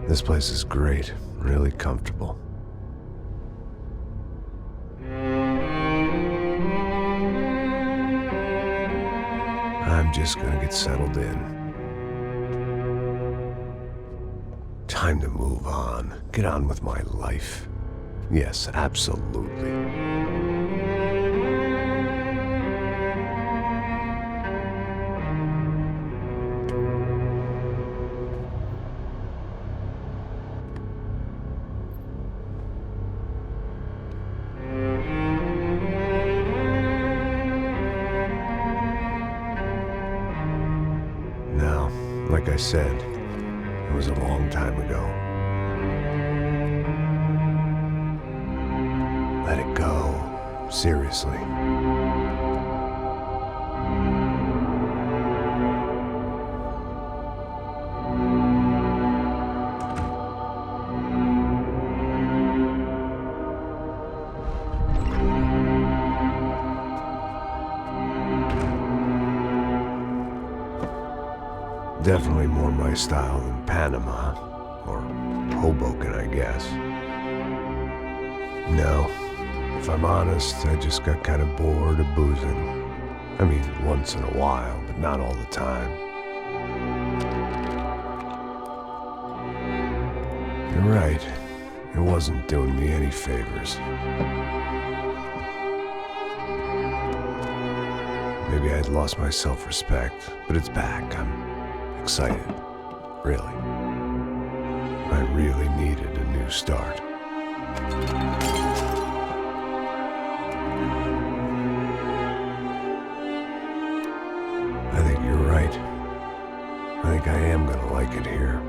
This place is great, really comfortable. I'm just gonna get settled in. Time to move on. Get on with my life. Yes, absolutely. Now, like I said, it was a long time ago. Let it go. Seriously. Definitely more my style than Panama, or Hoboken, I guess. No, if I'm honest, I just got kind of bored of boozing. I mean, once in a while, but not all the time. You're right, it wasn't doing me any favors. Maybe I'd lost my self-respect, but it's back. I'm excited, really. I really needed a new start. I think you're right. I think I am gonna like it here.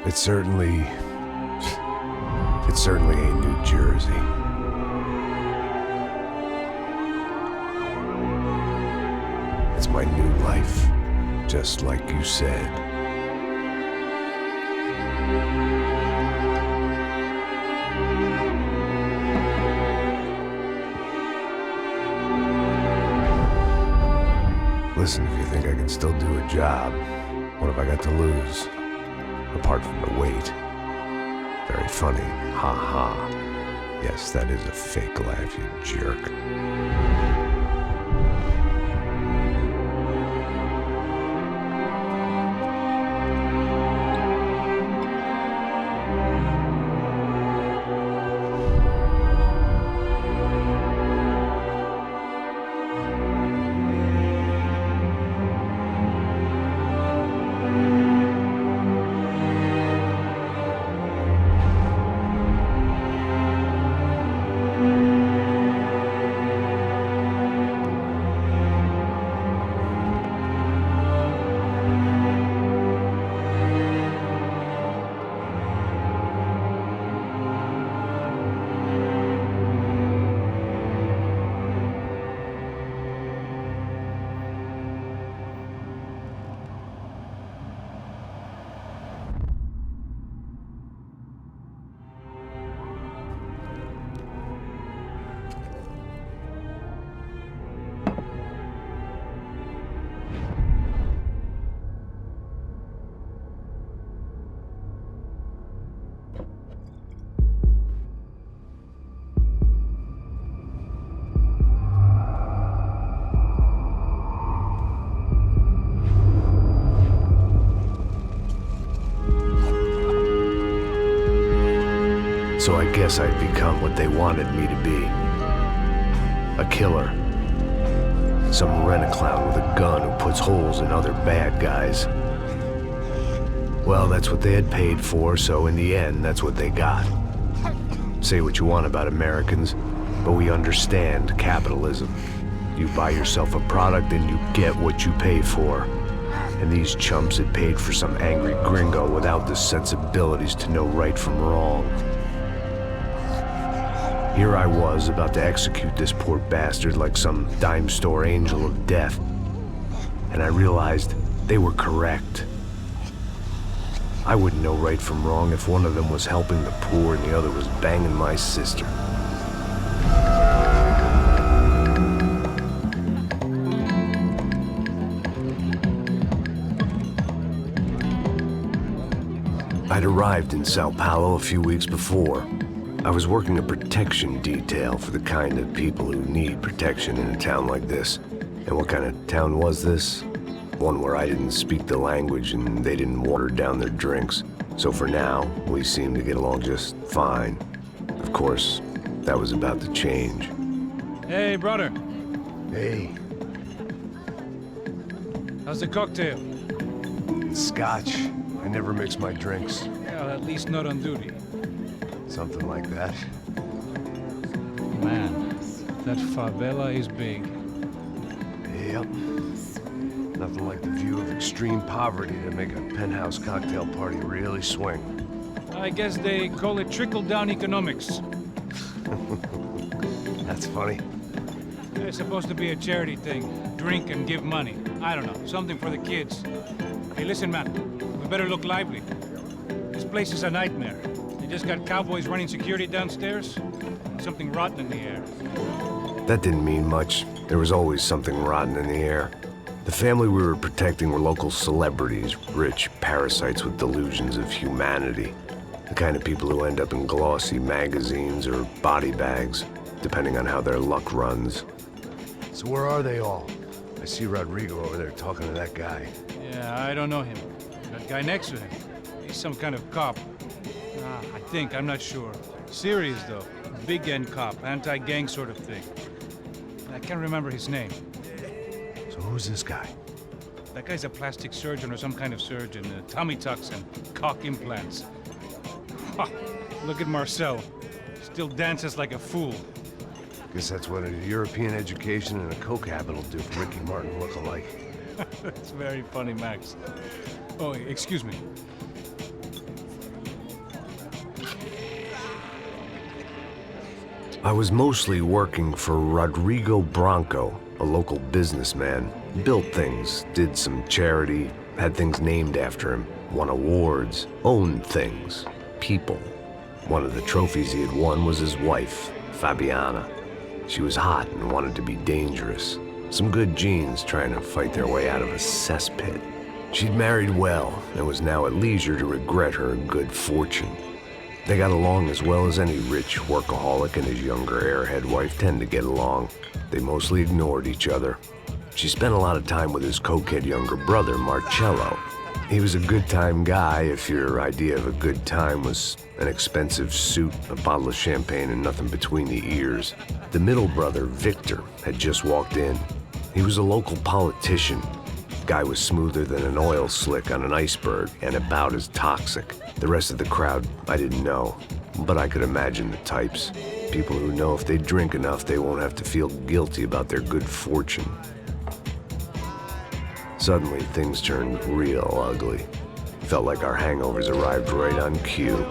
It certainly ain't New Jersey. It's my new life. Just like you said. Listen, if you think I can still do a job, what have I got to lose? Apart from the weight. Very funny. Ha ha. Yes, that is a fake laugh, you jerk. So I guess I'd become what they wanted me to be. A killer. Some rent-a-clown with a gun who puts holes in other bad guys. Well, that's what they had paid for, so in the end, that's what they got. Say what you want about Americans, but we understand capitalism. You buy yourself a product and you get what you pay for. And these chumps had paid for some angry gringo without the sensibilities to know right from wrong. Here I was, about to execute this poor bastard like some dime store angel of death. And I realized they were correct. I wouldn't know right from wrong if one of them was helping the poor and the other was banging my sister. I'd arrived in São Paulo a few weeks before. I was working a protection detail for the kind of people who need protection in a town like this. And what kind of town was this? One where I didn't speak the language and they didn't water down their drinks. So for now, we seemed to get along just fine. Of course, that was about to change. Hey, brother. Hey. How's the cocktail? It's scotch. I never mix my drinks. Well, at least not on duty. Something like that. Man, that favela is big. Yep. Nothing like the view of extreme poverty to make a penthouse cocktail party really swing. I guess they call it trickle-down economics. That's funny. It's supposed to be a charity thing. Drink and give money. I don't know, something for the kids. Hey, listen, man. We better look lively. This place is a nightmare. They just got cowboys running security downstairs. Something rotten in the air. That didn't mean much. There was always something rotten in the air. The family we were protecting were local celebrities, rich parasites with delusions of humanity. The kind of people who end up in glossy magazines or body bags, depending on how their luck runs. So where are they all? I see Rodrigo over there talking to that guy. Yeah, I don't know him. That guy next to him. He's some kind of cop. I think, I'm not sure. Serious, though. Big end cop, anti-gang sort of thing. I can't remember his name. So who's this guy? That guy's a plastic surgeon or some kind of surgeon. Tummy tucks and cock implants. Ha! Look at Marcel. Still dances like a fool. Guess that's what a European education and a coke habit will do for Ricky Martin look-alike. That's very funny, Max. Oh, excuse me. I was mostly working for Rodrigo Branco, a local businessman. Built things, did some charity, had things named after him, won awards, owned things, people. One of the trophies he had won was his wife, Fabiana. She was hot and wanted to be dangerous. Some good genes trying to fight their way out of a cesspit. She'd married well and was now at leisure to regret her good fortune. They got along as well as any rich workaholic and his younger airhead wife tend to get along. They mostly ignored each other. She spent a lot of time with his cokehead younger brother, Marcello. He was a good-time guy if your idea of a good time was an expensive suit, a bottle of champagne, and nothing between the ears. The middle brother, Victor, had just walked in. He was a local politician. Guy was smoother than an oil slick on an iceberg and about as toxic. The rest of the crowd, I didn't know, but I could imagine the types. People who know if they drink enough, they won't have to feel guilty about their good fortune. Suddenly, things turned real ugly. Felt like our hangovers arrived right on cue.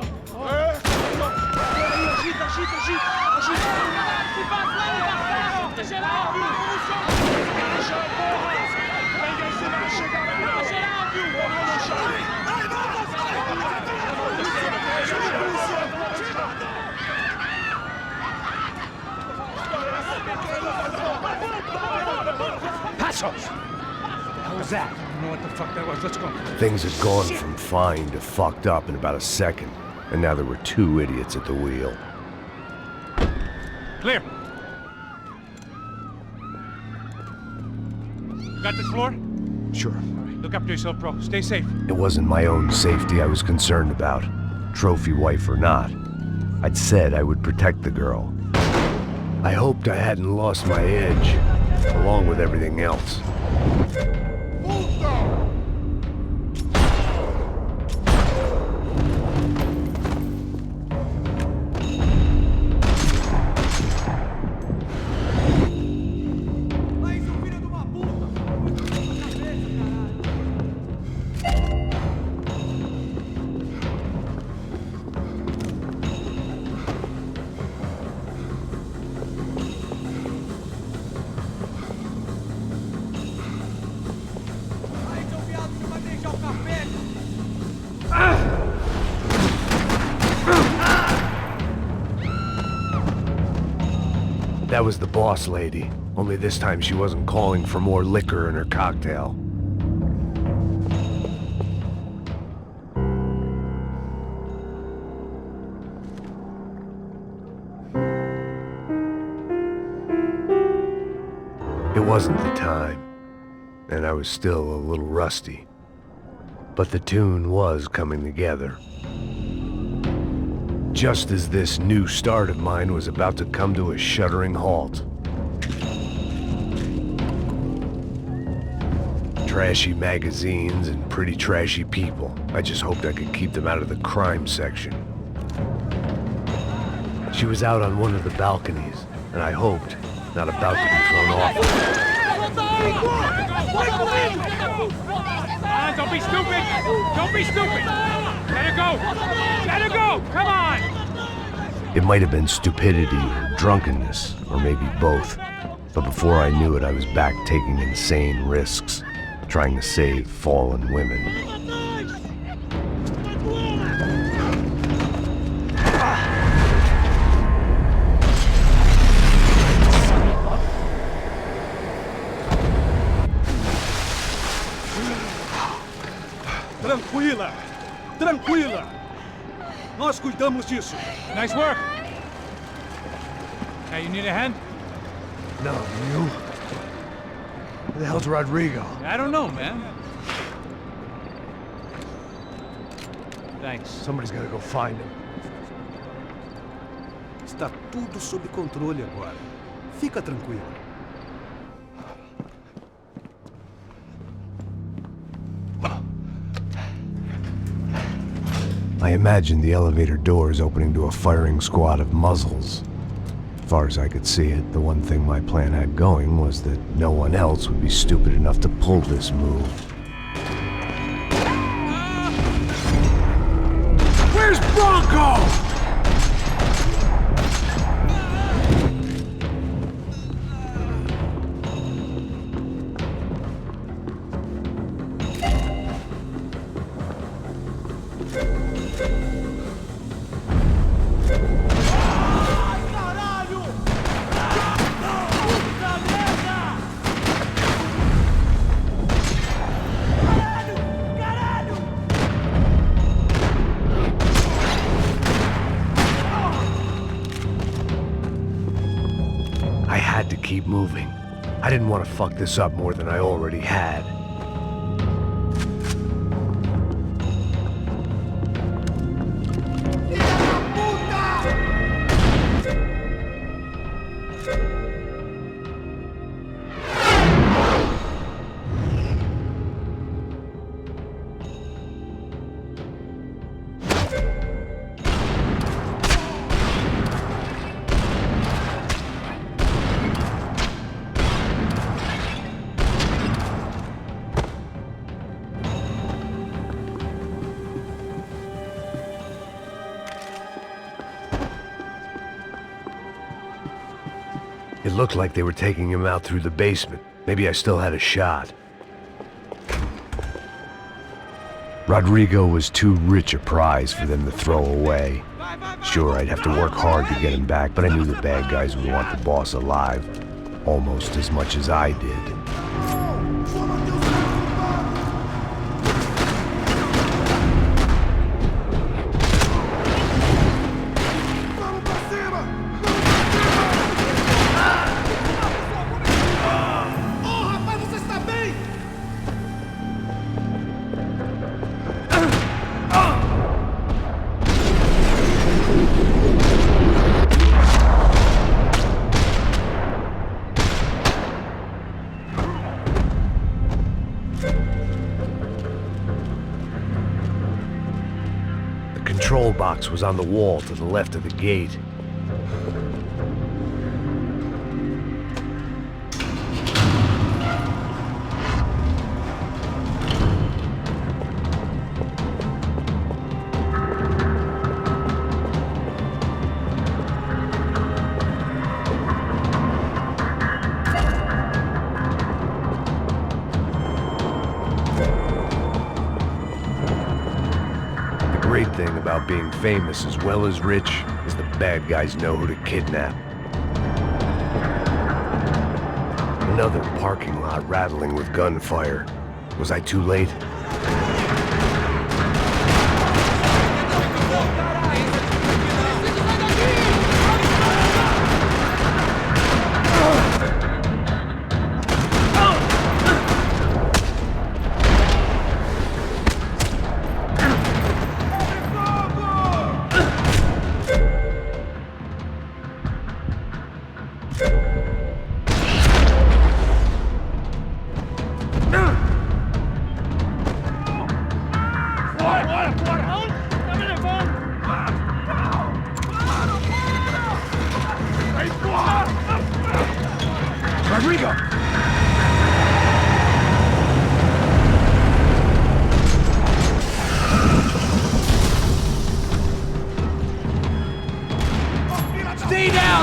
Passos! How was that? I don't know what the fuck that was. Let's go. Things had gone from fine to fucked up in about a second, and now there were two idiots at the wheel. Clear. You got this floor? Sure. All right, look after yourself, bro. Stay safe. It wasn't my own safety I was concerned about, trophy wife or not. I'd said I would protect the girl. I hoped I hadn't lost my edge, along with everything else. That was the boss lady, only this time she wasn't calling for more liquor in her cocktail. It wasn't the time, and I was still a little rusty. But the tune was coming together. Just as this new start of mine was about to come to a shuddering halt. Trashy magazines and pretty trashy people. I just hoped I could keep them out of the crime section. She was out on one of the balconies, and I hoped not about to be thrown off. Don't be stupid! Don't be stupid! Let her go! Let her go! Come on! It might have been stupidity or drunkenness, or maybe both. But before I knew it, I was back taking insane risks, trying to save fallen women. Tranquila! Tranquila! Nós cuidamos disso. Nice work! Hey, you need a hand? No, you? Where the hell's Rodrigo? I don't know, man. Thanks. Somebody's gotta go find him. Está tudo sob controle agora. Fica tranquilo. I imagined the elevator doors opening to a firing squad of muzzles. As far as I could see it, the one thing my plan had going was that no one else would be stupid enough to pull this move. Where's Branco? Keep moving. I didn't want to fuck this up more than I already had. It looked like they were taking him out through the basement. Maybe I still had a shot. Rodrigo was too rich a prize for them to throw away. Sure, I'd have to work hard to get him back, but I knew the bad guys would want the boss alive almost as much as I did. The control box was on the wall to the left of the gate. The great thing about being famous as well as rich is the bad guys know who to kidnap. Another parking lot rattling with gunfire. Was I too late?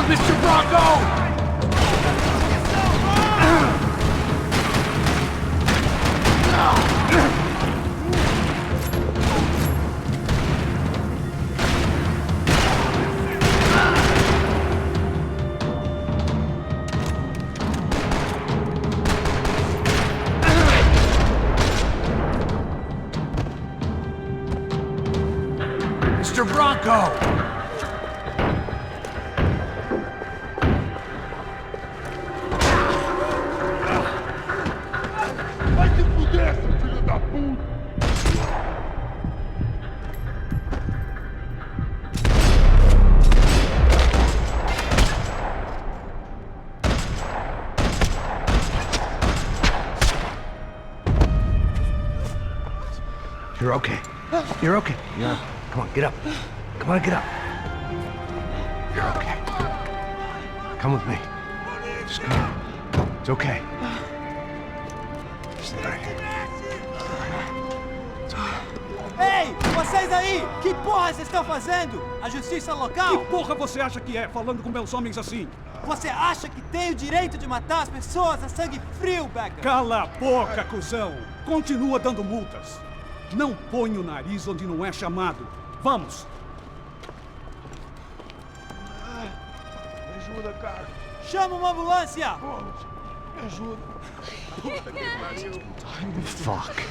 Mr. Branco! Mr. Branco! Vai se fuder, seu filho da puta! You're okay. You're okay. Yeah. Come on, get up. Come on, get up. You're okay. Come with me. Just come on. It's okay. Stay right here. It's okay. Ei, vocês aí! Que porra vocês estão fazendo? A justiça local? Que porra você acha que é, falando com meus homens assim? Você acha que tem o direito de matar as pessoas a sangue frio, Becker? Cala a boca, cuzão! Continua dando multas. Não põe o nariz onde não é chamado. Vamos! Me ajuda, cara. Chama uma ambulância! Porra, me ajuda. Puta que pariu. Fuck.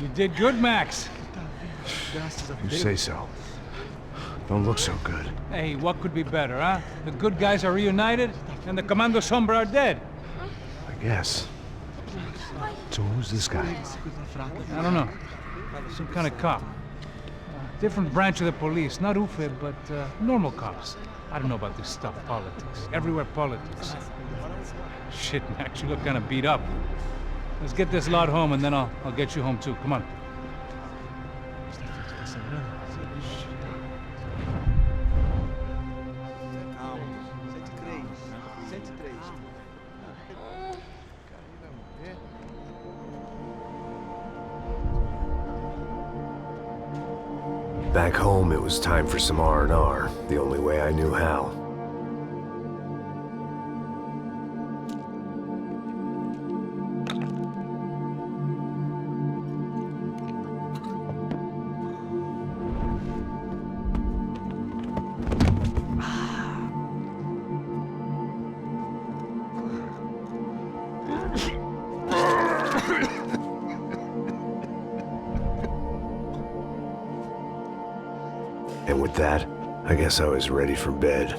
You did good, Max. You say so. Don't look so good. Hey, what could be better, huh? The good guys are reunited, and the Comando Sombra are dead. I guess. So who's this guy? I don't know. Some kind of cop. Different branch of the police. Not UFE, but normal cops. I don't know about this stuff, politics. Everywhere politics. Shit, Max, you look kind of beat up. Let's get this lot home, and then I'll get you home too. Come on. Back home, it was time for some R&R, the only way I knew how. And with that, I guess I was ready for bed.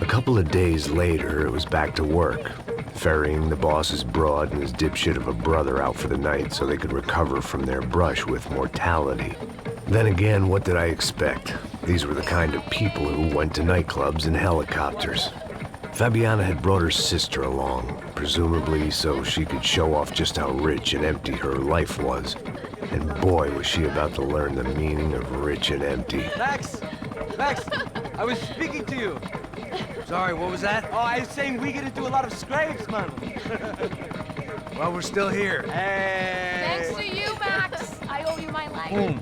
A couple of days later, it was back to work. Ferrying the boss's broad and his dipshit of a brother out for the night so they could recover from their brush with mortality. Then again, what did I expect? These were the kind of people who went to nightclubs in helicopters. Fabiana had brought her sister along, presumably so she could show off just how rich and empty her life was. And boy, was she about to learn the meaning of rich and empty. Max! Max! I was speaking to you! Sorry, what was that? Oh, I was saying we gotta do a lot of scrapes, man. Well, we're still here. Hey! Thanks to you, Max. I owe you my life.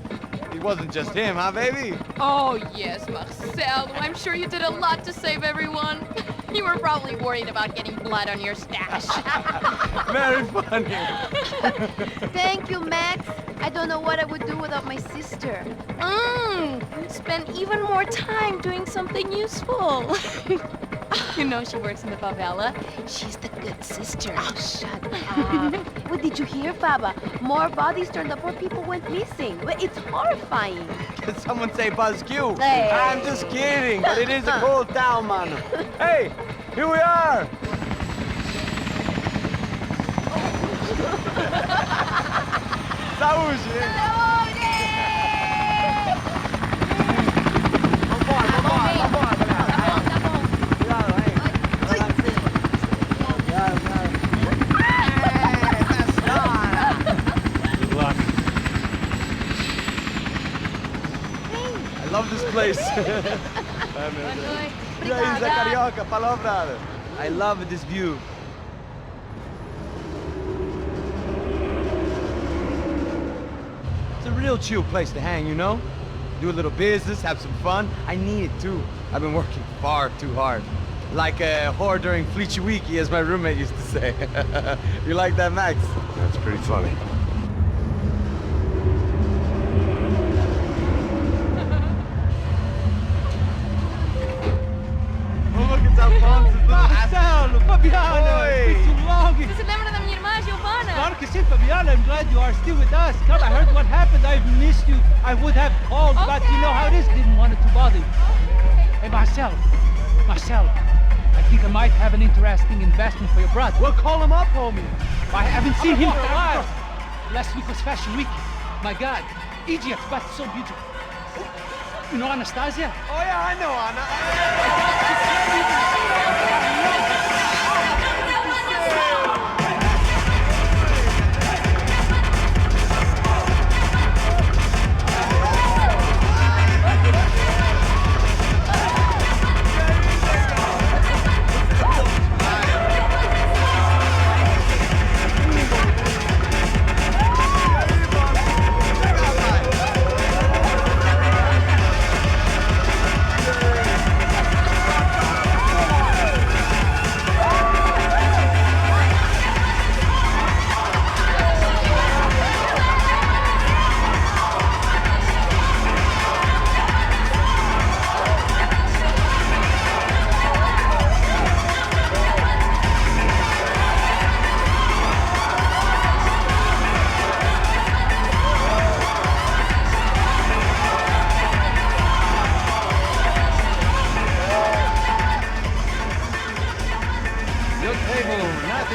It wasn't just him, huh, baby? Oh, yes, Marcelo. I'm sure you did a lot to save everyone. You were probably worried about getting blood on your stash. Very funny. Thank you, Max. I don't know what I would do without my sister. Spend even more time doing something useful. You know she works in the favela. She's the good sister. Oh, shut up. What did you hear, Faba? More bodies turned up where people went missing. It's horrifying. Did someone say Buzz Q? Hey. I'm just kidding, but it is a cool town, man. Hey, here we are. Saúde! Cheers! E aí, Zé Carioca, falou, brother. I love this view. It's a real chill place to hang, you know? Do a little business, have some fun. I need it too. I've been working far too hard. Like a whore during Fleechy Weeky, as my roommate used to say. You like that, Max? That's pretty funny. Oh, look, it's Alfonso. Marcelo, Fabiana, it's been too long. Você se lembra da minha irmã, Giovanna? Claro que sim, Fabiana. I'm glad you are still with us. Come, I heard what happened. I've missed you. I would have called, but you know how it is. Didn't want it to bother you. Hey, Marcelo, I think I might have an interesting investment for your brother. Well, call him up, homie. I haven't seen him for a while. Last week was Fashion Week. My God, Egypt, but so beautiful. You know Anastasia? Oh, yeah, I know Anna.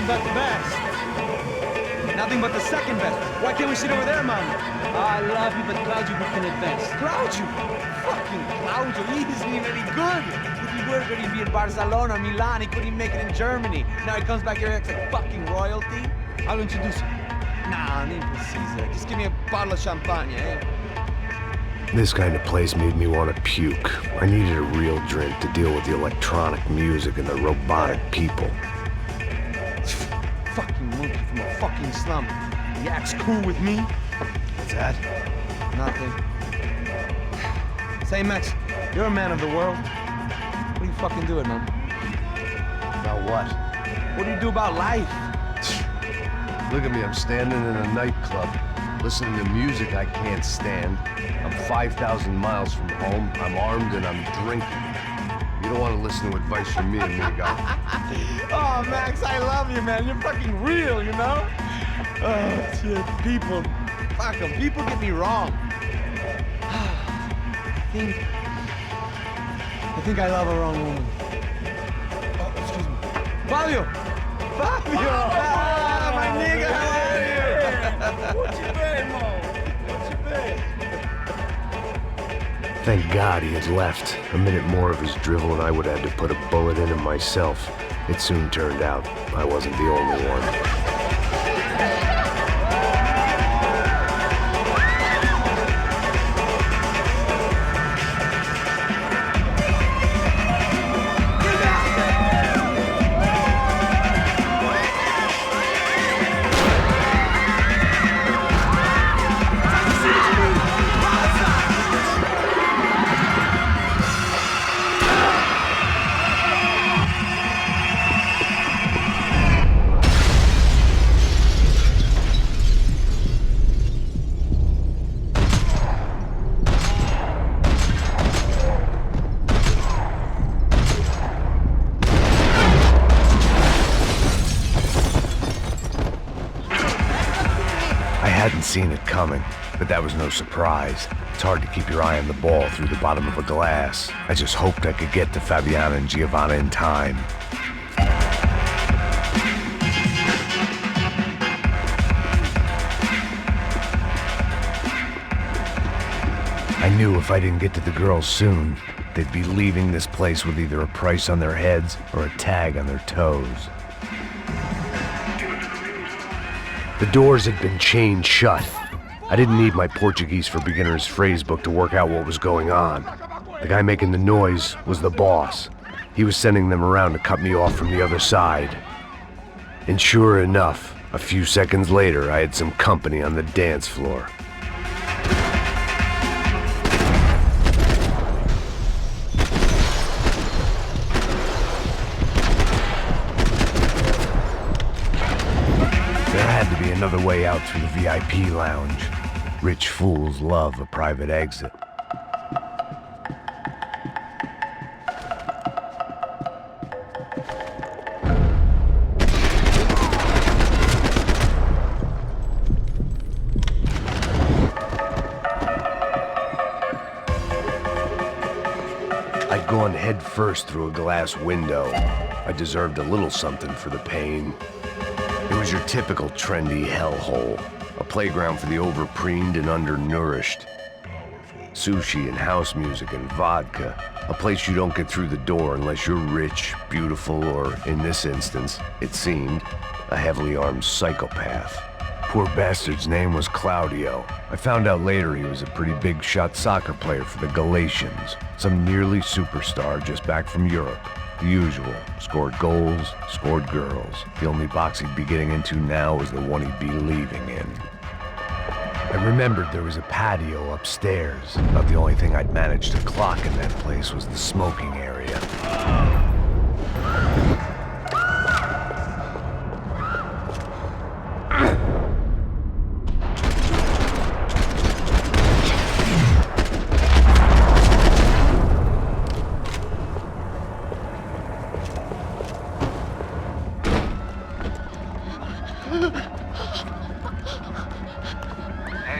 But the best. Nothing but the second best. Why can't we sit over there, man? I love you, but Claudio can advance. Claudio? Fucking Claudio, he isn't even any good. If he were going to be in Barcelona, Milan, he couldn't make it in Germany. Now he comes back here and acts like fucking royalty. I'll introduce you. Nah, nem precisa. Just give me a bottle of champagne, eh? This kind of place made me want to puke. I needed a real drink to deal with the electronic music and the robotic people. Fucking monkey from a fucking slum. He acts cool with me. What's that? Nothing. Say, Max, you're a man of the world. What do you fucking do it, man? About what? What do you do about life? Look at me, I'm standing in a nightclub, listening to music I can't stand. I'm 5,000 miles from home, I'm armed and I'm drinking. You don't want to listen to advice from me, amigo. Oh, Max, I love you, man. You're fucking real, you know? Oh, shit. People. Fuck them. People get me wrong. I think I love a wrong woman. Oh, excuse me. Fabio! Fabio! Ah, my nigga, how are you? What you been, Mo? What you been? Thank God he had left. A minute more of his drivel and I would have had to put a bullet in him myself. It soon turned out I wasn't the only one. Seen it coming, but that was no surprise. It's hard to keep your eye on the ball through the bottom of a glass. I just hoped I could get to Fabiana and Giovanna in time. I knew if I didn't get to the girls soon, they'd be leaving this place with either a price on their heads or a tag on their toes. The doors had been chained shut. I didn't need my Portuguese for Beginners phrase book to work out what was going on. The guy making the noise was the boss. He was sending them around to cut me off from the other side. And sure enough, a few seconds later, I had some company on the dance floor. There had to be another way out through the VIP lounge. Rich fools love a private exit. I'd gone head first through a glass window. I deserved a little something for the pain. It was your typical trendy hellhole. A playground for the overpreened and undernourished. Sushi and house music and vodka. A place you don't get through the door unless you're rich, beautiful, or, in this instance, it seemed, a heavily armed psychopath. Poor bastard's name was Claudio. I found out later he was a pretty big shot soccer player for the Galatians. Some nearly superstar just back from Europe. The usual. Scored goals, scored girls. The only box he'd be getting into now was the one he'd be leaving in. I remembered there was a patio upstairs. About the only thing I'd managed to clock in that place was the smoking area.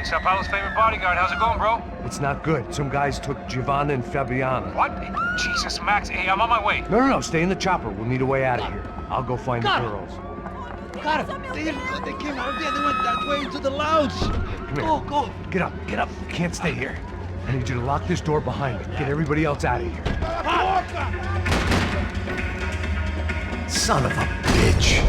São Paulo's favorite bodyguard. How's it going, bro? It's not good. Some guys took Giovanna and Fabiana. What? Jesus, Max. Hey, I'm on my way. No, stay in the chopper. We'll need a way out of here. I'll go find the girls. Got him. They came out of there. They went that way into the lounge. Come here. Go. Get up. Can't stay here. I need you to lock this door behind me. Get everybody else out of here. Son of a bitch.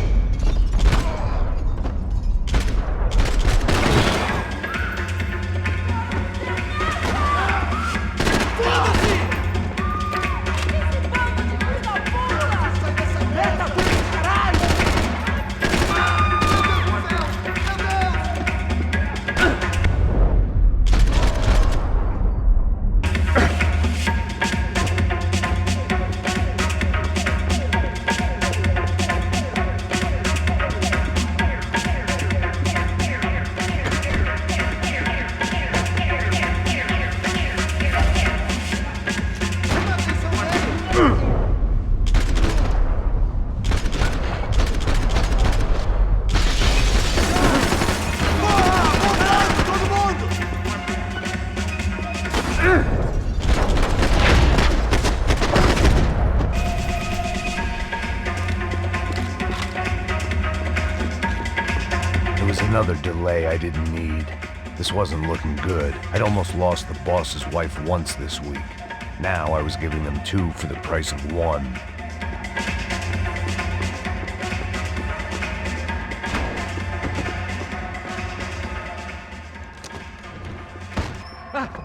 Another delay I didn't need. This wasn't looking good. I'd almost lost the boss's wife once this week. Now I was giving them two for the price of one.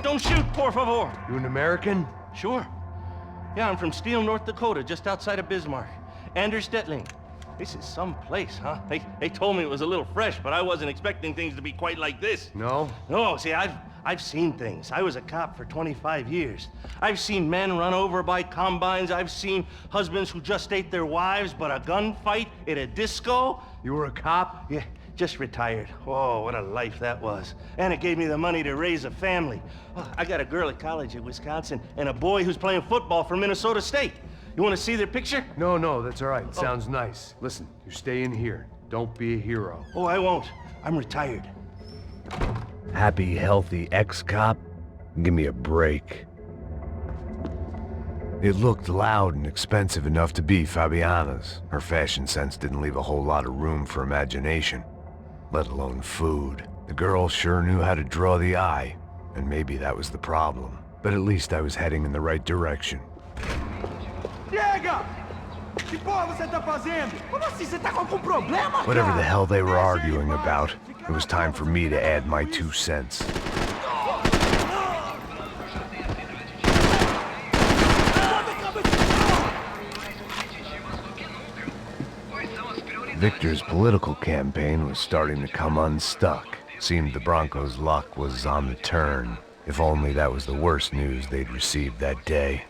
Don't shoot, por favor. You an American? Sure. Yeah, I'm from Steele, North Dakota, just outside of Bismarck. Anders Stetling. This is some place, huh? They told me it was a little fresh, but I wasn't expecting things to be quite like this. No? No, see, I've seen things. I was a cop for 25 years. I've seen men run over by combines. I've seen husbands who just ate their wives, but a gunfight at a disco. You were a cop? Yeah, just retired. Oh, what a life that was. And it gave me the money to raise a family. Oh, I got a girl at college at Wisconsin and a boy who's playing football for Minnesota State. You want to see their picture? No, that's all right. Sounds nice. Listen, you stay in here. Don't be a hero. Oh, I won't. I'm retired. Happy, healthy ex-cop? Give me a break. It looked loud and expensive enough to be Fabiana's. Her fashion sense didn't leave a whole lot of room for imagination, let alone food. The girl sure knew how to draw the eye, and maybe that was the problem. But at least I was heading in the right direction. Chega! Que porra você tá fazendo? Como assim? Você tá com algum problema? Whatever the hell they were arguing about, it was time for me to add my 2 cents. Victor's political campaign was starting to come unstuck. Seemed the Broncos' luck was on the turn. If only that was the worst news they'd received that day.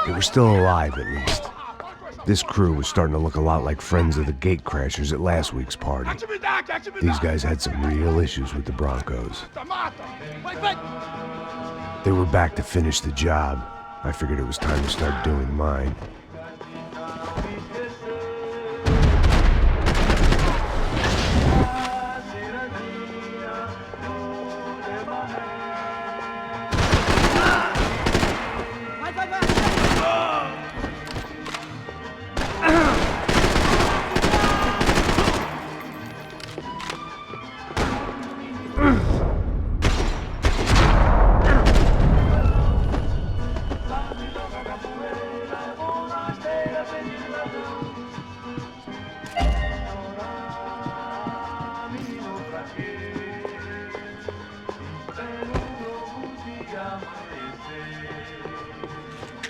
They were still alive, at least. This crew was starting to look a lot like friends of the gatecrashers at last week's party. These guys had some real issues with the Broncos. They were back to finish the job. I figured it was time to start doing mine.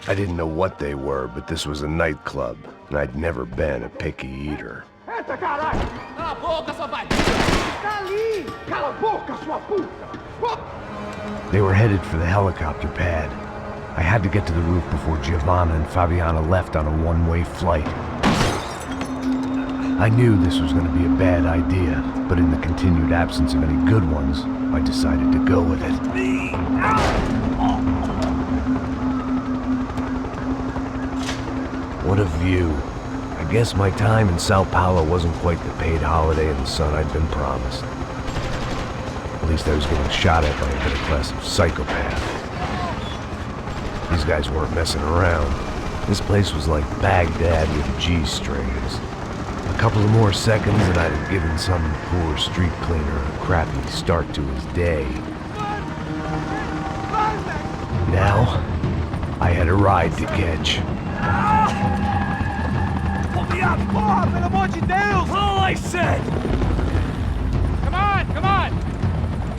I didn't know what they were, but this was a nightclub, and I'd never been a picky eater. They were headed for the helicopter pad. I had to get to the roof before Giovanna and Fabiana left on a one-way flight. I knew this was going to be a bad idea, but in the continued absence of any good ones, I decided to go with it. What a view. I guess my time in Sao Paulo wasn't quite the paid holiday in the sun I'd been promised. At least I was getting shot at by a middle-class psychopath. These guys weren't messing around. This place was like Baghdad with G-strings. A couple of more seconds and I'd have given some poor street cleaner a crappy start to his day. Now, I had a ride to catch. Pull me up, Bob, pelo amor de Deus! All I said! Come on!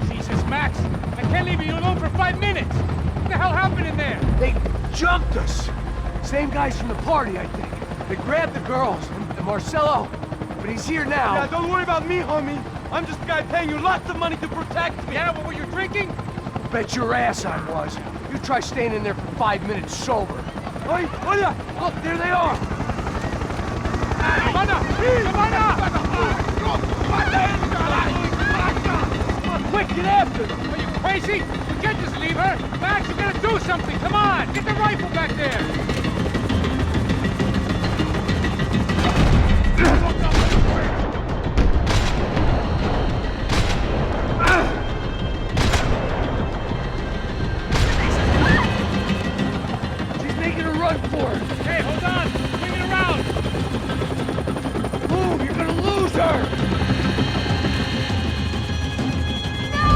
Jesus, Max, I can't leave you alone for 5 minutes! What the hell happened in there? They jumped us. Same guys from the party, I think. They grabbed the girls, and Marcelo, but he's here now. Yeah, don't worry about me, homie. I'm just a guy paying you lots of money to protect me. Yeah, what were you drinking? Bet your ass I was. You try staying in there for 5 minutes sober. Oi, olha! Look, there they are! Giovanna! Quick, get after them! Are you crazy? You can't just leave her! Max, you gotta do something! Come on! Get the rifle back there! Hey, hold on! Bring it around! Move! You're gonna lose her! No!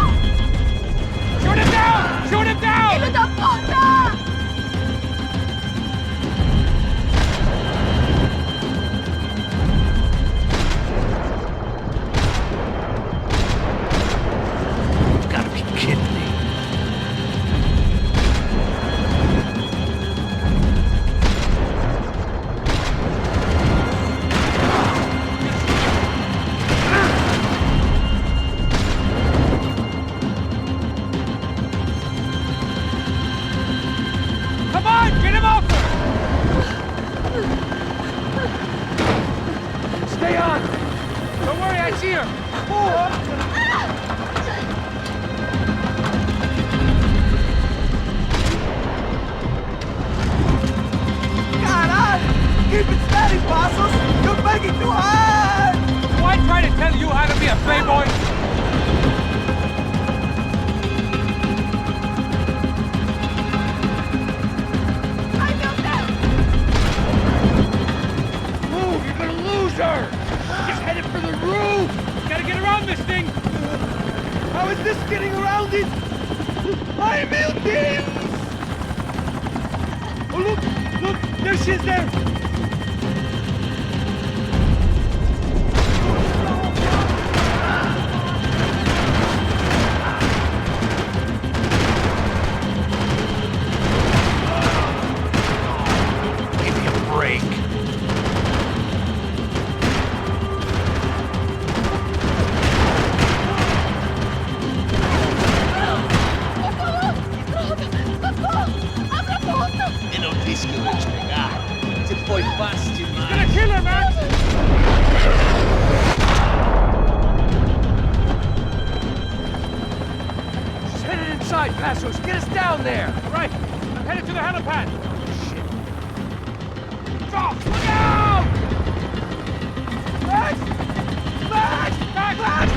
Shoot him down! Shoot him down! Filho da puta! You gotta be kidding me. Keep it steady, Passos! You're begging too hard! Do I try to tell you how to be a playboy? I feel that! Move! You're gonna lose her! Just headed for the roof! Gotta get around this thing! How is this getting around it? Ai, meu Deus! Oh, look! There she is there! side, Passos. Get us down there. Right. I'm headed to the helipad. Drop! Look out! Max! Max! Max! Max!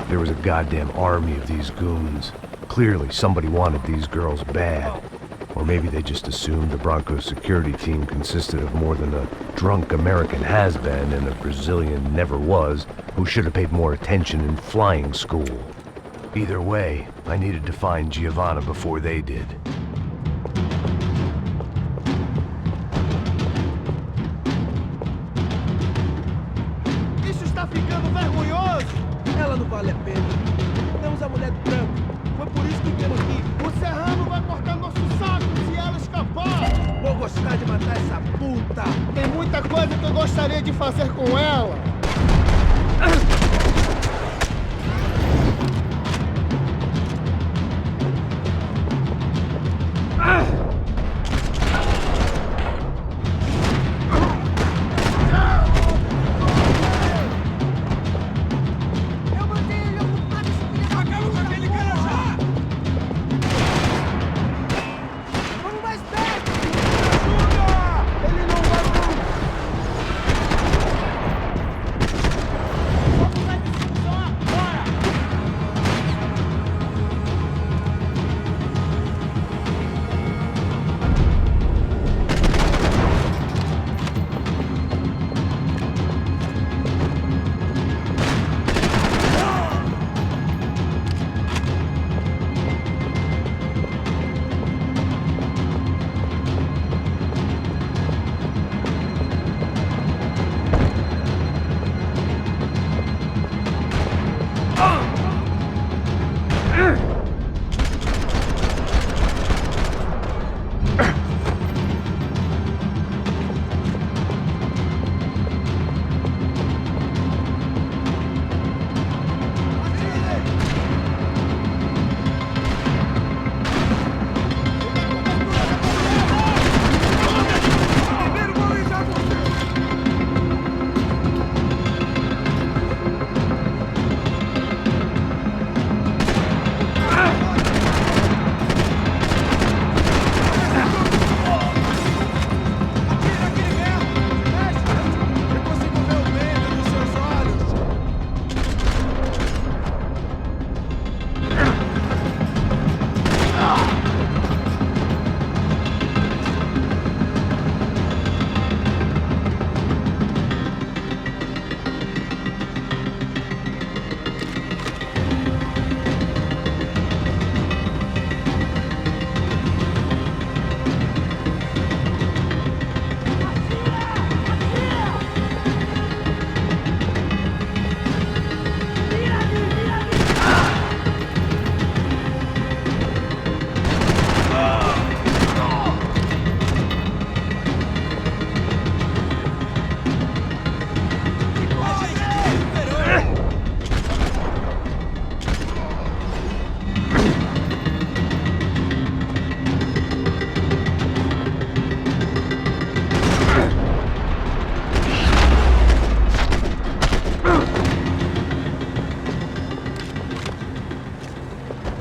There was a goddamn army of these goons. Clearly, somebody wanted these girls bad. Or maybe they just assumed the Broncos security team consisted of more than a drunk American has-been and a Brazilian never-was who should have paid more attention in flying school. Either way, I needed to find Giovanna before they did. Isso está ficando vergonhoso! Ela não vale a pena. Temos a mulher do branco. Foi por isso que viemos aqui. O Serrano vai cortar nosso saco se ela escapar! Vou gostar de matar essa puta. Tem muita coisa que eu gostaria de fazer com ela!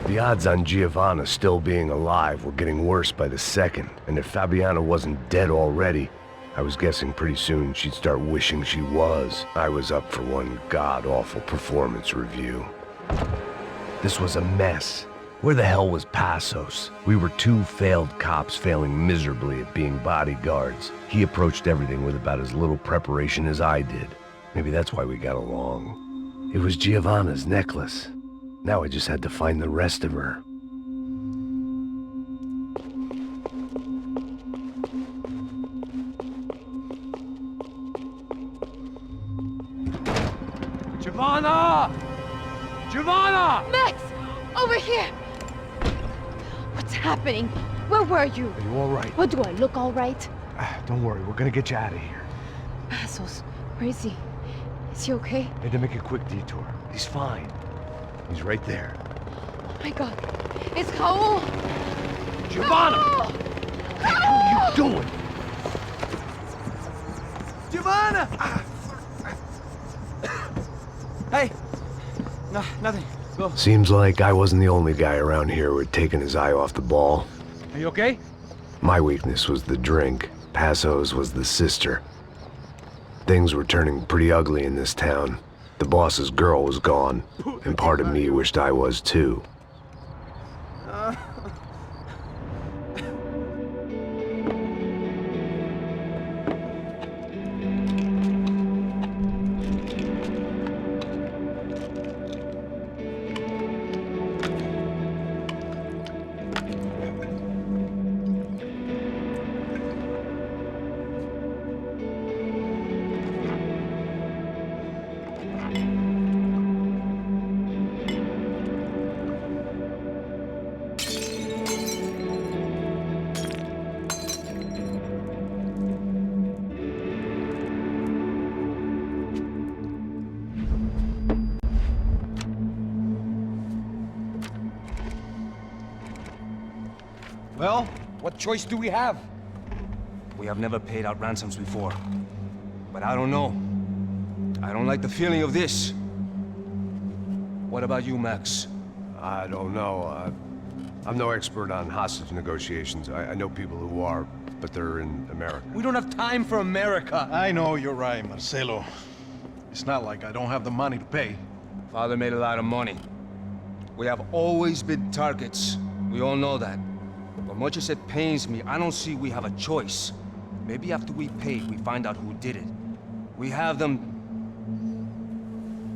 The odds on Giovanna still being alive were getting worse by the second, and if Fabiana wasn't dead already, I was guessing pretty soon she'd start wishing she was. I was up for one god-awful performance review. This was a mess. Where the hell was Passos? We were two failed cops failing miserably at being bodyguards. He approached everything with about as little preparation as I did. Maybe that's why we got along. It was Giovanna's necklace. Now I just had to find the rest of her. Giovanna! Giovanna! Max! Over here! What's happening? Where were you? Are you all right? What, do I look all right? Don't worry, we're gonna get you out of here. Assholes. Where is he? Is he okay? Had to make a quick detour. He's fine. He's right there. Oh my god. It's Raul! Giovanna! Raul! What the hell are you doing? Giovanna! Hey! No, nothing. Go. Seems like I wasn't the only guy around here who had taken his eye off the ball. Are you okay? My weakness was the drink. Passo's was the sister. Things were turning pretty ugly in this town. The boss's girl was gone, and part of me wished I was too. Well, what choice do we have? We have never paid out ransoms before. But I don't know. I don't like the feeling of this. What about you, Max? I don't know. I'm no expert on hostage negotiations. I know people who are, but they're in America. We don't have time for America. I know you're right, Marcelo. It's not like I don't have the money to pay. Father made a lot of money. We have always been targets. We all know that. But much as it pains me, I don't see we have a choice. Maybe after we pay, we find out who did it. We have them...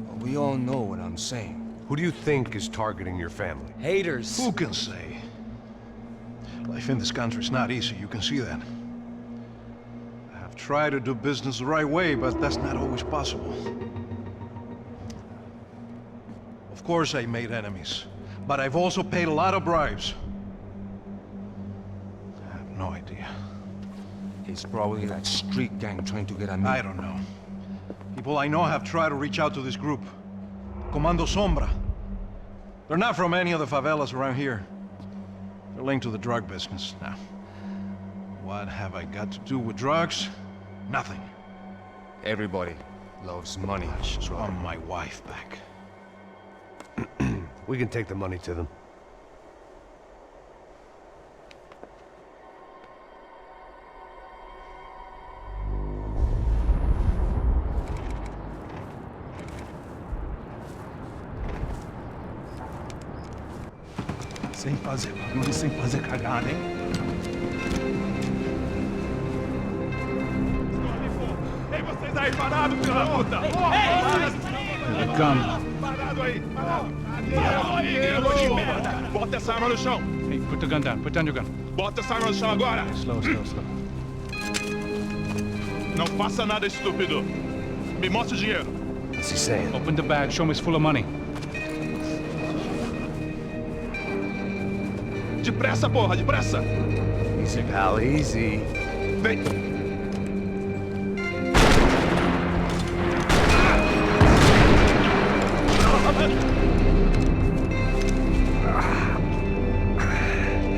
But we all know what I'm saying. Who do you think is targeting your family? Haters. Who can say? Life in this country is not easy, you can see that. I have tried to do business the right way, but that's not always possible. Of course I made enemies, but I've also paid a lot of bribes. I have no idea. It's probably that street gang trying to get at me. I don't know. People I know have tried to reach out to this group. Comando Sombra. They're not from any of the favelas around here. They're linked to the drug business. Now, what have I got to do with drugs? Nothing. Everybody loves money. I just want my wife back. We can take the money to them. Sem fazer barulho, sem fazer cagada, hein? Ei, vocês aí parados, filha da puta! They're coming. Parado aí, parado! Merda! Bota essa arma no chão! Hey, put the gun down. Put down your gun. Bota essa arma no chão agora! Slow, slow, slow. Não faça nada, estúpido! Me mostre o dinheiro! What's he saying? Open the bag. Show me it's full of money. Depressa, porra, depressa! Easy, pal, easy. Vem!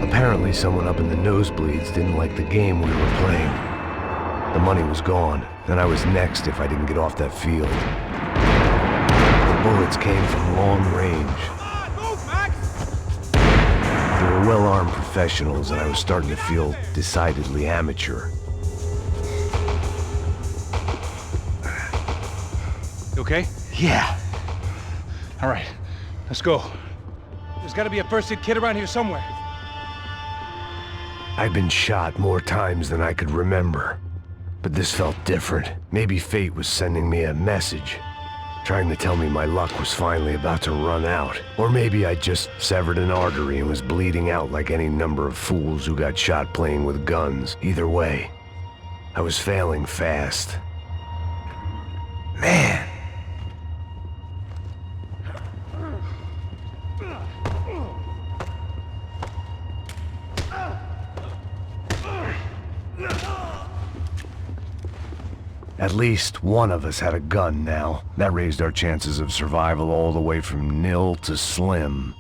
Apparently someone up in the nosebleeds didn't like the game we were playing. The money was gone, and I was next if I didn't get off that field. The bullets came from long range. They were well-armed professionals, and I was starting to feel decidedly amateur. You okay? Yeah. All right, let's go. There's got to be a first-aid kit around here somewhere. I'd been shot more times than I could remember. But this felt different. Maybe fate was sending me a message, trying to tell me my luck was finally about to run out. Or maybe I just severed an artery and was bleeding out like any number of fools who got shot playing with guns. Either way, I was failing fast. Man, At least one of us had a gun now. That raised our chances of survival all the way from nil to slim.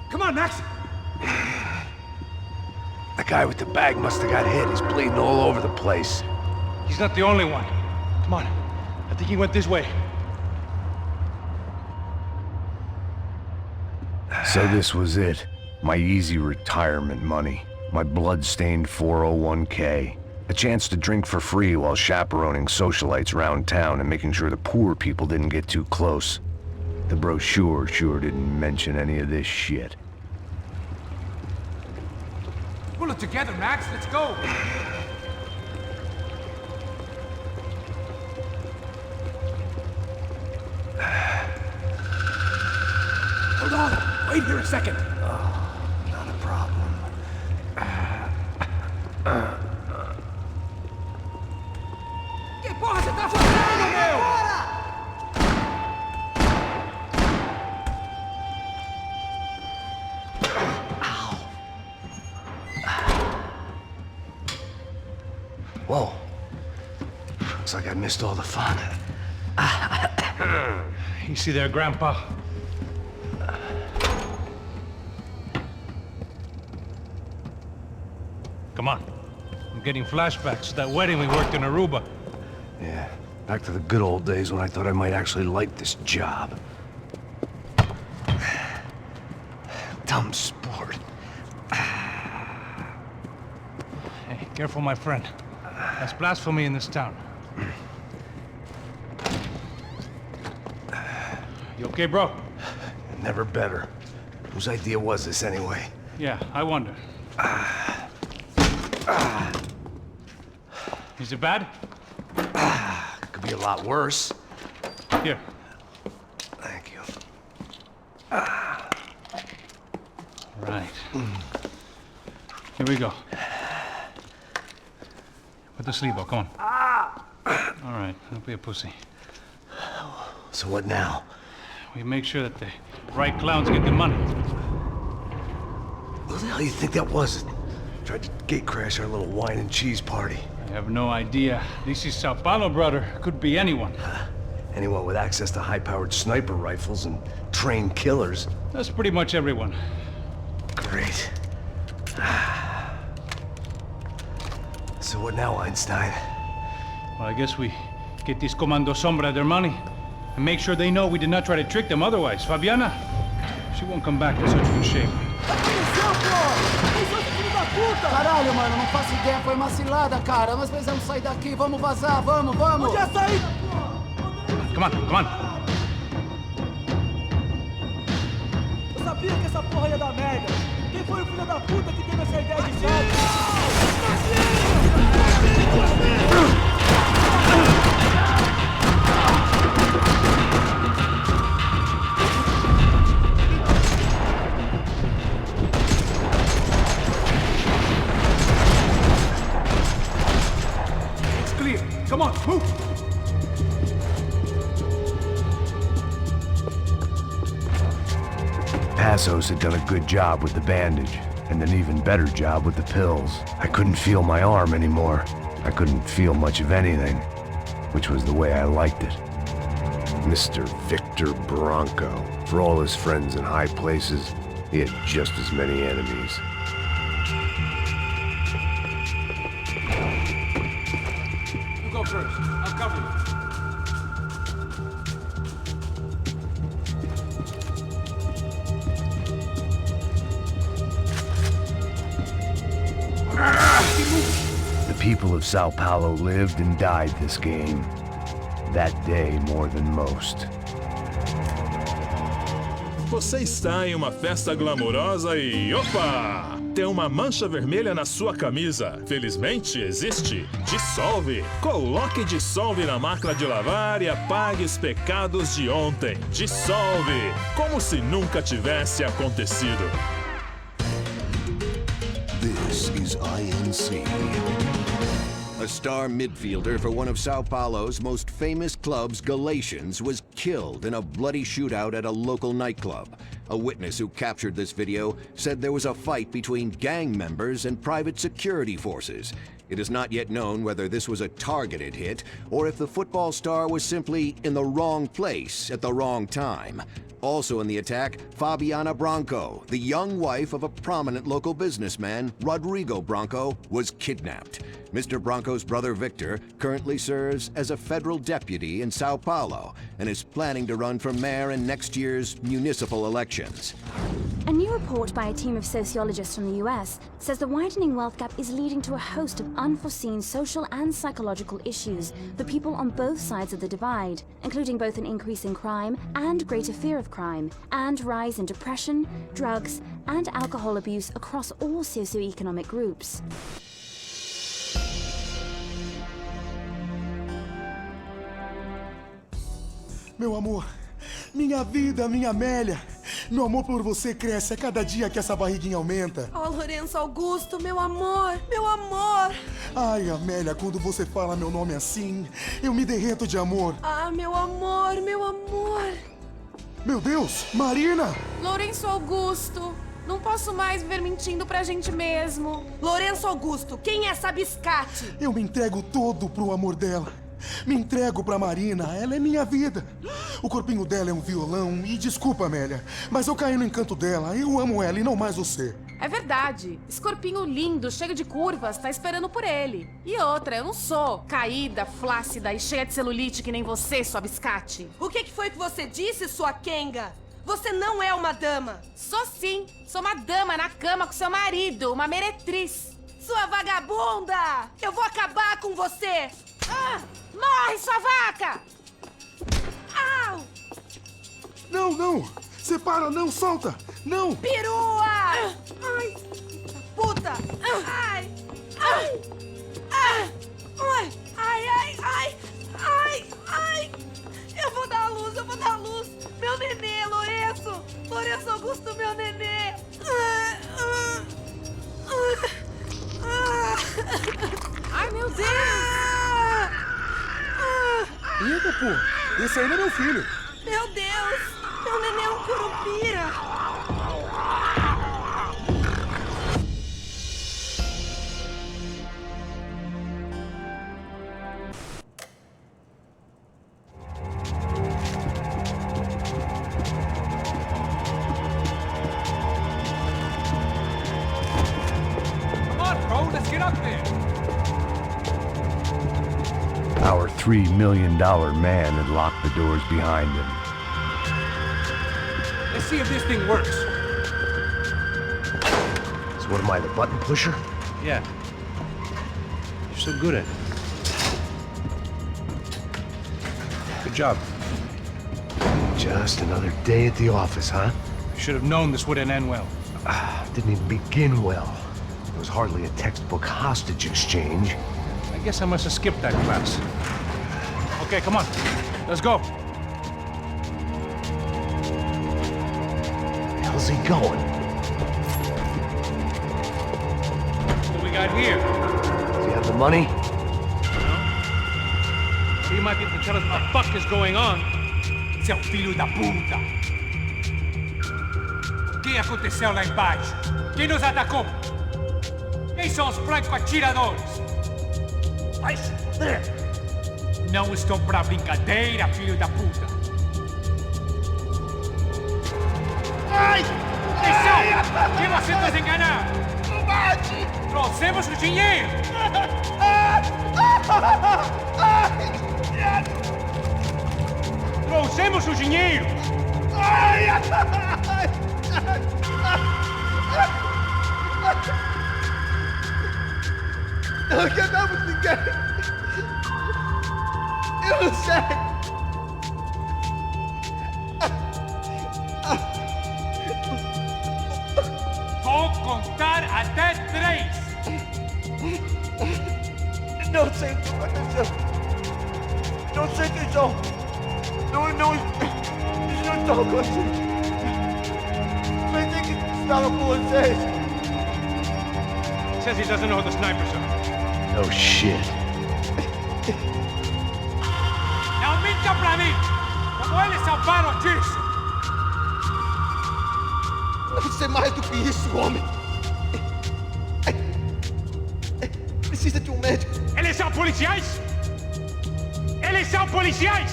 Come on, Max! The guy with the bag must have got hit. He's bleeding all over the place. He's not the only one. Come on. I think he went this way. So this was it. My easy retirement money. My blood-stained 401k. A chance to drink for free while chaperoning socialites around town and making sure the poor people didn't get too close. The brochure sure didn't mention any of this shit. Pull it together, Max. Let's go. Hold on. Wait here a second. Oh, not a problem. Que porra você tá fazendo, meu? Whoa. Looks like I missed all the fun. You see there, Grandpa? Come on. I'm getting flashbacks to that wedding we worked in Aruba. Yeah, back to the good old days when I thought I might actually like this job. Dumb sport. Hey, careful, my friend. That's blasphemy in this town. You okay, bro? Never better. Whose idea was this anyway? Yeah, I wonder. Is it bad? Could be a lot worse. Here. Thank you. Right. Here we go. Put the sleeve on, come on. All right, don't be a pussy. So what now? We make sure that the right clowns get the money. Who the hell do you think that was? Tried to gate crash our little wine and cheese party. I have no idea. This is São Paulo, brother. Could be anyone. Anyone with access to high-powered sniper rifles and trained killers. That's pretty much everyone. Great. So what now, Einstein? Well, I guess we get these Comando Sombra their money and make sure they know we did not try to trick them otherwise. Fabiana, she won't come back in such good shape. Caralho, mano, não faço ideia, foi uma cilada, cara. Nós precisamos sair daqui, vamos vazar, vamos! Onde é a saída? Come on, come on. Eu sabia que essa porra ia dar merda. Quem foi o filho da puta que teve essa ideia de salto? Come on, move! Passos had done a good job with the bandage, and an even better job with the pills. I couldn't feel my arm anymore. I couldn't feel much of anything, which was the way I liked it. Mr. Victor Branco. For all his friends in high places, he had just as many enemies. You go first. I'll cover you. The people of São Paulo lived and died this game. That day more than most. Você está em uma festa glamourosa e... Opa! Tem uma mancha vermelha na sua camisa. Felizmente existe. Dissolve. Coloque Dissolve na máquina de lavar e apague os pecados de ontem. Dissolve. Como se nunca tivesse acontecido. This is INC. A star midfielder for one of Sao Paulo's most famous clubs, Galatians, was killed in a bloody shootout at a local nightclub. A witness who captured this video said there was a fight between gang members and private security forces. It is not yet known whether this was a targeted hit or if the football star was simply in the wrong place at the wrong time. Also in the attack, Fabiana Branco, the young wife of a prominent local businessman, Rodrigo Branco, was kidnapped. Mr. Branco's brother Victor currently serves as a federal deputy in São Paulo and is planning to run for mayor in next year's municipal elections. A new report by a team of sociologists from the US says the widening wealth gap is leading to a host of unforeseen social and psychological issues for people on both sides of the divide, including both an increase in crime and greater fear of crime, and rise in depression, drugs, and alcohol abuse across all socioeconomic groups. Meu amor, minha vida, minha Amélia. Meu amor por você cresce a cada dia que essa barriguinha aumenta. Oh, Lourenço Augusto, meu amor, meu amor. Ai, Amélia, quando você fala meu nome assim, eu me derreto de amor. Ah, meu amor, meu amor. Meu Deus, Marina! Lourenço Augusto, não posso mais viver mentindo pra gente mesmo. Lourenço Augusto, quem é essa biscate? Eu me entrego todo pro amor dela. Me entrego pra Marina, ela é minha vida. O corpinho dela é um violão e desculpa, Amélia, mas eu caí no encanto dela, eu amo ela e não mais você. É verdade, esse corpinho lindo, cheio de curvas, tá esperando por ele. E outra, eu não sou caída, flácida e cheia de celulite que nem você, sua biscate. O que foi que você disse, sua Kenga? Você não é uma dama. Sou sim, sou uma dama na cama com seu marido, uma meretriz. Sua vagabunda! Eu vou acabar com você! Ah! Morre, sua vaca! Au! Não, não! Separa, não, solta! Não! Perua! Ai! Puta! Ai! Ai! Ai! Ai! Ai! Ai! Ai! Ai! Eu vou dar a luz, eu vou dar a luz! Meu nenê, Lourenço! Lourenço Augusto, meu nenê! Ai, meu Deus! Eita, pô! Esse aí não é meu filho! Meu Deus! Meu neném é um curupira! Come on, bro, let's get up there! Our $3 million man had locked the doors behind him. Let's see if this thing works. So what am I, the button pusher? Yeah. You're so good at it. Good job. Just another day at the office, huh? You should have known this wouldn't end well. Didn't even begin well. It was hardly a textbook hostage exchange. I guess I must have skipped that class. Okay, come on. Let's go. Where the hell's he going? What we got here? Does he have the money? No. So you might be able to tell us what the fuck is going on. Seu filho da puta! O que aconteceu lá embaixo? Quem nos atacou? Quem são os franco-atiradores? Não estou pra brincadeira, filho da puta! Ai! Atenção! Quem você nos enganar? Não bate! Trouxemos o dinheiro! Trouxemos o dinheiro! Ai! Não quebramos ninguém! Eu não sei! Vou contar até 3! Não sei o que aconteceu! Não sei quem são! Não estou conseguindo! Pensei que estava com vocês! Says he doesn't know who the snipers are. No shit. Não minta pra mim! Como eles salvaram disso? Deve ser mais do que isso, homem! precisa de um médico. Eles são policiais? Eles são policiais?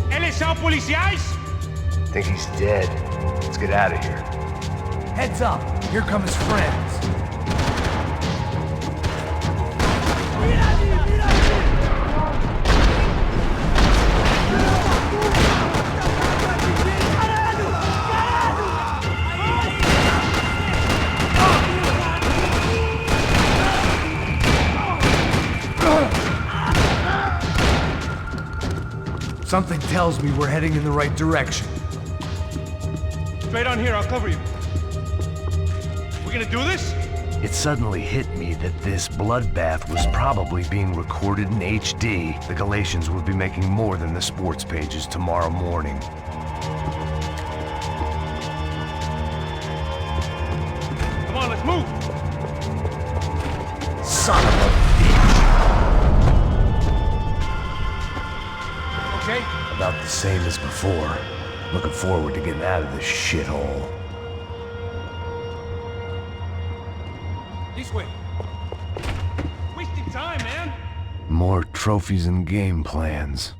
Eles são policiais? Think he's dead. Let's get out of here. Heads up. Here come his friends. Something tells me we're heading in the right direction. Straight on here, I'll cover you. We gonna do this? It suddenly hit me that this bloodbath was probably being recorded in HD. The Galatians would be making more than the sports pages tomorrow morning. Come on, let's move! Son of a... Okay? About the same as before. Looking forward to getting out of this shithole. This way. Wasting time, man! More trophies and game plans.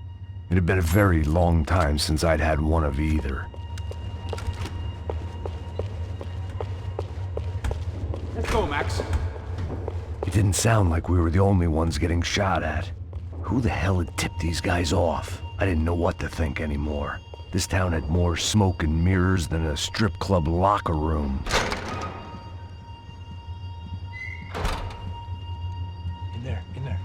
It had been a very long time since I'd had one of either. Let's go, Max. It didn't sound like we were the only ones getting shot at. Who the hell had tipped these guys off? I didn't know what to think anymore. This town had more smoke and mirrors than a strip club locker room. In there, in there.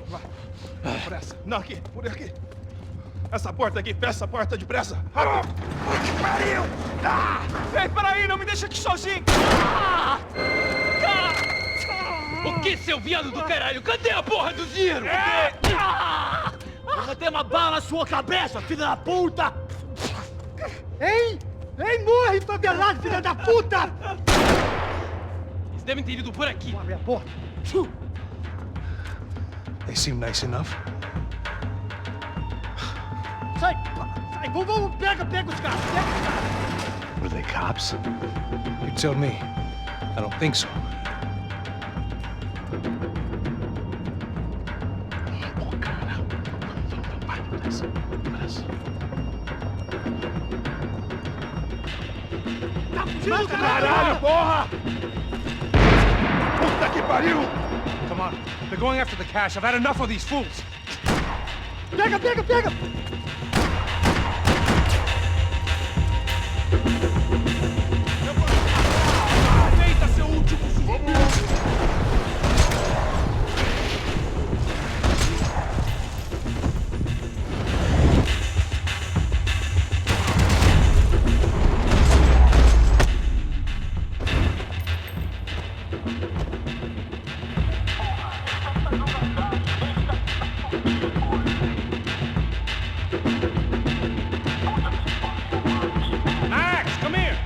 Vai. Depressa. Não, aqui. Por aqui. Essa porta aqui. Fecha essa porta depressa. Que pariu! Ei, peraí, não me deixa aqui sozinho! O que, seu viado do caralho? Cadê a porra do dinheiro? Vou meter uma bala na sua cabeça, filha da puta! Ei! Ei, morre, favelado, filha da puta! Eles devem ter ido por aqui. Abre a porta. They seem nice enough. Sai! Sai! Vamos, pega os caras! Pega os caras! Were they cops? You tell me. I don't think so. Caralho, porra! Puta que pariu! Come on. They're going after the cash. I've had enough of these fools. Pega! Deita, seu último zumbi! Max, come here!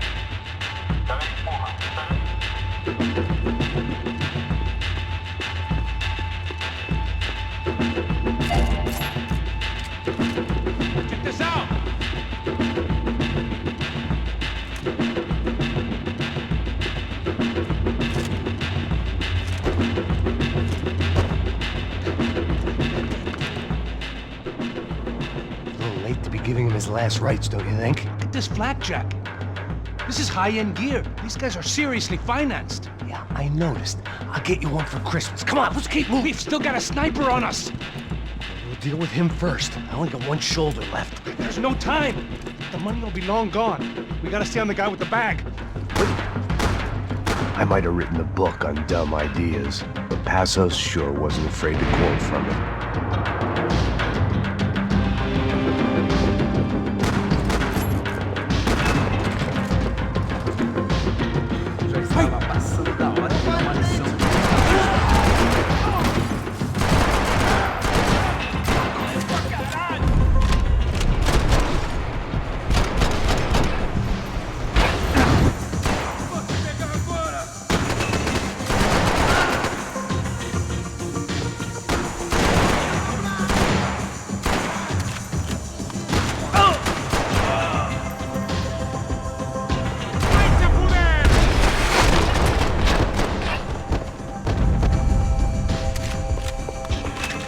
Check this out! A little late to be giving him his last rites, don't you think? Look at this blackjack. This is high-end gear. These guys are seriously financed. Yeah, I noticed. I'll get you one for Christmas. Come on, let's keep moving. We've still got a sniper on us. We'll deal with him first. I only got one shoulder left. There's no time. The money will be long gone. We gotta stay on the guy with the bag. I might have written a book on dumb ideas, but Passos sure wasn't afraid to quote from it.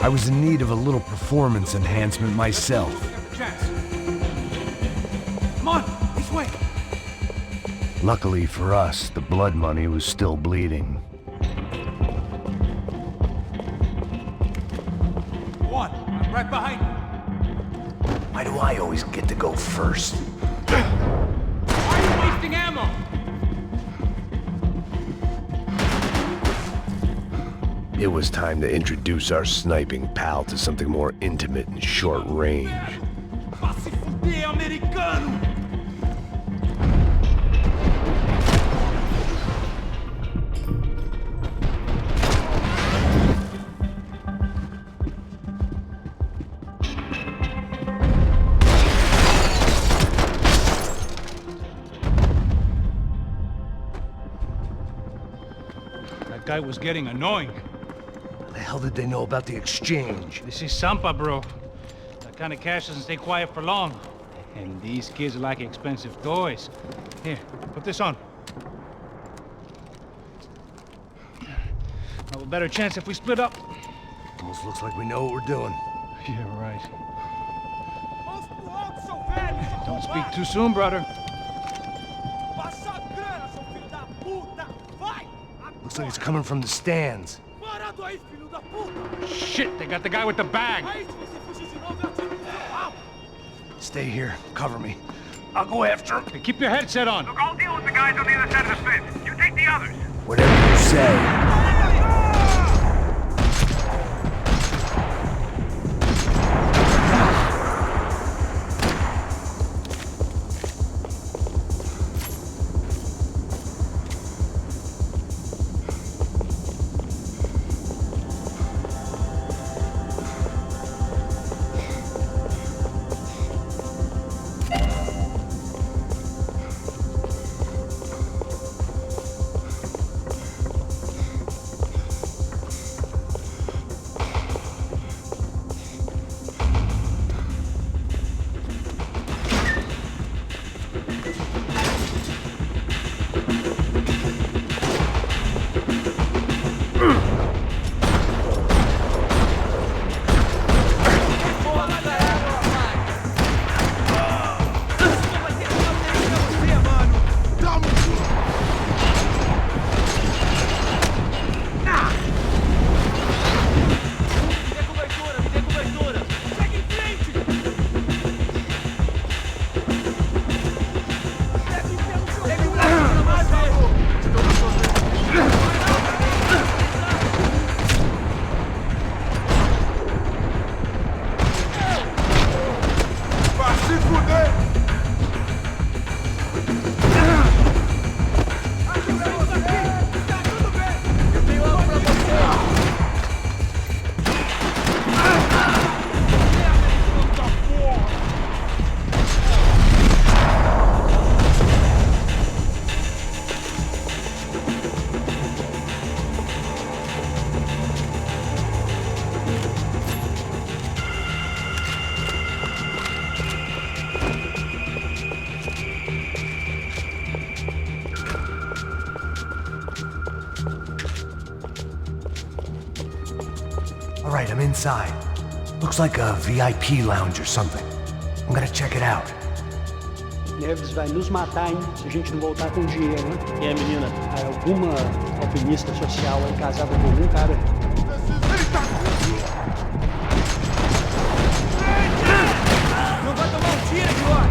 I was in need of a little performance enhancement myself. Come on, this way. Luckily for us, the blood money was still bleeding. Go on, I'm right behind you. Why do I always get to go first? Why are you wasting ammo? It was time to introduce our sniping pal to something more intimate and short range. Vá se fuder, americano! That guy was getting annoying. How the hell did they know about the exchange? This is Sampa, bro. That kind of cash doesn't stay quiet for long. And these kids like expensive toys. Here, put this on. Have a better chance if we split up. Almost looks like we know what we're doing. Yeah, right. Don't speak too soon, brother. Looks like it's coming from the stands. Shit, they got the guy with the bag. Stay here. Cover me. I'll go after him. Hey, keep your headset on. Look, I'll deal with the guys on the other side of the fence. You take the others. Whatever you say. All right, I'm inside. Looks like a VIP lounge or something. I'm gonna check it out. Neves vai nos matar, hein? Se a gente não voltar com dinheiro, né? E a menina? Alguma alpinista social aí casada com algum cara? Não vai tomar um tiro, Dork!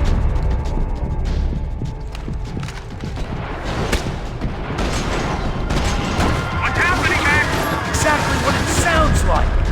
What's happening, man? Exactly what it sounds like!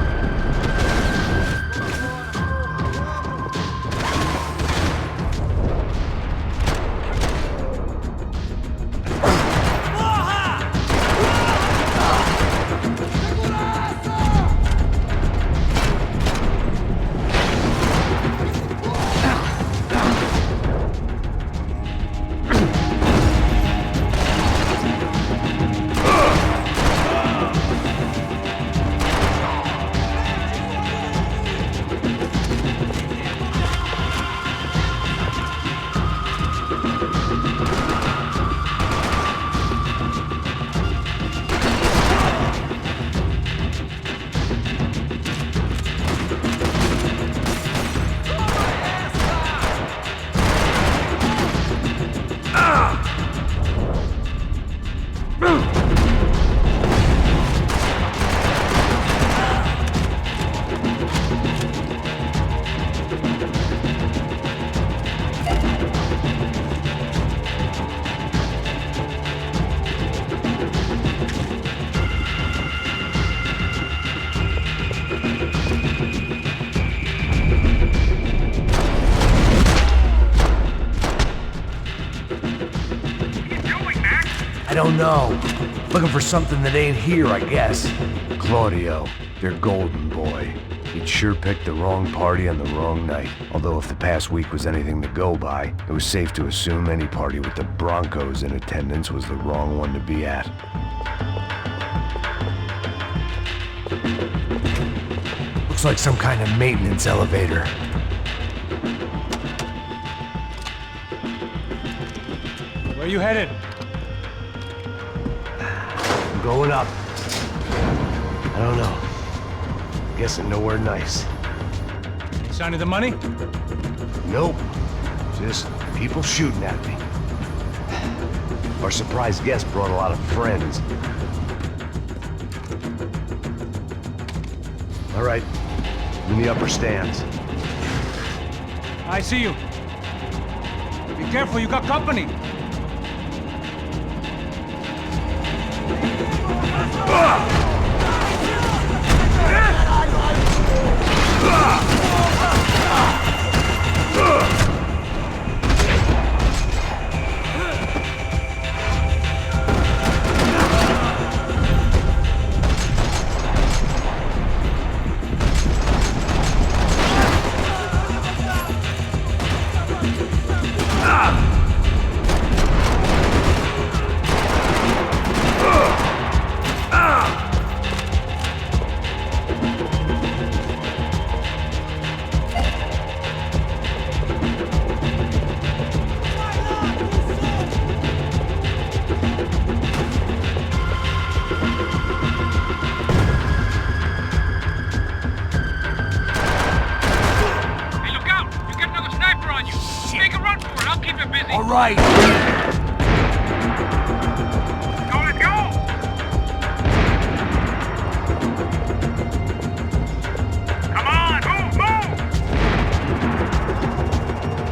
don't know. Looking for something that ain't here, I guess. Claudio, their golden boy. He'd sure picked the wrong party on the wrong night. Although if the past week was anything to go by, it was safe to assume any party with the Broncos in attendance was the wrong one to be at. Looks like some kind of maintenance elevator. Where are you headed? I'm going up. I don't know. Guessing nowhere nice. Any sign of the money? Nope. Just people shooting at me. Our surprise guest brought a lot of friends. All right. I'm in the upper stands. I see you. Be careful, you got company.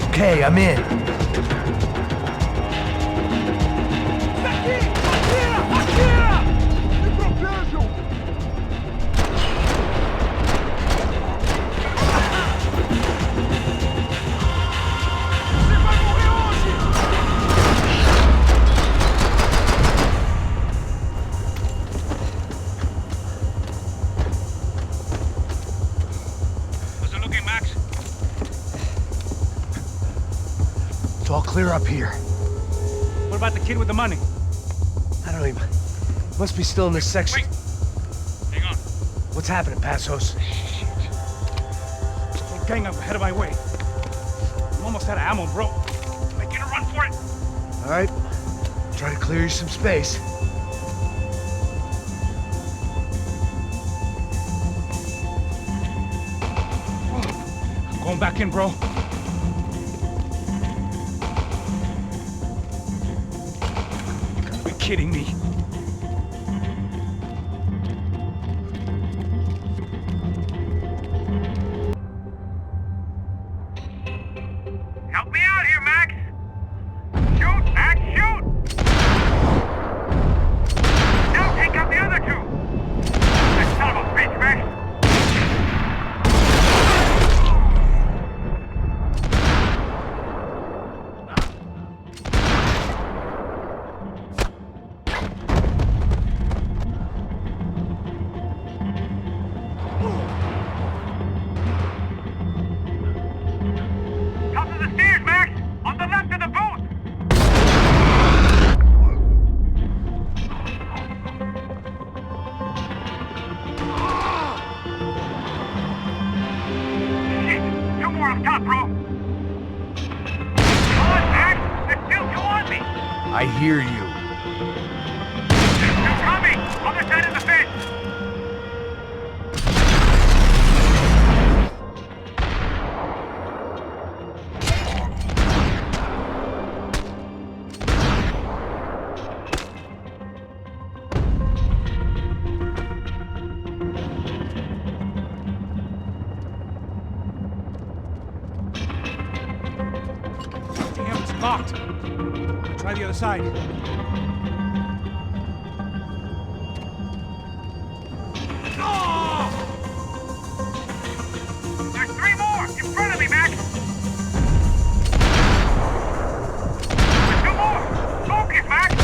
Okay, I'm in. All clear up here. What about the kid with the money? I don't even... Must be still in this section. Wait! Hang on. What's happening, Passos? Whole gang up ahead of my way. I'm almost out of ammo, bro. Making a run for it. All right. Try to clear you some space. I'm going back in, bro. Kidding me? Help me out here, Max! Shoot, Max, shoot! Now take out the other two! That son of a bitch, Max! I hear you. They're coming! Other side of the fence! Damn, it's locked. Try the other side. There's three more! In front of me, Max! There's two more! Focus, Max!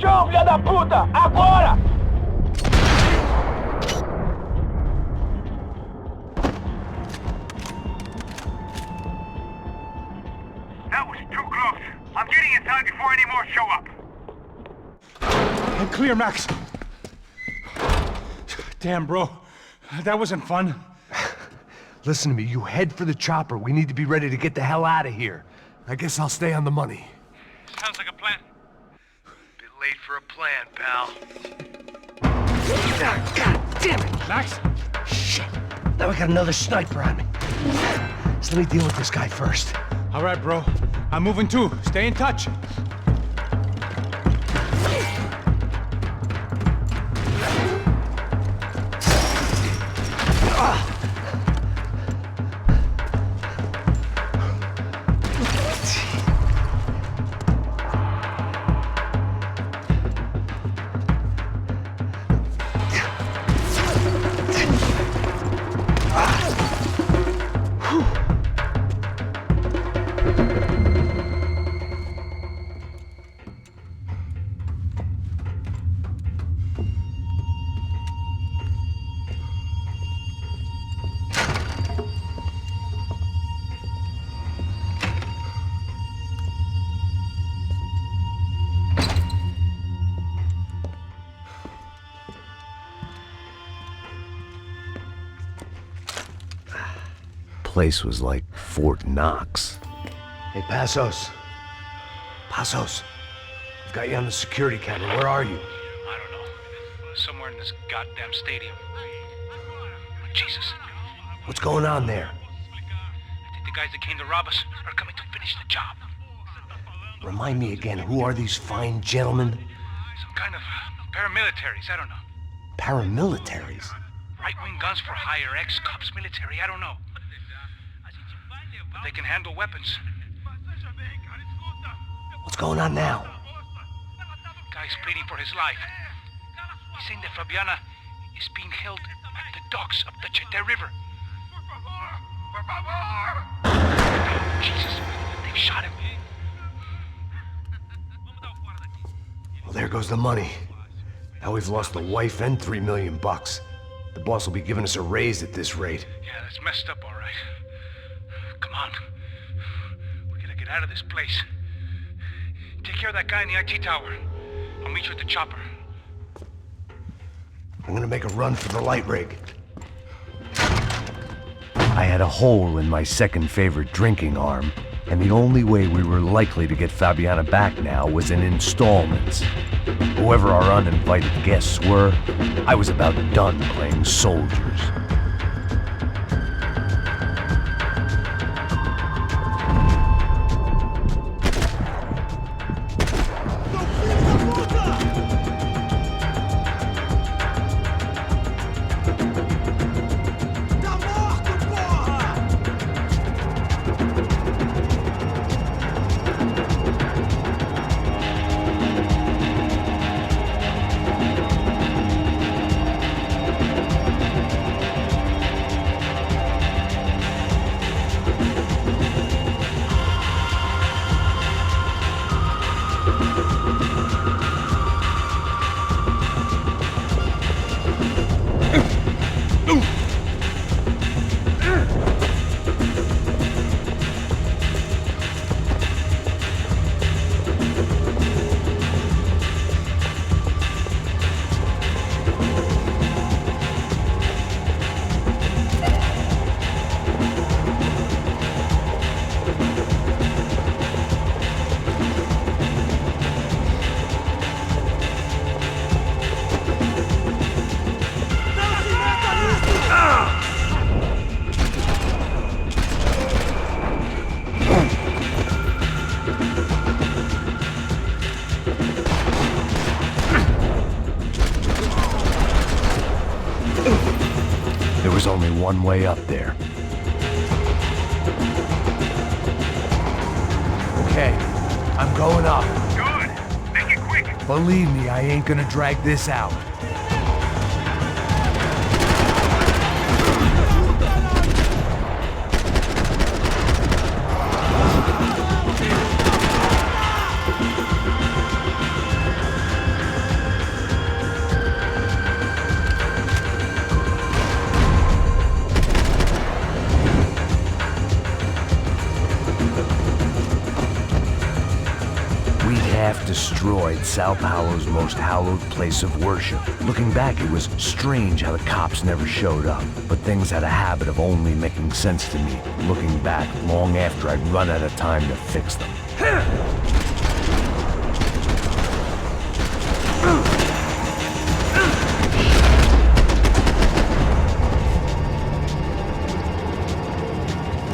chão, filha da puta! Agora! That was too close. I'm getting inside before any more show up. I'm clear, Max. Damn, bro. That wasn't fun. Listen to me, you head for the chopper. We need to be ready to get the hell out of here. I guess I'll stay on the money. Sounds like a plan. Bit late for a plan, pal. God damn it! Max? Shit. Now we got another sniper on me. So let me deal with this guy first. All right, bro. I'm moving too. Stay in touch. Place was like Fort Knox. Hey, Passos. Passos. I've got you on the security camera. Where are you? I don't know. Somewhere in this goddamn stadium. Jesus. What's going on there? I think the guys that came to rob us are coming to finish the job. Remind me again, who are these fine gentlemen? Some kind of paramilitaries, I don't know. Paramilitaries? Right-wing guns for hire, ex-cops, military, I don't know. But they can handle weapons. What's going on now? Guy's pleading for his life. He's saying that Fabiana is being held at the docks of the XIII River. Jesus, they've shot him. Well, there goes the money. Now we've lost the wife and $3 million. The boss will be giving us a raise at this rate. Yeah, that's messed up, all right. Come on. We gotta get out of this place. Take care of that guy in the IT tower. I'll meet you at the chopper. I'm gonna make a run for the light rig. I had a hole in my second favorite drinking arm, and the only way we were likely to get Fabiana back now was in installments. Whoever our uninvited guests were, I was about done playing soldiers. There's only one way up there. Okay, I'm going up. Good. Make it quick. Believe me, I ain't gonna drag this out. destroyed São Paulo's most hallowed place of worship. Looking back, it was strange how the cops never showed up, but things had a habit of only making sense to me, looking back long after I'd run out of time to fix them.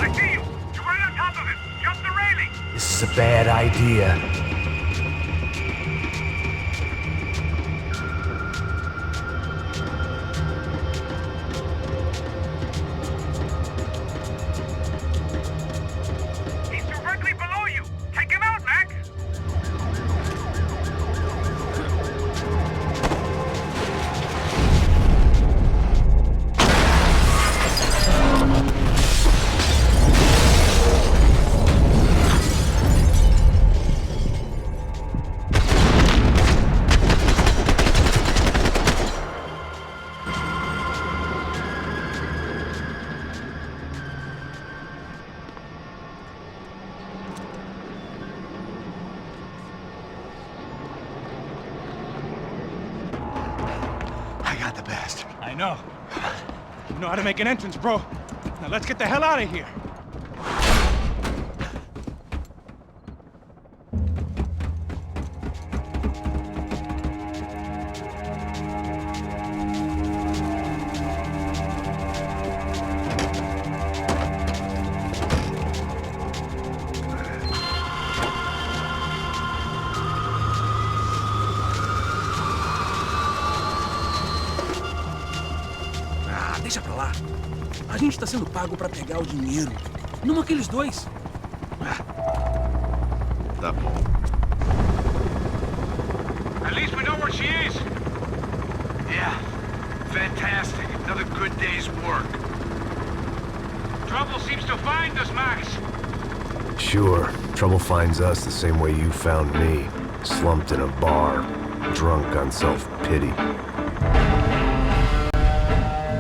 I see you! You're right on top of him! Jump the railing! This is a bad idea. He's directly below you! Take him out, Max! I got the bastard. I know. You know how to make an entrance, bro. Now let's get the hell out of here. Ah, deixa pra lá. A gente tá sendo pago pra pegar o dinheiro. Não aqueles dois. Tá bom. At least we know where she is! Yeah. Fantastic. Another good day's work. Trouble seems to find us, Max! Sure, trouble finds us the same way you found me, slumped in a bar, drunk on self-pity.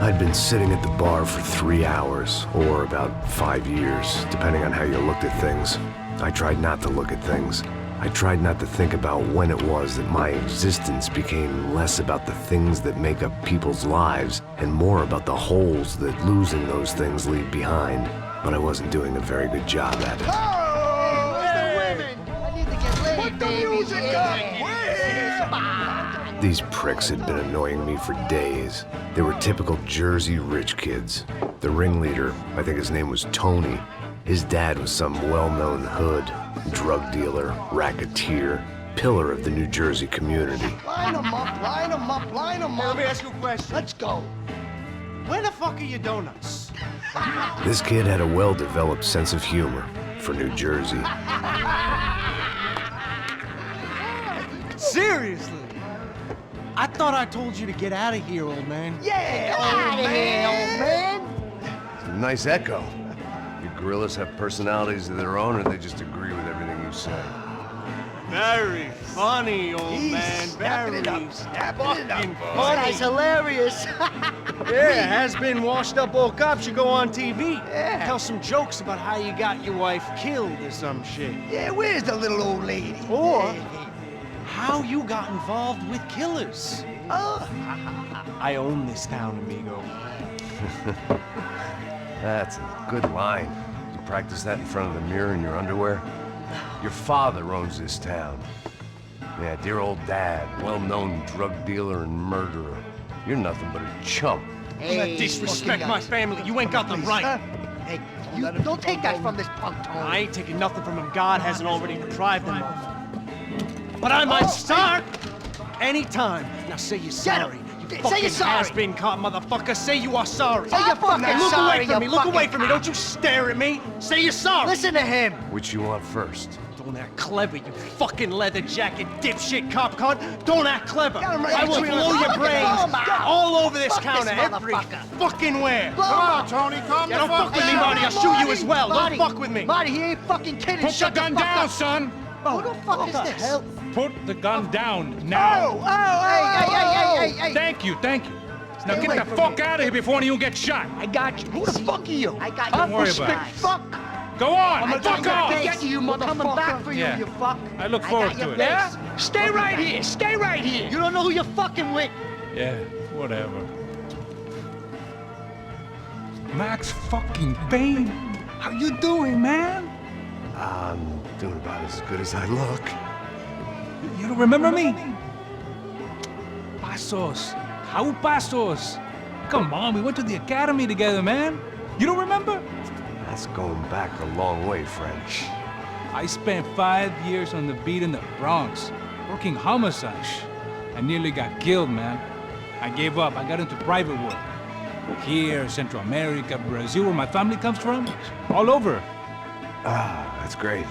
I'd been sitting at the bar for 3 hours, or about 5 years, depending on how you looked at things. I tried not to look at things. I tried not to think about when it was that my existence became less about the things that make up people's lives, and more about the holes that losing those things leave behind. But I wasn't doing a very good job at it. These pricks had been annoying me for days. They were typical Jersey rich kids. The ringleader, I think his name was Tony. His dad was some well-known hood, drug dealer, racketeer, pillar of the New Jersey community. Line them up, line them up, line them up. Let me ask you a question. Let's go. Where the fuck are your donuts? This kid had a well-developed sense of humor for New Jersey. Seriously? I thought I told you to get out of here, old man. Yeah, old man. It's a nice echo. You gorillas have personalities of their own, or they just agree with everything you say? Very funny, old man. Very fucking This funny. guy's hilarious. Yeah, has-been washed-up old cop should go on TV. Yeah. Tell some jokes about how you got your wife killed or some shit. Yeah, where's the little old lady? Or how you got involved with killers. I own this town, amigo. That's a good line. You practice that in front of the mirror in your underwear? Your father owns this town. Yeah, dear old dad, well-known drug dealer and murderer. You're nothing but a chump. Hey, disrespect my family. You ain't got them right. Hey, you don't take that from this punk, Tony. I ain't taking nothing from him. God hasn't already deprived them of. But I might start anytime. Now say you're sorry. You Say fucking you're sorry. has-been caught, motherfucker. Say you are sorry. Say you're fucking Look sorry, away from you me. Look away fucking from me. Don't you stare at me. Say you're sorry. Listen to him. Which you want first? Don't act clever, you fucking leather jacket dipshit cop cunt. Don't act clever. Got him right I will between blow the your fucking brains thumbs. all over this Fuck this counter, every motherfucker. fucking where. Blow Come him on, up. Tony, calm Yeah, the don't fuck with me, down. Marty. I'll shoot you as well. Marty, Don't fuck with me. Marty, he ain't fucking kidding. Put the Shut gun fuck down, up. son! Who the fuck is this? Hell? Put the gun down now! Hey. Thank you, thank you. Now Stay get away the from fuck me. out of here before you get shot! I got you. Who the fuck are you? I got Don't you. worry Big about it. fuck. Go on! I'm Fuck off! get you, motherfucker. Coming back for you, Yeah. you fuck. I look forward to it. Yeah? Stay right here. Stay right here. You don't know who you're fucking with. Yeah, whatever. Max fucking Payne. How you doing, man? I'm doing about as good as I look. You don't remember me? Pasos. How Pasos? Come on, we went to the academy together, man. You don't remember? That's going back a long way, friend. I spent 5 years on the beat in the Bronx, working homicide. I nearly got killed, man. I gave up. I got into private work. Here, Central America, Brazil, where my family comes from. All over. Ah, that's great.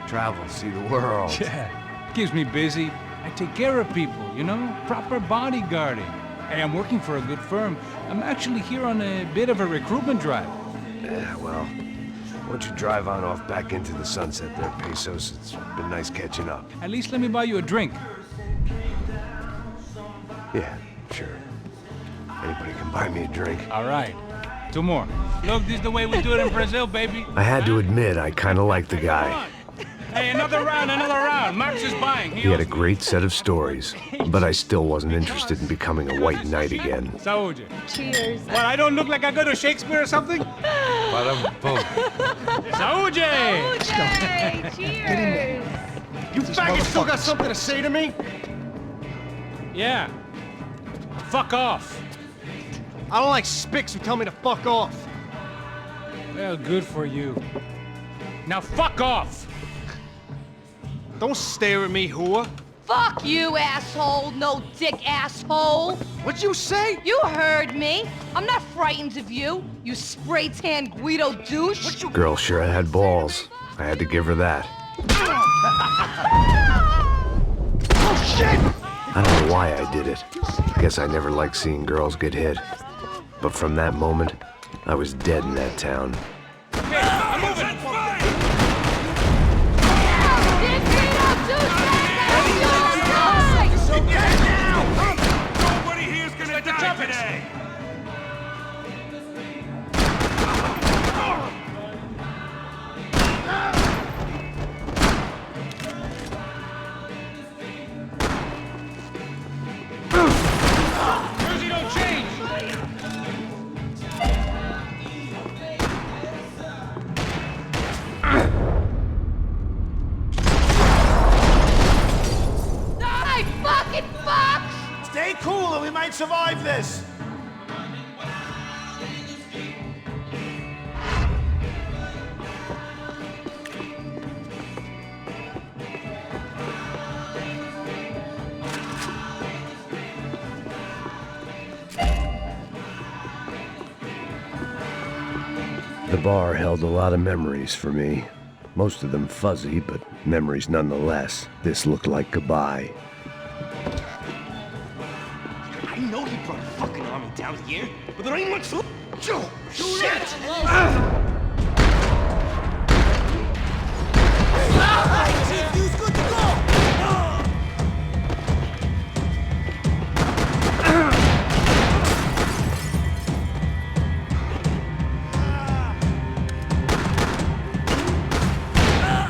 Travel, see the world. Yeah, keeps me busy. I take care of people, you know? Proper bodyguarding. Hey, I'm working for a good firm. I'm actually here on a bit of a recruitment drive. Yeah, well, why don't you drive on off back into the sunset there, Pesos? It's been nice catching up. At least let me buy you a drink. Yeah, sure. Anybody can buy me a drink. All right. 2 more. Look, this is the way we do it in Brazil, baby. I had to admit, I kind of liked the guy. Hey, another round, another round. Max is buying. He had a great set of stories, but I still wasn't interested in becoming a white knight again. Saúde. Cheers. What, I don't look like I go to Shakespeare or something? Saúde! Saúde! Cheers! You faggot still got something to say to me? Yeah. Fuck off. I don't like spics who tell me to fuck off. Well, good for you. Now fuck off! Don't stare at me, whore. Fuck you, asshole. No dick asshole. What'd you say? You heard me. I'm not frightened of you, you spray-tan Guido douche. Girl sure had balls. I had to give her that. Oh, shit! I don't know why I did it. Guess I never liked seeing girls get hit. But from that moment, I was dead in that town. Nobody here's gonna die today! Jersey don't change! Die, fucking fucks! Stay cool and we might survive this! The bar held a lot of memories for me. Most of them fuzzy, but memories nonetheless. This looked like goodbye. I know he brought a fucking army down here, but there ain't much left. Joe! Shit! Chief, good to go!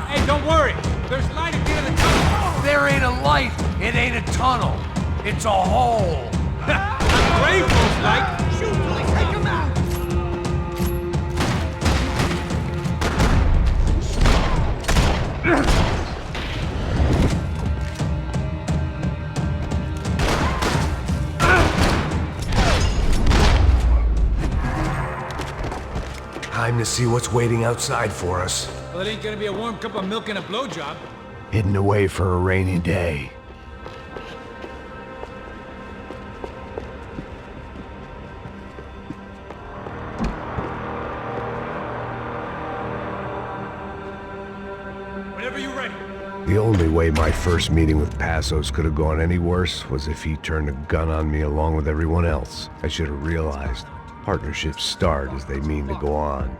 Hey, don't worry. There's light at the end of the tunnel. There ain't a light. It ain't a tunnel. It's a hole. Grateful's like. Shoot, Billy, take him out! Time to see what's waiting outside for us. Well, it ain't gonna be a warm cup of milk and a blowjob. Hidden away for a rainy day. Whenever you're ready. The only way my first meeting with Passos could have gone any worse was if he turned a gun on me along with everyone else. I should have realized. Partnerships start as they mean to go on.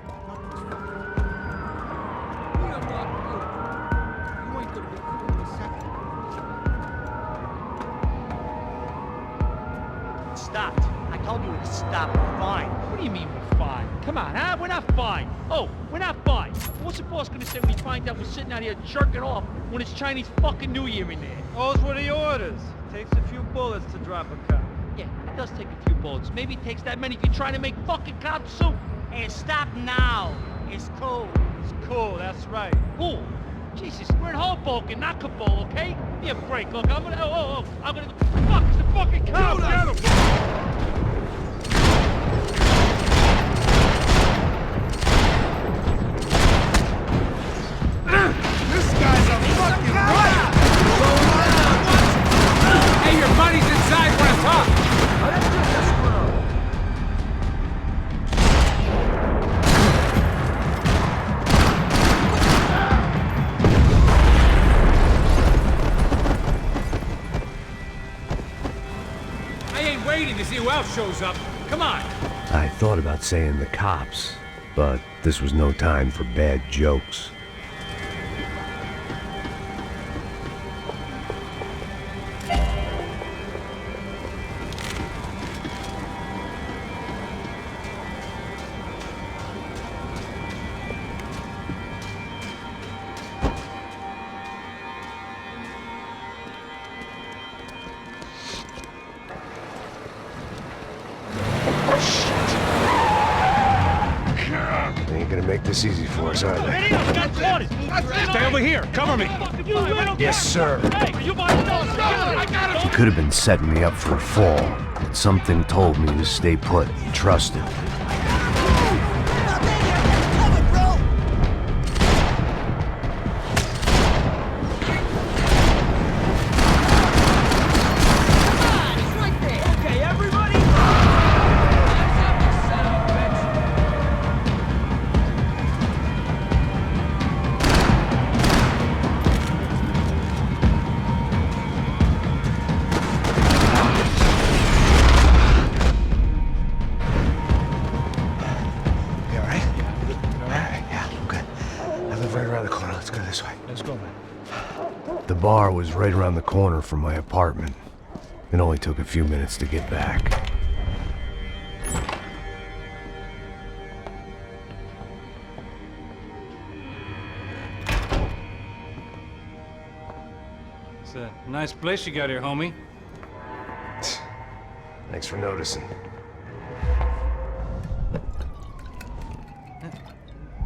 Stopped. I told you to stop. Fine. What do you mean we're fine? Come on, huh? We're not fine. Oh, we're not fine. What's the boss gonna say when he finds out we're sitting out here jerking off when it's Chinese fucking New Year in there? Those were the orders. Takes a few bullets to drop a cop. Yeah, it does take a few bullets. Maybe it takes that many if you're trying to make fucking cop soup. Hey, stop now. It's cool. It's cool, that's right. Cool. Jesus, we're in Hoboken, not Kabul, okay? Give me a break. Look, I'm gonna... I'm gonna... Fuck, it's the fucking cop! Get him! This guy's a fucking riot! Hey, your buddy's inside for a talk! Waiting to see who else shows up. Come on. I thought about saying the cops, but this was no time for bad jokes. They ain't gonna make this easy for us, are they? Stay over here. Cover me. Yes, sir. He could have been setting me up for a fall, but something told me to stay put and trust him. The bar was right around the corner from my apartment. It only took a few minutes to get back. It's a nice place you got here, homie. Thanks for noticing.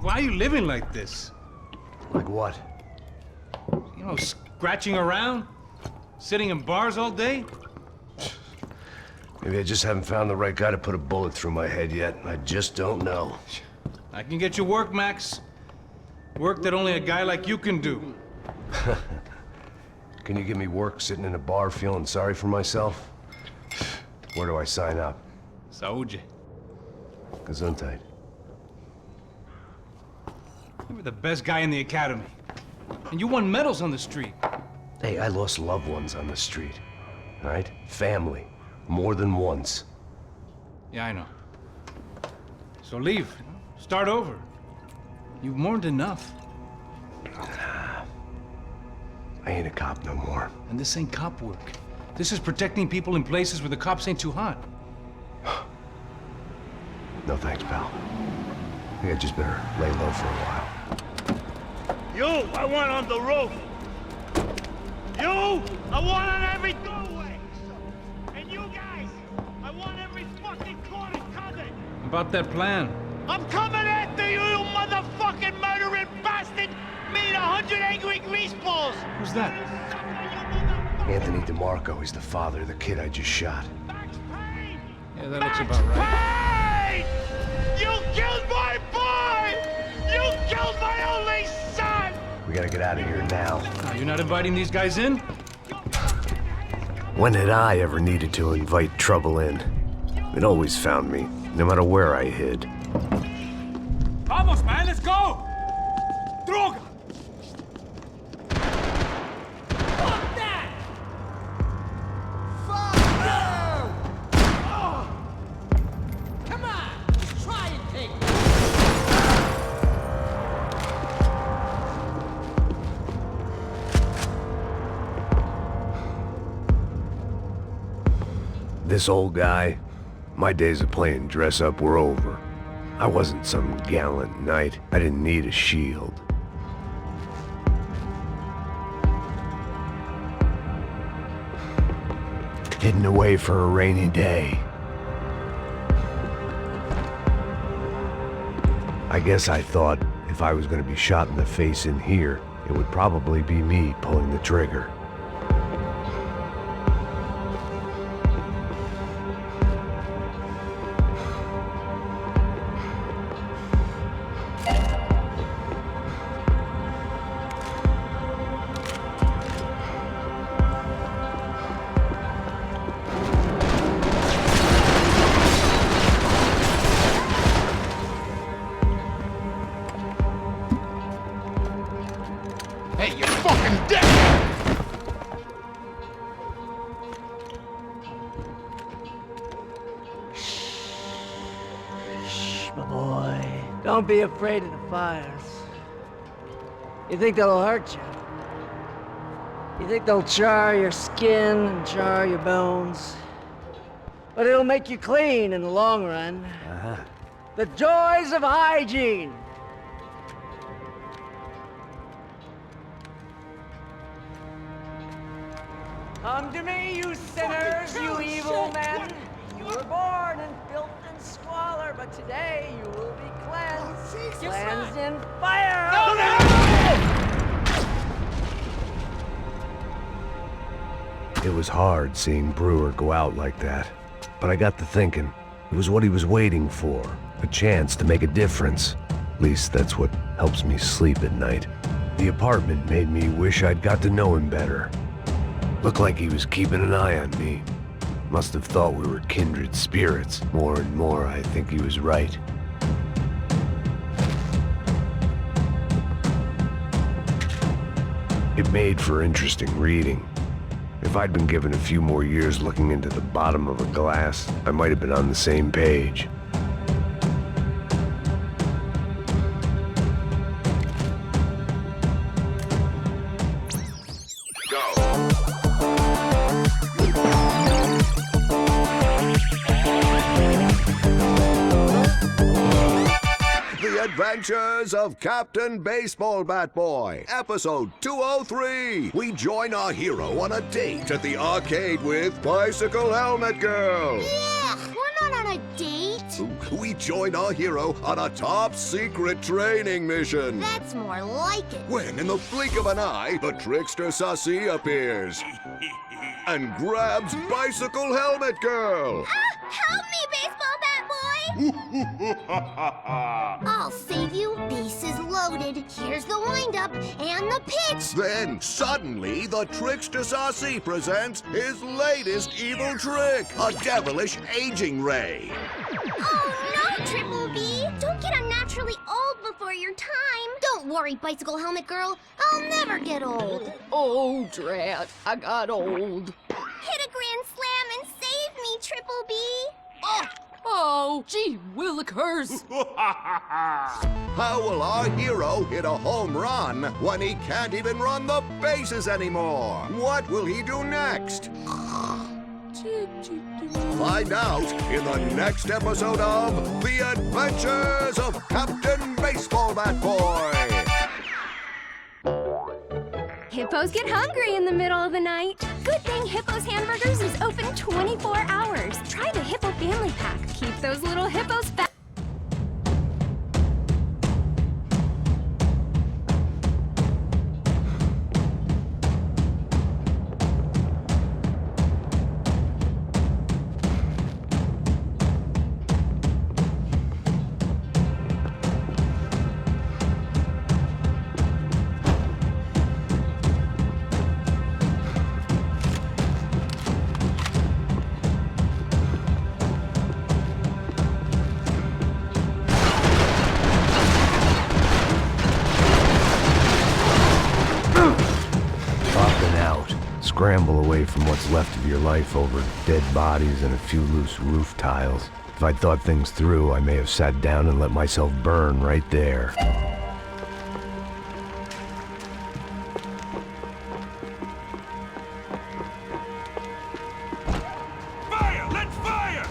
Why are you living like this? Like what? You know, scratching around? Sitting in bars all day? Maybe I just haven't found the right guy to put a bullet through my head yet. I just don't know. I can get you work, Max. Work that only a guy like you can do. Can you give me work sitting in a bar feeling sorry for myself? Where do I sign up? Saúde. Gesundheit. You were the best guy in the academy. And you won medals on the street. Hey, I lost loved ones on the street. All right? Family. More than once. Yeah, I know. So leave. Start over. You've mourned enough. I ain't a cop no more. And this ain't cop work. This is protecting people in places where the cops ain't too hot. No thanks, pal. I think I just better lay low for a while. You, I want on the roof. You, I want on every doorway. And you guys, I want every fucking corner covered. About that plan. I'm coming after you, you motherfucking murdering bastard! Me and 100 angry greaseballs! Who's that? Anthony DeMarco. He's the father of the kid I just shot. Yeah, that looks about right. Payne! You killed my boy! You killed my only son! We gotta get out of here now. You're not inviting these guys in? When had I ever needed to invite trouble in? It always found me, no matter where I hid. Vamos, man, let's go! Droga! Fuck that! Fuck no! Oh. Come on, just try and take it. This old guy, My days of playing dress-up were over. I wasn't some gallant knight. I didn't need a shield. Hidden away for a rainy day. I guess I thought if I was going to be shot in the face in here, it would probably be me pulling the trigger. Don't be afraid of the fires. You think they'll hurt you? You think they'll char your skin and char your bones? But it'll make you clean in the long run. The joys of hygiene! Come to me, you sinners, you evil men! You were born in filth and squalor, but today you will be cleansed. Cleansed in fire! It was hard seeing Brewer go out like that, but I got to thinking, it was what he was waiting for, a chance to make a difference. At least that's what helps me sleep at night. The apartment made me wish I'd got to know him better. Looked like he was keeping an eye on me. Must have thought we were kindred spirits. More and more, I think he was right. It made for interesting reading. If I'd been given a few more years looking into the bottom of a glass, I might have been on the same page. Adventures of Captain Baseball Bat Boy, episode 203. We join our hero on a date at the arcade with Bicycle Helmet Girl. Yeah, we're not on a date. We join our hero on a top-secret training mission. That's more like it. When, in the blink of an eye, the trickster Sassy appears and grabs Bicycle Helmet Girl. Help me, Baseball Bat Boy! I'll save you. Bases loaded. Here's the windup and the pitch. Then, suddenly, the trickster Sassy presents his latest evil trick, a devilish aging ray. Oh, no, Triple B! Don't get unnaturally old before your time. Don't worry, Bicycle Helmet Girl. I'll never get old. Oh, drat, I got old. Hit a grand slam and save me, Triple B. Oh, gee willikers. How will our hero hit a home run when he can't even run the bases anymore? What will he do next? Find out in the next episode of The Adventures of Captain Baseball Bat Boy. Hippos get hungry in the middle of the night. Good thing Hippo's Hamburgers is open 24 hours. Try the Hippo Family Pack. Keep those little hippos fat. Scramble away from what's left of your life over dead bodies and a few loose roof tiles. If I'd thought things through, I may have sat down and let myself burn right there. Fire! Let's fire!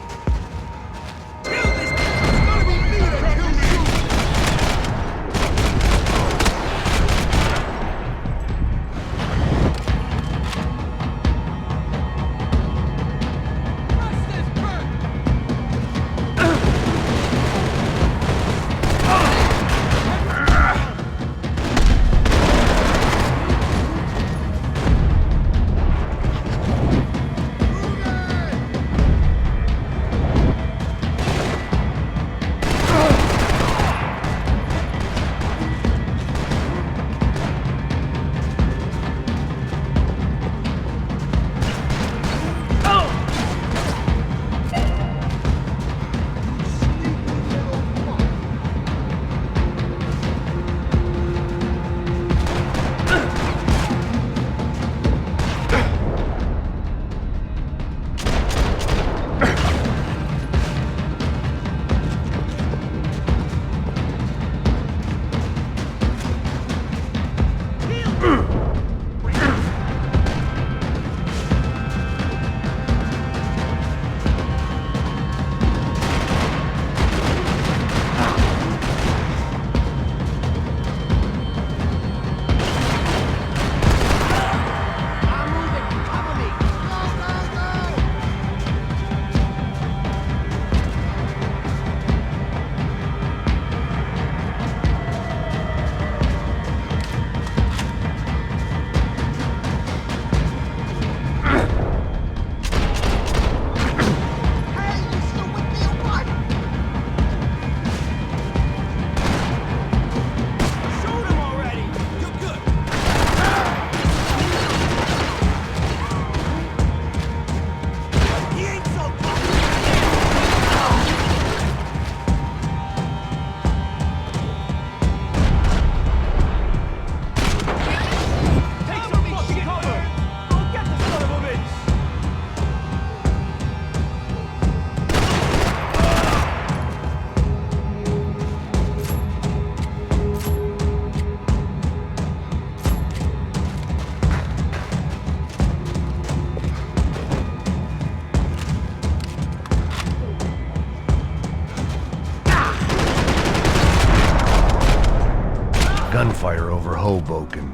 gunfire over Hoboken.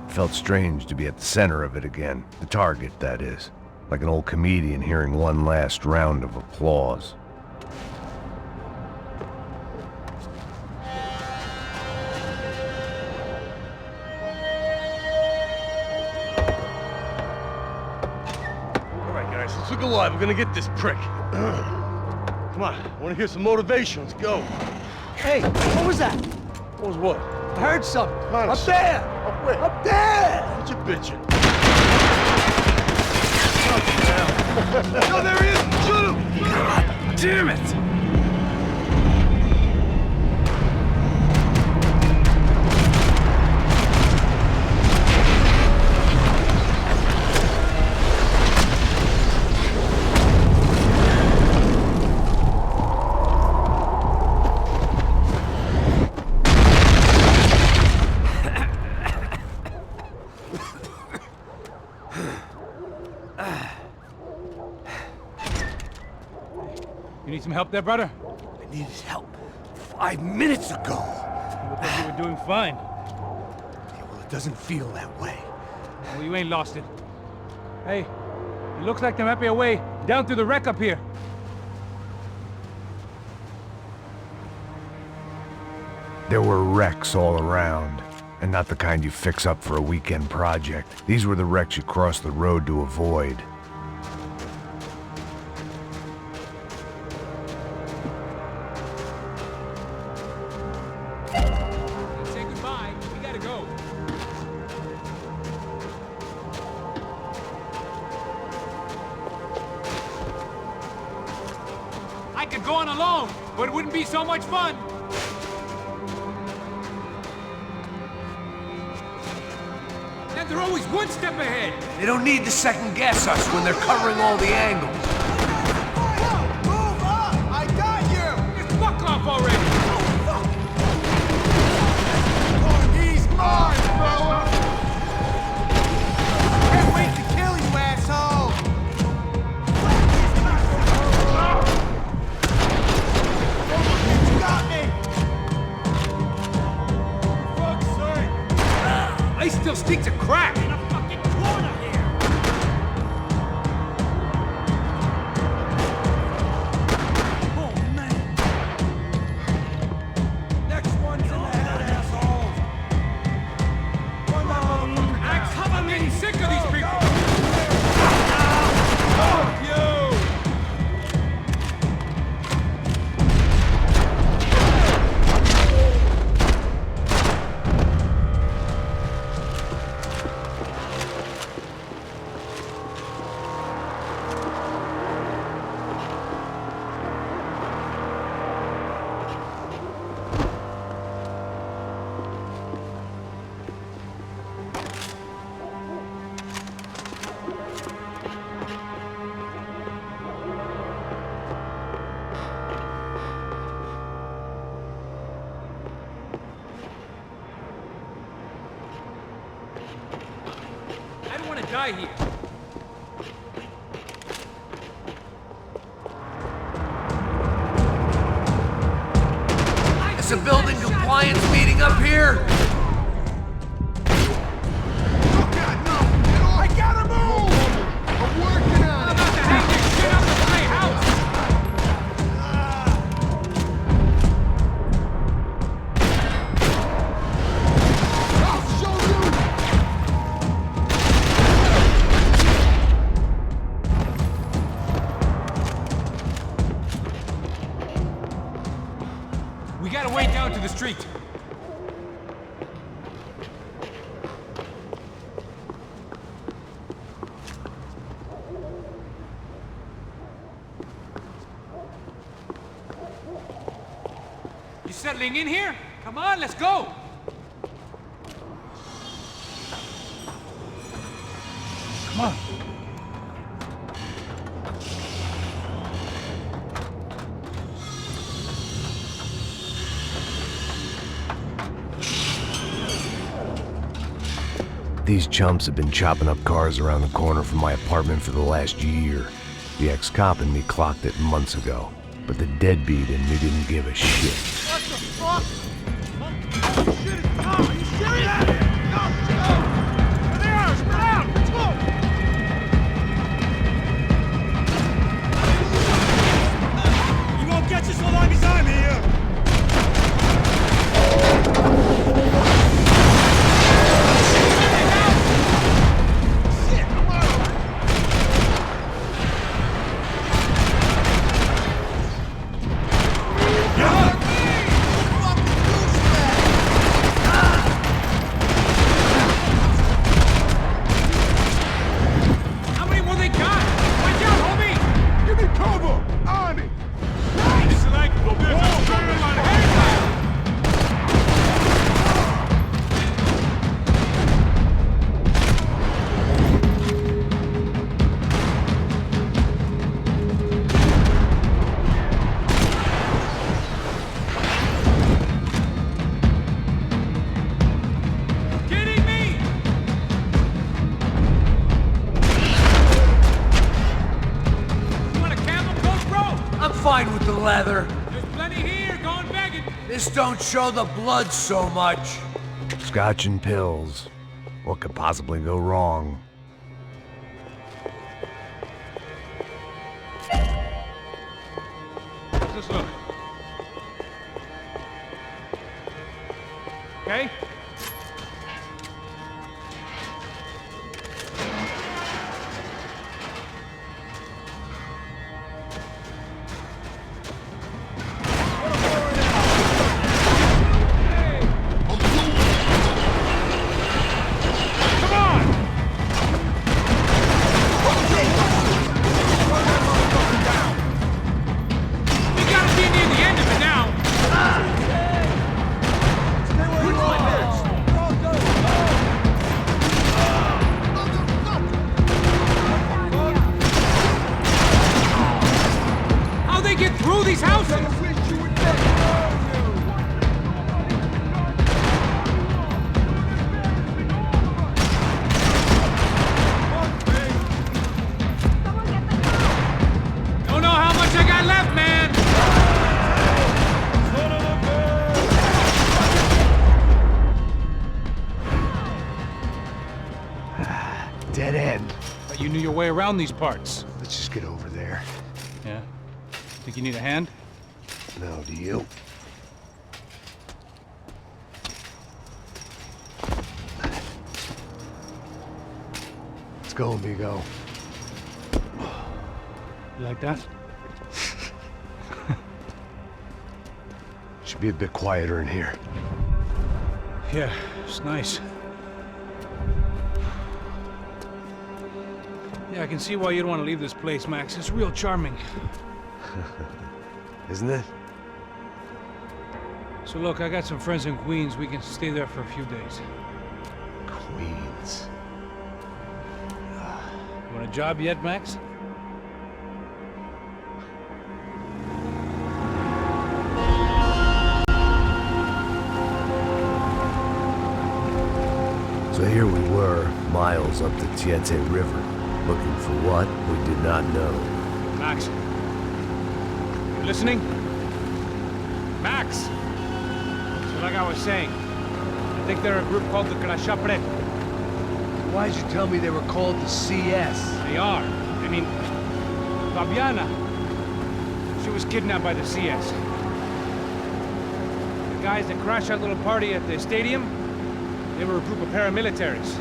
Felt strange to be at the center of it again. The target, that is. Like an old comedian hearing one last round of applause. Alright guys, let's look alive. We're gonna get this prick. Come on, I wanna hear some motivation. Let's go. Hey, what was that? What was what? I heard something. Come on, Up there! Up where? Up there! What you bitching? No, there he is! Shoot him! God damn it! You need some help there, brother? I needed help 5 minutes ago. You look like you were doing fine. Yeah, well, it doesn't feel that way. Well, you ain't lost it. Hey, it looks like there might be a way down through the wreck up here. There were wrecks all around, and not the kind you fix up for a weekend project. These were the wrecks you crossed the road to avoid. Say goodbye. We gotta go. I could go on alone, but it wouldn't be so much fun. And they're always one step ahead. They don't need to second guess us when they're covering all the angles. Move up! I got you! Just fuck off already! He's mine, fella! Can't wait to kill you, asshole! You got me! Fuck's sake! They still stink to crack! In a fucking corner here! Oh, man! Next one's in the head, assholes! Run that motherfucker down! I'm getting sick of these people! Fuck you! I don't want to die here. Is a building compliance meeting up here? I gotta move! I'm working on it! I'm about to hang this shit up in my house! I'll show you! We gotta wait down to the street. You settling in here? Come on, let's go! Come on. These chumps have been chopping up cars around the corner from my apartment for the last year. The ex-cop in me clocked it months ago, but the deadbeat in me didn't give a shit. What the fuck? Oh, shit, it's Tom! Are you serious? Fine with the leather. There's plenty here, going begging. This don't show the blood so much. Scotch and pills. What could possibly go wrong? How's this look? Okay? Dead end. But you knew your way around these parts. Let's just get over there. Yeah? Think you need a hand? No, do you? Let's go, amigo. You like that? Should be a bit quieter in here. Yeah, it's nice. Yeah, I can see why you don't want to leave this place, Max. It's real charming. Isn't it? So look, I got some friends in Queens. We can stay there for a few days. Queens. You want a job yet, Max? So here we were, miles up the XIII River, looking for what we did not know. Max. You listening? Max! So like I was saying, I think they're a group called the XIII. Why'd you tell me they were called the CS? They are. I mean, Fabiana, she was kidnapped by the CS. The guys that crashed that little party at the stadium, they were a group of paramilitaries.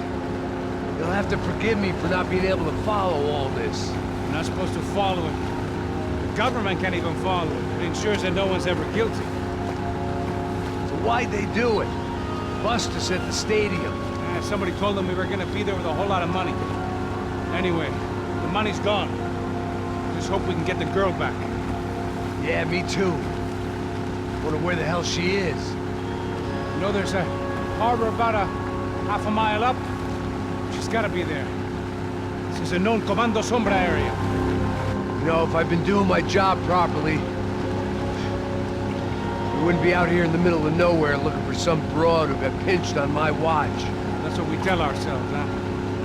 You'll have to forgive me for not being able to follow all this. You're not supposed to follow it. The government can't even follow it. It ensures that no one's ever guilty. So why'd they do it? Bust us at the stadium. Somebody told them we were gonna be there with a whole lot of money. Anyway, the money's gone. Just hope we can get the girl back. Yeah, me too. Wonder where the hell she is. You know, there's a harbor about a half a mile up. She's gotta be there. This is a known Comando Sombra area. You know, if I'd been doing my job properly, we wouldn't be out here in the middle of nowhere looking for some broad who got pinched on my watch. That's what we tell ourselves, huh?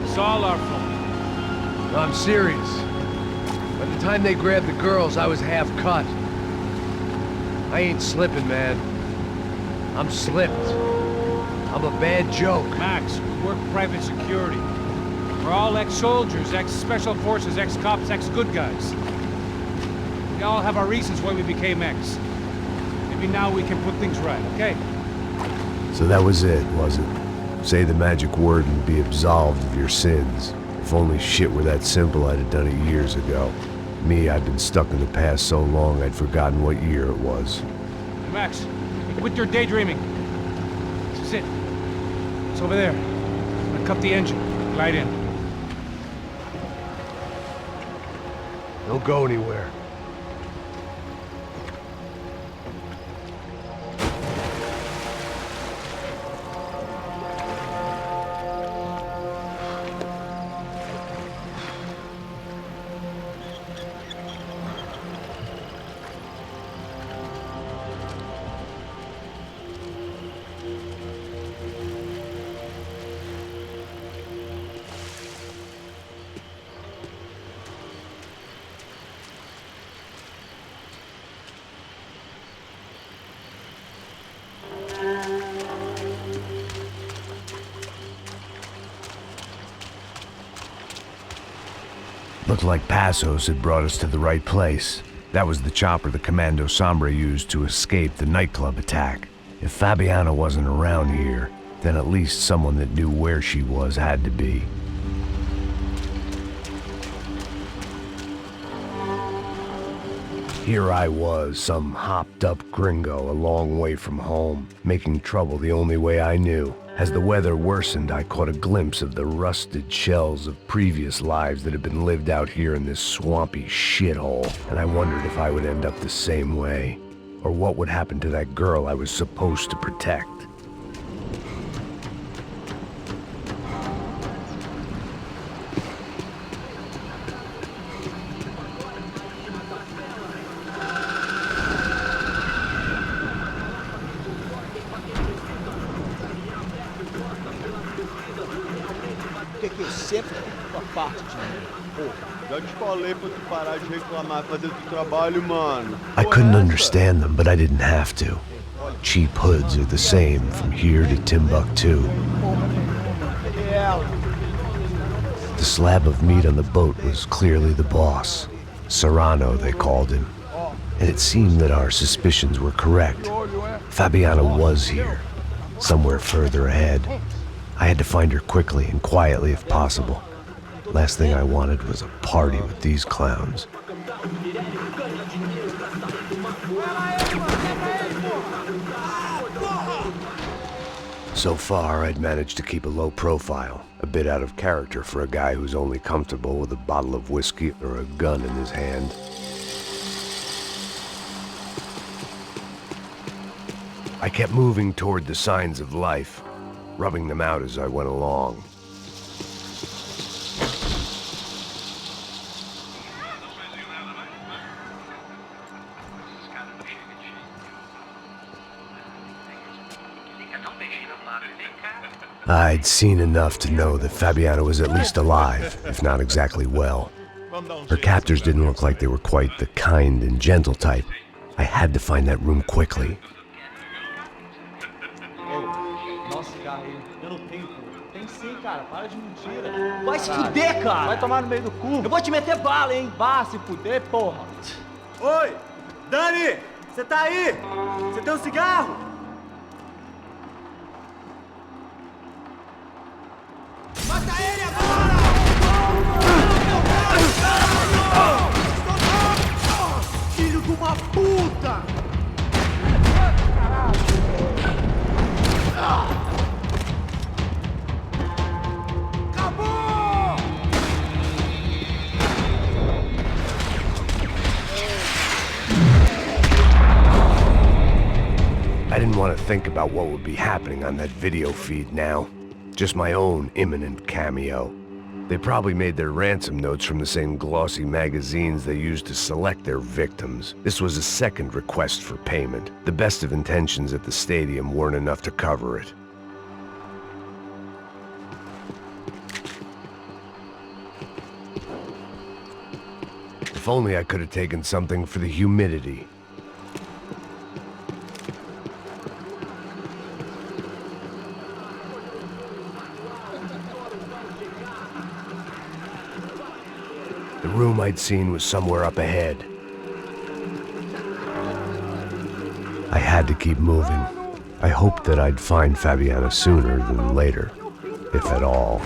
It's all our fault. No, I'm serious. By the time they grabbed the girls, I was half cut. I ain't slipping, man. I'm slipped. I'm a bad joke. Max, we work private security. We're all ex-soldiers, ex-special forces, ex-cops, ex-good guys. We all have our reasons why we became ex. Maybe now we can put things right, okay? So that was it, was it? Say the magic word and be absolved of your sins. If only shit were that simple, I'd have done it years ago. Me, I'd been stuck in the past so long I'd forgotten what year it was. Hey, Max, quit your daydreaming. Sit. It's over there. I'm gonna cut the engine. Glide in. Don't go anywhere. Looked like Passos had brought us to the right place. That was the chopper the Comando Sombra used to escape the nightclub attack. If Fabiana wasn't around here, then at least someone that knew where she was had to be. Here I was, some hopped-up gringo a long way from home, making trouble the only way I knew. As the weather worsened, I caught a glimpse of the rusted shells of previous lives that had been lived out here in this swampy shithole, and I wondered if I would end up the same way, or what would happen to that girl I was supposed to protect. Que eu sempre fico com a parte de mim, porra. Já te falei pra tu parar de reclamar e fazer teu trabalho, mano. I couldn't understand them, but I didn't have to. Cheap hoods are the same from here to Timbuktu. The slab of meat on the boat was clearly the boss. Serrano, they called him. And it seemed that our suspicions were correct. Fabiana was here, somewhere further ahead. I had to find her quickly and quietly if possible. Last thing I wanted was a party with these clowns. So far, I'd managed to keep a low profile, a bit out of character for a guy who's only comfortable with a bottle of whiskey or a gun in his hand. I kept moving toward the signs of life, rubbing them out as I went along. I'd seen enough to know that Fabiana was at least alive, if not exactly well. Her captors didn't look like they were quite the kind and gentle type. I had to find that room quickly. Nossa, cara, eu não tenho cu. Tem sim, cara, para de mentira. Vai se fuder, cara! Vai tomar no meio do cu. Eu vou te meter bala, hein? Vá se fuder, porra. Oi! Dani! Você tá aí? Você tem um cigarro? Mata ele agora! Filho de uma puta! I didn't want to think about what would be happening on that video feed now. Just my own imminent cameo. They probably made their ransom notes from the same glossy magazines they used to select their victims. This was a second request for payment. The best of intentions at the stadium weren't enough to cover it. If only I could have taken something for the humidity. room I'd seen was somewhere up ahead. I had to keep moving. I hoped that I'd find Fabiana sooner than later, if at all.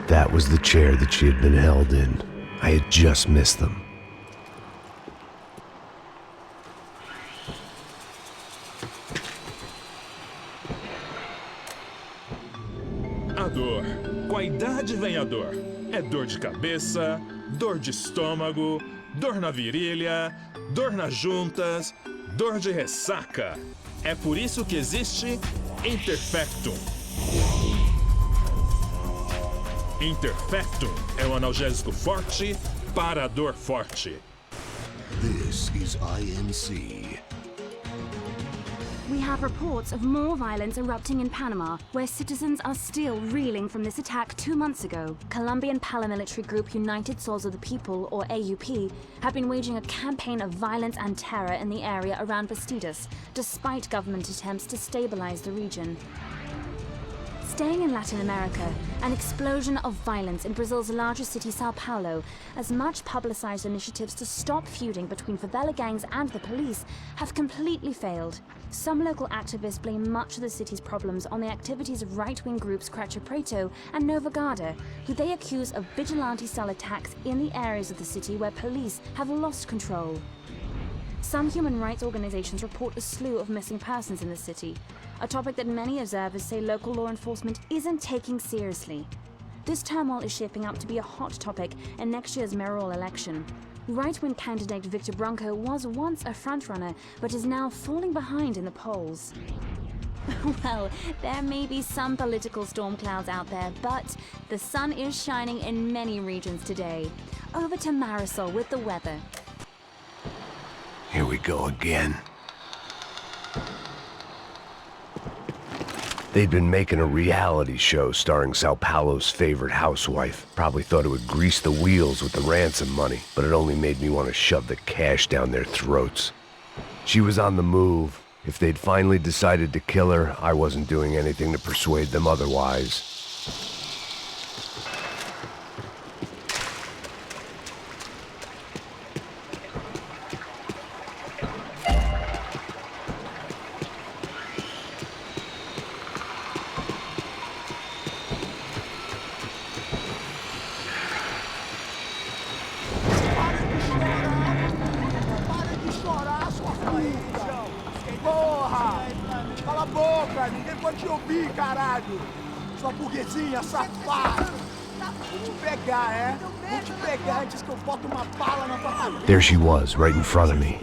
That was the chair that she had been held in. I had just missed them. A dor. Com a idade vem a dor. É dor de cabeça, dor de estômago, dor na virilha, dor nas juntas, dor de ressaca. É por isso que existe Interfectum. Interfectum é um analgésico forte para a dor forte. This is INC. We have reports of more violence erupting in Panama, where citizens are still reeling from this attack 2 months ago. Colombian paramilitary group United Souls of the People, or AUP, have been waging a campaign of violence and terror in the area around Bastidas, despite government attempts to stabilize the region. Staying in Latin America, an explosion of violence in Brazil's largest city, São Paulo, as much publicized initiatives to stop feuding between favela gangs and the police have completely failed. Some local activists blame much of the city's problems on the activities of right-wing groups Cracha Preto and Nova Guarda, who they accuse of vigilante-style attacks in the areas of the city where police have lost control. Some human rights organizations report a slew of missing persons in the city, a topic that many observers say local law enforcement isn't taking seriously. This turmoil is shaping up to be a hot topic in next year's mayoral election. Right-wing candidate Victor Branco was once a frontrunner, but is now falling behind in the polls. Well, there may be some political storm clouds out there, but the sun is shining in many regions today. Over to Marisol with the weather. Here we go again. They'd been making a reality show starring São Paulo's favorite housewife. Probably thought it would grease the wheels with the ransom money, but it only made me want to shove the cash down their throats. She was on the move. If they'd finally decided to kill her, I wasn't doing anything to persuade them otherwise. Cala a boca, ninguém pode te ouvir, caralho! Sua burguesinha safada! Vou te pegar, é? Vou te pegar antes que eu boto uma bala na tua cabeça! There she was, right in front of me.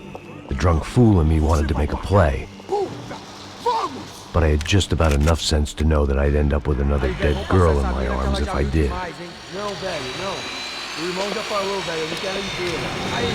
The drunk fool in me wanted to make a play. But I had just about enough sense to know that I'd end up with another dead girl in my arms if I did. Não, velho, não. O irmão já falou, velho, eu não quero inteiro. Aí,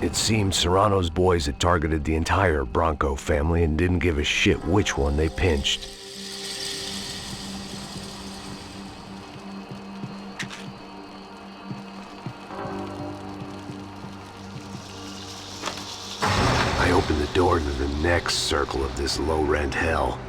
It seemed Serrano's boys had targeted the entire Branco family and didn't give a shit which one they pinched. I opened the door to the next circle of this low-rent hell.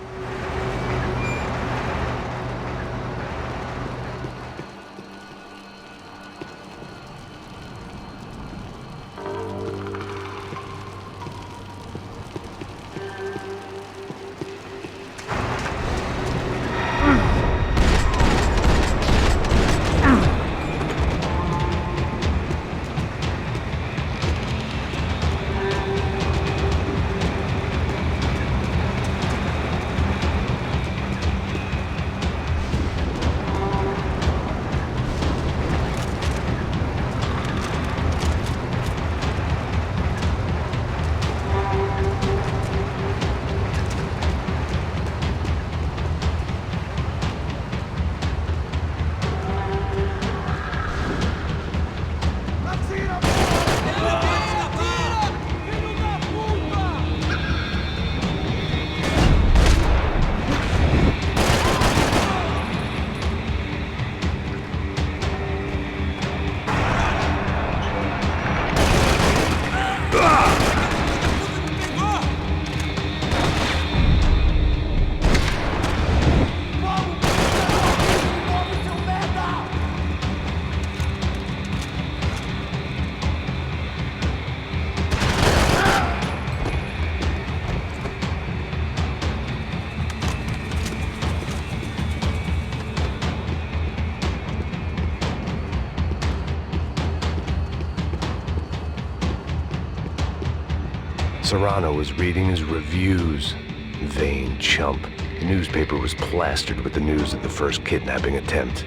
Serrano was reading his reviews. Vain chump. The newspaper was plastered with the news of the first kidnapping attempt.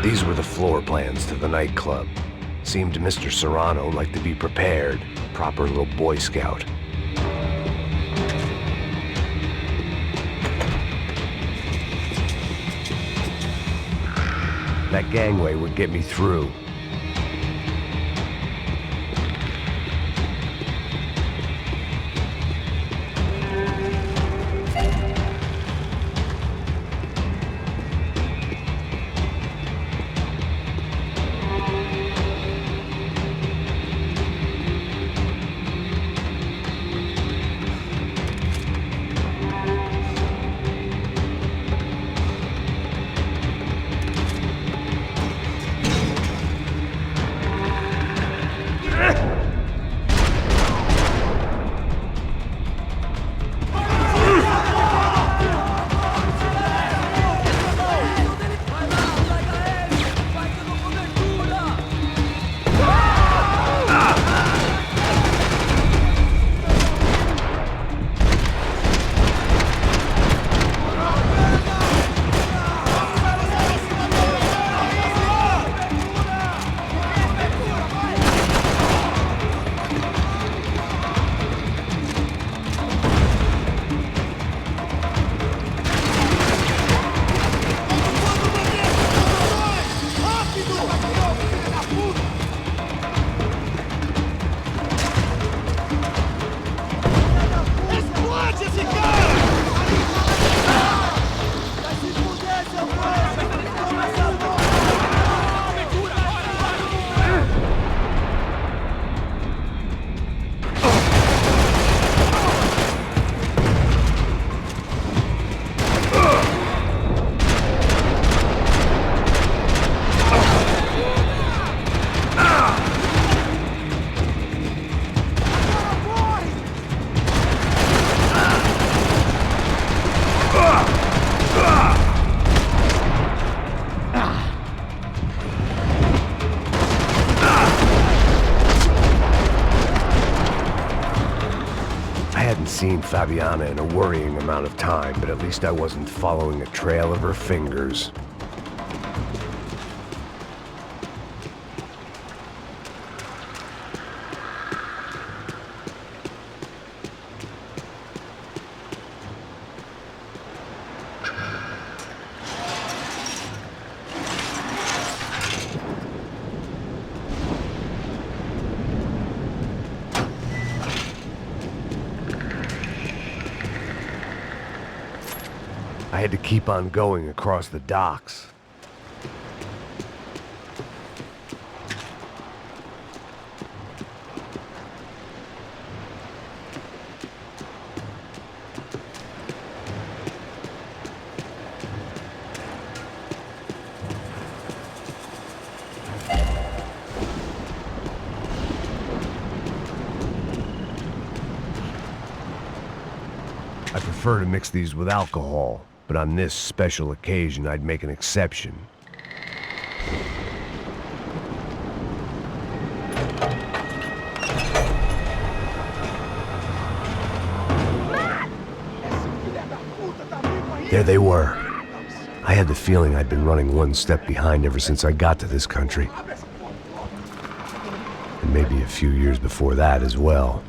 These were the floor plans to the nightclub. Seemed to Mr. Serrano like to be prepared, proper little Boy Scout. That gangway would get me through. Seen Fabiana in a worrying amount of time, but at least I wasn't following a trail of her fingers. I had to keep on going across the docks. I prefer to mix these with alcohol. But on this special occasion, I'd make an exception. There they were. I had the feeling I'd been running one step behind ever since I got to this country. And maybe a few years before that as well.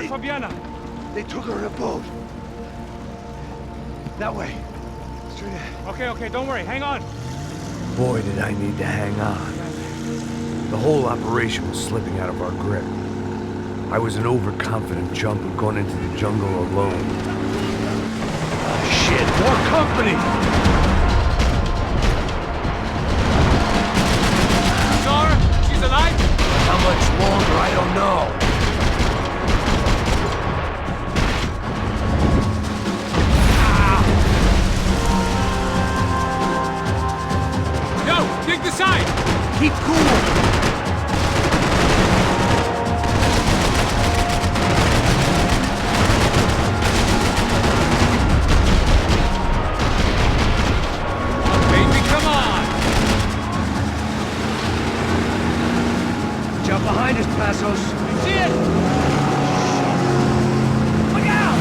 Where's Fabiana? They took her in a boat. That way. Straight ahead. Okay, don't worry. Hang on. Boy, did I need to hang on. The whole operation was slipping out of our grip. I was an overconfident chump who'd gone into the jungle alone. Shit, more company! Saw her? She's alive? How much longer, I don't know. Dig the side! Keep cool! Baby, come on! Jump behind us, Passos. See it! Look out!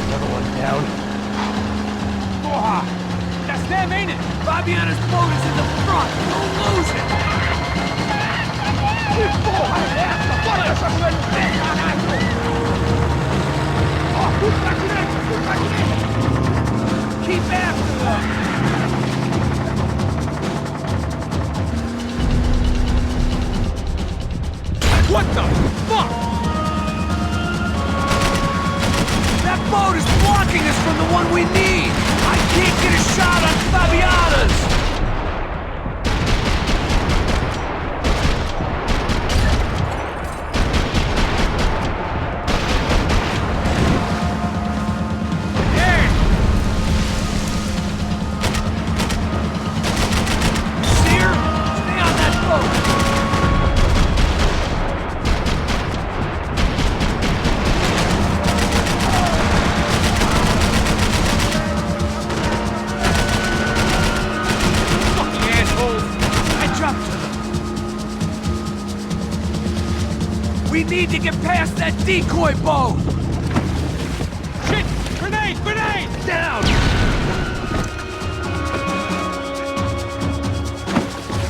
Another one down. That's them, ain't it? Fabiana's boat is in the front! Don't lose it! Que porra é essa? Bora essa mulher de pé, caralho! Ó, tudo pra direita! Keep after them! What the fuck? That boat is blocking us from the one we need! I can't get a shot on Fabiana's! Hey! See her? Stay on that boat! We need to get past that decoy boat! Shit! Grenade! Grenade! Down!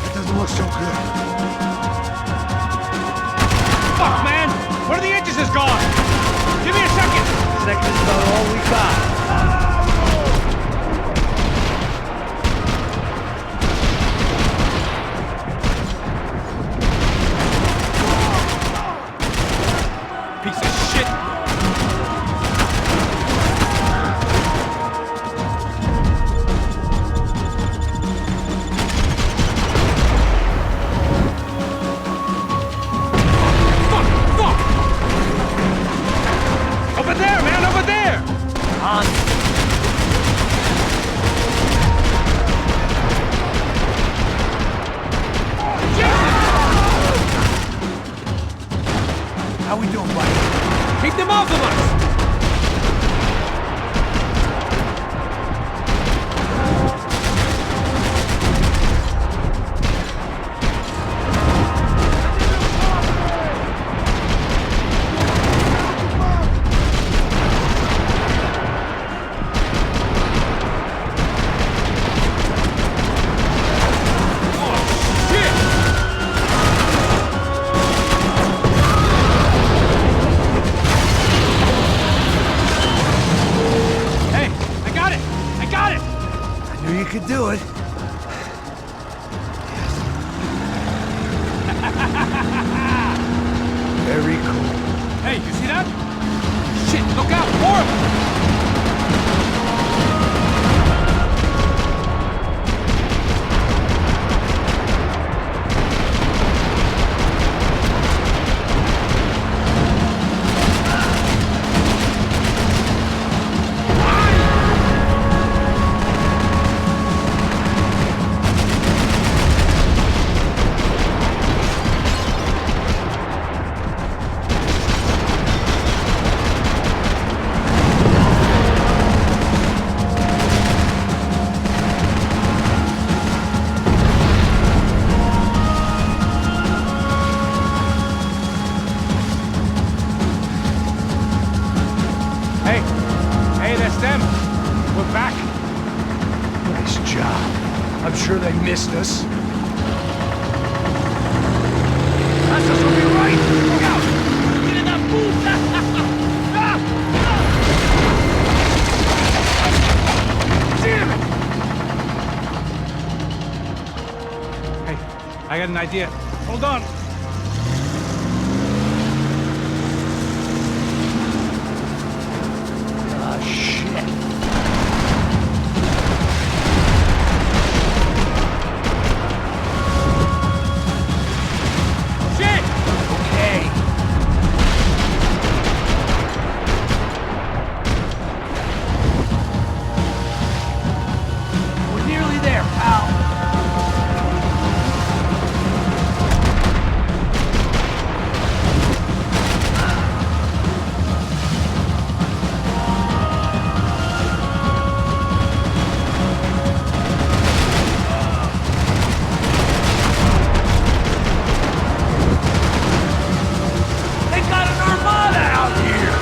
That doesn't look so good. Fuck, man! One of the engines is gone! Give me a second! Second is about all we got. Piece of shit! Fuck! Over there, man! Over there! On. How we doing, buddy? Keep them off of us! You could do it. Very cool. Hey, you see that? Shit, look out! More of them! I'm sure they missed us. That's a had an idea. Hold on. Ah, shit. Shit! Okay. We're nearly there, pal. They got an armada out here!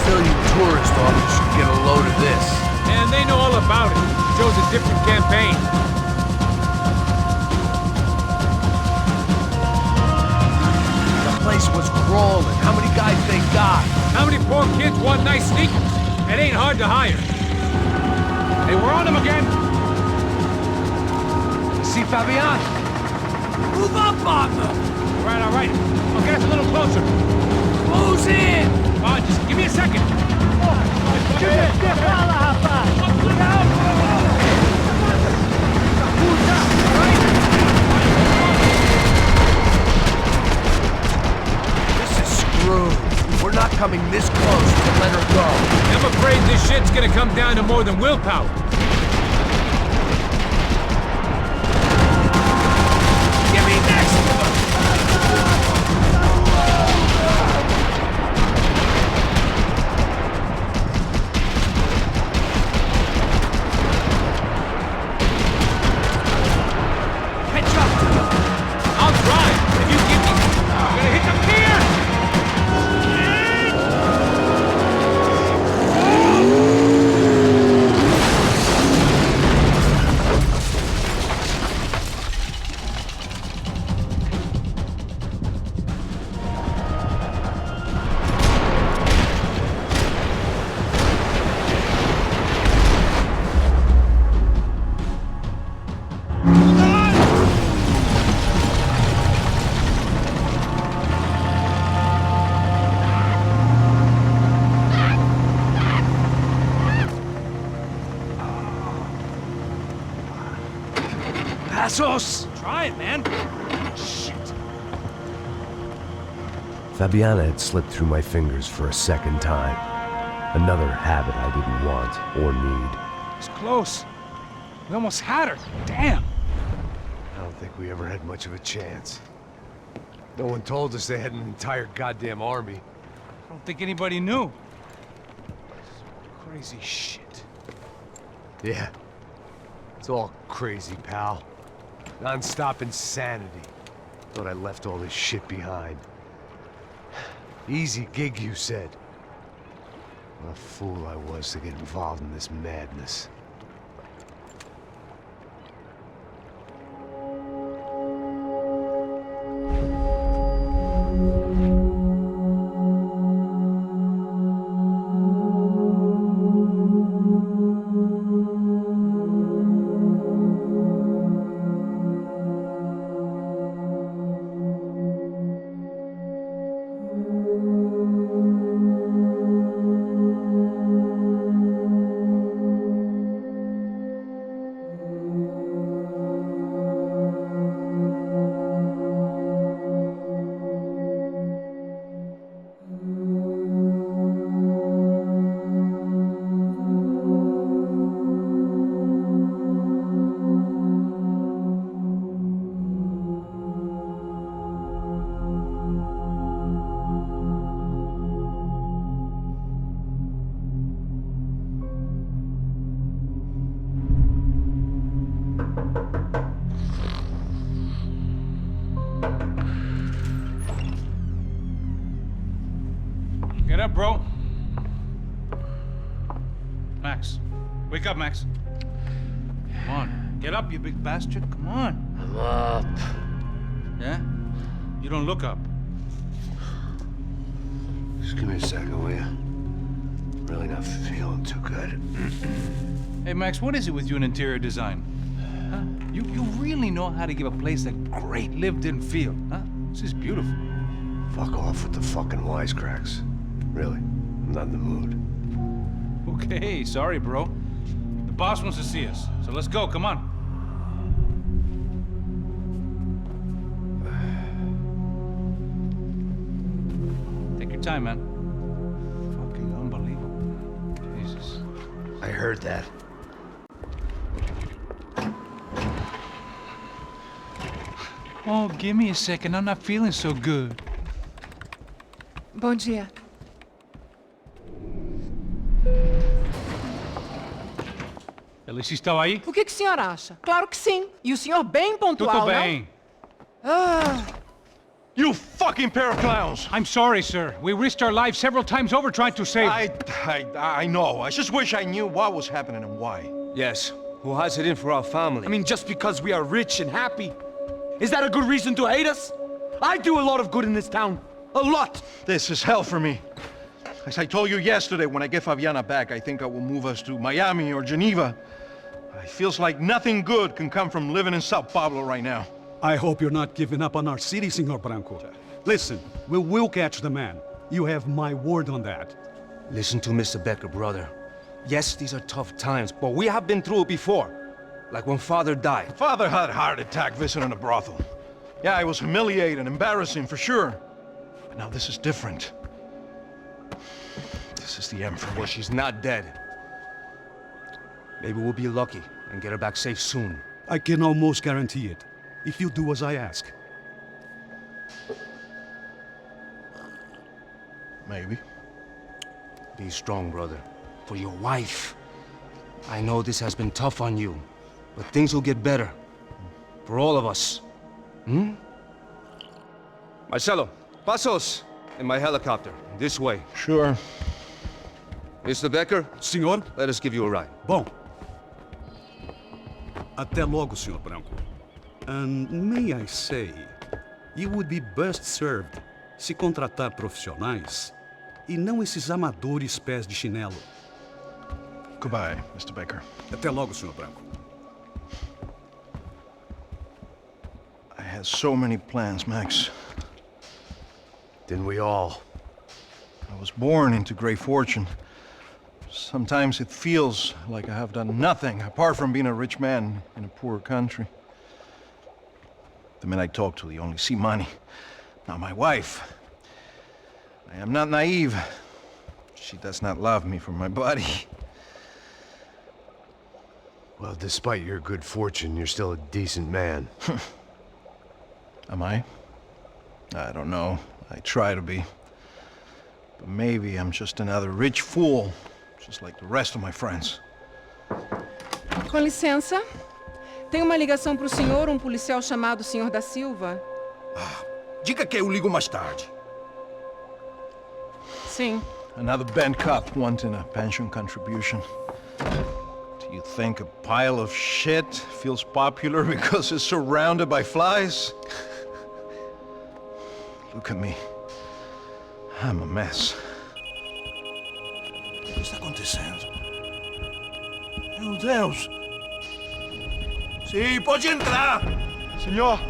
Still, you tourist audience should get a load of this. And they know all about it. Shows a different campaign. The place was crawling. How many guys they got? How many poor kids want nice sneakers? It ain't hard to hire. Hey, we're on them again. See, Fabian? Move up on them! All right. I'll get us a little closer. Close in! Just give me a second. This is screwed. We're not coming this close to let her go. I'm afraid this shit's gonna come down to more than willpower. Give me next to them! Catch up to them! I'll try. If you give me... I'm gonna hit the pier! Passos! Try it, man. Shit. Fabiana had slipped through my fingers for a second time. Another habit I didn't want or need. It's close. We almost had her. Damn. I don't think we ever had much of a chance. No one told us they had an entire goddamn army. I don't think anybody knew. Crazy shit. Yeah. It's all crazy, pal. Non-stop insanity. Thought I left all this shit behind. Easy gig, you said. What a fool I was to get involved in this madness. Get up, bro. Max. Wake up, Max. Get up, you big bastard. Come on. I'm up. Yeah? You don't look up. Just give me a second, will you? Really not feeling too good. Hey, Max, what is it with you and interior design? Huh? You really know how to give a place a great lived-in feel, huh? This is beautiful. Fuck off with the fucking wisecracks. Really, I'm not in the mood. Okay, sorry, bro. The boss wants to see us, so let's go, come on. Take your time, man. Fucking unbelievable. Jesus. I heard that. Oh, give me a second. I'm not feeling so good. Bom dia. Eles estão aí? O que o senhor acha? Claro que sim. E o senhor bem pontual, Tudo bem. não? Ah. You fucking pair of clowns! I'm sorry, sir. We risked our lives several times over trying to save... I know. I just wish I knew what was happening and why. Yes. Who has it in for our family? I mean, just because we are rich and happy, is that a good reason to hate us? I do a lot of good in this town. A lot! This is hell for me. As I told you yesterday, when I get Fabiana back, I think I will move us to Miami or Geneva. It feels like nothing good can come from living in São Paulo right now. I hope you're not giving up on our city, Senor Branco. Listen, we will catch the man. You have my word on that. Listen to Mr. Becker, brother. Yes, these are tough times, but we have been through it before. Like when Father died. Father had a heart attack visiting a brothel. Yeah, it was humiliating, embarrassing, for sure. But now this is different. This is the end for me. Well, she's not dead. Maybe we'll be lucky and get her back safe soon. I can almost guarantee it, if you do as I ask. Maybe. Be strong, brother. For your wife. I know this has been tough on you, but things will get better. For all of us. Hmm? Marcelo, pasos in my helicopter. This way. Sure. Mr. Becker? Senhor? Let us give you a ride. Bom. Até logo, Senhor Branco. And may I say, you would be best served se contratar profissionais e não esses amadores pés de chinelo. Goodbye, Mr. Becker. Até logo, Senhor Branco. I had so many plans, Max. Didn't we all? I was born into great fortune. Sometimes it feels like I have done nothing apart from being a rich man in a poor country. The men I talk to, they only see money. Now my wife. I am not naive. She does not love me for my body. Well, despite your good fortune, you're still a decent man. Am I? I don't know. I try to be. But maybe I'm just another rich fool, just like the rest of my friends. Com licença. Tem uma ligação pro senhor, um policial chamado Senhor da Silva. Diga que eu ligo mais tarde. Sim. Another band cop wanting a pension contribution. Do you think a pile of shit feels popular because it's surrounded by flies? Look at me. I'm a mess. O que está acontecendo? Meu Deus! Sim, pode entrar! Senhor,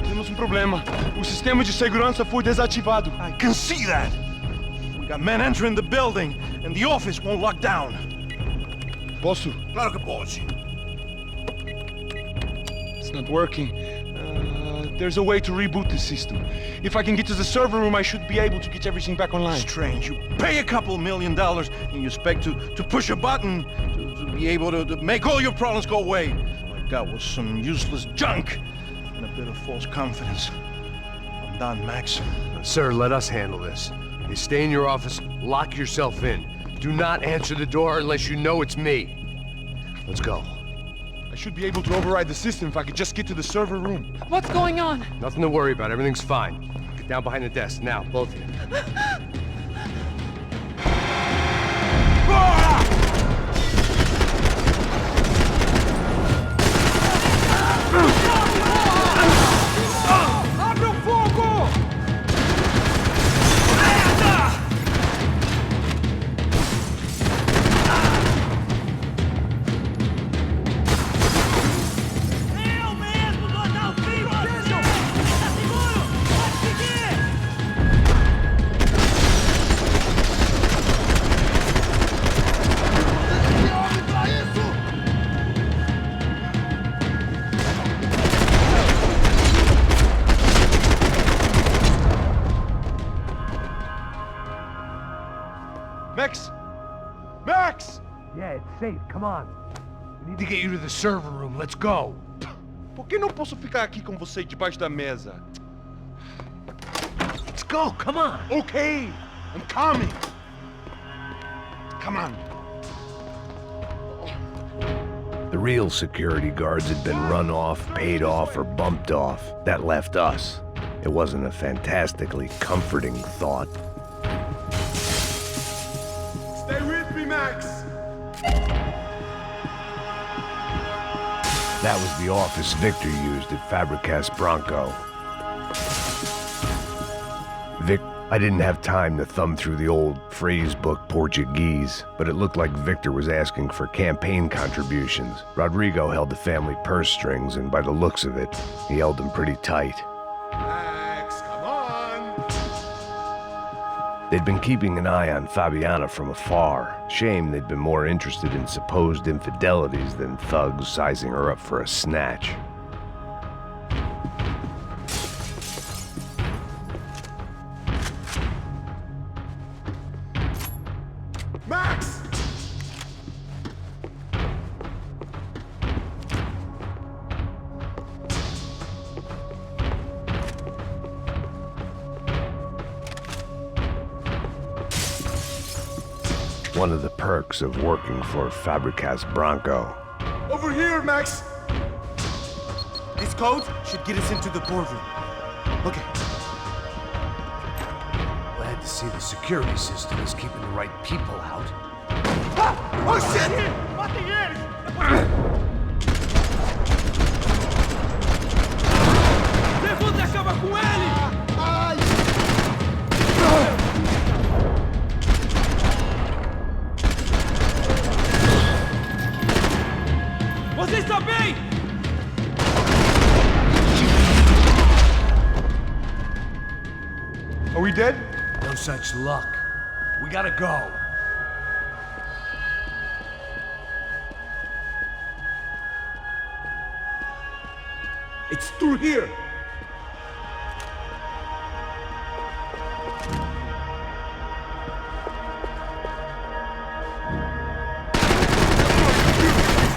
temos problema. O sistema de segurança foi desativado. I can see that! We got men entering the building, and the office won't lock down. Posso? Claro que pode. It's not working. There's a way to reboot the system. If I can get to the server room, I should be able to get everything back online. Strange. You pay a couple $1 million and you expect to push a button to be able to make all your problems go away. All I got was some useless junk and a bit of false confidence. I'm done, Max. Sir, let us handle this. You stay in your office, lock yourself in. Do not answer the door unless you know it's me. Let's go. I should be able to override the system if I could just get to the server room. What's going on? Nothing to worry about. Everything's fine. Get down behind the desk. Now, both of you. safe. Come on. We need to get you to the server room. Let's go. Por que não posso ficar aqui com você debaixo da mesa? Let's go. Come on. Okay, I'm coming. Come on. The real security guards had been run off, paid off, or bumped off. That left us. It wasn't a fantastically comforting thought. Stay with me, Max. That was the office Victor used at Fabricas Branco. I didn't have time to thumb through the old phrase book Portuguese, but it looked like Victor was asking for campaign contributions. Rodrigo held the family purse strings, and by the looks of it, he held them pretty tight. Max, come on! They'd been keeping an eye on Fabiana from afar. Shame they'd been more interested in supposed infidelities than thugs sizing her up for a snatch. Max! One of the perks of working for Fabricas Branco. Over here, Max! This code should get us into the boardroom. Okay. Glad to see the security system is keeping the right people out. Ah! Oh shit! Matem eles! Levanta e acaba com ele! Ai! Você está bem? Are we dead? No such luck. We gotta go. It's through here!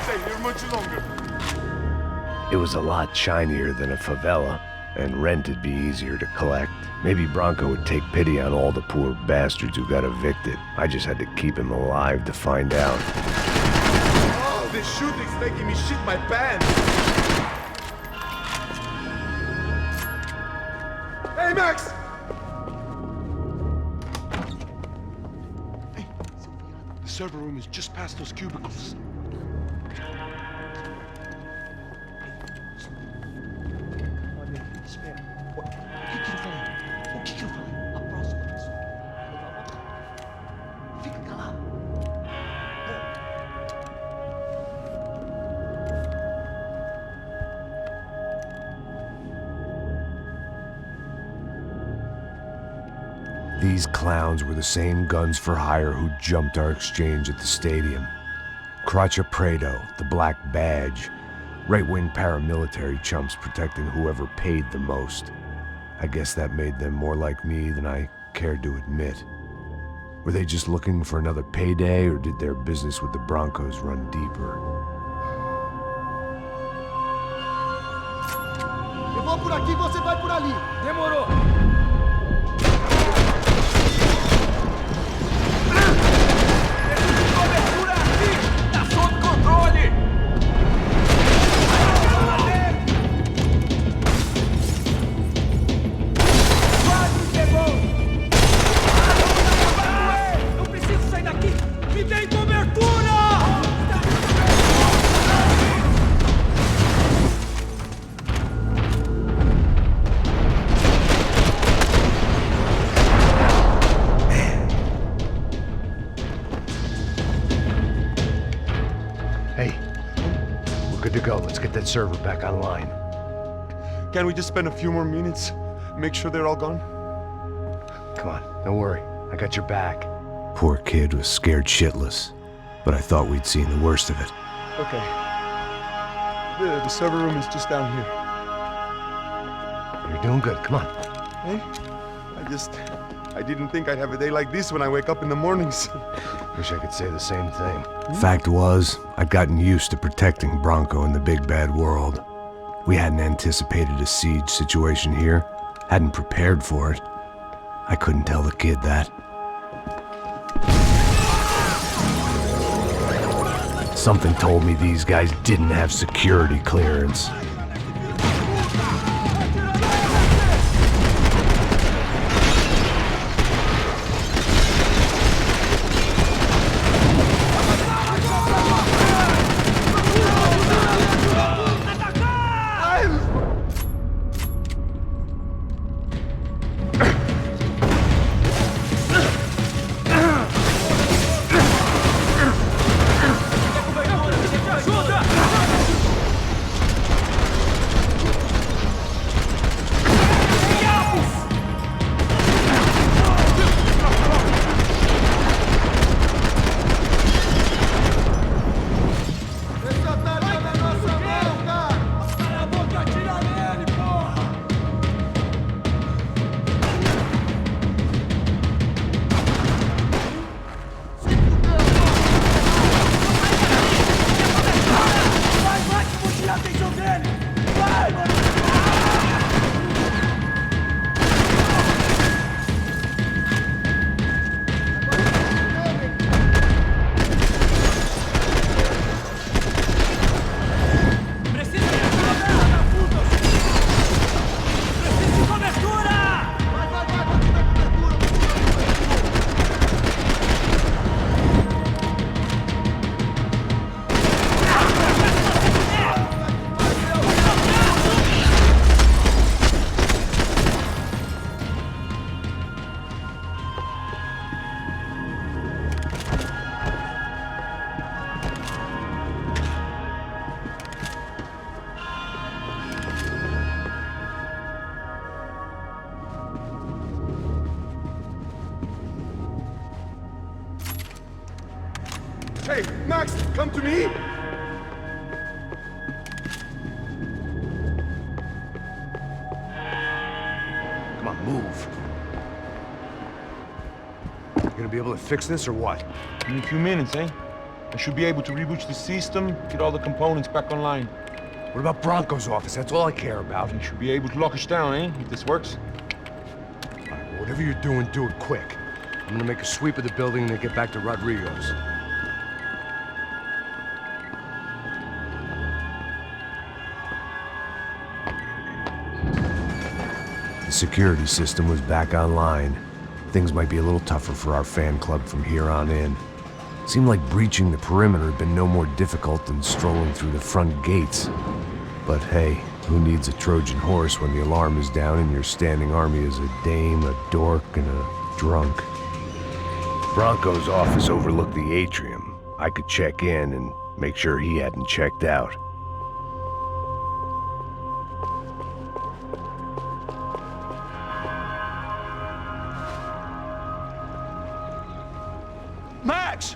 Stay here much longer. It was a lot shinier than a favela, and rent would be easier to collect. Maybe Branco would take pity on all the poor bastards who got evicted. I just had to keep him alive to find out. Oh, this shooting's making me shit my pants! Hey, Max! Hey, the server room is just past those cubicles. These clowns were the same guns for hire who jumped our exchange at the stadium. Cracha Prado, the Black Badge, right-wing paramilitary chumps protecting whoever paid the most. I guess that made them more like me than I cared to admit. Were they just looking for another payday, or did their business with the Broncos run deeper? Eu vou por aqui, você vai por ali. Demorou! Cobertura aqui! Tá sob controle! Quase pegou! Eu preciso sair daqui! Me dê cobertura! Hey, we're good to go. Let's get that server back online. Can't we just spend a few more minutes? Make sure they're all gone? Come on, don't worry. I got your back. Poor kid was scared shitless, but I thought we'd seen the worst of it. Okay. The server room is just down here. You're doing good. Come on. Hey? I just I didn't think I'd have a day like this when I wake up in the mornings. Wish I could say the same thing. Fact was, I'd gotten used to protecting Branco in the big bad world. We hadn't anticipated a siege situation here, hadn't prepared for it. I couldn't tell the kid that. Something told me these guys didn't have security clearance. Hey, Max, come to me! Come on, move. You gonna be able to fix this or what? In a few minutes, eh? I should be able to reboot the system, get all the components back online. What about Branco's office? That's all I care about. You should be able to lock us down, eh? If this works. All right, well, whatever you're doing, do it quick. I'm gonna make a sweep of the building and then get back to Rodrigo's. The security system was back online. Things might be a little tougher for our fan club from here on in. Seemed like breaching the perimeter had been no more difficult than strolling through the front gates. But hey, who needs a Trojan horse when the alarm is down and your standing army is a dame, a dork, and a drunk? Branco's office overlooked the atrium. I could check in and make sure he hadn't checked out. Max!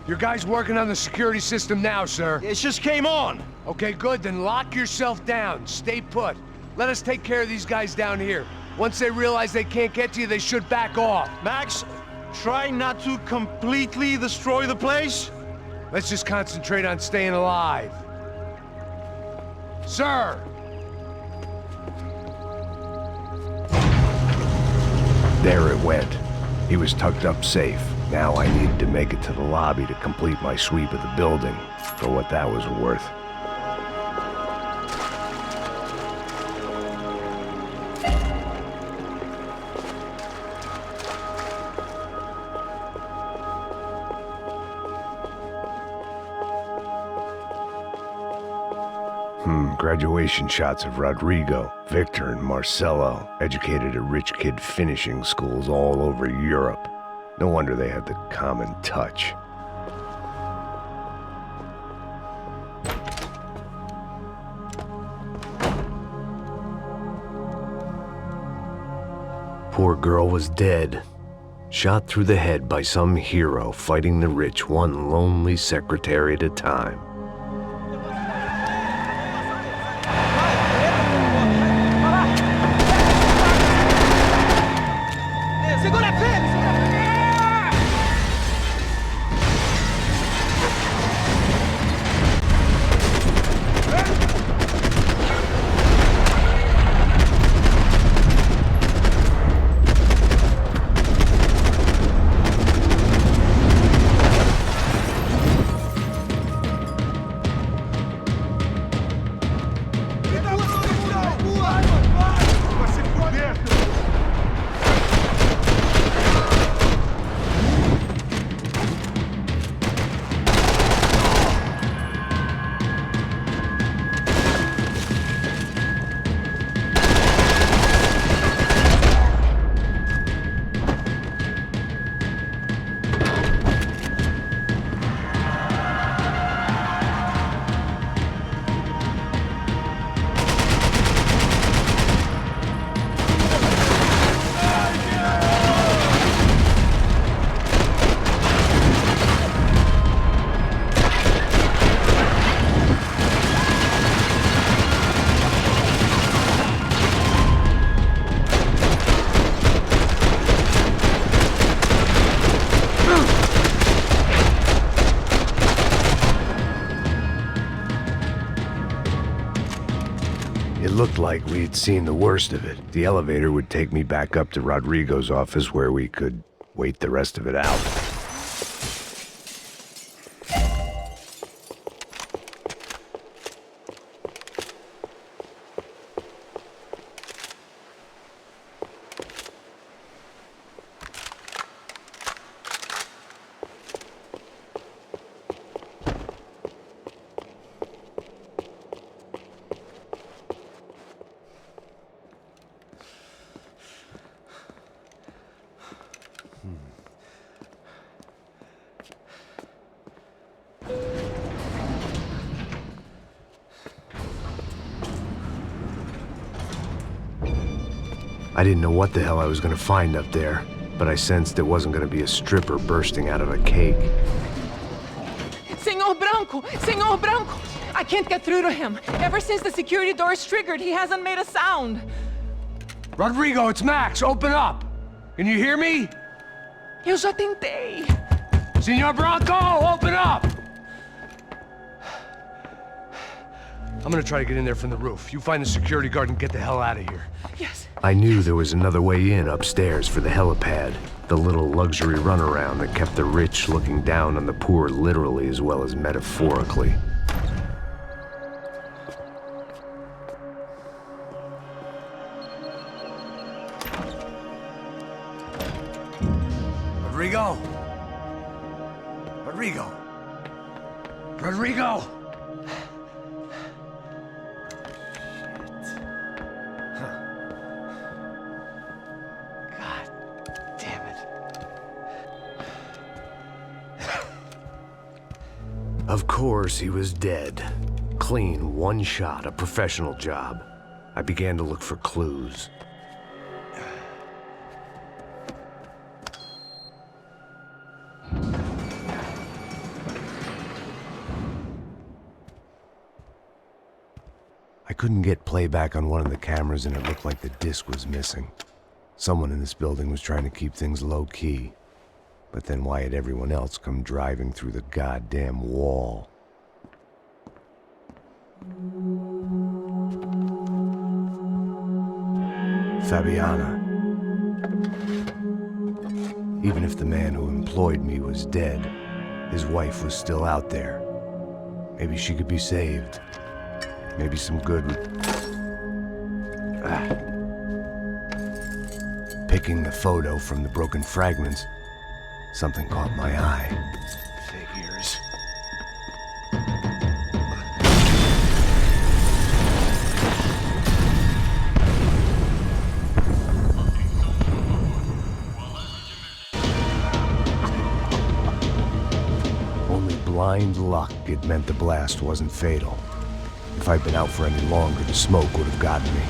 Your guy's working on the security system now, sir. It just came on! Okay, good, then lock yourself down. Stay put. Let us take care of these guys down here. Once they realize they can't get to you, they should back off. Max, try not to completely destroy the place. Let's just concentrate on staying alive. Sir! There it went. He was tucked up safe. Now I needed to make it to the lobby to complete my sweep of the building, for what that was worth. Graduation shots of Rodrigo, Victor, and Marcelo, educated at rich kid finishing schools all over Europe. No wonder they had the common touch. Poor girl was dead. Shot through the head by some hero fighting the rich one lonely secretary at a time. looked like we had seen the worst of it. The elevator would take me back up to Rodrigo's office where we could wait the rest of it out. I didn't know what the hell I was gonna find up there, but I sensed it wasn't gonna be a stripper bursting out of a cake. Senor Branco! Senor Branco! I can't get through to him. Ever since the security door is triggered, he hasn't made a sound. Rodrigo, it's Max. Open up. Can you hear me? Eu já tentei. Senor Branco, open up! I'm gonna try to get in there from the roof. You find the security guard and get the hell out of here. Yes. I knew there was another way in upstairs for the helipad, the little luxury runaround that kept the rich looking down on the poor literally as well as metaphorically. Rodrigo! Rodrigo! Rodrigo! Of course, he was dead. Clean, one shot, a professional job. I began to look for clues. I couldn't get playback on one of the cameras and it looked like the disc was missing. Someone in this building was trying to keep things low-key. But then why had everyone else come driving through the goddamn wall? Fabiana. Even if the man who employed me was dead, his wife was still out there. Maybe she could be saved. Maybe some good would... Picking the photo from the broken fragments, something caught my eye. Figures. Only blind luck it meant the blast wasn't fatal. If I'd been out for any longer, the smoke would have gotten me.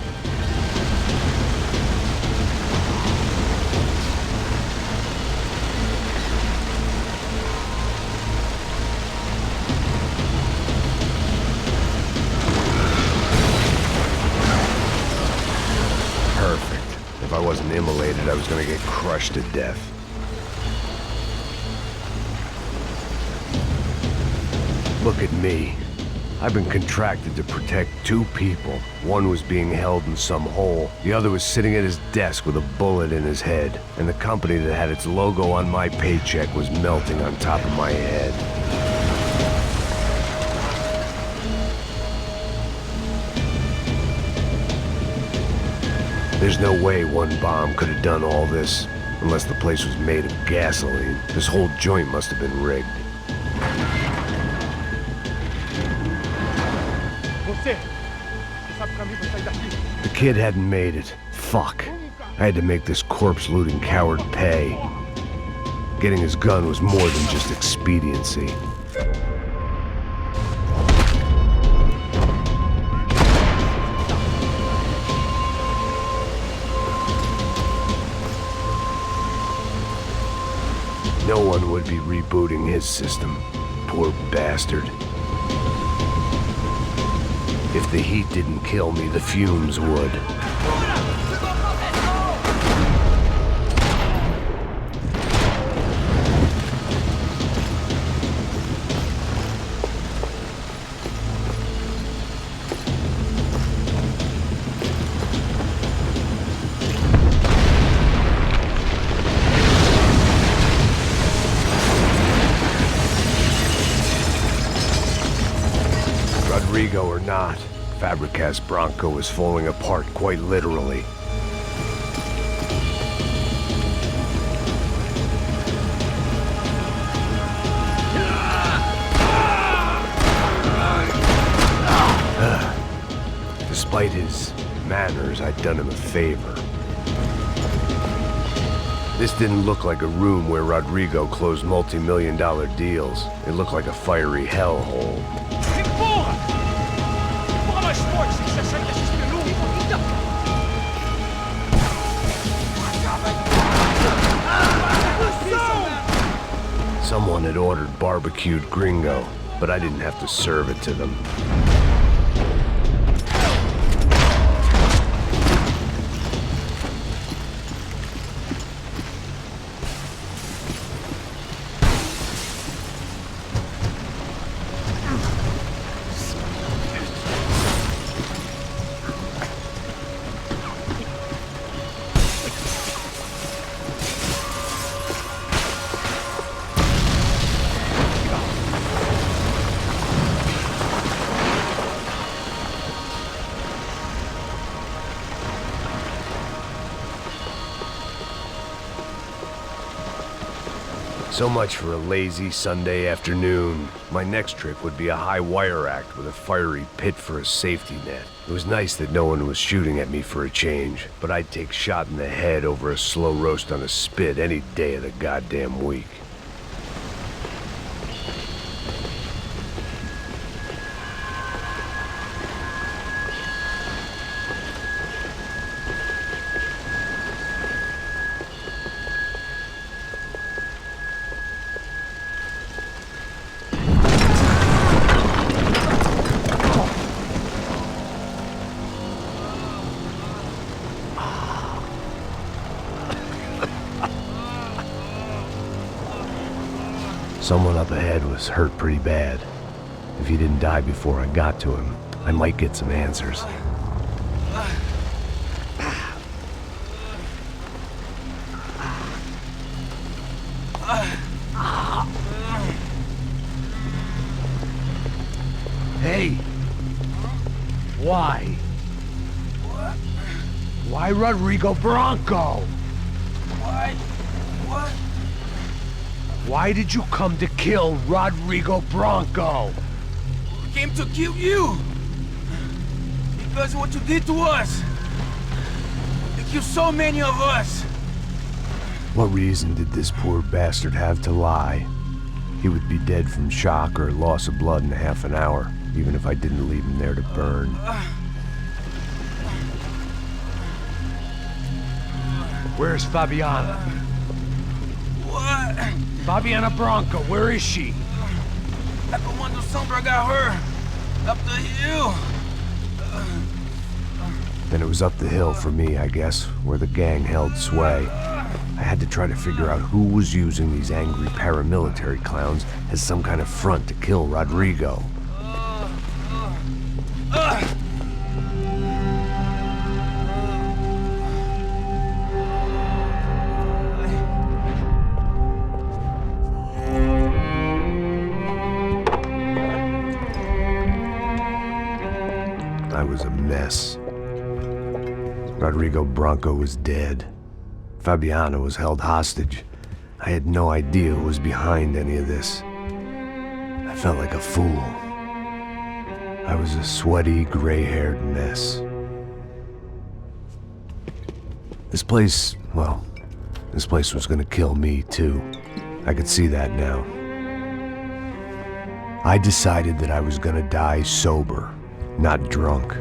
If I wasn't immolated, I was gonna get crushed to death. Look at me. I've been contracted to protect two people. One was being held in some hole. The other was sitting at his desk with a bullet in his head. And the company that had its logo on my paycheck was melting on top of my head. There's no way one bomb could have done all this, unless the place was made of gasoline. This whole joint must have been rigged. The kid hadn't made it. Fuck. I had to make this corpse-looting coward pay. Getting his gun was more than just expediency. No one would be rebooting his system. Poor bastard. If the heat didn't kill me, the fumes would. Fabricas Bronco was falling apart quite literally. Despite his manners, I'd done him a favor. This didn't look like a room where Rodrigo closed multi-million-dollar deals. It looked like a fiery hellhole. Someone had ordered barbecued gringo, but I didn't have to serve it to them. So much for a lazy Sunday afternoon. My next trick would be a high wire act with a fiery pit for a safety net. It was nice that no one was shooting at me for a change, but I'd take shot in the head over a slow roast on a spit any day of the goddamn week. Someone up ahead was hurt pretty bad. If he didn't die before I got to him, I might get some answers. Hey! Why? Why Rodrigo Branco? Why? What? Why did you come to kill Rodrigo Branco? We came to kill you! Because of what you did to us! You killed so many of us! What reason did this poor bastard have to lie? He would be dead from shock or loss of blood in half an hour, even if I didn't leave him there to burn. Where's Fabiana? What? Fabiana Branco, where is she? That Comando Sombra got her! Up the hill! Then it was up the hill for me, I guess, where the gang held sway. I had to try to figure out who was using these angry paramilitary clowns as some kind of front to kill Rodrigo. I was a mess. Rodrigo Branco was dead. Fabiana was held hostage. I had no idea who was behind any of this. I felt like a fool. I was a sweaty, gray-haired mess. This place, well, this place was gonna kill me too. I could see that now. I decided that I was gonna die sober, not drunk.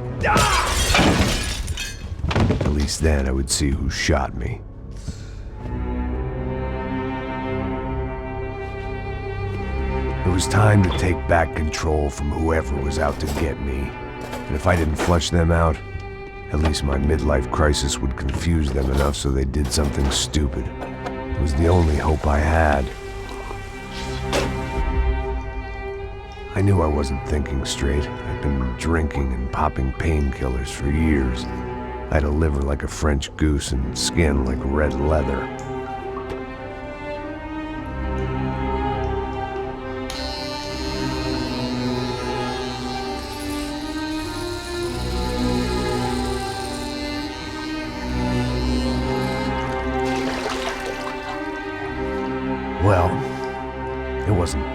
At least then I would see who shot me. It was time to take back control from whoever was out to get me. And if I didn't flush them out, at least my midlife crisis would confuse them enough so they did something stupid. It was the only hope I had. I knew I wasn't thinking straight. I'd been drinking and popping painkillers for years. I had a liver like a French goose and skin like red leather.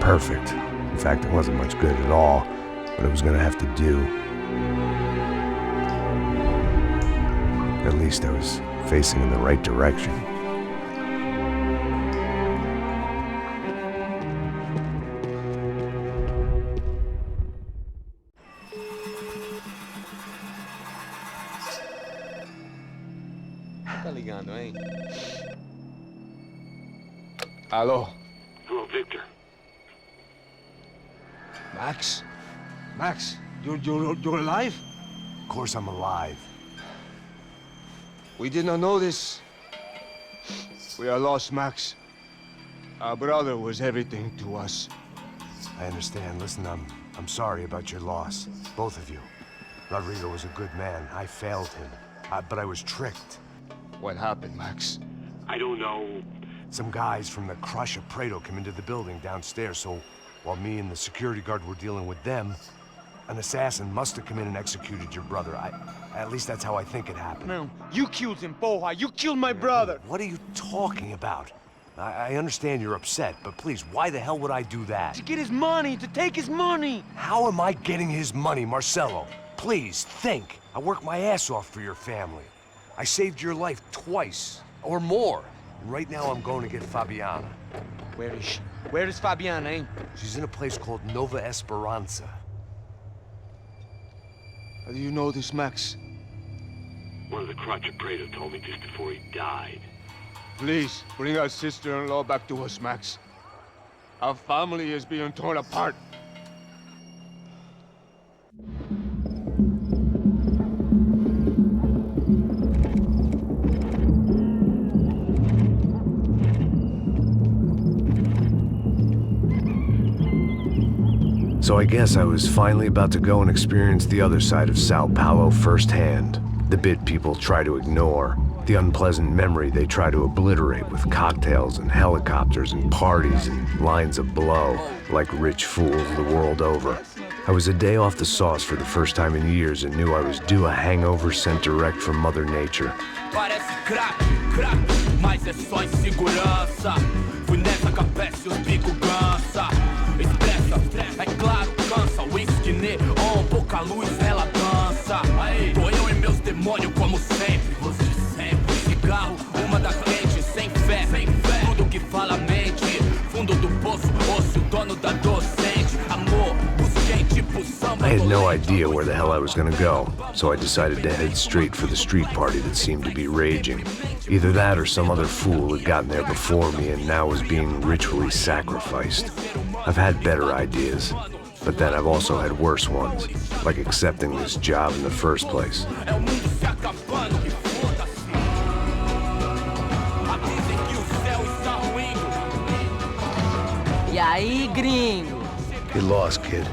perfect. In fact, it wasn't much good at all, but it was gonna have to do. At least I was facing in the right direction. Tá ligando, hein? Alô? Hello, Victor. Max? Max, you're alive? Of course I'm alive. We did not know this. We are lost, Max. Our brother was everything to us. I understand. Listen, I'm sorry about your loss. Both of you. Rodrigo was a good man. I failed him. But I was tricked. What happened, Max? I don't know. Some guys from the Crush of Prado came into the building downstairs, so while me and the security guard were dealing with them, an assassin must have come in and executed your brother. At least that's how I think it happened. No, you killed him, porra. You killed my brother. What are you talking about? I understand you're upset, but please, why the hell would I do that? To get his money, to take his money. How am I getting his money, Marcelo? Please, think. I worked my ass off for your family. I saved your life twice, or more. And right now I'm going to get Fabiana. Where is she? Where is Fabiana, eh? She's in a place called Nova Esperanza. How do you know this, Max? One of the Crotch of Prado told me just before he died. Please, bring our sister-in-law back to us, Max. Our family is being torn apart. So I guess I was finally about to go and experience the other side of Sao Paulo firsthand. The bit people try to ignore. The unpleasant memory they try to obliterate with cocktails and helicopters and parties and lines of blow, like rich fools the world over. I was a day off the sauce for the first time in years and knew I was due a hangover sent direct from Mother Nature. Parece crack, mas é só insegurança. Fui nessa capeste, os bico gansa. Expressa, é claro, cansa. Whisky neon, pouca luz, ela dança. Tô eu e meus demônios como sempre. Você sempre. Cigarro, uma das lentes, sem fé. Tudo que fala mente. Fundo do poço, osso, dono da docente. Amor, busquei tipo samba. I had no idea where the hell I was gonna go, so I decided to head straight for the street party that seemed to be raging. Either that or some other fool had gotten there before me and now was being ritually sacrificed. I've had better ideas, but then I've also had worse ones, like accepting this job in the first place. E aí, gringo? Get lost, kid.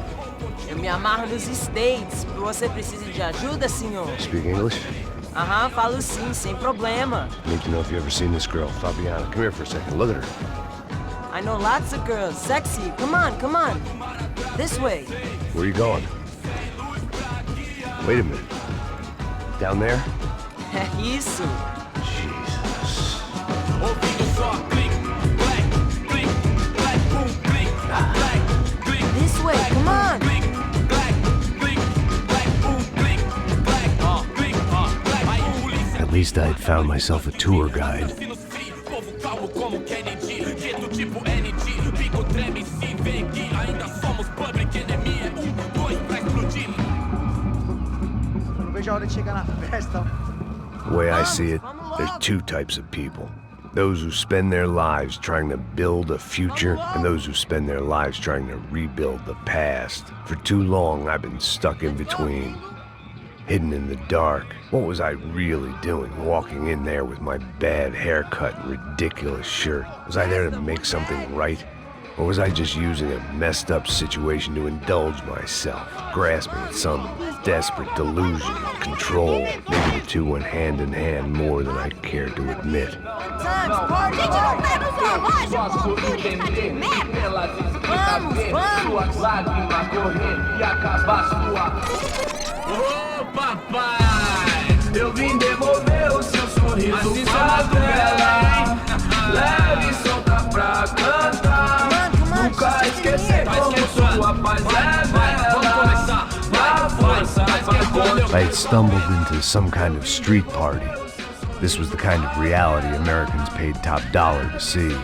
Eu me amarro nos States. Você precisa de ajuda, senhor? Speak English? Aham, falo sim, sem problema. I need to know if you've ever seen this girl, Fabiana. Come here for a second. Look at her. I know lots of girls. Sexy. Come on, come on. This way. Where are you going? Wait a minute. Down there? Isso. Jesus. This way, come on. At least I had found myself a tour guide. The way I see it, there's two types of people. Those who spend their lives trying to build a future, and those who spend their lives trying to rebuild the past. For too long, I've been stuck in between. Hidden in the dark. What was I really doing walking in there with my bad haircut and ridiculous shirt? Was I there to make something right? Or was I just using a messed up situation to indulge myself, grasping at some desperate delusion of control? Maybe the two went hand in hand more than I cared to admit. Ô papai, eu vim devolver o seu sorriso pra tela. Leve e solta pra cantar. Nunca esqueci I had stumbled into some kind of street party. This was the kind of reality Americans paid top dollar to see.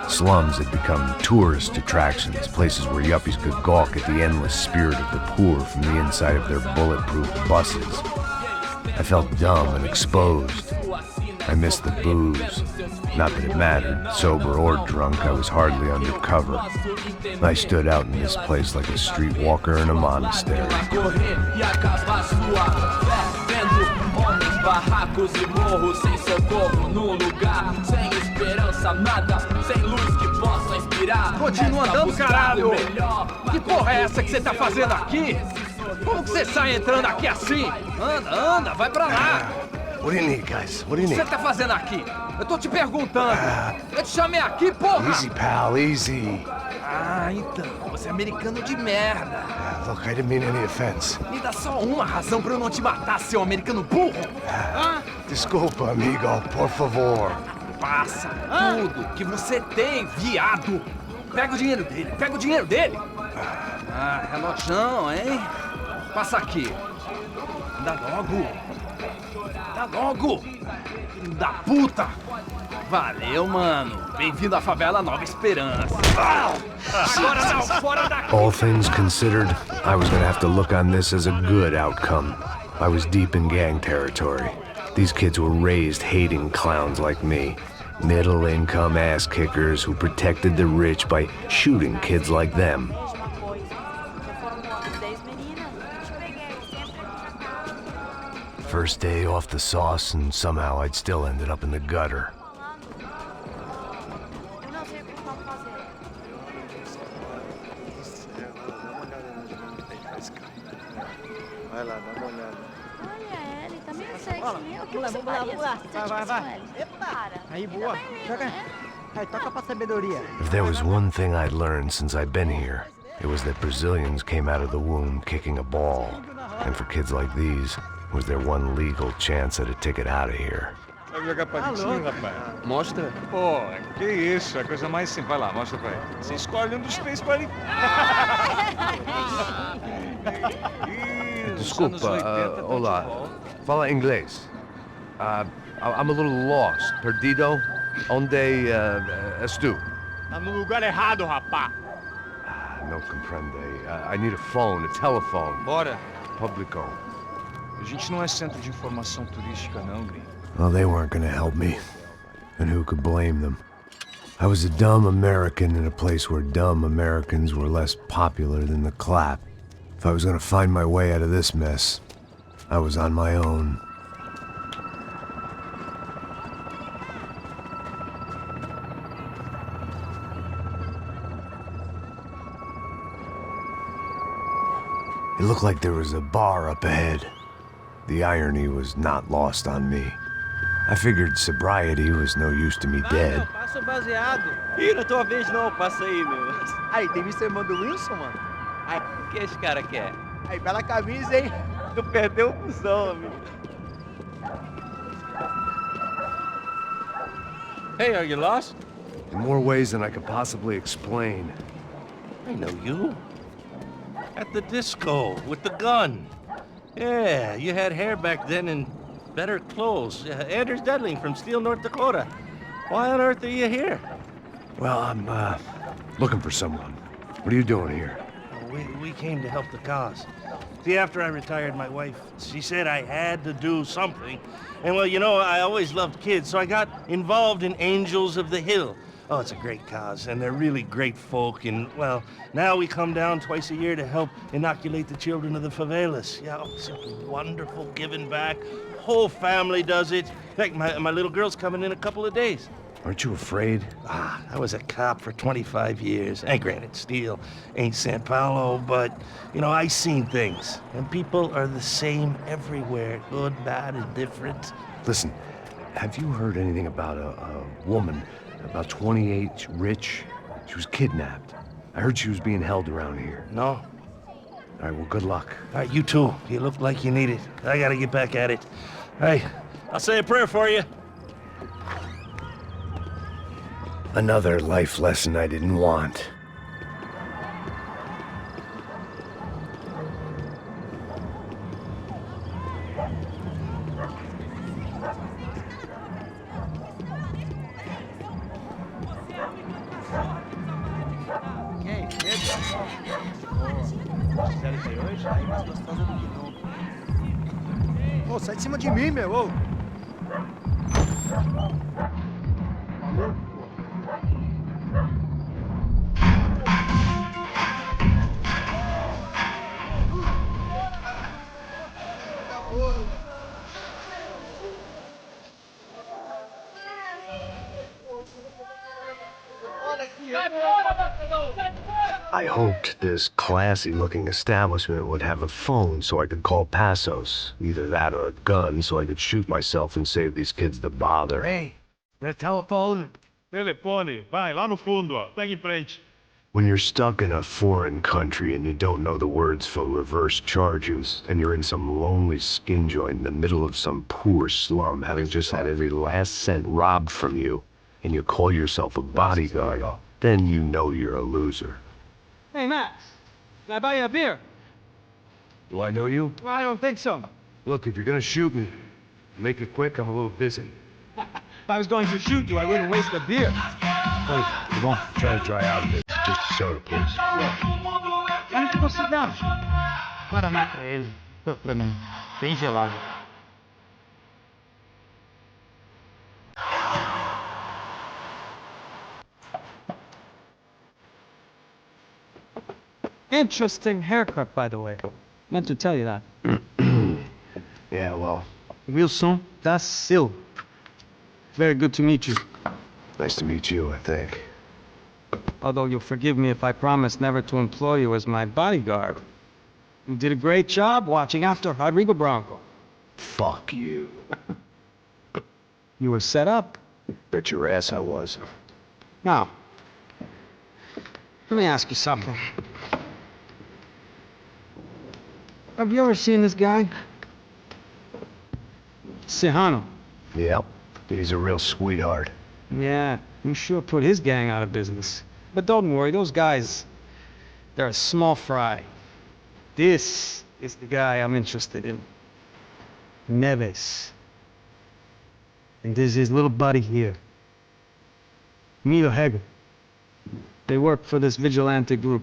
Slums had become tourist attractions, places where yuppies could gawk at the endless spirit of the poor from the inside of their bulletproof buses. I felt dumb and exposed. I missed the booze. Not that it mattered. Sober or drunk, I was hardly undercover. I stood out in this place like a streetwalker in a monastery. Barracos e morros sem socorro num lugar sem esperança, nada, sem luz que possa inspirar. Continua andando, caralho! Que porra é essa que você tá fazendo aqui? Como que você sai entrando aqui assim? Anda, vai pra lá! What do you need, guys? What do you O que need? você tá fazendo aqui? Eu tô te perguntando. Eu te chamei aqui, porra! Easy, pal, easy. Ah, então, você é americano de merda. Look, I didn't mean any offense. Me dá só uma razão pra eu não te matar, seu americano burro. Desculpa, amigo, por favor. Passa tudo que você tem, viado. Pega o dinheiro dele, Ah, relojão, hein? Passa aqui. Dá logo. Filho da puta. Valeu, mano. Bem-vindo à favela Nova Esperança. Agora não, fora daqui. All things considered, I was gonna have to look on this as a good outcome. I was deep in gang territory. These kids were raised hating clowns like me. Middle-income ass-kickers who protected the rich by shooting kids like them. First day off the sauce, and somehow I'd still ended up in the gutter. Vai lá, dá uma olhada. Olha, ele tá meio sexy, né? O que Vamos você lá, faria vamos lá. se você tivesse com ele? Epa! Aí, boa. Joga. Aí, toca pra sabedoria. If there was one thing I'd learned since I'd been here, it was that Brazilians came out of the womb kicking a ball. And for kids like these, it was their one legal chance at a ticket out of here. Sabe jogar palitinho, rapaz? Mostra. Pô, que isso, é a coisa mais simples. Vai lá, mostra pra ele. Você escolhe um dos três palitinhos. Desculpa, olá. Fala inglês. I'm a little lost. Perdido? Onde és tu? Tá no lugar errado, rapá. Não compreende. I need a phone, a telephone. Bora. Publico. A gente não é centro de informação turística, não, gringo. Well, they weren't gonna help me. And who could blame them? I was a dumb American in a place where dumb Americans were less popular than the clap. If I was gonna find my way out of this mess, I was on my own. It looked like there was a bar up ahead. The irony was not lost on me. I figured sobriety was no use to me dead. Passa o baseado. Ih, não é tua vez não, passa aí, meu. Aí, tem visto a irmã do Wilson, mano? Aí, O que esse cara quer? aí, bela camisa, hein? Tu perdeu o cuzão, amigo. Hey, are you lost? In more ways than I could possibly explain. I know you. At the disco, with the gun. Yeah, you had hair back then and better clothes. Anders Dudling from Steele, North Dakota. Why on earth are you here? Well, I'm, looking for someone. What are you doing here? We came to help the cause. See, after I retired, my wife, she said I had to do something. And well, you know, I always loved kids, so I got involved in Angels of the Hill. Oh, it's a great cause, and they're really great folk, and, well, now we come down twice a year to help inoculate the children of the favelas. Yeah, oh, simply wonderful, giving back. Whole family does it. In fact, my little girl's coming in a couple of days. Aren't you afraid? I was a cop for 25 years. And granted, Steele ain't São Paulo, but, you know, I seen things. And people are the same everywhere, good, bad, and different. Listen, have you heard anything about a woman, about 28, rich? She was kidnapped. I heard she was being held around here. No. All right, well, good luck. All right, you too. You look like you need it. I gotta get back at it. Hey, I'll say a prayer for you. Another life lesson I didn't want. Já é mais gostosa do que nunca. Ô, sai de cima de mim, meu, ô! I hoped this classy-looking establishment would have a phone so I could call Passos. Either that or a gun so I could shoot myself and save these kids the bother. Hey, the telephone. Telefone, vai, lá no fundo, ó. Pega em frente. When you're stuck in a foreign country and you don't know the words for reverse charges, and you're in some lonely skin joint in the middle of some poor slum having just had every last cent robbed from you, and you call yourself a bodyguard, then you know you're a loser. Hey, Max, can I buy you a beer? Do I know you? Well, I don't think so. Look, if you're gonna shoot me, make it quick, I'm a little busy. If I was going to shoot you, I wouldn't waste a beer. Wait, come on, try to dry out a bit. Just a soda, please. Why don't you go sit down? Guaraná pra ele. Pra mim. Bem gelado. Interesting haircut, by the way. Meant to tell you that. Yeah, well. Wilson da Silva. Very good to meet you. Nice to meet you, I think. Although you'll forgive me if I promise never to employ you as my bodyguard. You did a great job watching after Rodrigo Branco. Fuck you. You were set up. Bet your ass I was. Now, let me ask you something. Have you ever seen this guy? Sejano. Yep, he's a real sweetheart. Yeah, you sure put his gang out of business. But don't worry, those guys, they're a small fry. This is the guy I'm interested in. Neves. And this is his little buddy here. Milo Hegel. They work for this vigilante group,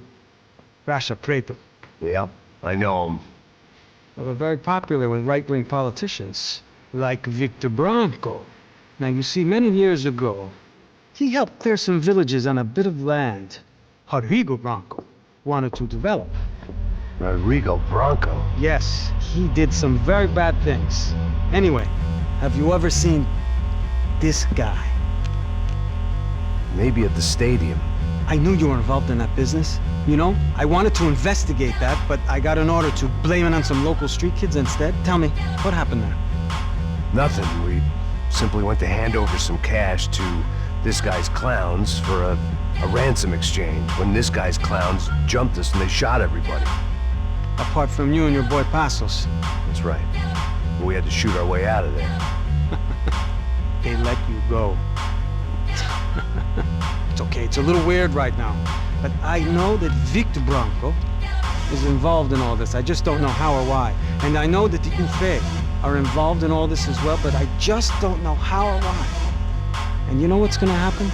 Rasha Preto. Yep, I know him. They were very popular with right-wing politicians, like Victor Branco. Now, you see, many years ago, he helped clear some villages on a bit of land Rodrigo Branco wanted to develop. Rodrigo Branco? Yes, he did some very bad things. Anyway, have you ever seen this guy? Maybe at the stadium. I knew you were involved in that business. You know, I wanted to investigate that, but I got an order to blame it on some local street kids instead. Tell me, what happened there? Nothing. We simply went to hand over some cash to this guy's clowns for a ransom exchange when this guy's clowns jumped us and they shot everybody. Apart from you and your boy Passos. That's right. We had to shoot our way out of there. They let you go. It's okay, it's a little weird right now. But I know that Victor Branco is involved in all this. I just don't know how or why. And I know that the UFE are involved in all this as well, but I just don't know how or why. And you know what's gonna happen?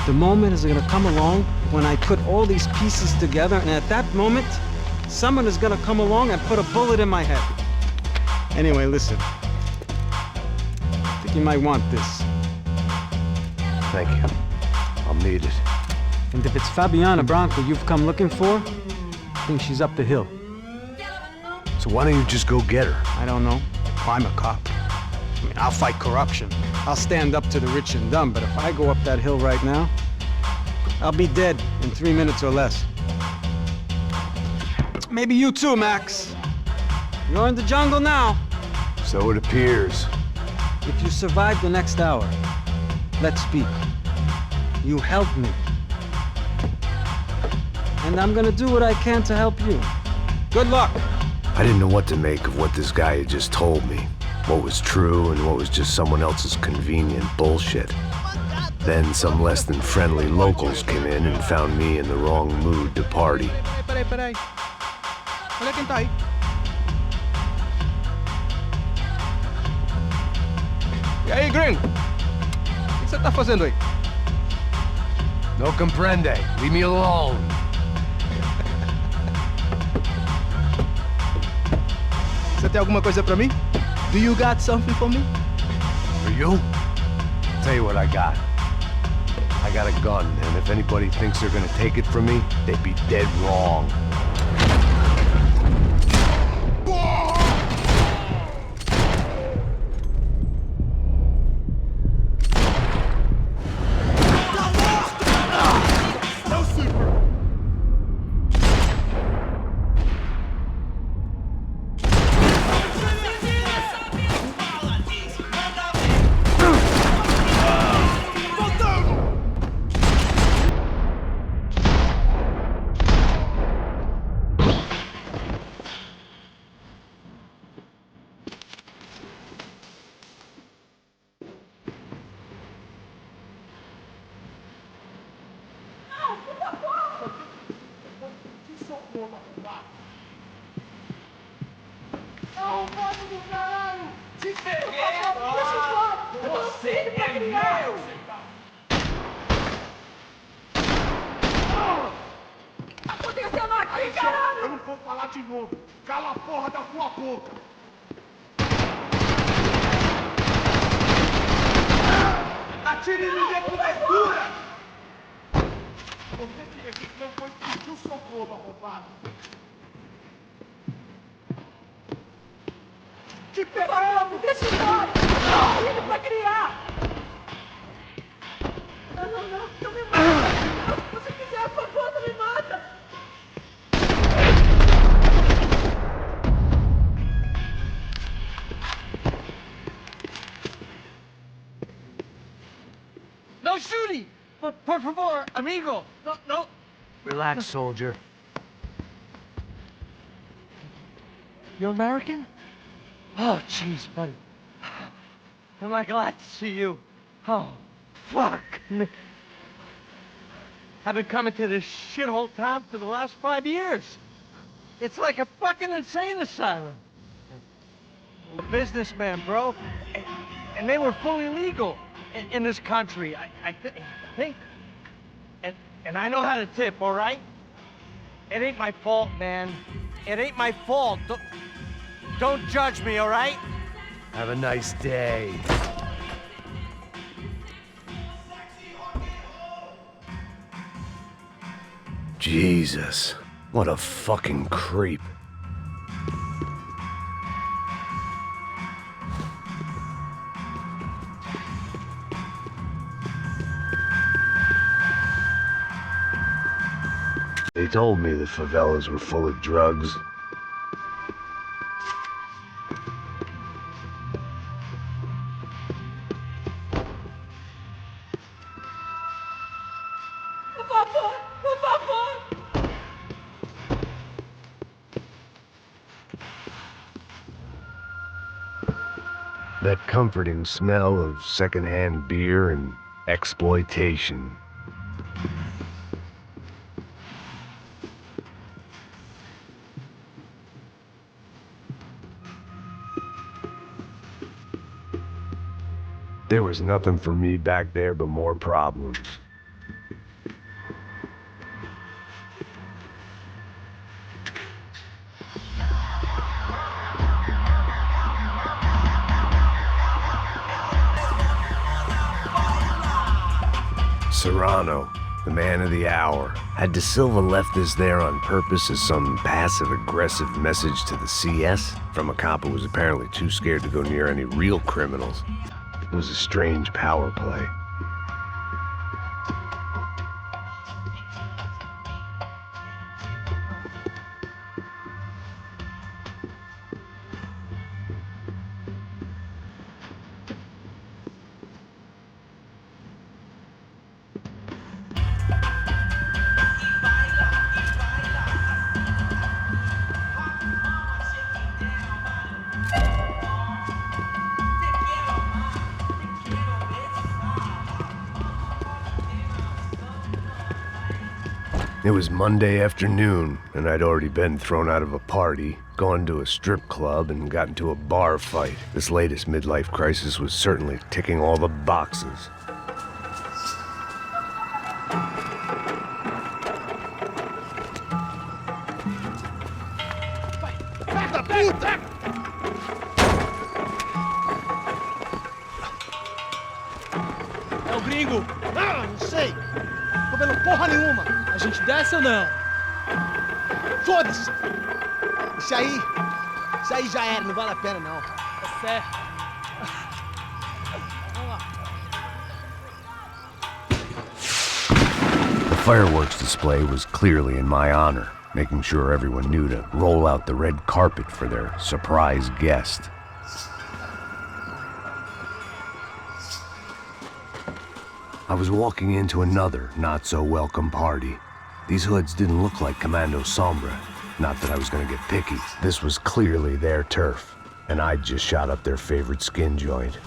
The moment is gonna come along when I put all these pieces together, and at that moment, someone is gonna come along and put a bullet in my head. Anyway, listen. I think you might want this. Thank you. I'll need it. And if it's Fabiana Branco you've come looking for, I think she's up the hill. So why don't you just go get her? I don't know. I'm a cop. I mean, I'll fight corruption. I'll stand up to the rich and dumb, but if I go up that hill right now, I'll be dead in 3 minutes or less. Maybe you too, Max. You're in the jungle now. So it appears. If you survive the next hour, let's speak. You help me. And I'm gonna do what I can to help you. Good luck! I didn't know what to make of what this guy had just told me. What was true and what was just someone else's convenient bullshit. Then some less than friendly locals came in and found me in the wrong mood to party. Peraí. Olha quem tá aí. E aí, gringo? O que você tá fazendo aí? No comprende. Leave me alone. Você tem alguma coisa pra mim? Do you got something for me? For you? Tell you what I got. I got a gun, and if anybody thinks they're gonna take it from me, they'd be dead wrong. Eu não vou falar de novo. Cala a porra da tua boca. Atire e me dê cobertura. Você que não foi pedir o socorro, arrombado. Te pegamos, deixa eu embora. Não, ele vai criar. Não me mata. Se você quiser, a sua conta me mata. No shooting! Por favor, amigo! No! Relax, soldier. You're American? Oh, jeez, buddy. Am I glad to see you? Oh, fuck me. I've been coming to this shithole town for the last 5 years. It's like a fucking insane asylum. I'm a businessman, bro. And they were fully legal in this country. I think. And I know how to tip, all right? It ain't my fault, man. It ain't my fault. Don't judge me, all right? Have a nice day. Jesus, what a fucking creep. They told me the favelas were full of drugs. That comforting smell of secondhand beer and exploitation. There was nothing for me back there but more problems. Serrano, the man of the hour. Had De Silva left this there on purpose as some passive-aggressive message to the CS from a cop who was apparently too scared to go near any real criminals? It was a strange power play. It was Monday afternoon, and I'd already been thrown out of a party, gone to a strip club, and got into a bar fight. This latest midlife crisis was certainly ticking all the boxes. Filha da puta! o gringo? Não sei. Tô vendo porra nenhuma. A gente desce ou não? Foda-se. Isso aí já era, não vale a pena não. Tá certo. The fireworks display was clearly in my honor, making sure everyone knew to roll out the red carpet for their surprise guest. I was walking into another not-so-welcome party. These hoods didn't look like Comando Sombra. Not that I was gonna get picky. This was clearly their turf, and I'd just shot up their favorite skin joint.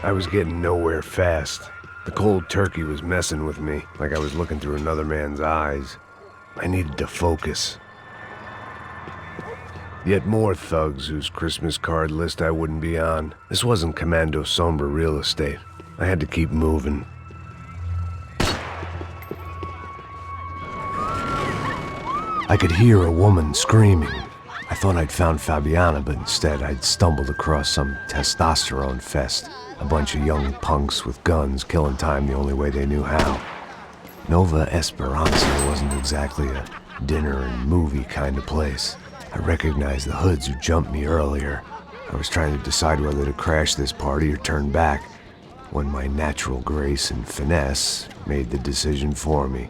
I was getting nowhere fast. The cold turkey was messing with me, like I was looking through another man's eyes. I needed to focus. Yet more thugs whose Christmas card list I wouldn't be on. This wasn't Comando Sombra real estate. I had to keep moving. I could hear a woman screaming. I thought I'd found Fabiana, but instead I'd stumbled across some testosterone fest. A bunch of young punks with guns killing time the only way they knew how. Nova Esperanza wasn't exactly a dinner and movie kind of place. I recognized the hoods who jumped me earlier. I was trying to decide whether to crash this party or turn back, when my natural grace and finesse made the decision for me.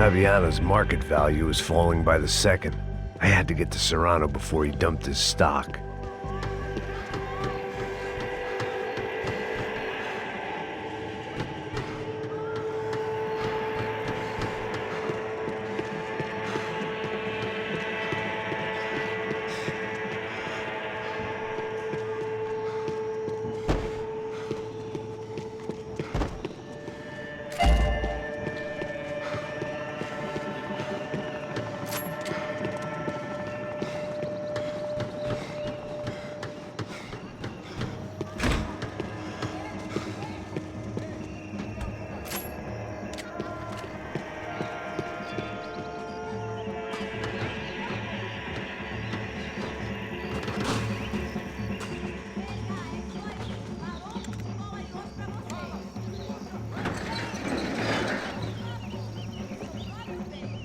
Fabiano's market value was falling by the second. I had to get to Serrano before he dumped his stock.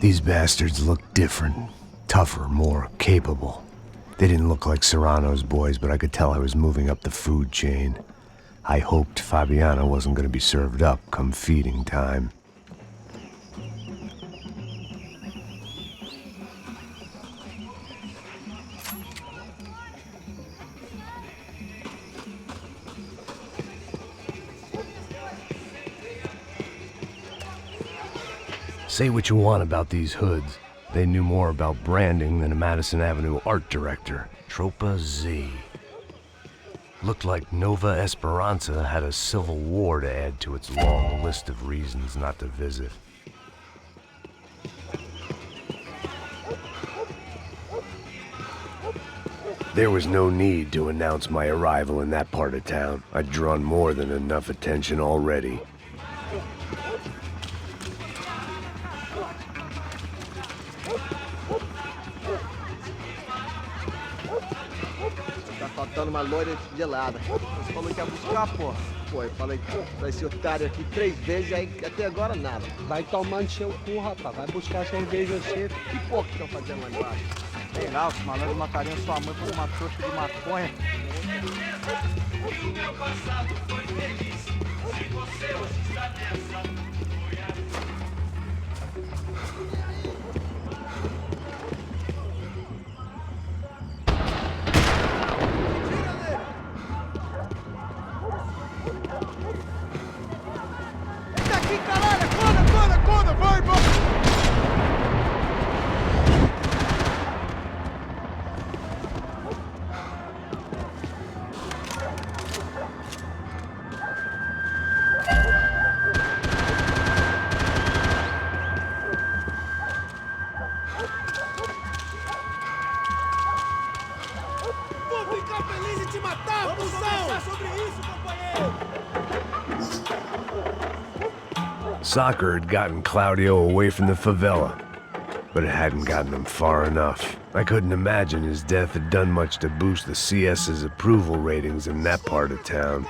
These bastards looked different, tougher, more capable. They didn't look like Serrano's boys, but I could tell I was moving up the food chain. I hoped Fabiano wasn't going to be served up come feeding time. Say what you want about these hoods. They knew more about branding than a Madison Avenue art director. Tropa Z. Looked like Nova Esperanza had a civil war to add to its long list of reasons not to visit. There was no need to announce my arrival in that part of town. I'd drawn more than enough attention already. Faltando uma loira gelada. Você falou que ia buscar, porra. Pô, eu falei pra esse otário aqui 3 vezes, aí até agora nada. Vai tomando seu cu, rapaz. Vai buscar cerveja cedo. Que porra que estão fazendo lá embaixo? Sei lá, os malandros matariam sua mãe por uma trouxa de maconha. O meu passado foi feliz. Se você hoje está nessa, foi assim. Soccer had gotten Claudio away from the favela, but it hadn't gotten him far enough. I couldn't imagine his death had done much to boost the CS's approval ratings in that part of town.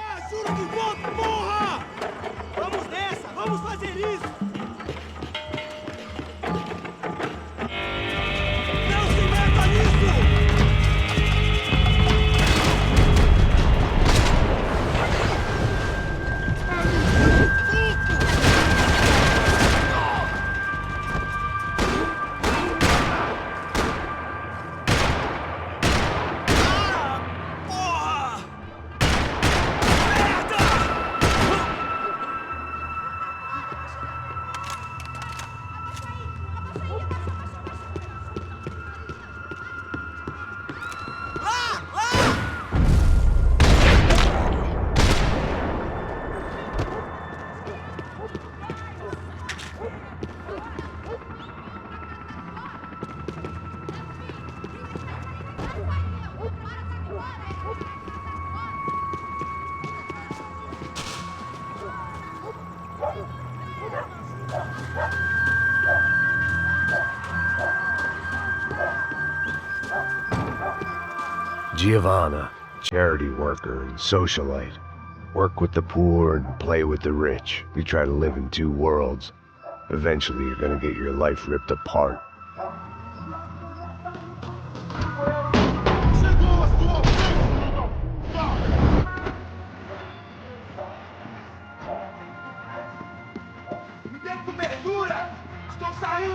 Giovanna, charity worker and socialite. Work with the poor and play with the rich. You try to live in 2 worlds. Eventually you're gonna get your life ripped apart. Me dê cobertura! Estou saindo!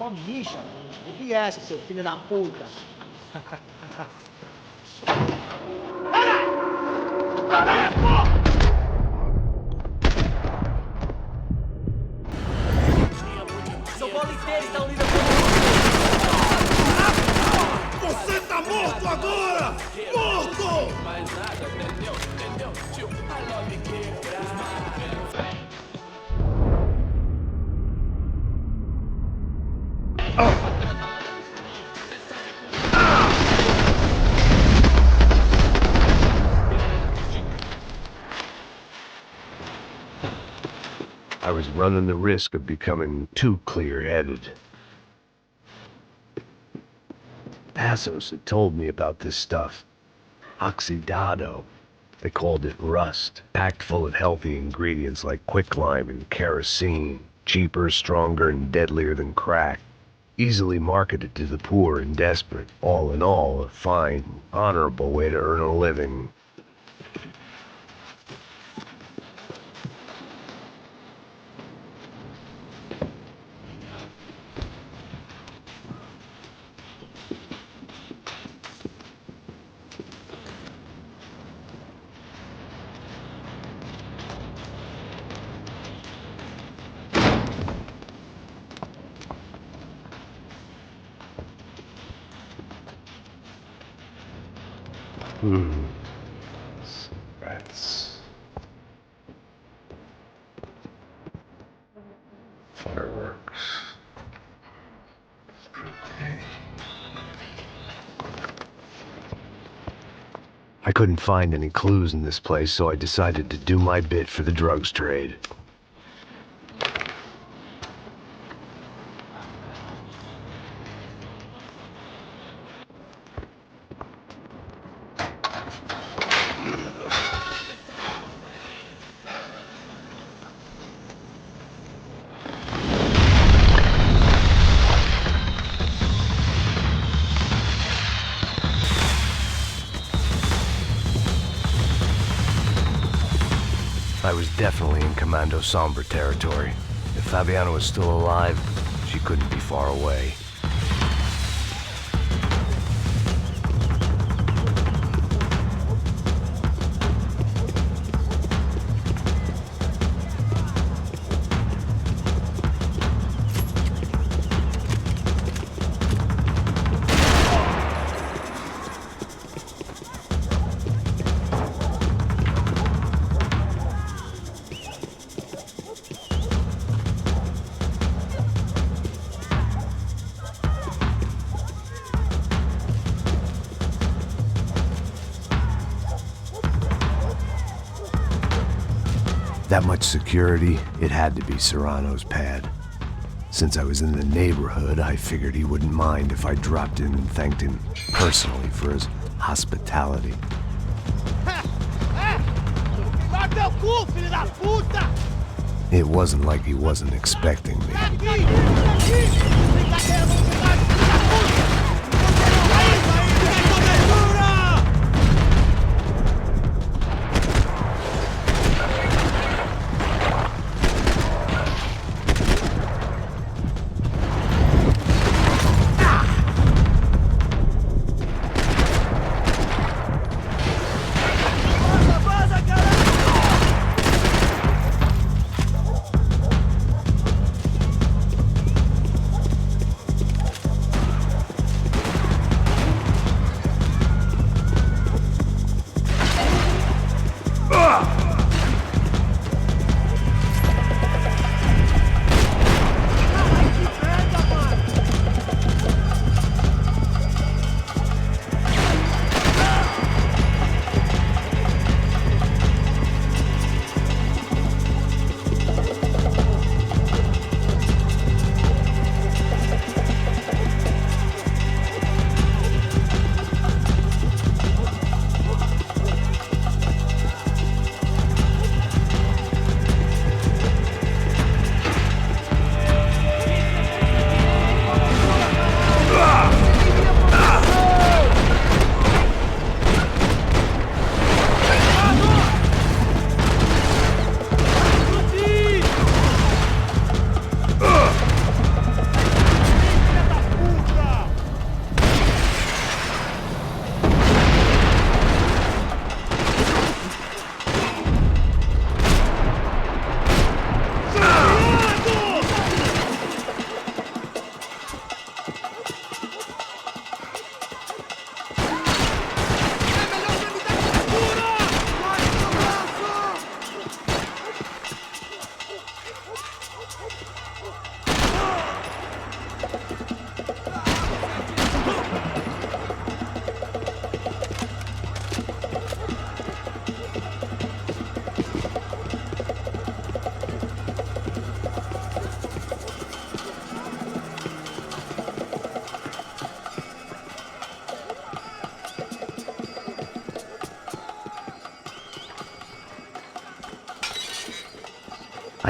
só mija. O que é esse, seu filho da puta? São Paulo inteiro está unido com você tá morto agora! Morto! Mais nada, entendeu? Tio, I love quebrar. I was running the risk of becoming too clear-headed. Passos had told me about this stuff. Oxidado. They called it rust, packed full of healthy ingredients like quicklime and kerosene, cheaper, stronger, and deadlier than crack. Easily marketed to the poor and desperate. All in all, a fine, honorable way to earn a living. Rats. Fireworks. I couldn't find any clues in this place, so I decided to do my bit for the drugs trade. I was definitely in Comando Sombra territory. If Fabiana was still alive, she couldn't be far away. That much security, it had to be Serrano's pad. Since I was in the neighborhood, I figured he wouldn't mind if I dropped in and thanked him personally for his hospitality. It wasn't like he wasn't expecting me.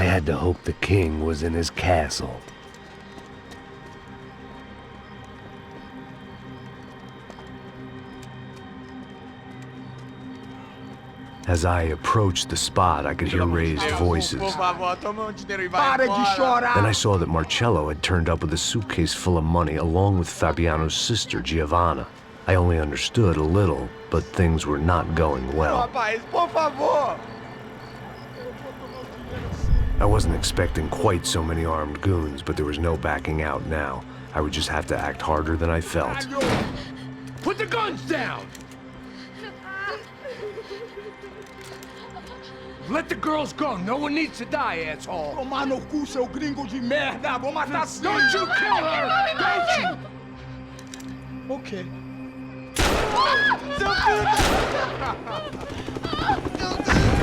I had to hope the king was in his castle. As I approached the spot, I could hear raised voices. Por favor, toma dinheiro e vai embora. Para de chorar! Then I saw that Marcello had turned up with a suitcase full of money along with Fabiano's sister, Giovanna. I only understood a little, but things were not going well. Rapaz, por favor! I wasn't expecting quite so many armed goons, but there was no backing out now. I would just have to act harder than I felt. Put the guns down! Let the girls go. No one needs to die, asshole. Tomar no cu, seu gringo de merda! Vou matar sim! Don't you kill her! Don't you! Ok. Seu filho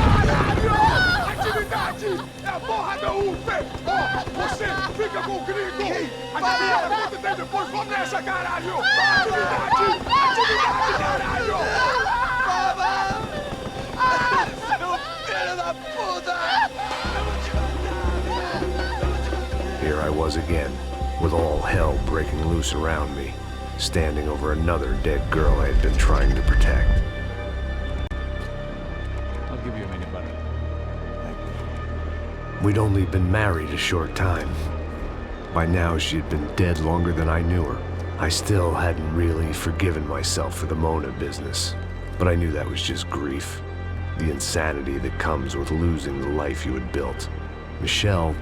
Caralho! Atividade! É a porra da UP! Você fica com o gringo! A gente vai depois, vamos nessa, caralho! Atividade! Atividade, caralho! Here I was again, with all hell breaking loose around me, standing over another dead girl I had been trying to protect. I'll give you a minute, butter. We'd only been married a short time. By now, she had been dead longer than I knew her. I still hadn't really forgiven myself for the Mona business, but I knew that was just grief. The insanity that comes with losing the life you had built. Michelle,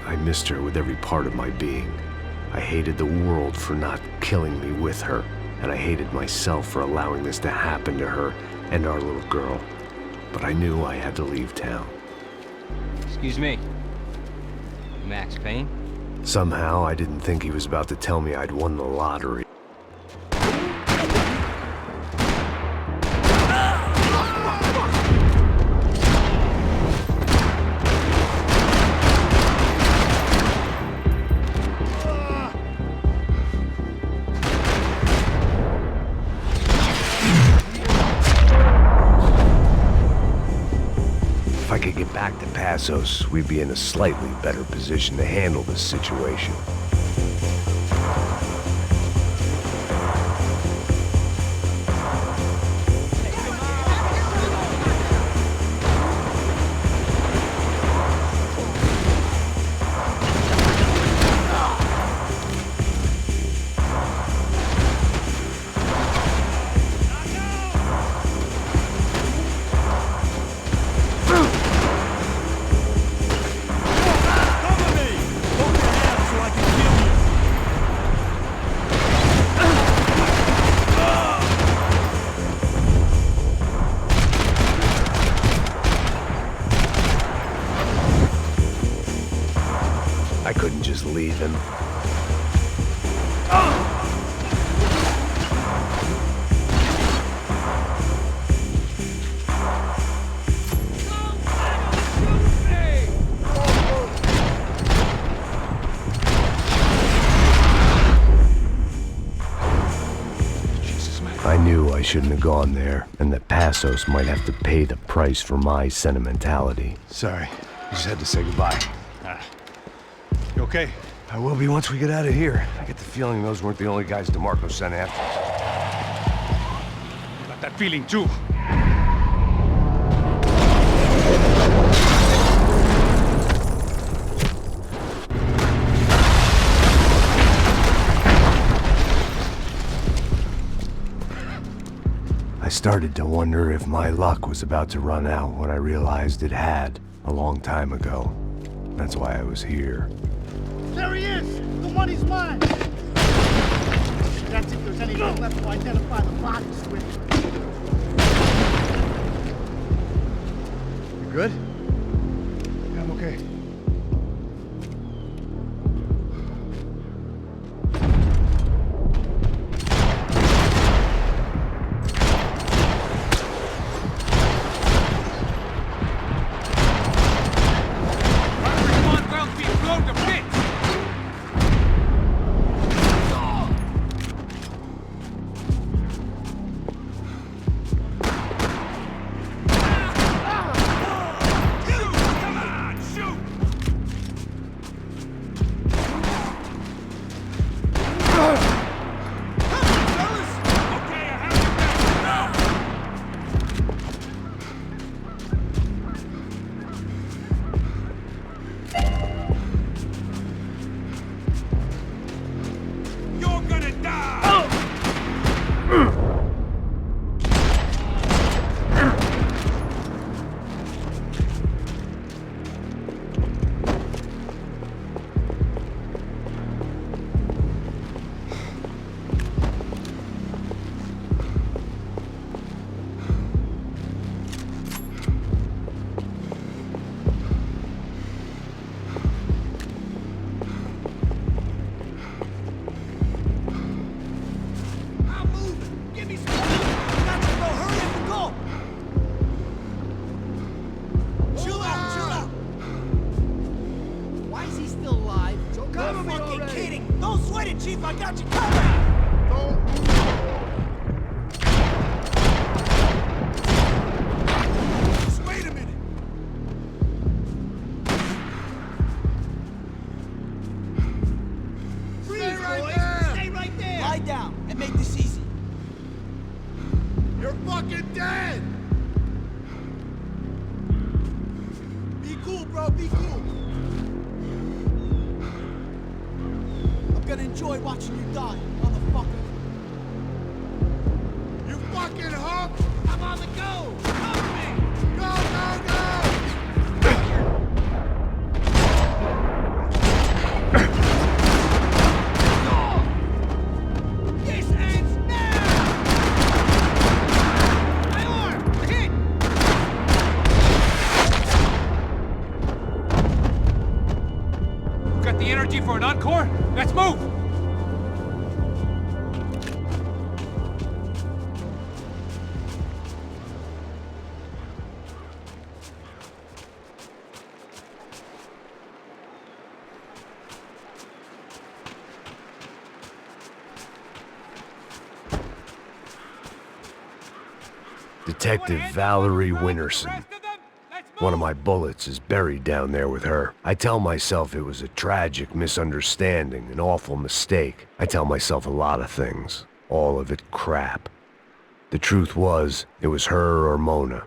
I missed her with every part of my being. I hated the world for not killing me with her, and I hated myself for allowing this to happen to her and our little girl. But I knew I had to leave town. Excuse me. Max Payne? Somehow, I didn't think he was about to tell me I'd won the lottery. If I could get back to Passos, we'd be in a slightly better position to handle this situation. I couldn't just leave him. I knew I shouldn't have gone there, and that Passos might have to pay the price for my sentimentality. Sorry, I just had to say goodbye. You okay? I will be once we get out of here. I get the feeling those weren't the only guys DeMarco sent after us. Got that feeling too. I started to wonder if my luck was about to run out when I realized it had, a long time ago. That's why I was here. There he is! The money's mine! That's if there's anything left to identify the bodies with. You good? Yeah, I'm okay. Chief, I got you covered! Don't move. Just wait a minute. Freeze, boys! Stay right there! Lie down and make this easy. You're fucking dead! Be cool, bro, be cool. I'm gonna enjoy watching you die, motherfucker. You fucking hump! I'm on the go! Cover me! Go, go, go! This ends now! My arm! Hit! Got the energy for an encore? Let's move! Detective Valerie Winterson. One of my bullets is buried down there with her. I tell myself it was a tragic misunderstanding, an awful mistake. I tell myself a lot of things. All of it crap. The truth was, it was her or Mona.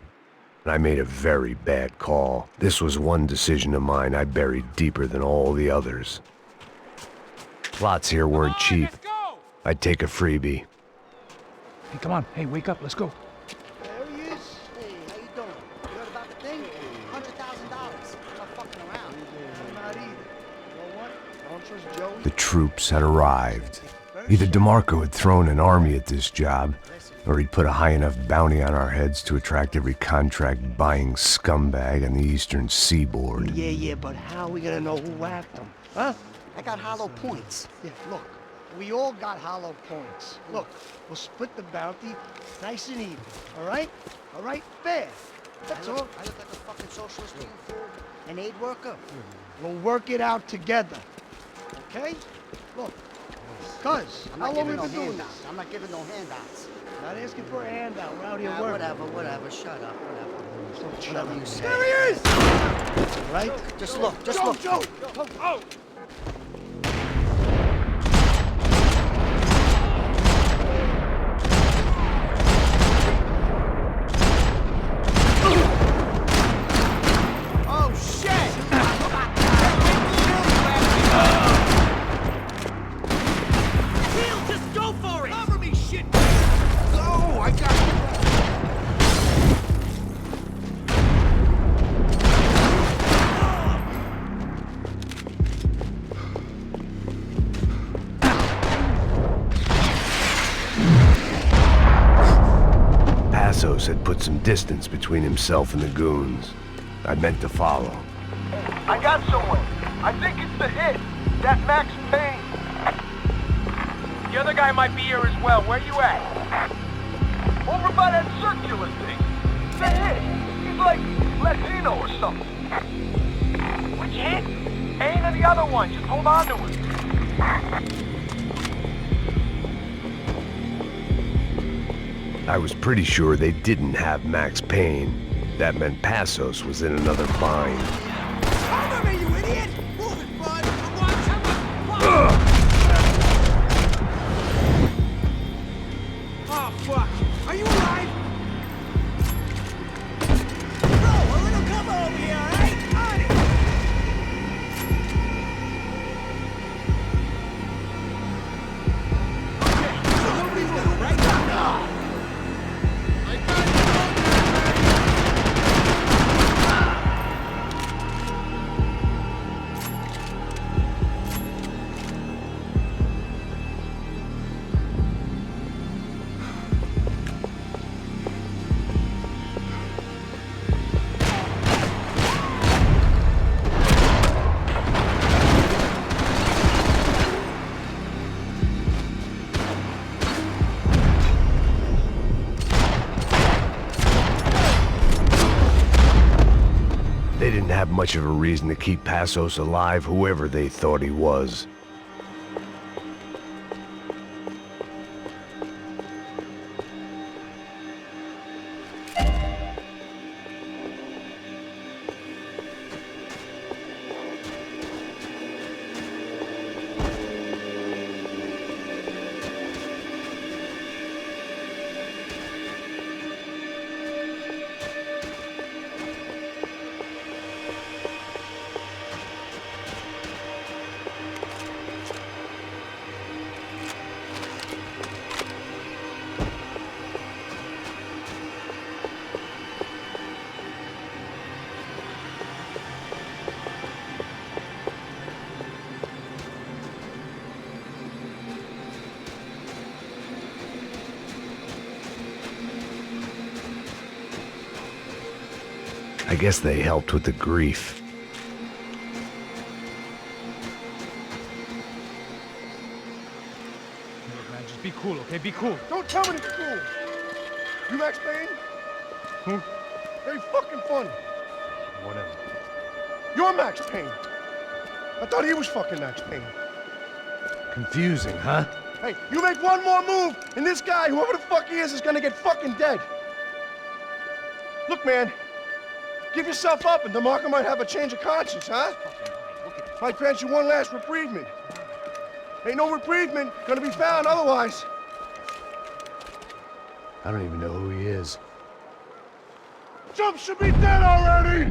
And I made a very bad call. This was one decision of mine I buried deeper than all the others. Plots here weren't cheap. I'd take a freebie. Hey, come on. Hey, wake up. Let's go. There he is. Hey, how you doing? You heard about the thing? $100,000. Not fucking around. I'm not either. You know what? I don't trust Joey. The troops had arrived. Either DeMarco had thrown an army at this job, or he'd put a high enough bounty on our heads to attract every contract-buying scumbag on the eastern seaboard. Yeah, but how are we gonna know who whacked them? Huh? I got hollow points. Yeah, look. We all got hollow points. Look, we'll split the bounty nice and even, all right? All right? Fair. That's all. I look like a fucking socialist to you fool. An aid worker. We'll work it out together. Okay? Look. Cuz, how long we been doing this? I'm not giving no handouts. Not asking for a handout. We're out here working. Whatever. Shut up. Whatever you say. There he is! All right? Just look. Joe! Oh! Had put some distance between himself and the goons. I meant to follow. I got someone. I think it's the hit. That Max Payne. The other guy might be here as well. Where you at? Over by that circular thing. The hit. He's like Latino or something. Which hit? Payne or the other one. Just hold on to it. I was pretty sure they didn't have Max Payne. That meant Passos was in another bind. Cover me, you idiot! Move it, bud! Oh, fuck! Are you alive? Bro, a little cover over here, alright? On it! Okay, so nobody's gonna right now. They didn't have much of a reason to keep Passos alive, whoever they thought he was. I guess they helped with the grief. Look, man, just be cool, okay? Be cool. Don't tell me to be cool. You Max Payne? Who? Very fucking funny. Whatever. You're Max Payne. I thought he was fucking Max Payne. Confusing, huh? Hey, you make one more move, and this guy, whoever the fuck he is gonna get fucking dead. Look, man, give yourself up, and DeMarco might have a change of conscience, huh? Might grant you one last reprievement. Ain't no reprievement gonna be found otherwise. I don't even know who he is. Jump should be dead already!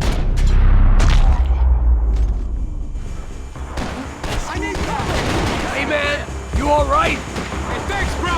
I need cover! Hey, man! You all right? Hey, thanks, bro!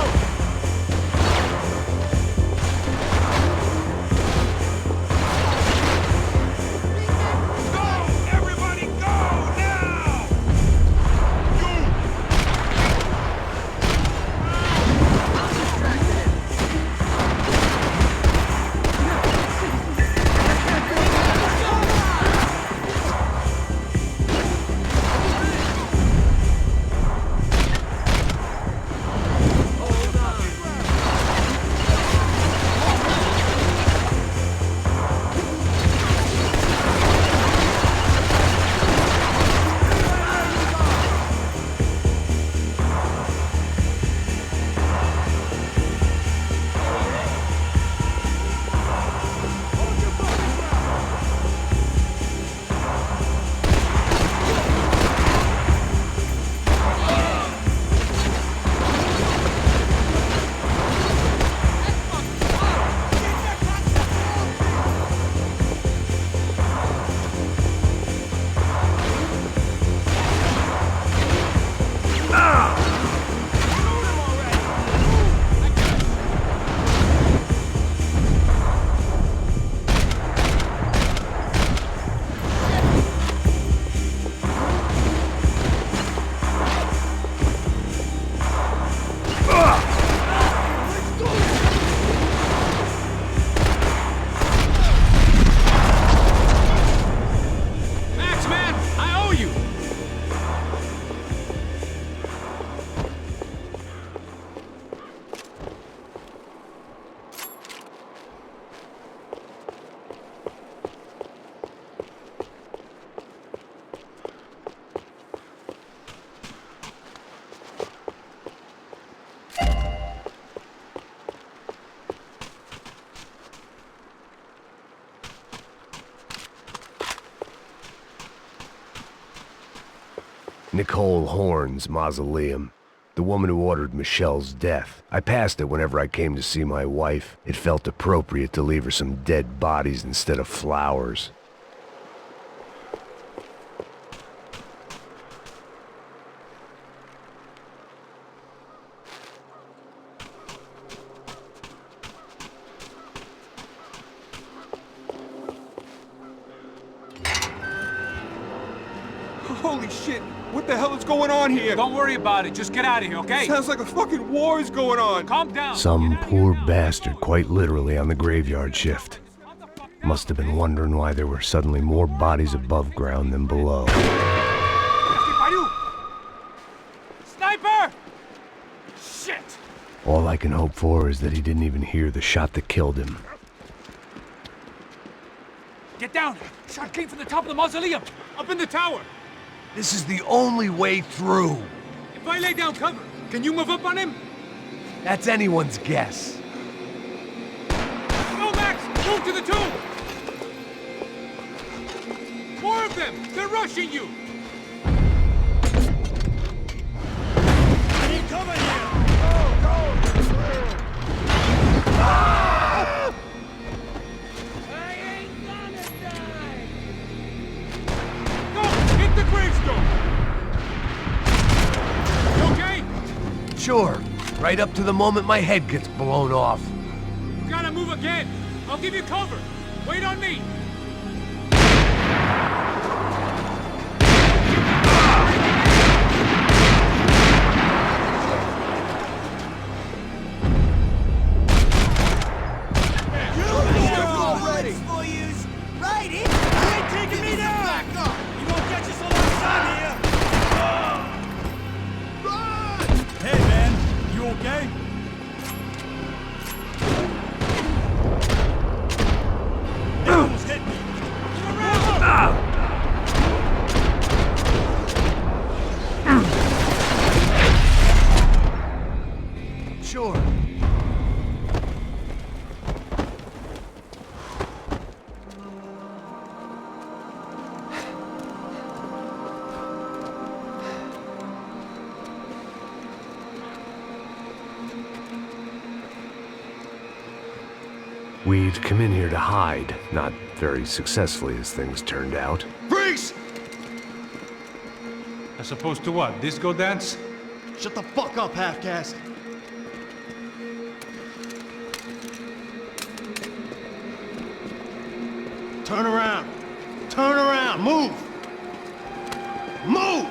Nicole Horn's mausoleum. The woman who ordered Michelle's death. I passed it whenever I came to see my wife. It felt appropriate to leave her some dead bodies instead of flowers. Holy shit! What the hell is going on here? Don't worry about it. Just get out of here, okay? Sounds like a fucking war is going on. Calm down. Some poor bastard quite literally on the graveyard shift. Must have been wondering why there were suddenly more bodies above ground than below. Sniper! Shit! All I can hope for is that he didn't even hear the shot that killed him. Get down! Shot came from the top of the mausoleum! Up in the tower! This is the only way through. If I lay down cover, can you move up on him? That's anyone's guess. Go, Max! Move to the tomb! More of them! They're rushing you! I need cover here! Go! Ah! I ain't gonna die! Go! Hit the gravestone! You okay? Sure. Right up to the moment my head gets blown off. You gotta move again! I'll give you cover! Wait on me! Right Sure. We'd come in here to hide, not very successfully as things turned out. Freeze! As opposed to what? Disco dance? Shut the fuck up, half-caste. Turn around. Turn around. Move. Move!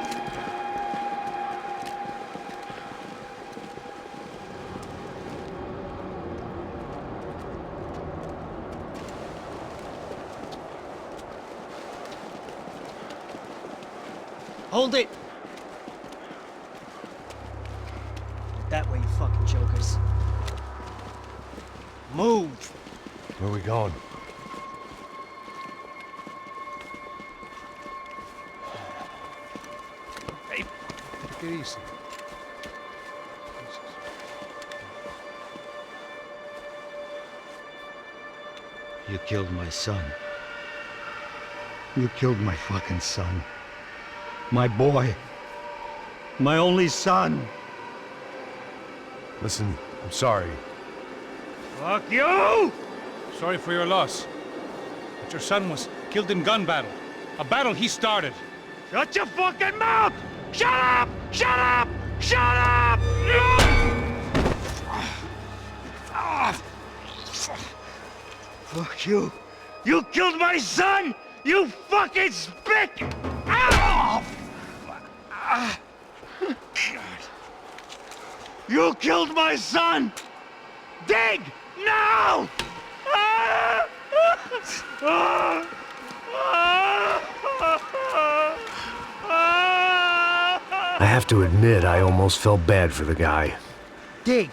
Hold it! That way, you fucking jokers. Move! Where are we going? Hey, take it easy. You killed my son. You killed my fucking son. My boy. My only son. Listen, I'm sorry. Fuck you! Sorry for your loss. But your son was killed in gun battle. A battle he started. Shut your fucking mouth! Shut up! Shut up! Shut up! Fuck you. You killed my son! You fucking spick! Ow! You killed my son! Dig! Now! I have to admit, I almost felt bad for the guy. Dig!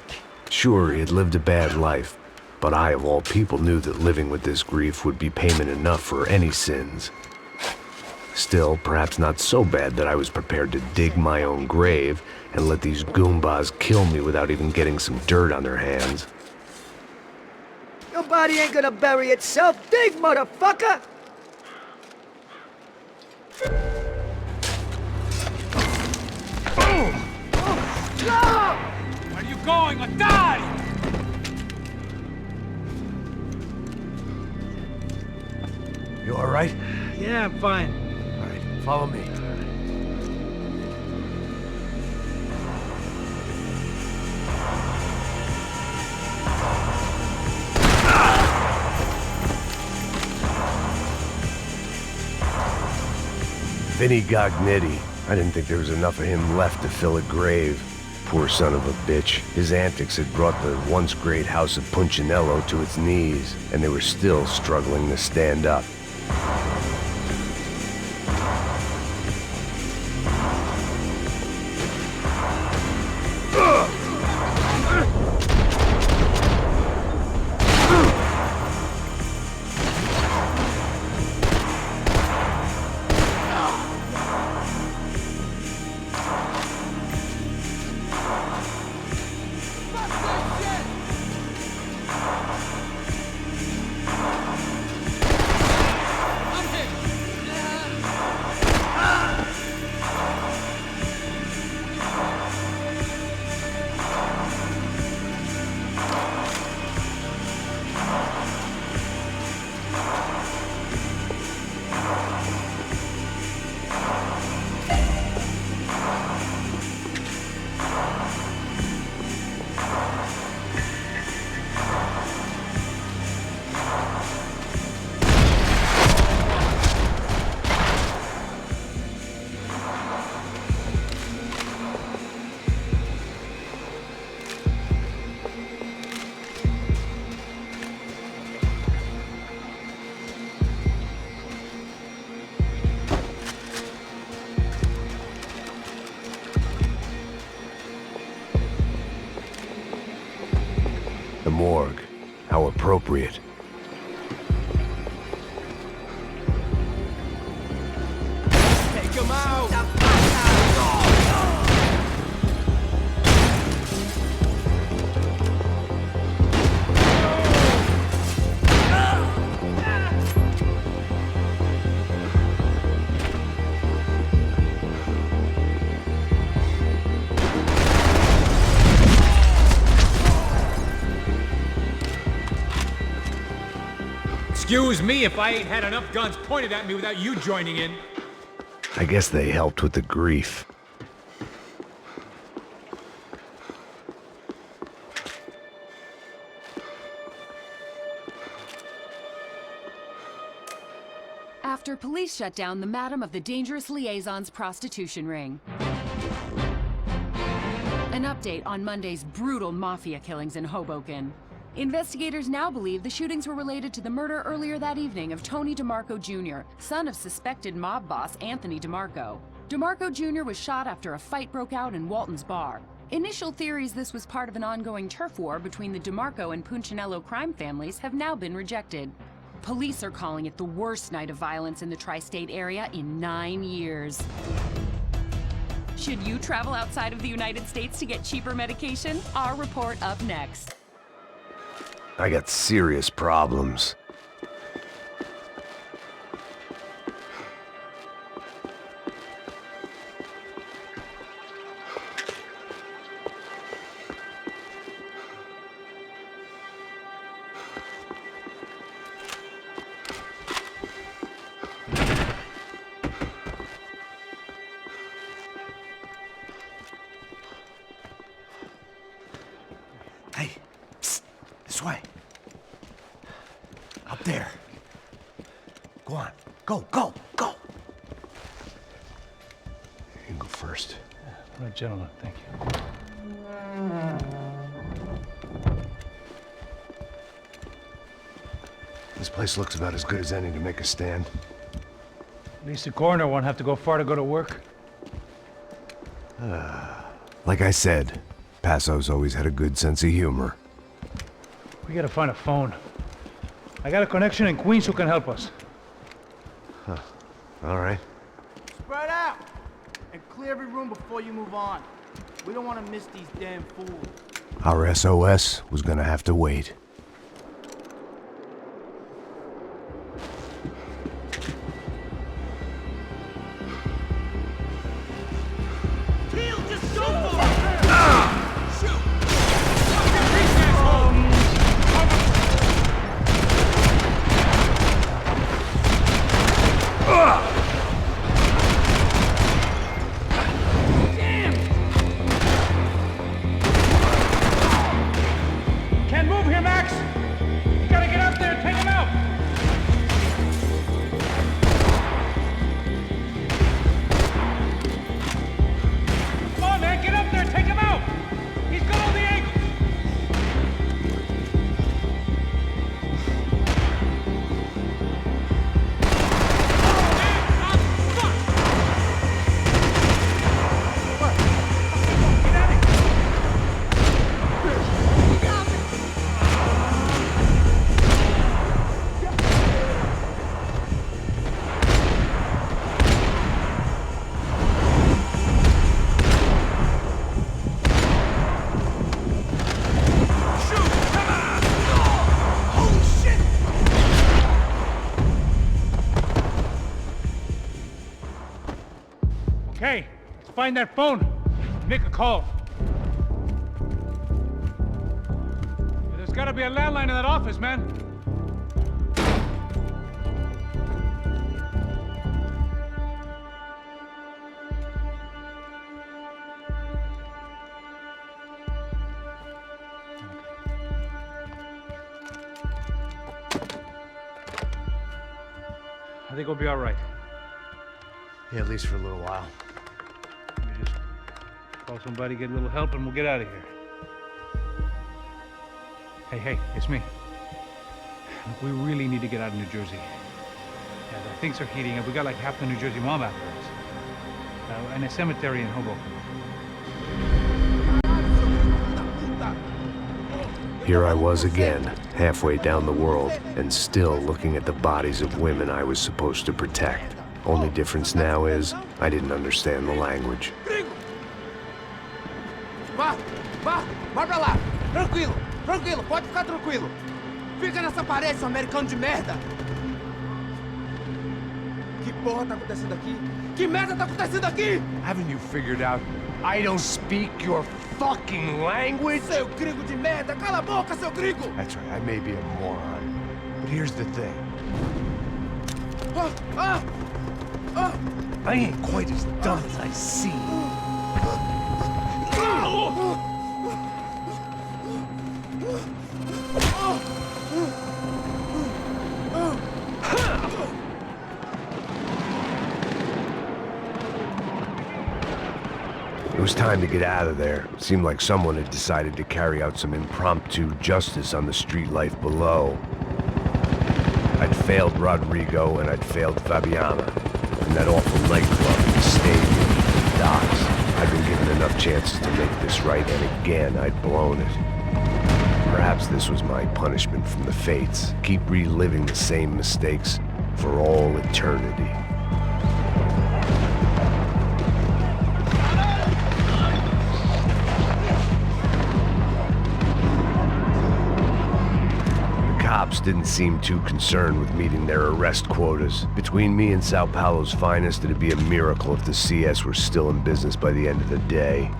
Sure, he had lived a bad life, but I, of all people, knew that living with this grief would be payment enough for any sins. Still, perhaps not so bad that I was prepared to dig my own grave and let these goombas kill me without even getting some dirt on their hands. Your body ain't gonna bury itself. Dig, motherfucker! Where are you going? Or die! You all right? Yeah, I'm fine. All right, follow me. Vinny Gognitti. I didn't think there was enough of him left to fill a grave. Poor son of a bitch. His antics had brought the once great house of Punchinello to its knees, and they were still struggling to stand up. The morgue. How appropriate. Take him out! Excuse me if I ain't had enough guns pointed at me without you joining in. I guess they helped with the grief. After police shut down the Madam of the Dangerous Liaison's prostitution ring. An update on Monday's brutal mafia killings in Hoboken. Investigators now believe the shootings were related to the murder earlier that evening of Tony DeMarco Jr., son of suspected mob boss Anthony DeMarco. DeMarco Jr. was shot after a fight broke out in Walton's bar. Initial theories this was part of an ongoing turf war between the DeMarco and Punchinello crime families have now been rejected. Police are calling it the worst night of violence in the tri-state area in 9 years. Should you travel outside of the United States to get cheaper medication? Our report up next. I got serious problems. Hey, psst, this way. Up there. Go on. Go, go, go. You can go first. All right, gentlemen, thank you. This place looks about as good as any to make a stand. At least the coroner won't have to go far to go to work. Like I said, Passo's always had a good sense of humor. We gotta find a phone. I got a connection in Queens who can help us. Huh. All right. Spread out! And clear every room before you move on. We don't want to miss these damn fools. Our SOS was gonna have to wait. Can't move here, Max! You gotta get up there and take him out! Come on, man, get up there and take him out! He's got all the angles! Okay, let's find that phone. Make a call. There's gotta be a landline in that office, man. I think we'll be all right. Yeah, at least for a little while. Let me just call somebody, get a little help, and we'll get out of here. Hey, it's me. Look, we really need to get out of New Jersey. Yeah, things are heating up. We got like half the New Jersey mob after us. And a cemetery in Hoboken. Here I was again, halfway down the world, and still looking at the bodies of women I was supposed to protect. Only difference now is, I didn't understand the language. Vai pra lá. Tranquilo, pode ficar tranquilo. Fica nessa parede, seu americano de merda. Que porra tá acontecendo aqui? Que merda tá acontecendo aqui? Haven't you figured out I don't speak your fucking language? Seu gringo de merda, cala a boca, seu gringo! That's right, I may be a moron, But here's the thing. I ain't quite as dumb as I seem. It was time to get out of there. It seemed like someone had decided to carry out some impromptu justice on the street life below. I'd failed Rodrigo and I'd failed Fabiana. And that awful nightclub, the stadium, the docks. I'd been given enough chances to make this right, and again, I'd blown it. Perhaps this was my punishment from the fates. Keep reliving the same mistakes for all eternity. Cops didn't seem too concerned with meeting their arrest quotas. Between me and Sao Paulo's finest, it'd be a miracle if the CS were still in business by the end of the day.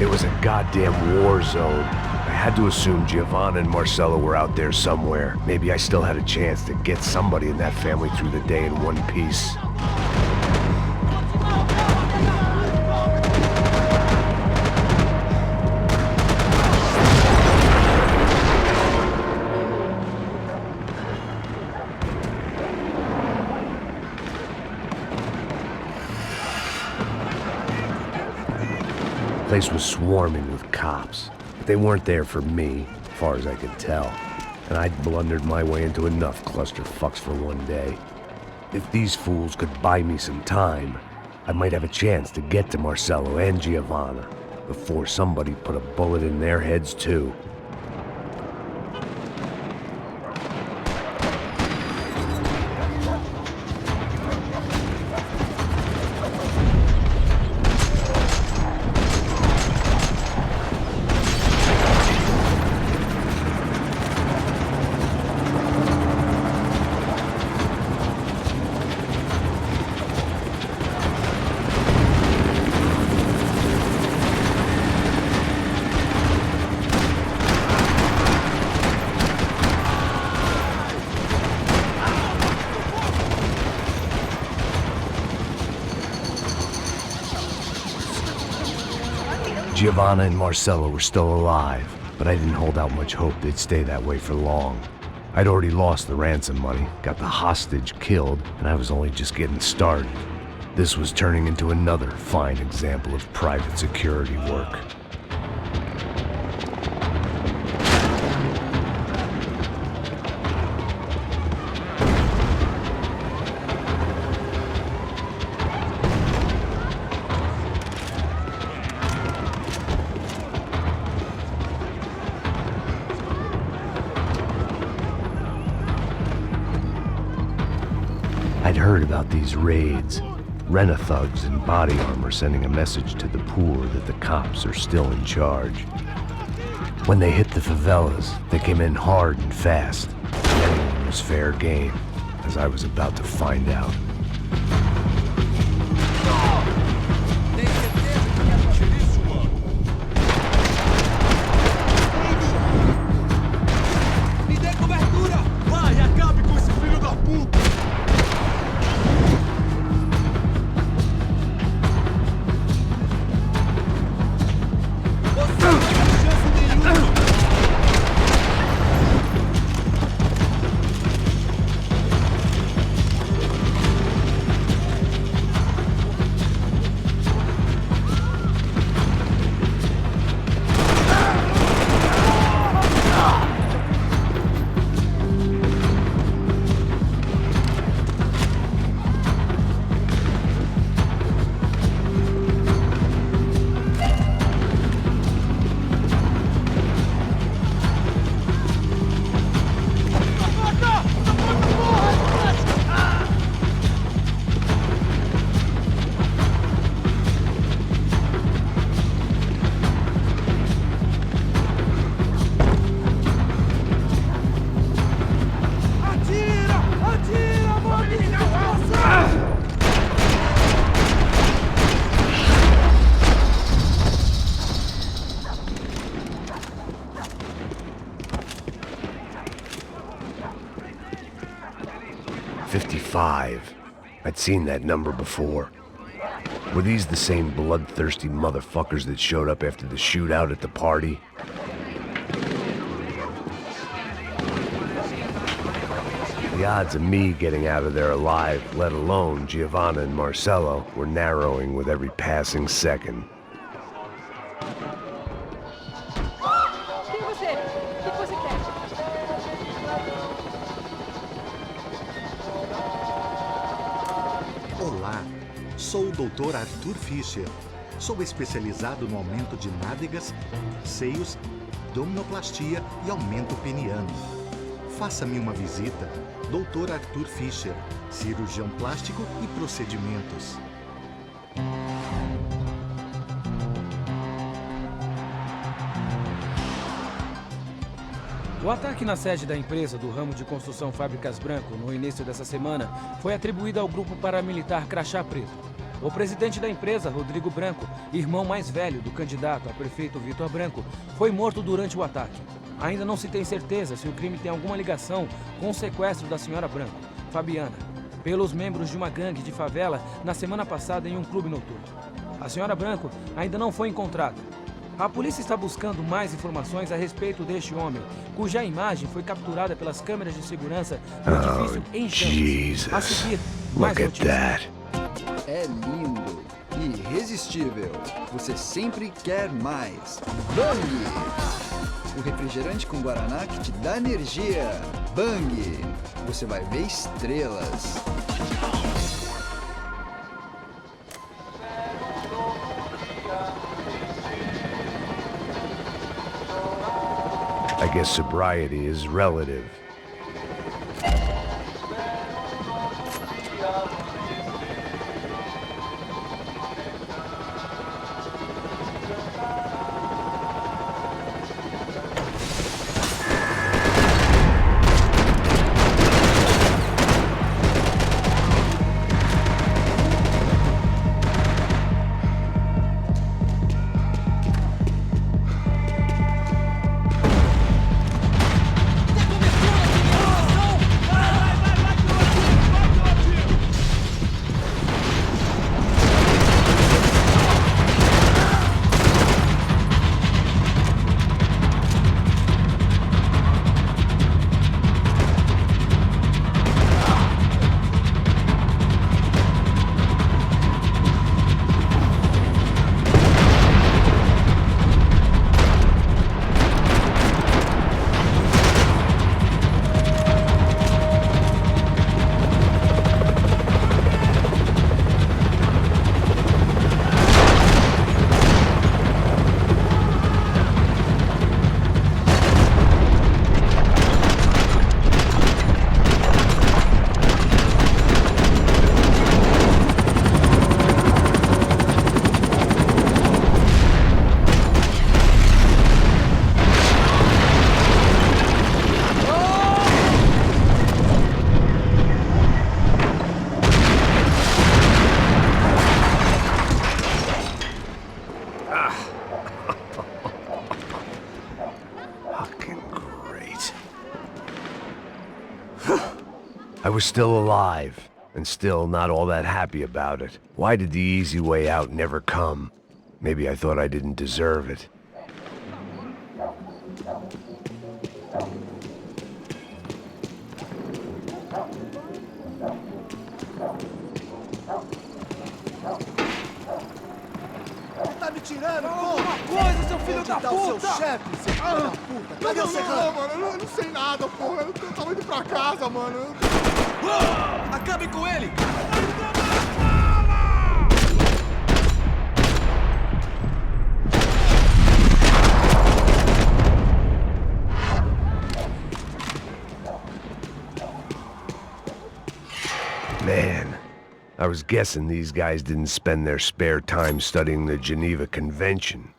It was a goddamn war zone. I had to assume Giovanna and Marcelo were out there somewhere. Maybe I still had a chance to get somebody in that family through the day in one piece. The place was swarming with cops, but they weren't there for me, as far as I could tell. And I'd blundered my way into enough clusterfucks for one day. If these fools could buy me some time, I might have a chance to get to Marcelo and Giovanna before somebody put a bullet in their heads too. Giovanna and Marcelo were still alive, but I didn't hold out much hope they'd stay that way for long. I'd already lost the ransom money, got the hostage killed, and I was only just getting started. This was turning into another fine example of private security work. I'd heard about these raids. Rent-a-thugs in body armor sending a message to the poor that the cops are still in charge. When they hit the favelas, they came in hard and fast. Anyone was fair game, as I was about to find out. 55. I'd seen that number before. Were these the same bloodthirsty motherfuckers that showed up after the shootout at the party? The odds of me getting out of there alive, let alone Giovanna and Marcelo, were narrowing with every passing second. Quem é você? O que você quer? Olá, sou o Dr. Arthur Fischer. Sou especializado no aumento de nádegas, seios, abdominoplastia e aumento peniano. Faça-me uma visita. Dr. Arthur Fischer, cirurgião plástico e procedimentos. O ataque na sede da empresa do ramo de construção Fábricas Branco no início dessa semana foi atribuído ao grupo paramilitar Crachá Preto. O presidente da empresa, Rodrigo Branco, irmão mais velho do candidato a prefeito Vitor Branco, foi morto durante o ataque. Ainda não se tem certeza se o crime tem alguma ligação com o sequestro da senhora Branco, Fabiana, pelos membros de uma gangue de favela na semana passada em um clube noturno. A senhora Branco ainda não foi encontrada. A polícia está buscando mais informações a respeito deste homem, cuja imagem foi capturada pelas câmeras de segurança do edifício em chamas. A seguir, mais notícias. É lindo, irresistível. Você sempre quer mais. Bang! O refrigerante com guaraná que te dá energia. Bang! Você vai ver estrelas. I guess sobriety is relative. I was still alive, and still not all that happy about it. Why did the easy way out never come? Maybe I thought I didn't deserve it. Tá me tirando, pô! Alguma coisa, seu filho da Onde tá o seu puta! chefe, seu filho da puta? Cadê o serrano? Não, mano, eu não sei nada, porra. Eu tava indo pra casa, mano. Acabe com ele! Man, I was guessing these guys didn't spend their spare time studying the Geneva Convention.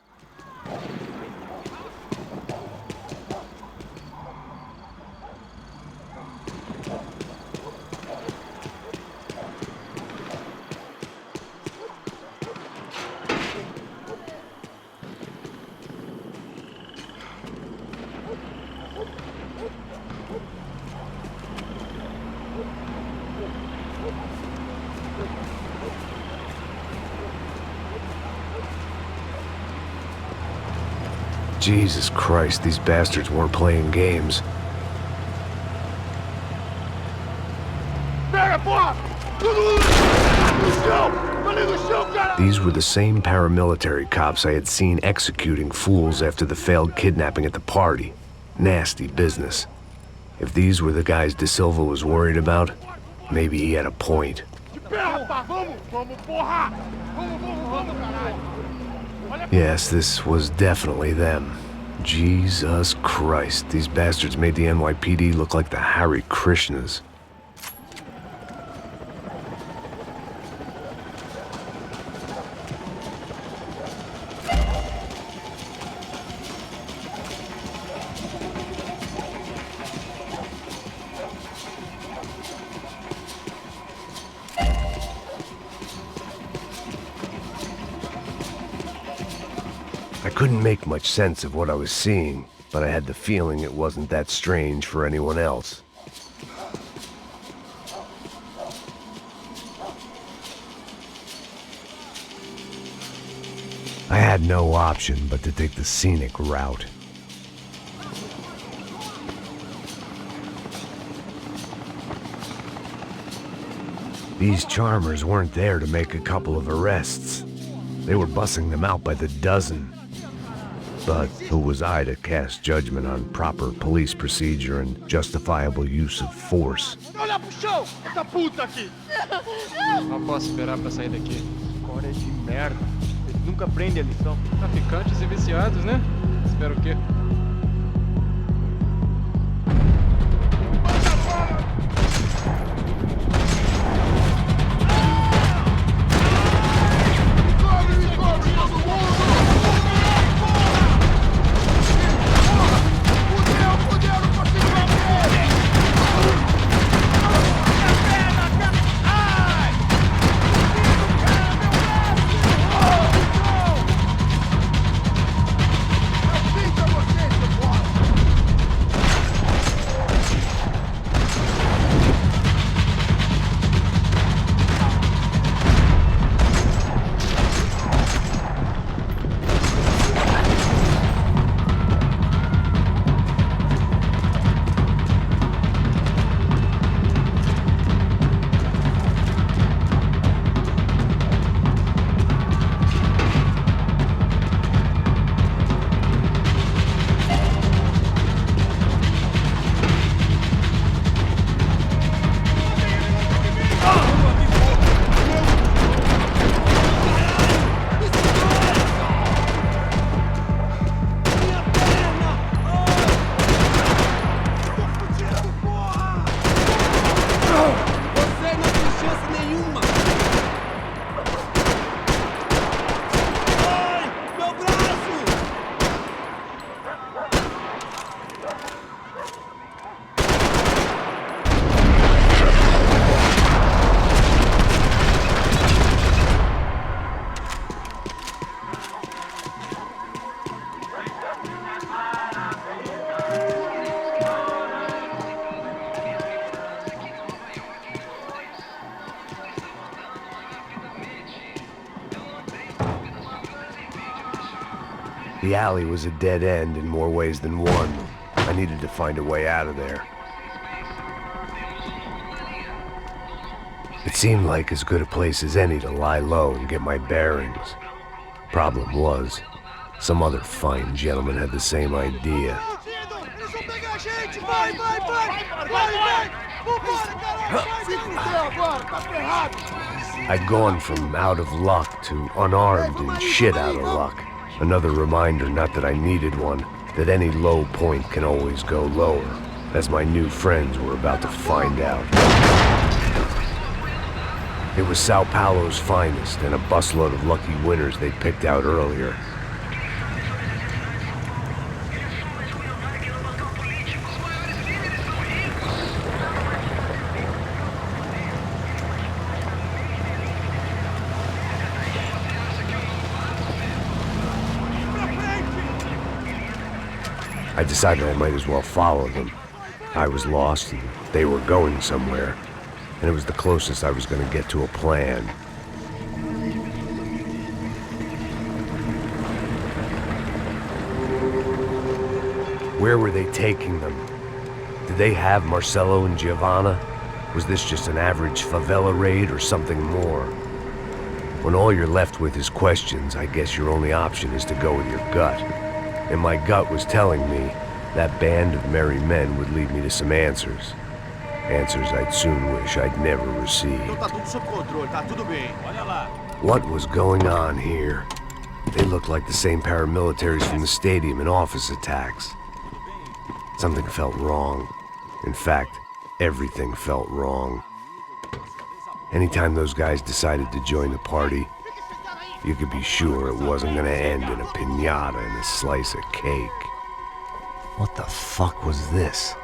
Jesus Christ, these bastards weren't playing games. These were the same paramilitary cops I had seen executing fools after the failed kidnapping at the party. Nasty business. If these were the guys De Silva was worried about, maybe he had a point. Yes, this was definitely them. Jesus Christ, these bastards made the NYPD look like the Hare Krishnas. I couldn't make much sense of what I was seeing, but I had the feeling it wasn't that strange for anyone else. I had no option but to take the scenic route. These charmers weren't there to make a couple of arrests. They were bussing them out by the dozen. But who was I to cast judgment on proper police procedure and justifiable use of force? Olha pro chão, essa puta aqui! Não posso esperar pra sair daqui. História de merda. Eles nunca aprendem a lição. Traficantes e viciados, né? Espero o quê? The alley was a dead end in more ways than one. I needed to find a way out of there. It seemed like as good a place as any to lie low and get my bearings. Problem was, some other fine gentleman had the same idea. I'd gone from out of luck to unarmed and shit out of luck. Another reminder, not that I needed one, that any low point can always go lower, as my new friends were about to find out. It was Sao Paulo's finest and a busload of lucky winners they'd picked out earlier. I decided I might as well follow them. I was lost and they were going somewhere, and it was the closest I was going to get to a plan. Where were they taking them? Did they have Marcelo and Giovanna? Was this just an average favela raid or something more? When all you're left with is questions, I guess your only option is to go with your gut. And my gut was telling me that band of merry men would lead me to some answers. Answers I'd soon wish I'd never received. Tá tudo sob controle, tá tudo bem. Olha lá. What was going on here? They looked like the same paramilitaries from the stadium in office attacks. Something felt wrong. In fact, everything felt wrong. Anytime those guys decided to join the party, you could be sure it wasn't gonna end in a piñata and a slice of cake. What the fuck was this?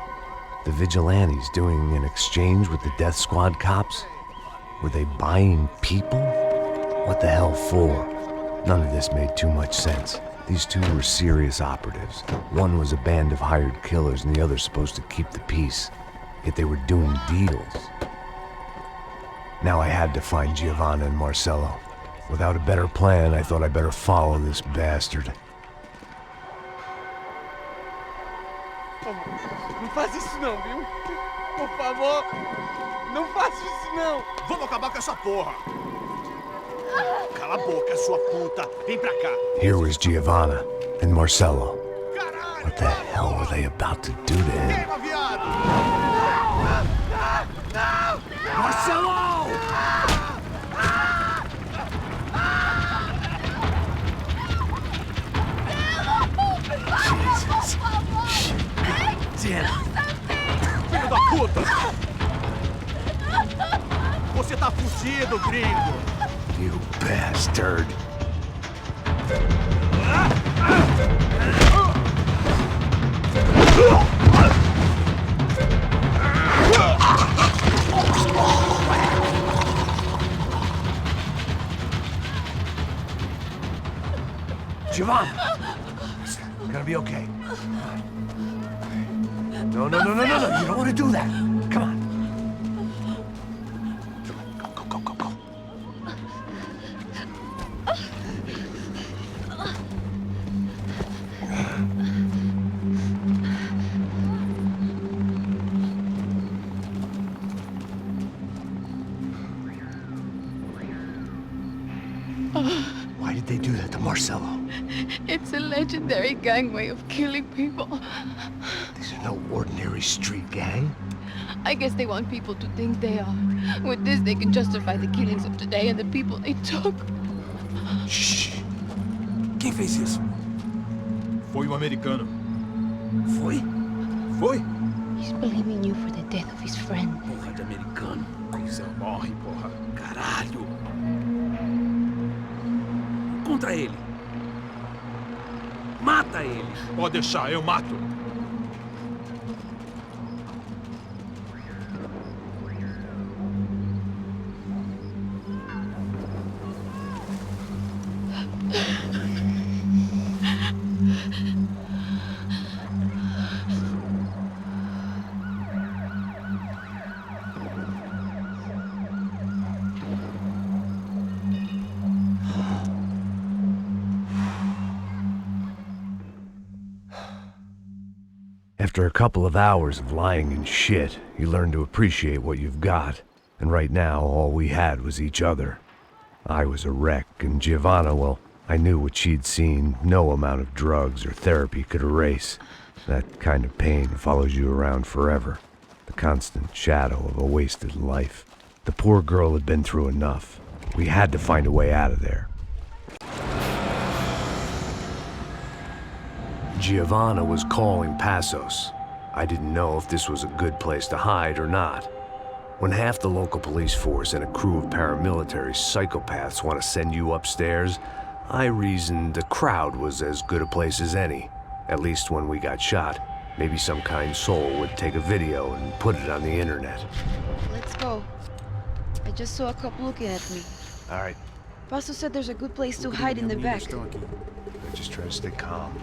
The vigilantes doing an exchange with the death squad cops? Were they buying people? What the hell for? None of this made too much sense. These two were serious operatives. One was a band of hired killers and the other supposed to keep the peace. Yet they were doing deals. Now I had to find Giovanna and Marcelo. Without a better plan, I thought I better follow this bastard. Não faz isso não, viu? Por favor, não faça isso não. Vamos acabar com essa porra. Cala a boca, sua puta. Vem pra cá. Here was Giovanna and Marcelo. What the hell were they about to do to him? Marcelo! Jesus. Shit. Filho da puta! Você tá fudido, gringo! You bastard. Giovanna! It's gonna be okay. No. You don't want to do that. Come on. Go. Why did they do that to Marcelo? It's a legendary gang way of killing people. These are no ordinary street gang. I guess they want people to think they are. With this, they can justify the killings of today and the people they took. Shh. Quem fez isso? Foi americano. Foi? He's blaming you for the death of his friend. Porra de americano. Coisa morre, porra. Caralho. Contra ele. Mata ele. Pode deixar, eu mato. After a couple of hours of lying in shit, you learn to appreciate what you've got. And right now, all we had was each other. I was a wreck, and Giovanna, well, I knew what she'd seen no amount of drugs or therapy could erase. That kind of pain follows you around forever. The constant shadow of a wasted life. The poor girl had been through enough. We had to find a way out of there. Giovanna was calling Passos. I didn't know if this was a good place to hide or not. When half the local police force and a crew of paramilitary psychopaths want to send you upstairs, I reasoned the crowd was as good a place as any. At least when we got shot, maybe some kind soul would take a video and put it on the internet. Let's go. I just saw a cop looking at me. All right, Pasto said there's a good place to hide in the back. just try to stay calm.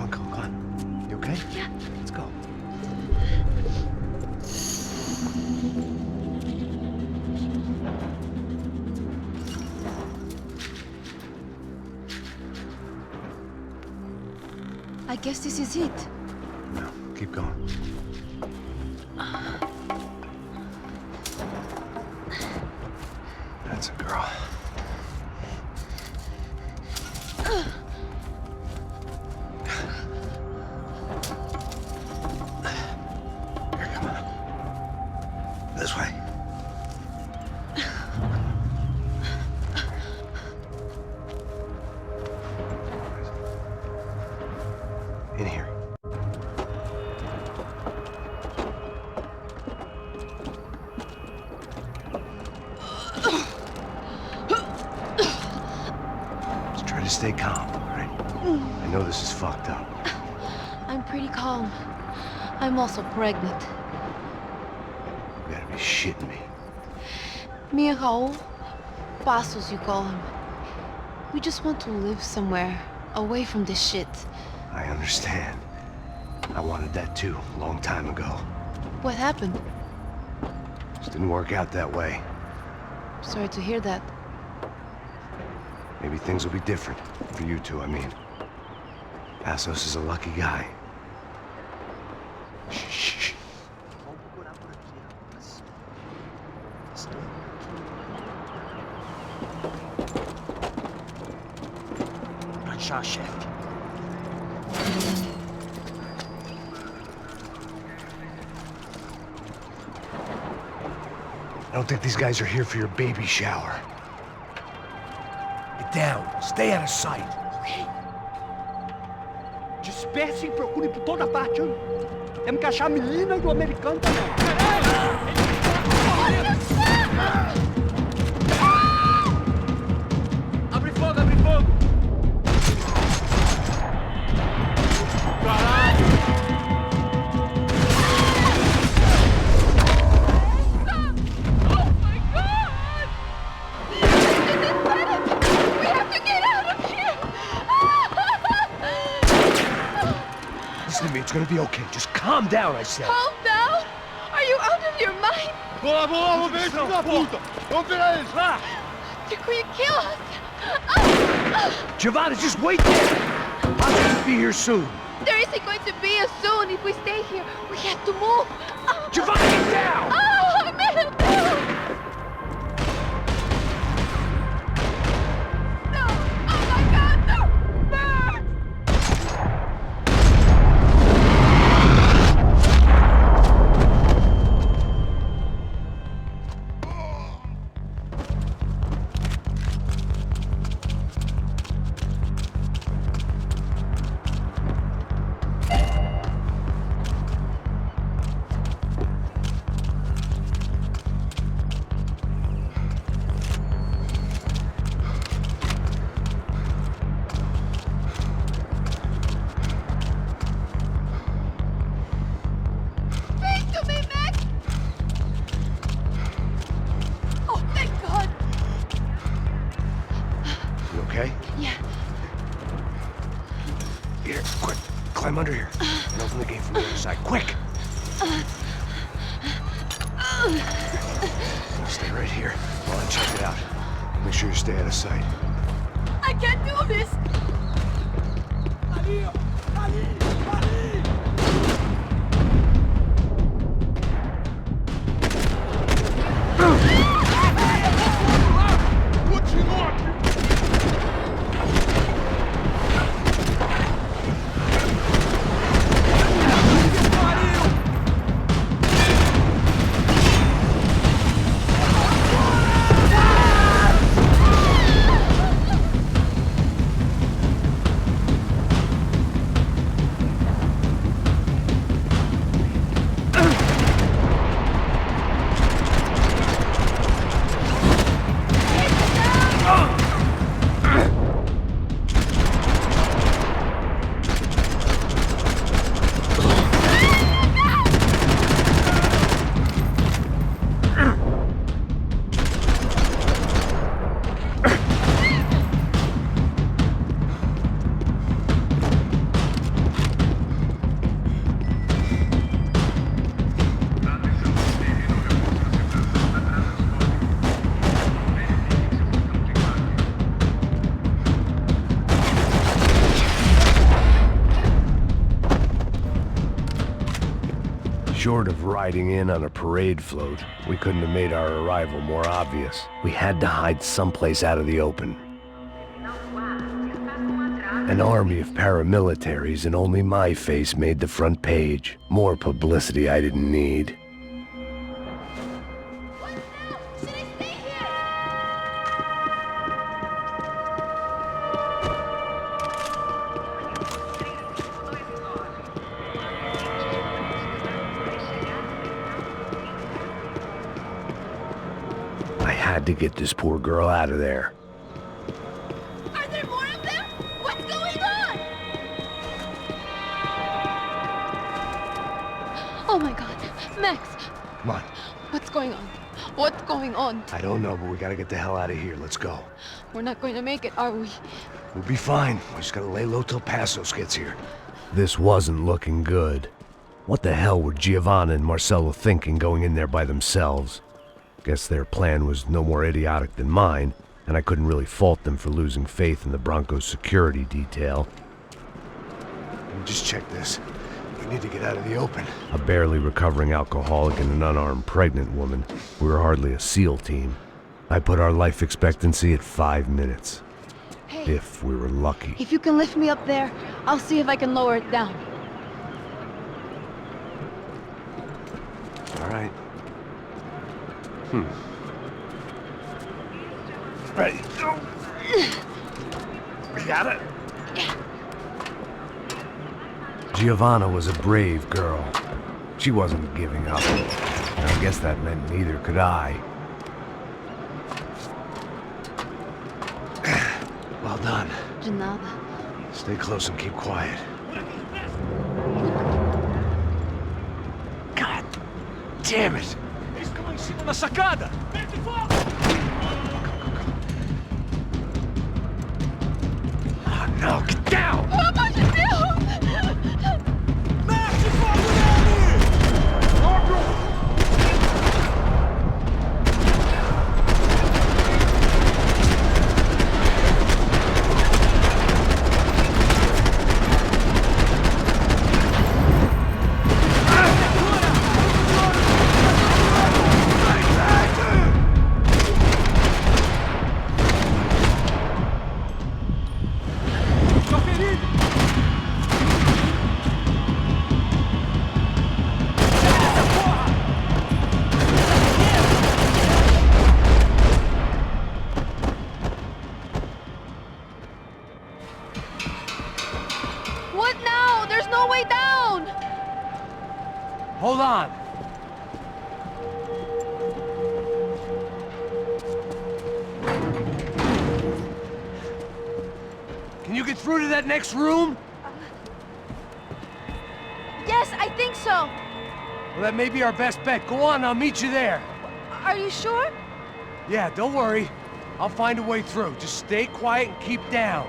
Come on. You okay? Yeah. Let's go. I guess this is it. No, keep going. That's a girl. Here, come on. This way. In here. Just try to stay calm, all right? I know this is fucked up. I'm pretty calm. I'm also pregnant. You gotta be shitting me. Me and Raul, Passos you call him. We just want to live somewhere, away from this shit. I understand. I wanted that too, a long time ago. What happened? Just didn't work out that way. Sorry to hear that. Maybe things will be different. For you two, I mean. Passos is a lucky guy. Shh. Pode chefe. I don't think these guys are here for your baby shower. Get down. Stay out of sight. Ok. Disperse e procure por toda parte. Hein? Temos que achar a menina e o americano também. Abre fogo, abre fogo! Caralho! Oh my God! We have to get out of here! Listen to me, it's gonna be okay. Just calm down, I said. Calm down? Are you out of your mind? Vamos ver filho da puta! Vamos virar eles, lá! They're going to kill us! Giovanna, just wait there! I'll just be here soon. There isn't going to be a soon if we stay here. We have to move. Giovanna, get down! Oh, man! No! Oh my God, no! Max! Speak to me, Max! Oh, thank God! You okay? Yeah. Here, quick. Climb under here. And open the gate from the other side. Quick! Stay right here while I check it out. Make sure you stay out of sight. I can't do this! Short of riding in on a parade float, we couldn't have made our arrival more obvious. We had to hide someplace out of the open. An army of paramilitaries and only my face made the front page. More publicity I didn't need. I had to get this poor girl out of there. Are there more of them? What's going on? Oh my god. Max, Come on. what's going on? What's going on? I don't know, but we gotta get the hell out of here. Let's go. We're not going to make it, are we? We'll be fine. We just gotta lay low till Passos gets here. This wasn't looking good. What the hell were Giovanna and Marcelo thinking going in there by themselves? Guess their plan was no more idiotic than mine, and I couldn't really fault them for losing faith in the Broncos security detail. Just check this. We need to get out of the open. A barely recovering alcoholic and an unarmed pregnant woman. We were hardly a SEAL team. I put our life expectancy at 5 minutes. Hey. If we were lucky. If you can lift me up there, I'll see if I can lower it down. All right. Ready? Go. We got it? Giovanna was a brave girl. She wasn't giving up. And I guess that meant neither could I. Well done. De nada. Stay close and keep quiet. God damn it! Na sacada! Oh no, get down! Pelo amor de Deus! Mete fogo nele! What now? There's no way down! Hold on. Can you get through to that next room? Yes, I think so. Well, that may be our best bet. Go on, I'll meet you there. Are you sure? Yeah, don't worry. I'll find a way through. Just stay quiet and keep down.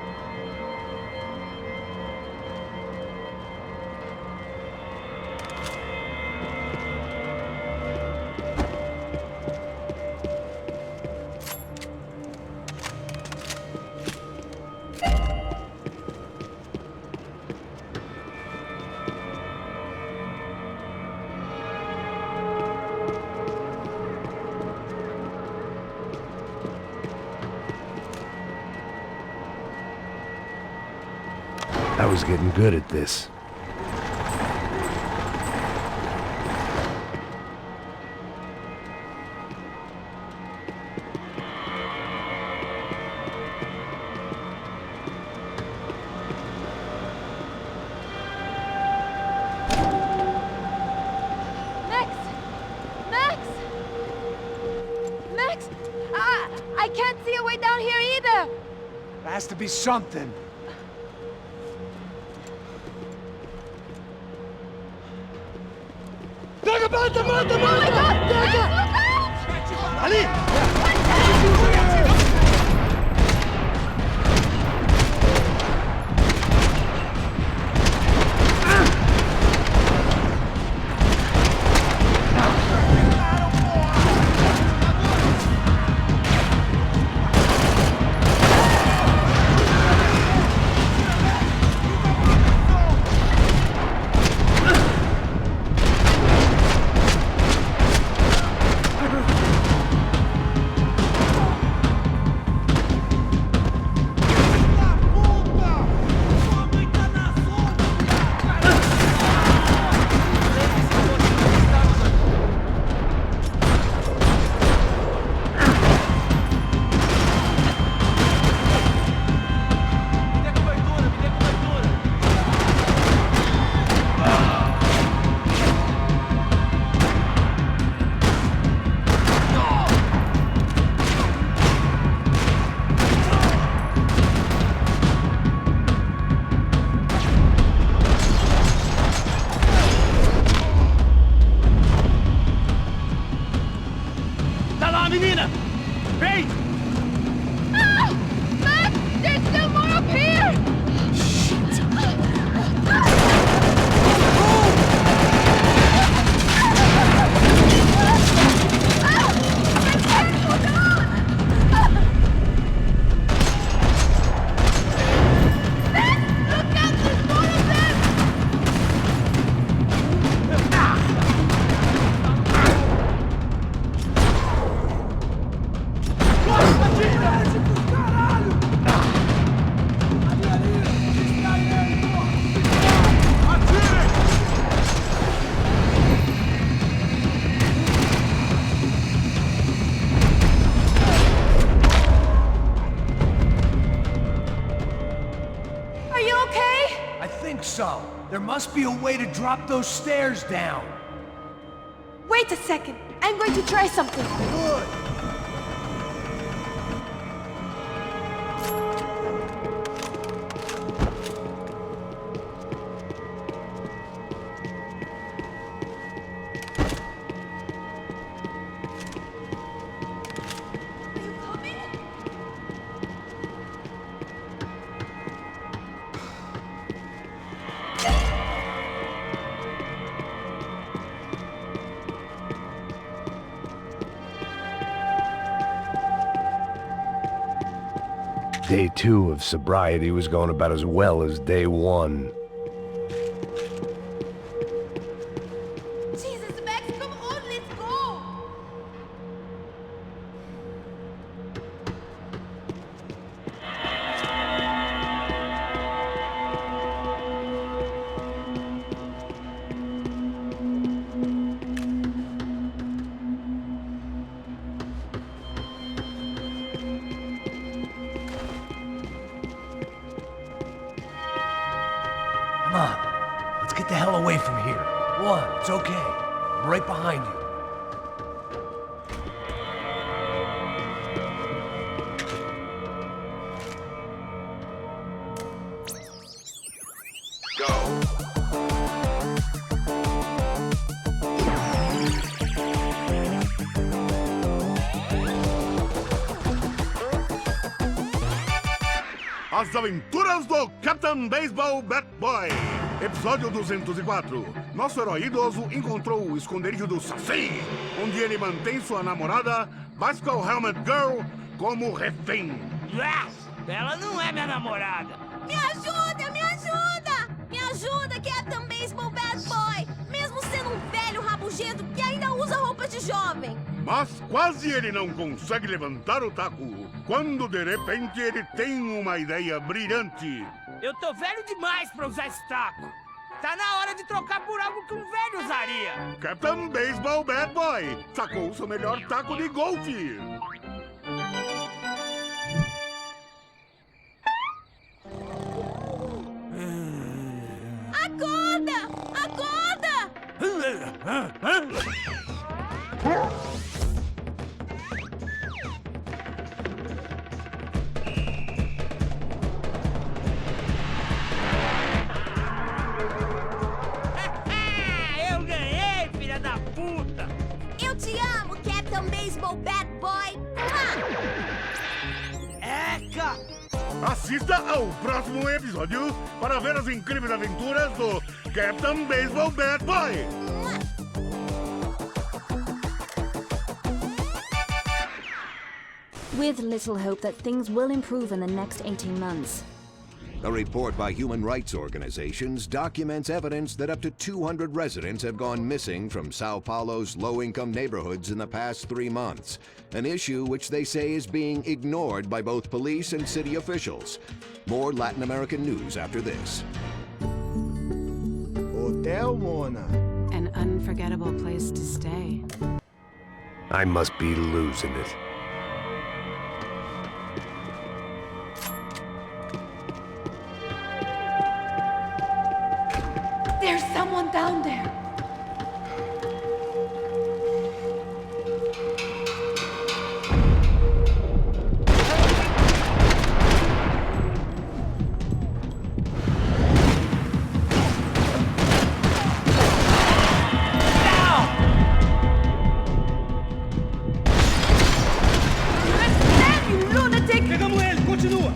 I was getting good at this. Max! Max! Max! I can't see a way down here either! There has to be something. Oh my God! Ali! so. There must be a way to drop those stairs down. Wait a second. I'm going to try something. Good. Day 2 of sobriety was going about as well as day 1. Jesus, Max, come on, let's go! Come on, let's get the hell away from here. One, it's okay. I'm right behind you. As Aventuras do Captain Baseball Bat Boy. Episódio 204. Nosso herói idoso encontrou o esconderijo do Saci, onde ele mantém sua namorada, Bicycle Helmet Girl, como refém. Yes! Ela não é minha namorada. Me ajuda, me ajuda! Me ajuda, Captain Baseball Bad Boy! Mesmo sendo um velho rabugento que ainda usa roupa de jovem. Mas quase ele não consegue levantar o taco, quando de repente ele tem uma ideia brilhante. Eu tô velho demais pra usar esse taco. Tá na hora de trocar por algo que um velho usaria. Captain Baseball Bad Boy sacou seu melhor taco de golfe. Acorda! Acorda! Eu ganhei, filha da puta! Eu te amo, Captain Baseball Bad Boy! Eca! Assista ao próximo episódio para ver as incríveis aventuras do Captain Baseball Bad Boy. With little hope that things will improve in the next 18 months. A report by human rights organizations documents evidence that up to 200 residents have gone missing from São Paulo's low-income neighborhoods in the past 3 months, an issue which they say is being ignored by both police and city officials. More Latin American news after this. Hotel Mona. An unforgettable place to stay. I must be losing it. There's someone down there. Pegamos ele, continua!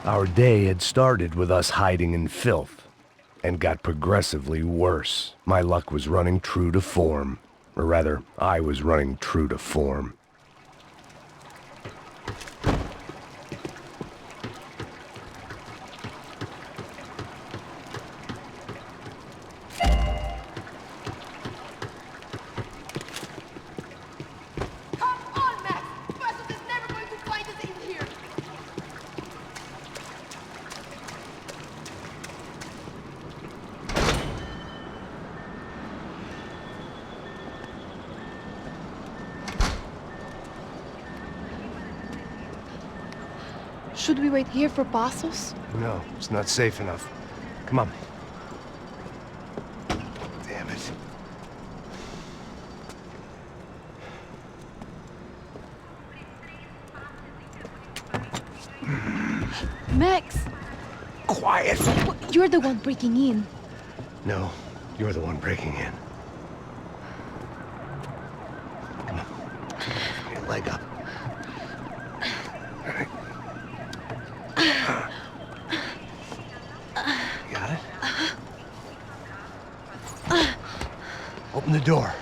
Our day had started with us hiding in filth, and got progressively worse. My luck was running true to form. Or rather, I was running true to form. Should we wait here for Passos? No, it's not safe enough. Come on. Damn it. Max! Quiet! You're the one breaking in. No, you're the one breaking in. Come on. Get your leg up. All right. Got it? Open the door.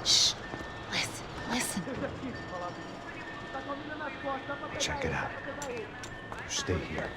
Shh. Listen. Check it out. You stay here.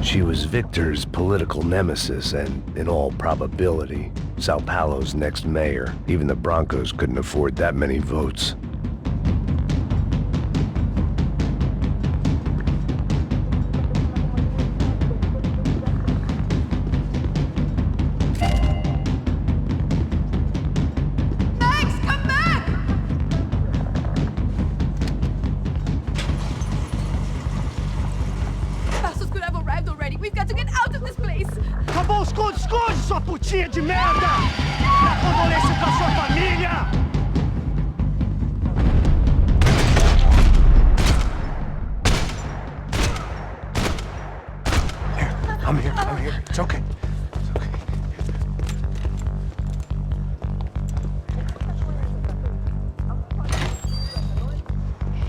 She was Victor's political nemesis and, in all probability, Sao Paulo's next mayor. Even the Broncos couldn't afford that many votes. De merda! Dá condolência pra sua família! I'm here. It's okay.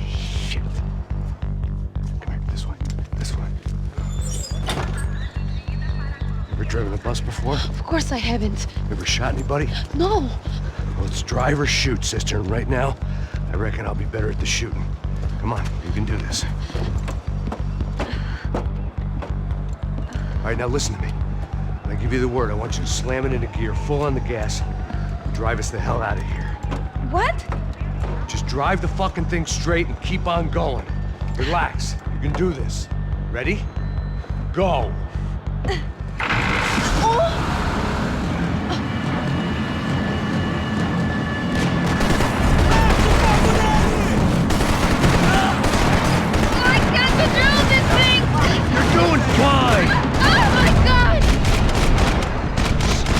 Shit. Come here, this way. Ever driven a bus before? Of course I haven't. Ever shot anybody? No. Well, it's drive or shoot, sister, and right now, I reckon I'll be better at the shooting. Come on, you can do this. All right, now listen to me. When I give you the word, I want you to slam it into gear, full on the gas, and drive us the hell out of here. What? Just drive the fucking thing straight and keep on going. Relax. You can do this. Ready? Go!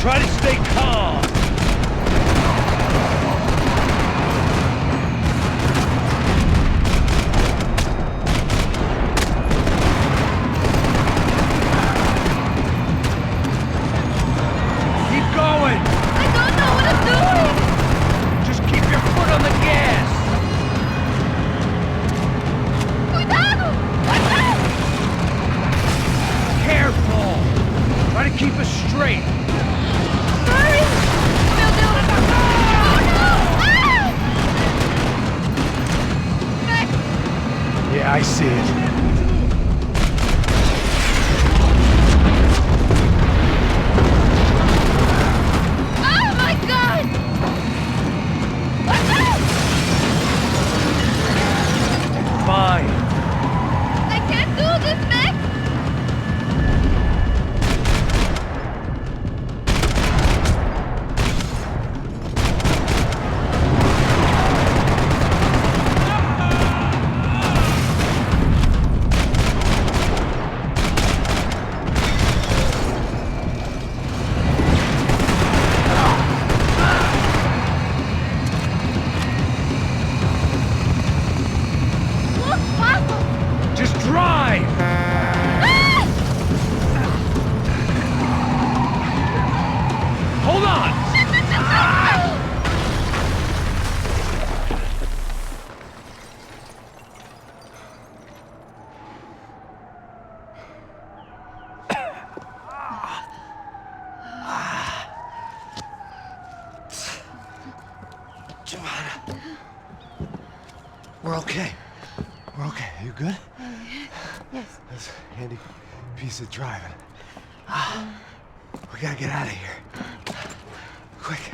Try to stay calm. straight! Hurry! Meu Deus! Oh, no! Yeah, I see it. Oh my God! What's up? Fine. I can't do this, Max! Just drive! Hold on! We're okay. We're okay. You good? Yes. That's a handy piece of driving. We gotta get out of here. Quick.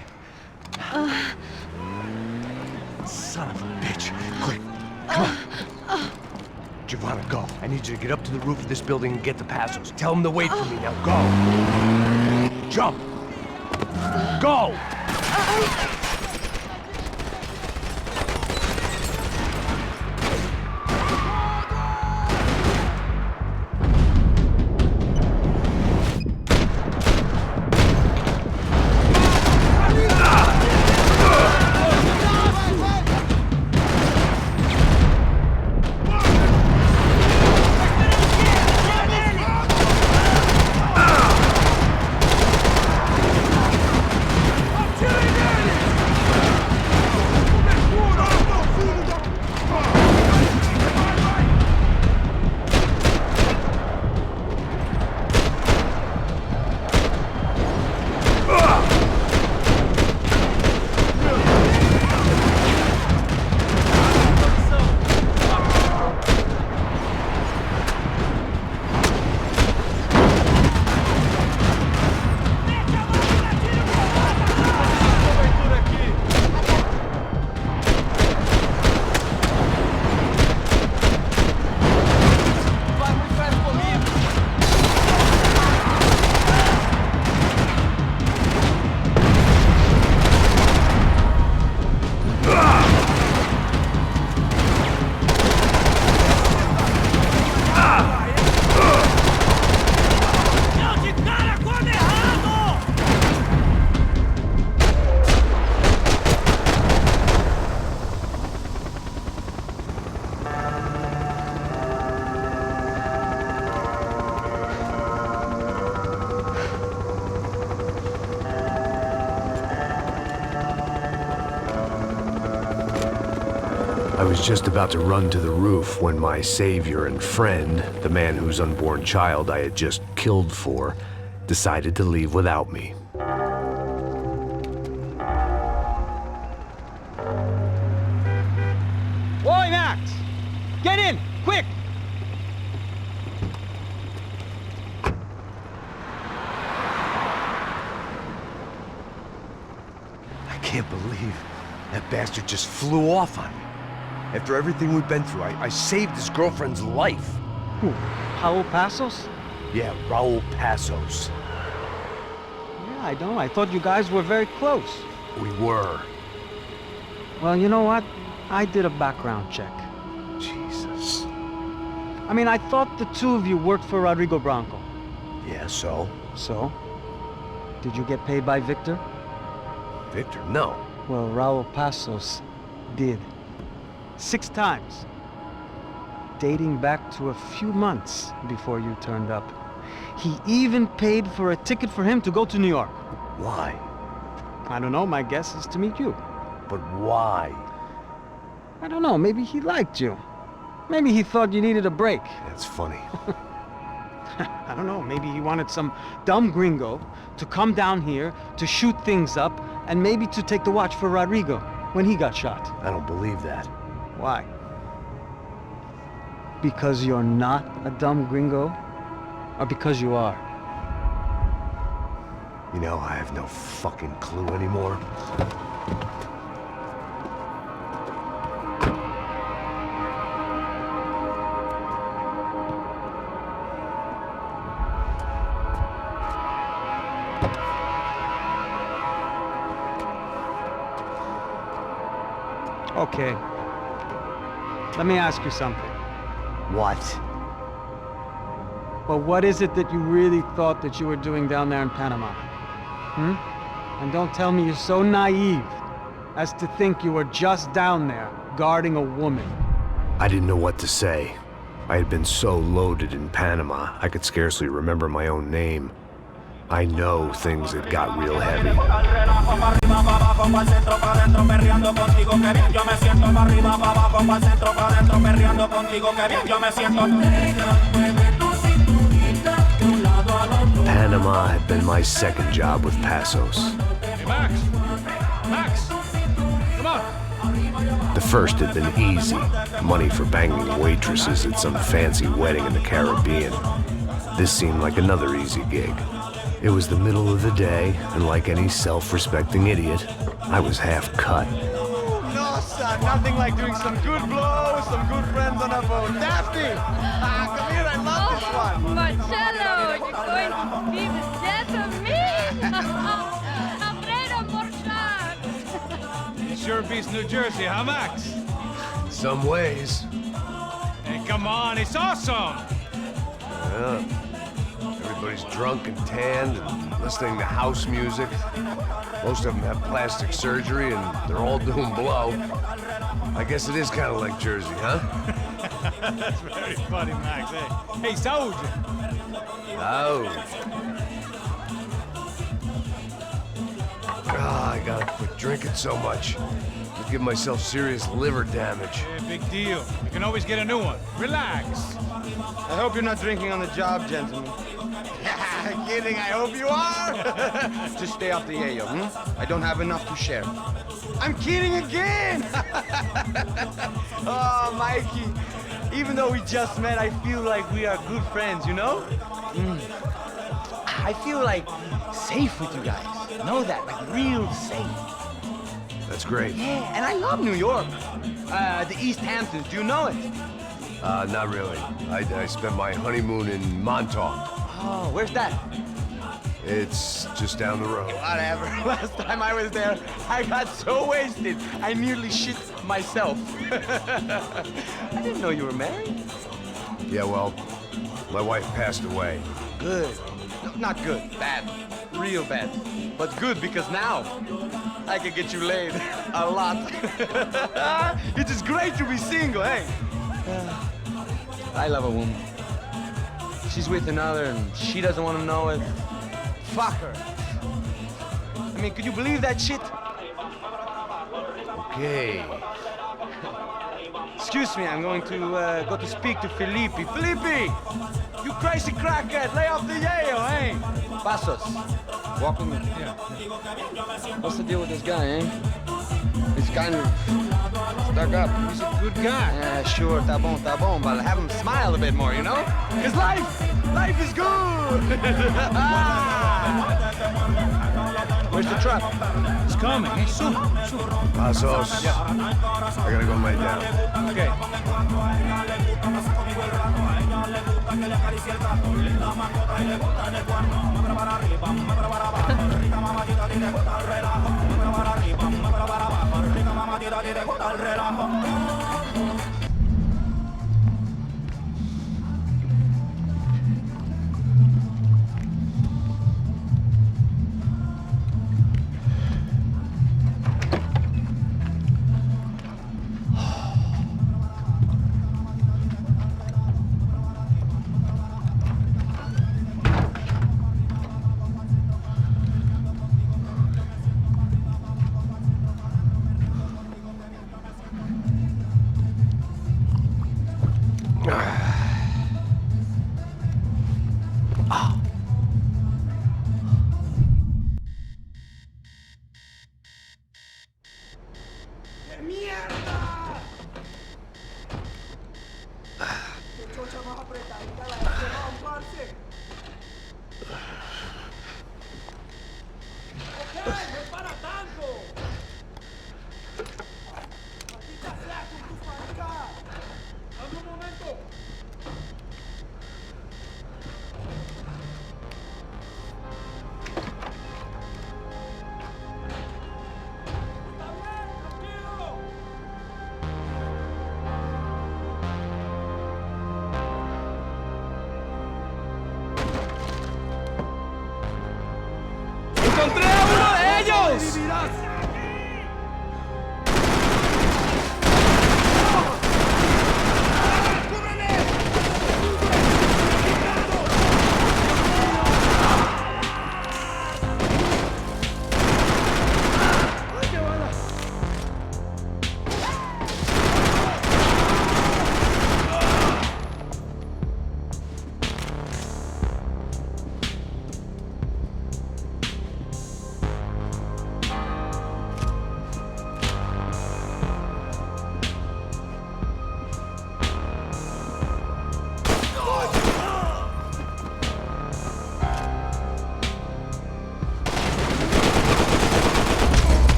Son of a bitch. Quick. Come on. Giovanna, go. I need you to get up to the roof of this building and get the Passos. Tell them to wait for me. Now go. Jump. Go! I was just about to run to the roof when my savior and friend, the man whose unborn child I had just killed for, decided to leave without me. Oi, Max! Get in! Quick! I can't believe that bastard just flew off on me. After everything we've been through, I saved his girlfriend's life. Who? Raul Passos? Yeah, Raul Passos. Yeah, I know. I thought you guys were very close. We were. Well, you know what? I did a background check. Jesus. I mean, I thought the two of you worked for Rodrigo Branco. Yeah, so? So? Did you get paid by Victor? Victor? No. Well, Raul Passos did. 6 times. Dating back to a few months before you turned up. He even paid for a ticket for him to go to New York. Why? I don't know. My guess is to meet you. But why? I don't know. Maybe he liked you. Maybe he thought you needed a break. That's funny. I don't know, maybe he wanted some dumb gringo to come down here to shoot things up and maybe to take the watch for Rodrigo when he got shot. I don't believe that. Why? Because you're not a dumb gringo? Or because you are? You know, I have no fucking clue anymore. Okay. Let me ask you something. What? Well, what is it that you really thought that you were doing down there in Panama? And don't tell me you're so naive as to think you were just down there guarding a woman. I didn't know what to say. I had been so loaded in Panama, I could scarcely remember my own name. I know things had got real heavy. Panama had been my second job with Passos. Hey, Max! Max! Come on! The first had been easy. Money for banging waitresses at some fancy wedding in the Caribbean. This seemed like another easy gig. It was the middle of the day, and like any self-respecting idiot, I was half cut. No, son, nothing like doing some good blows, some good friends on a boat. Daphne! Come here, I love this one. Marcelo, you're going to be the death of me? Alfredo Morchan! It sure beats New Jersey, huh, Max? In some ways. Hey, come on, it's awesome! Yeah. Everybody's drunk and tanned and listening to house music. Most of them have plastic surgery and they're all doing blow. I guess it is kind of like Jersey, huh? That's very funny, Max. Hey, soldier! I gotta quit drinking so much. I give myself serious liver damage. Yeah, big deal. You can always get a new one. Relax. I hope you're not drinking on the job, gentlemen. Kidding, I hope you are. Just stay off the yayo, I don't have enough to share. I'm kidding again! Oh, Mikey, even though we just met, I feel like we are good friends, you know? I feel like safe with you guys. Know that, like real safe. That's great. Yeah, and I love New York. The East Hamptons, do you know it? Not really. I spent my honeymoon in Montauk. Oh, where's that? It's just down the road. Whatever. Last time I was there, I got so wasted, I nearly shit myself. I didn't know you were married. Yeah, well, my wife passed away. Good. No, not good. Bad. Real bad. But good because now I can get you laid a lot. It is great to be single, hey? I love a woman. She's with another and she doesn't want to know it. Fuck her. I mean, could you believe that shit? Okay. Excuse me, I'm going to go to speak to Felipe. Felipe! You crazy crackhead, lay off the yayo, eh? Passos, walk with me. Yeah. What's the deal with this guy, eh? He's kind of stuck up. He's a good guy. Yeah, sure, tá bom, but have him smile a bit more, you know? Because life is good! Where's the truck? It's coming. Hey, soon. Passos. Yeah. I gotta go lay down. Okay.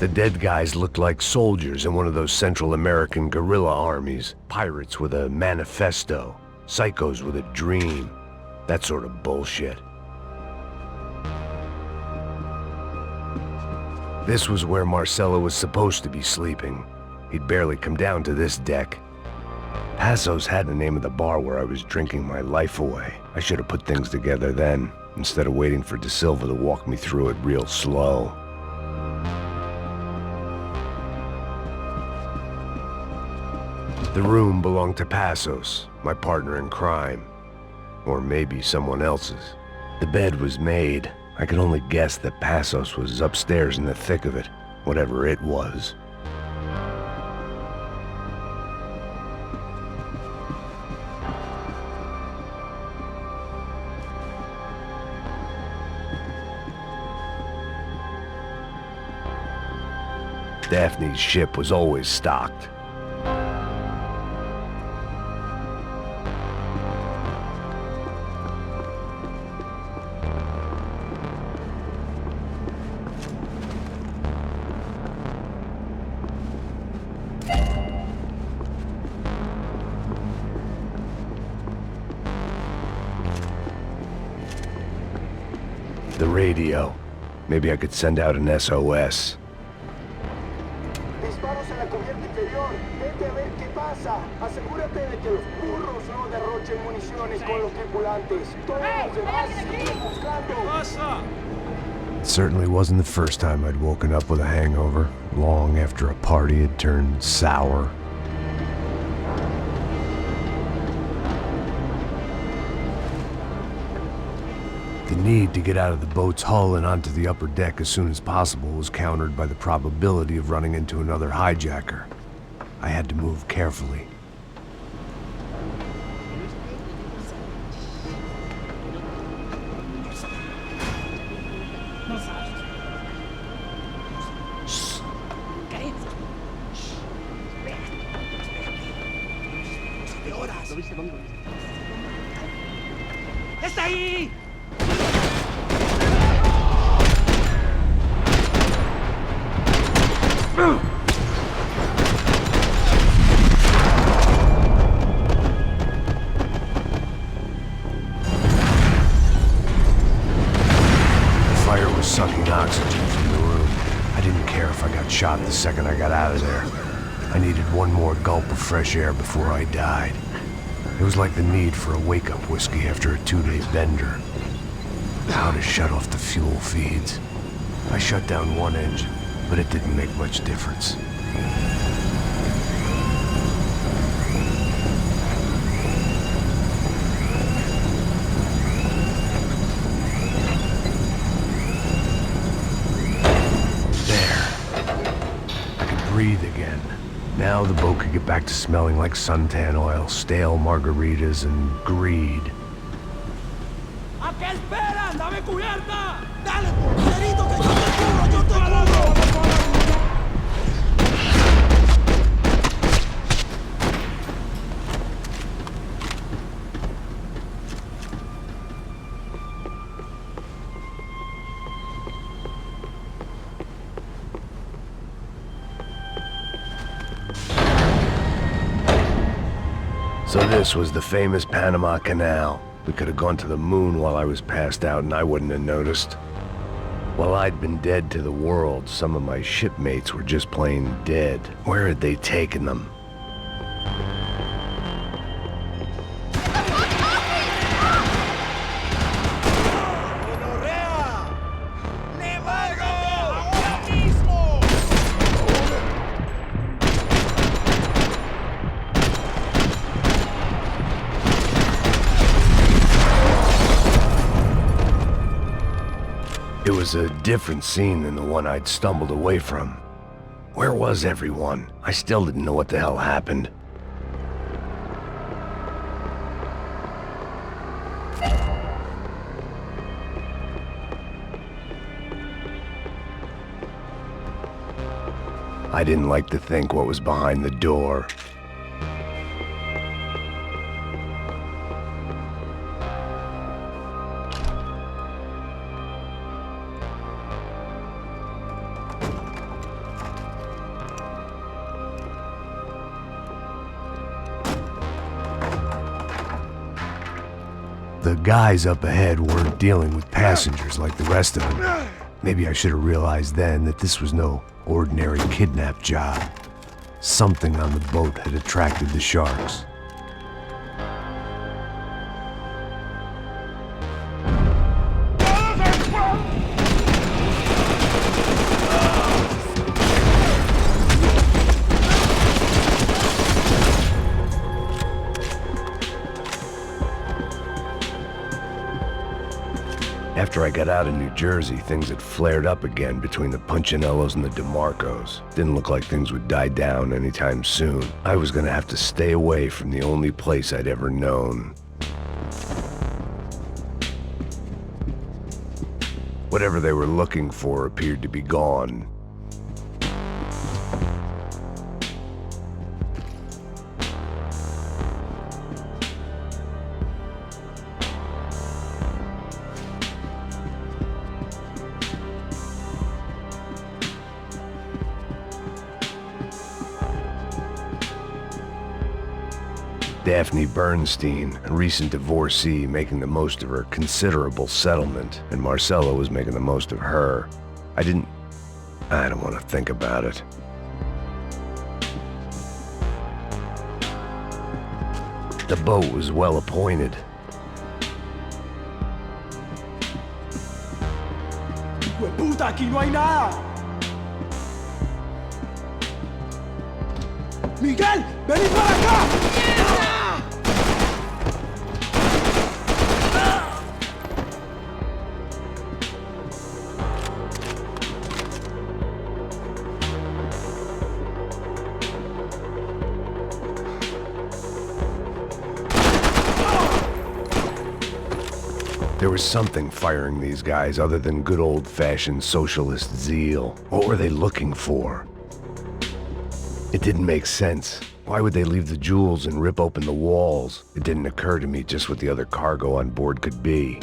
The dead guys looked like soldiers in one of those Central American guerrilla armies. Pirates with a manifesto. Psychos with a dream. That sort of bullshit. This was where Marcelo was supposed to be sleeping. He'd barely come down to this deck. Passos had the name of the bar where I was drinking my life away. I should have put things together then, instead of waiting for De Silva to walk me through it real slow. The room belonged to Passos, my partner in crime. Or maybe someone else's. The bed was made. I could only guess that Passos was upstairs in the thick of it, whatever it was. Daphne's ship was always stocked. The radio. Maybe I could send out an SOS. Disparos en la cubierta inferior. Vete a ver qué pasa. Asegúrate de que los burros no derrochen municiones con los tripulantes. Todos los demás siguen buscando. It certainly wasn't the first time I'd woken up with a hangover, long after a party had turned sour. The need to get out of the boat's hull and onto the upper deck as soon as possible was countered by the probability of running into another hijacker. I had to move carefully. ¡Está ahí! Sucking oxygen from the room. I didn't care if I got shot the second I got out of there. I needed one more gulp of fresh air before I died. It was like the need for a wake-up whiskey after a 2-day bender. How to shut off the fuel feeds. I shut down one engine, but it didn't make much difference. Breathe again. Now the boat could get back to smelling like suntan oil, stale margaritas, and greed. ¿A qué esperan? ¡Dame cubierta! ¡Dale, porcerito, que yo te cubro! So this was the famous Panama Canal. We could have gone to the moon while I was passed out and I wouldn't have noticed. While I'd been dead to the world, some of my shipmates were just plain dead. Where had they taken them? It was a different scene than the one I'd stumbled away from. Where was everyone? I still didn't know what the hell happened. I didn't like to think what was behind the door. The guys up ahead weren't dealing with passengers like the rest of them. Maybe I should have realized then that this was no ordinary kidnap job. Something on the boat had attracted the sharks. After I got out of New Jersey, things had flared up again between the Punchinellos and the DeMarcos. Didn't look like things would die down anytime soon. I was gonna have to stay away from the only place I'd ever known. Whatever they were looking for appeared to be gone. Daphne Bernstein, a recent divorcee, making the most of her considerable settlement, and Marcelo was making the most of her. I don't want to think about it. The boat was well appointed. ¡Puta, aquí no hay nada! ¡Miguel, vení para acá! There was something firing these guys other than good old-fashioned socialist zeal. What were they looking for? It didn't make sense. Why would they leave the jewels and rip open the walls? It didn't occur to me just what the other cargo on board could be.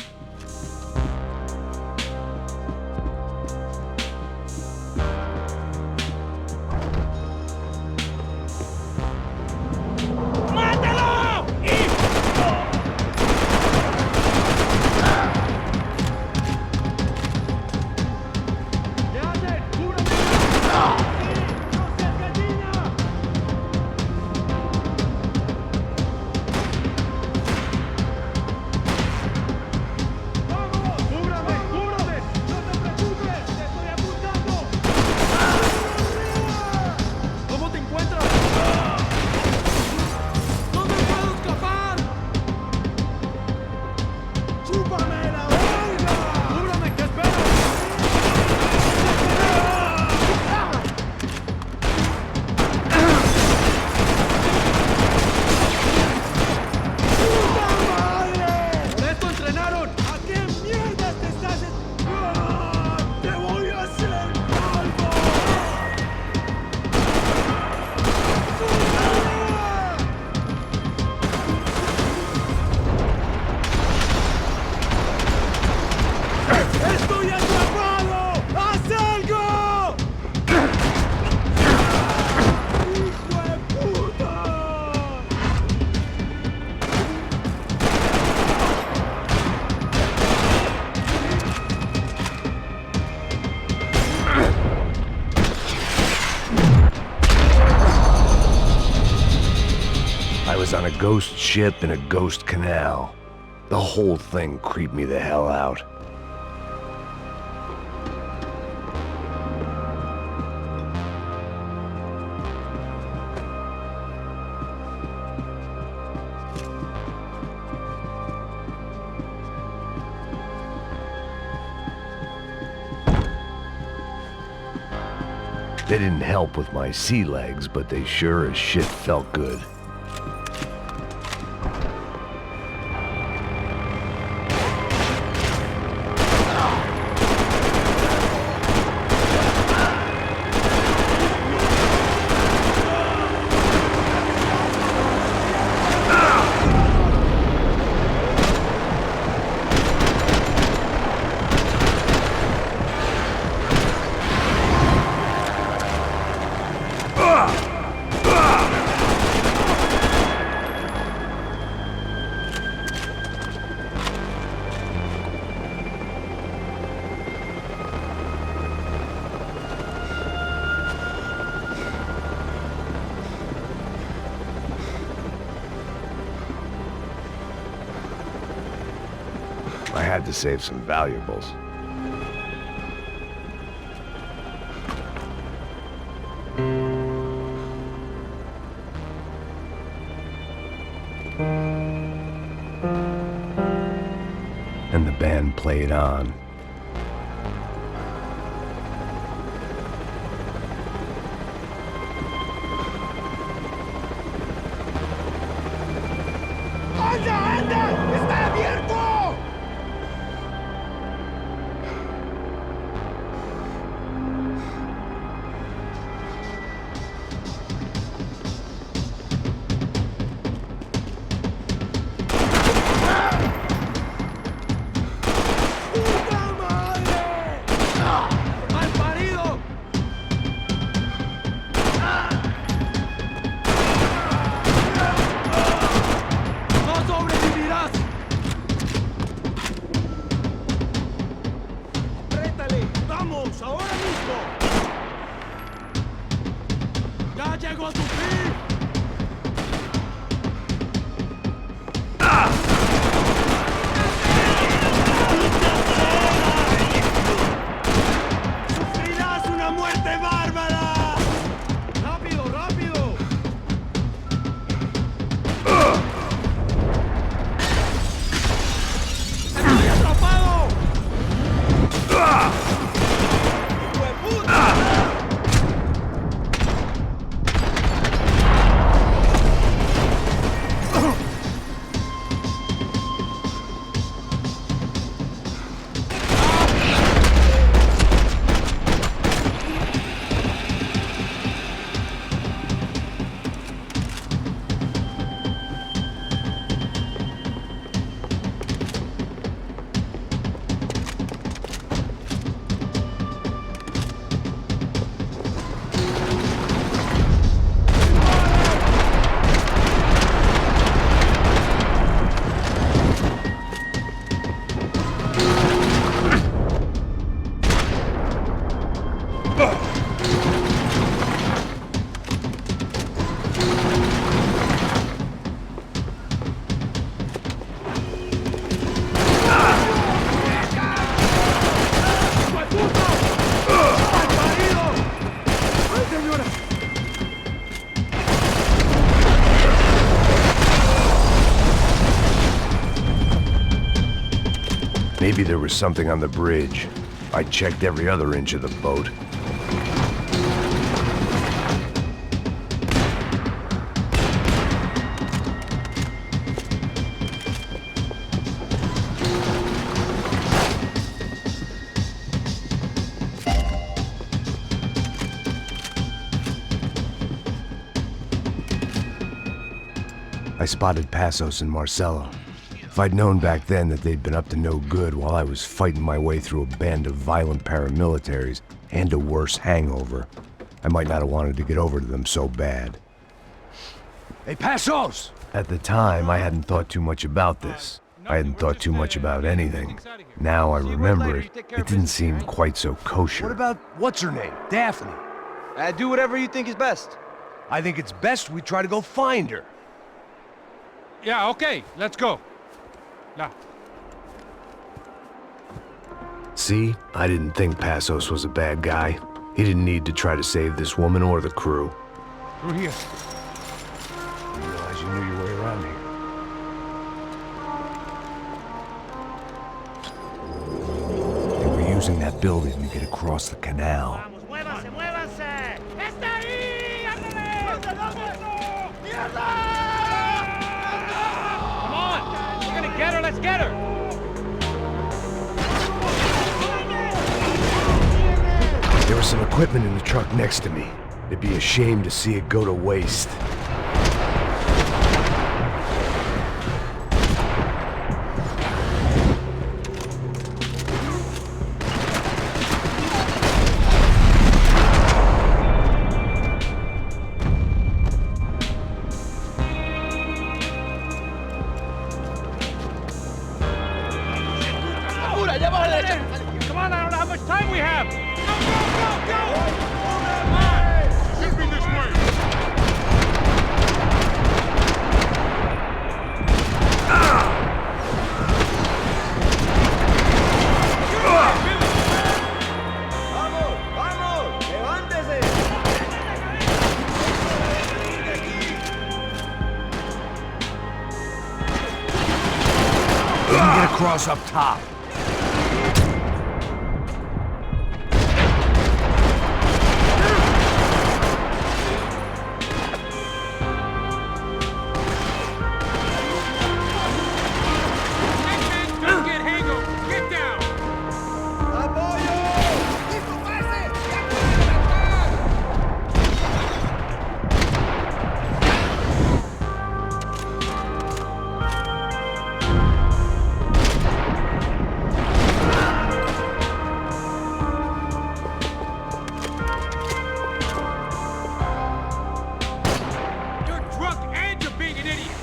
On a ghost ship in a ghost canal. The whole thing creeped me the hell out. They didn't help with my sea legs, but they sure as shit felt good. I had to save some valuables. And the band played on. ¡Anda, anda! ¡Está abierto! Maybe there was something on the bridge. I checked every other inch of the boat. I spotted Passos and Marcelo. If I'd known back then that they'd been up to no good while I was fighting my way through a band of violent paramilitaries and a worse hangover, I might not have wanted to get over to them so bad. Hey, Passos! At the time, I hadn't thought too much about this. I hadn't thought too much about anything. Now I remember it, it didn't seem quite so kosher. What about, what's her name? Daphne? Do whatever you think is best. I think it's best we try to go find her. Yeah, okay, let's go. Now. See? I didn't think Passos was a bad guy. He didn't need to try to save this woman or the crew. Through here. I didn't realize you knew your way around here. They were using that building to get across the canal. ¡Muévanse, muévanse! ¡Está ahí! ¡Ándale! ¡Mierda! Come on! We're gonna get her, let's get her! There was some equipment in the truck next to me. It'd be a shame to see it go to waste. Come on, I don't know how much time we have! get across up top. Don't get hangover. Get down. You're drunk and you're being an idiot.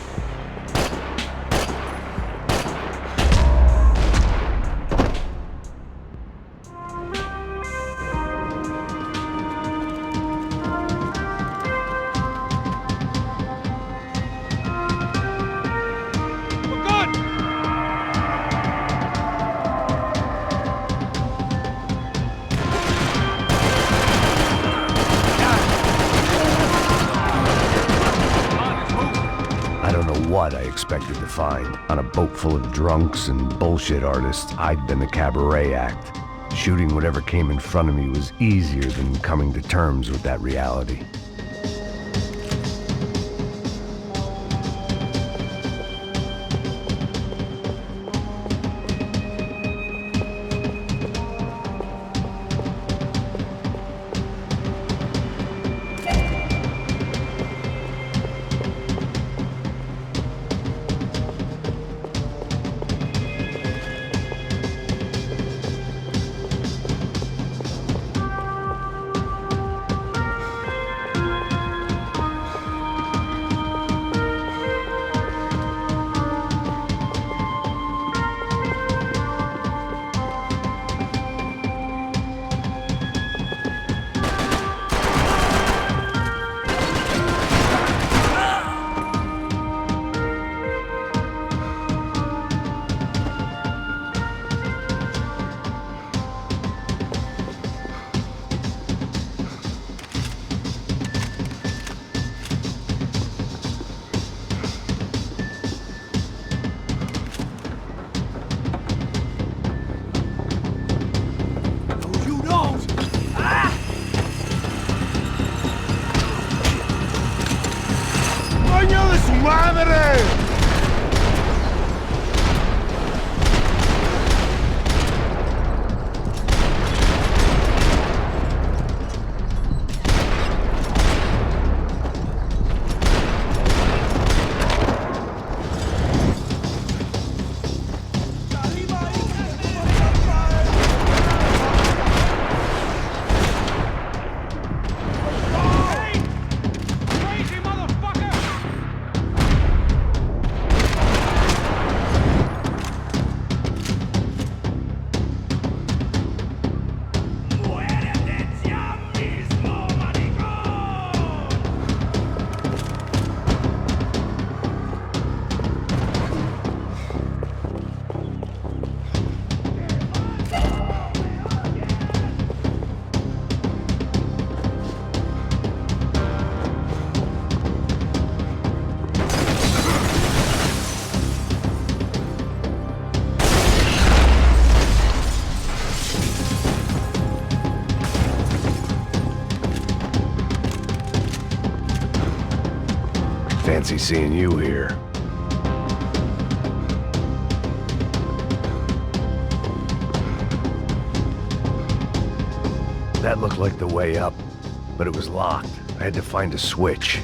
We're good. I don't know what I expected to find. On a boat full of drunks and bullshit artists, I'd been the cabaret act. Shooting whatever came in front of me was easier than coming to terms with that reality. ¡Coño de su madre! Fancy seeing you here. That looked like the way up, but it was locked. I had to find a switch.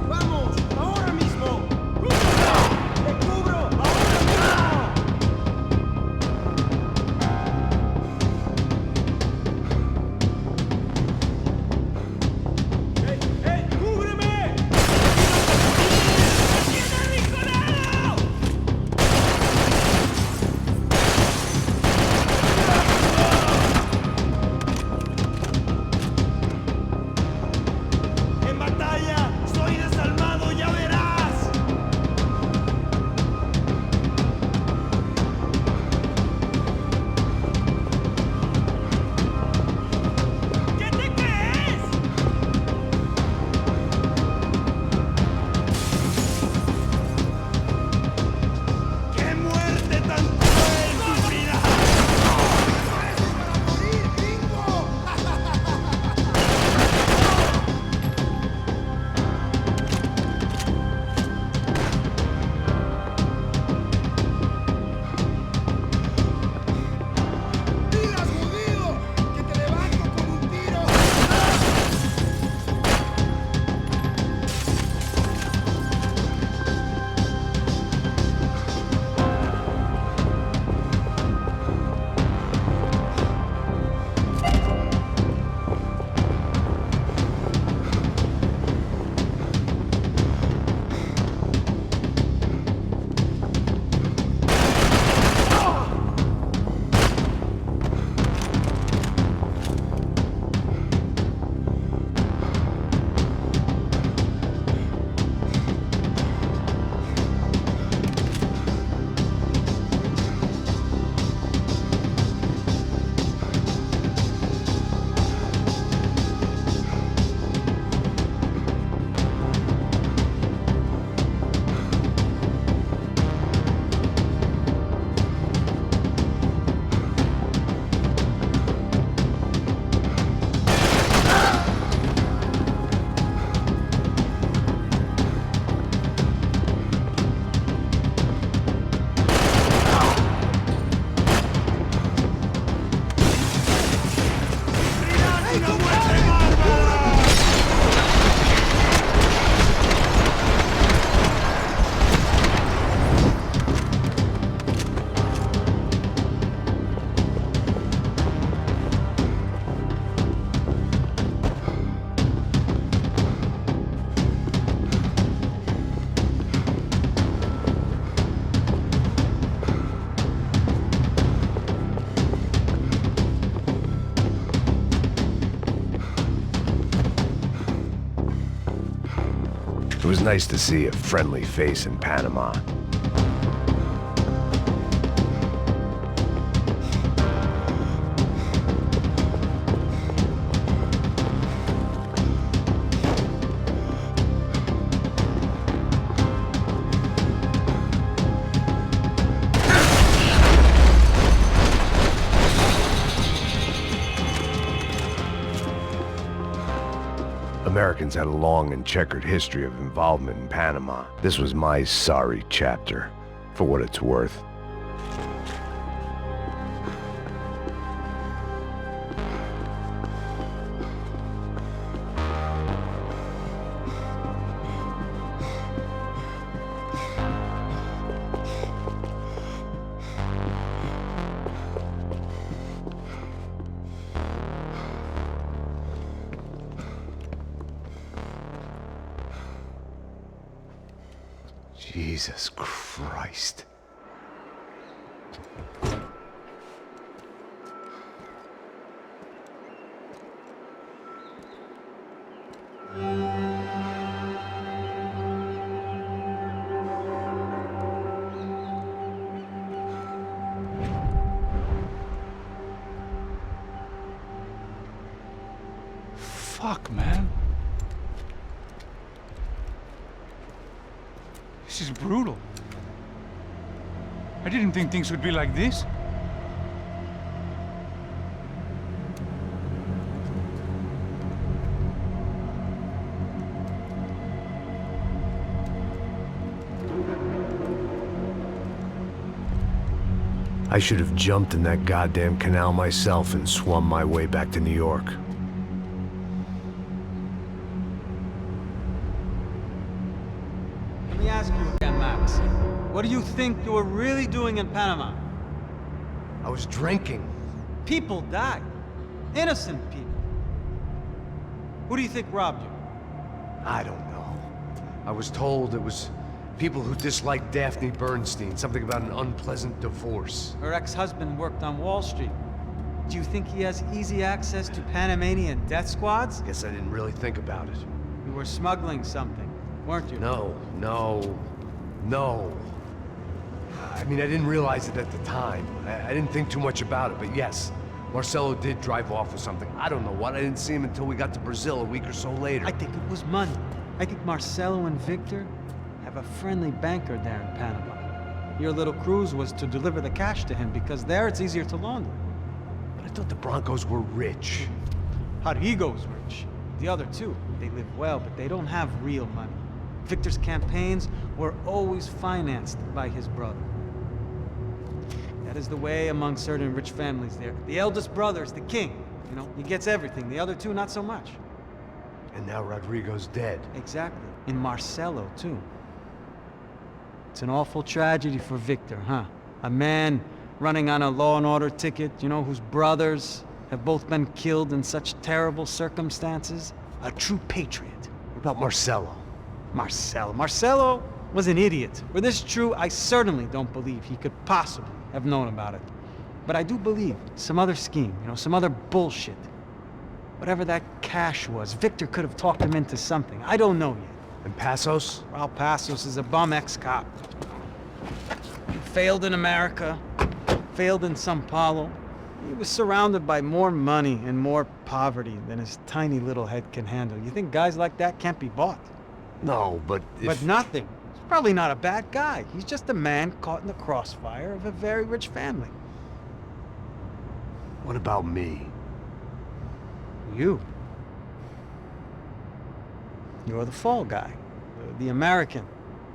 ¡Vamos! was nice to see a friendly face in Panama. Americans had a long and checkered history of involvement in Panama. This was my sorry chapter, for what it's worth. Jesus Christ. Fuck, man. This is brutal. I didn't think things would be like this. I should have jumped in that goddamn canal myself and swum my way back to New York. Let me ask you again, Max. What do you think you were really doing in Panama? I was drinking. People died. Innocent people. Who do you think robbed you? I don't know. I was told it was people who disliked Daphne Bernstein, something about an unpleasant divorce. Her ex-husband worked on Wall Street. Do you think he has easy access to Panamanian death squads? Guess I didn't really think about it. You were smuggling something, weren't you? No. I mean, I didn't realize it at the time. I didn't think too much about it, but yes, Marcelo did drive off with something. I don't know what. I didn't see him until we got to Brazil a week or so later. I think it was money. I think Marcelo and Victor have a friendly banker there in Panama. Your little cruise was to deliver the cash to him because there it's easier to launder. But I thought the Broncos were rich. Rodrigo's rich. The other two, they live well, but they don't have real money. Victor's campaigns were always financed by his brother. That is the way among certain rich families there. The eldest brother is the king. You know, he gets everything. The other two, not so much. And now Rodrigo's dead. Exactly. And Marcelo, too. It's an awful tragedy for Victor, huh? A man running on a law and order ticket, you know, whose brothers have both been killed in such terrible circumstances. A true patriot. What about Marcelo? Marcelo was an idiot. Were this true, I certainly don't believe he could possibly have known about it. But I do believe some other scheme, you know, some other bullshit. Whatever that cash was, Victor could have talked him into something. I don't know yet. And Passos? Well, Passos is a bum ex-cop. He failed in America, failed in São Paulo. He was surrounded by more money and more poverty than his tiny little head can handle. You think guys like that can't be bought? No, but But nothing. He's probably not a bad guy. He's just a man caught in the crossfire of a very rich family. What about me? You. You're the fall guy. The American.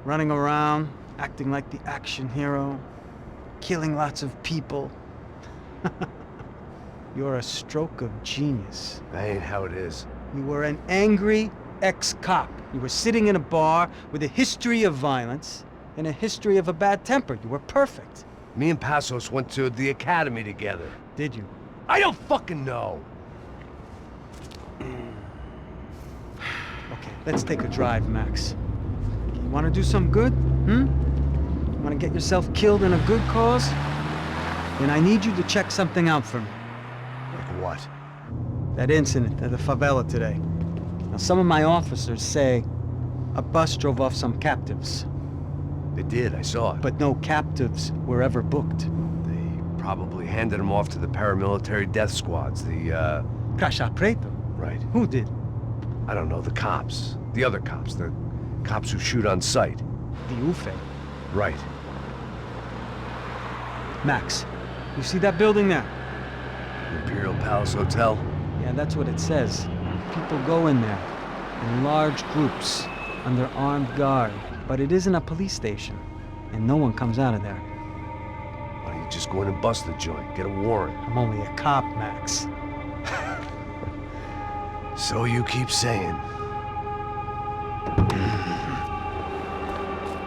Running around, acting like the action hero. Killing lots of people. You're a stroke of genius. That ain't how it is. You were an angry ex-cop. You were sitting in a bar with a history of violence and a history of a bad temper. You were perfect. Me and Passos went to the academy together. Did you? I don't fucking know. Okay, let's take a drive, Max. You want to do some good? You want to get yourself killed in a good cause? Then I need you to check something out for me. Like what? That incident at the favela today. Now, some of my officers say A bus drove off some captives. They did, I saw it. But no captives were ever booked. They probably handed them off to the paramilitary death squads, the, Crachá Preto? Right. Who did? I don't know, the cops. The other cops, the cops who shoot on sight. The UFE? Right. Max, you see that building there? Imperial Palace Hotel? Yeah, that's what it says. People go in there, in large groups, under armed guard. But it isn't a police station, and no one comes out of there. Why don't you just go in and bust the joint, get a warrant? I'm only a cop, Max. So you keep saying.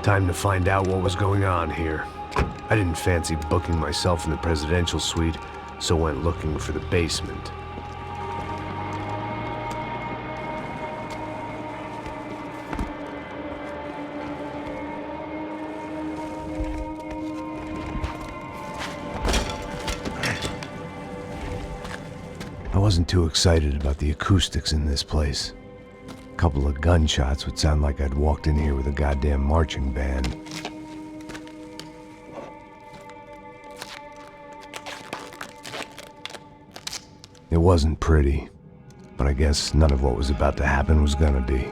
Time to find out what was going on here. I didn't fancy booking myself in the presidential suite, so went looking for the basement. I wasn't too excited about the acoustics in this place. A couple of gunshots would sound like I'd walked in here with a goddamn marching band. It wasn't pretty, but I guess none of what was about to happen was gonna be.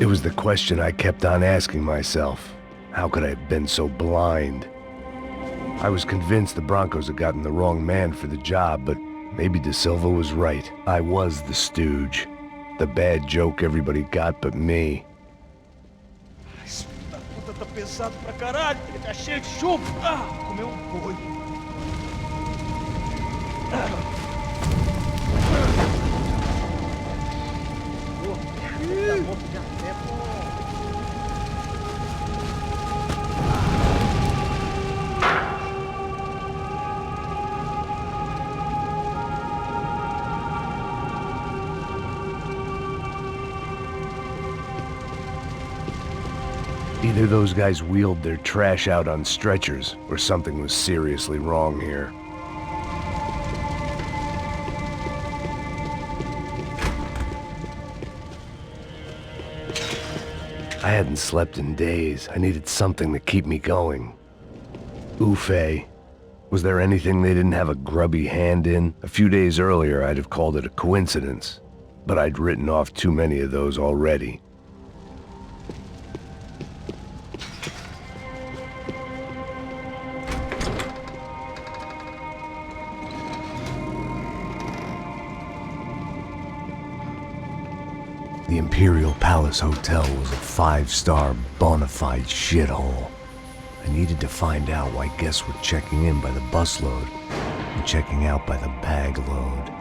It was the question I kept on asking myself. How could I have been so blind? I was convinced the Broncos had gotten the wrong man for the job, but maybe De Silva was right. I was the stooge. The bad joke everybody got but me. Esse filho da puta tá pesado pra caralho, ele tá cheio de chumbo. Ah, comeu boi. Either those guys wheeled their trash out on stretchers, or something was seriously wrong here. I hadn't slept in days. I needed something to keep me going. UFE. Was there anything they didn't have a grubby hand in? A few days earlier, I'd have called it a coincidence, but I'd written off too many of those already. The Imperial Palace Hotel was a 5-star bona fide shithole. I needed to find out why guests were checking in by the busload and checking out by the bag load.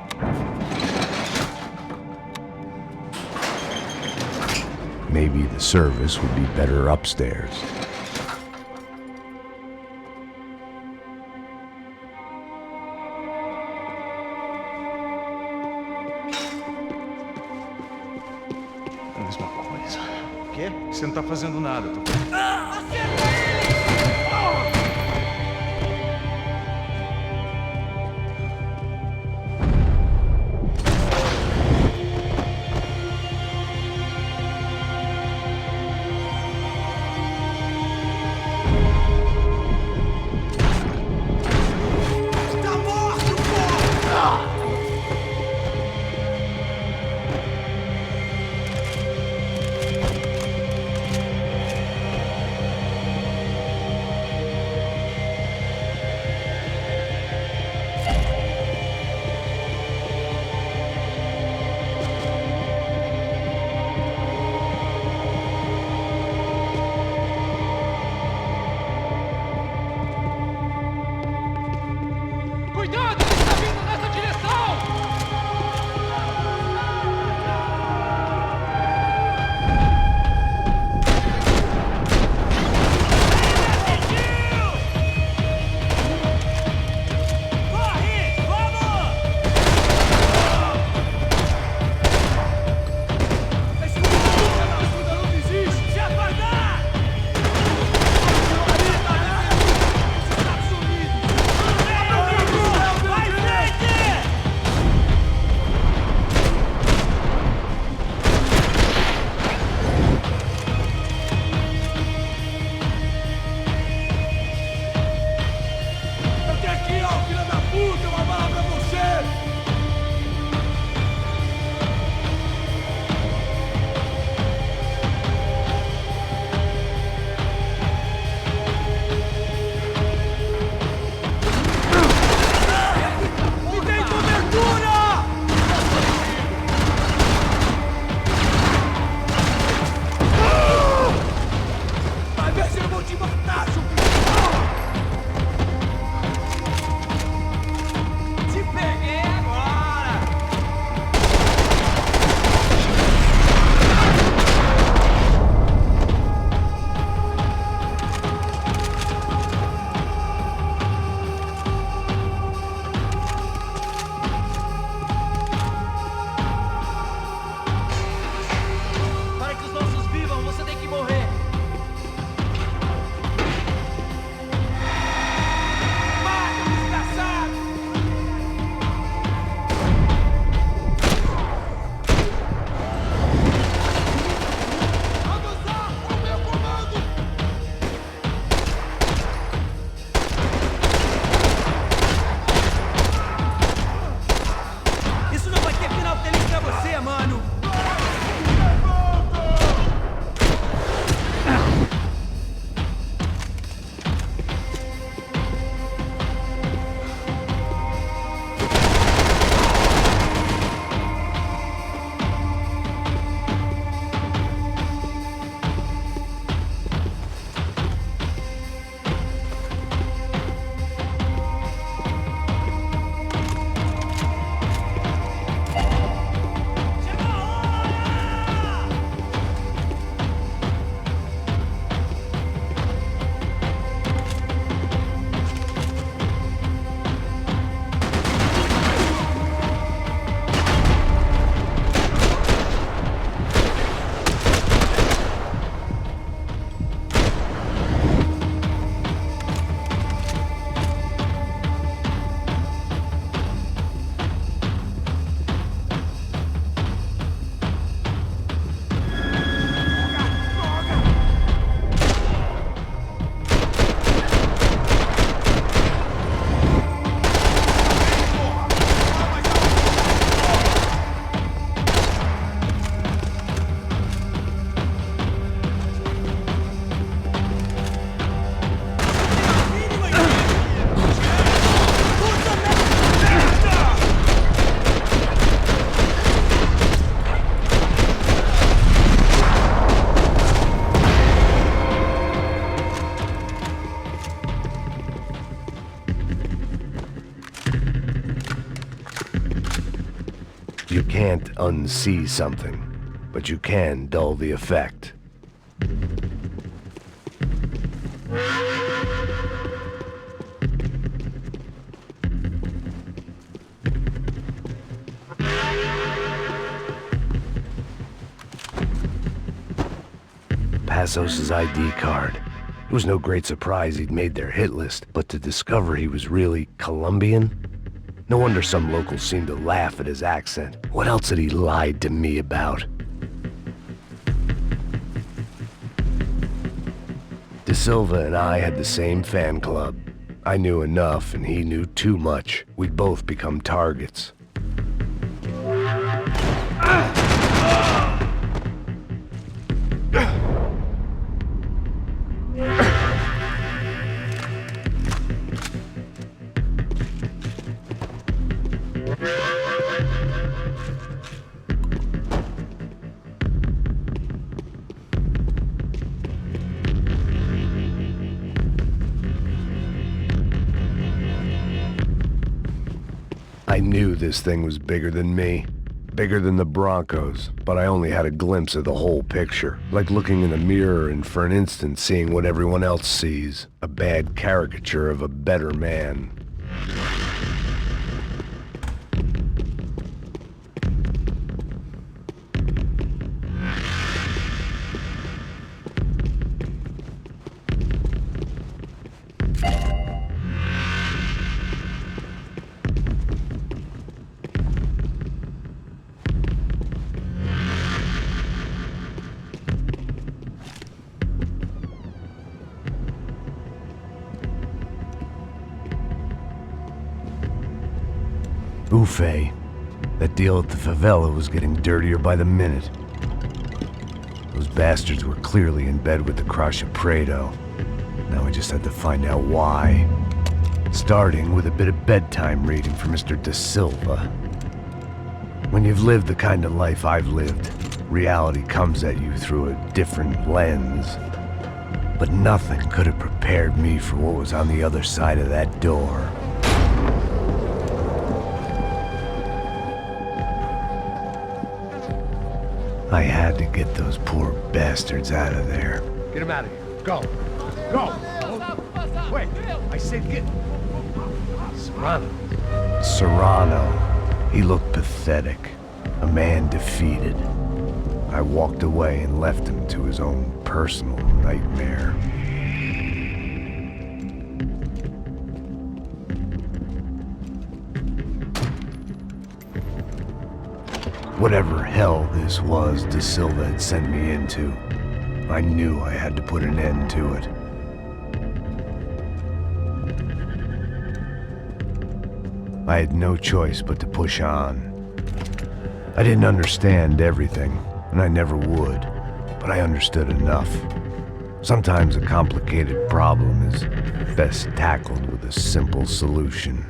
Maybe the service would be better upstairs. Mesma coisa. O quê? Você não tá fazendo nada, tô... te matar, seu Te peguei agora! Para que os nossos vivam, você tem que morrer. Mata, desgraçado! Avançar o meu comando! Isso não vai ter final feliz pra você, mano. You can't unsee something, but you can dull the effect. Passos' ID card. It was no great surprise he'd made their hit list, but to discover he was really Colombian? No wonder some locals seemed to laugh at his accent. What else had he lied to me about? De Silva and I had the same fan club. I knew enough and he knew too much. We'd both become targets. I knew this thing was bigger than me, bigger than the Broncos, but I only had a glimpse of the whole picture, like looking in a mirror and for an instant seeing what everyone else sees, a bad caricature of a better man. Buffet. That deal at the favela was getting dirtier by the minute. Those bastards were clearly in bed with the Crusher Prado. Now we just had to find out why. Starting with a bit of bedtime reading for Mr. De Silva. When you've lived the kind of life I've lived, reality comes at you through a different lens. But nothing could have prepared me for what was on the other side of that door. I had to get those poor bastards out of there. Get him out of here. Go. Go. Wait, I said get... Serrano. Serrano. He looked pathetic. A man defeated. I walked away and left him to his own personal nightmare. Whatever hell this was De Silva had sent me into, I knew I had to put an end to it. I had no choice but to push on. I didn't understand everything, and I never would, but I understood enough. Sometimes a complicated problem is best tackled with a simple solution.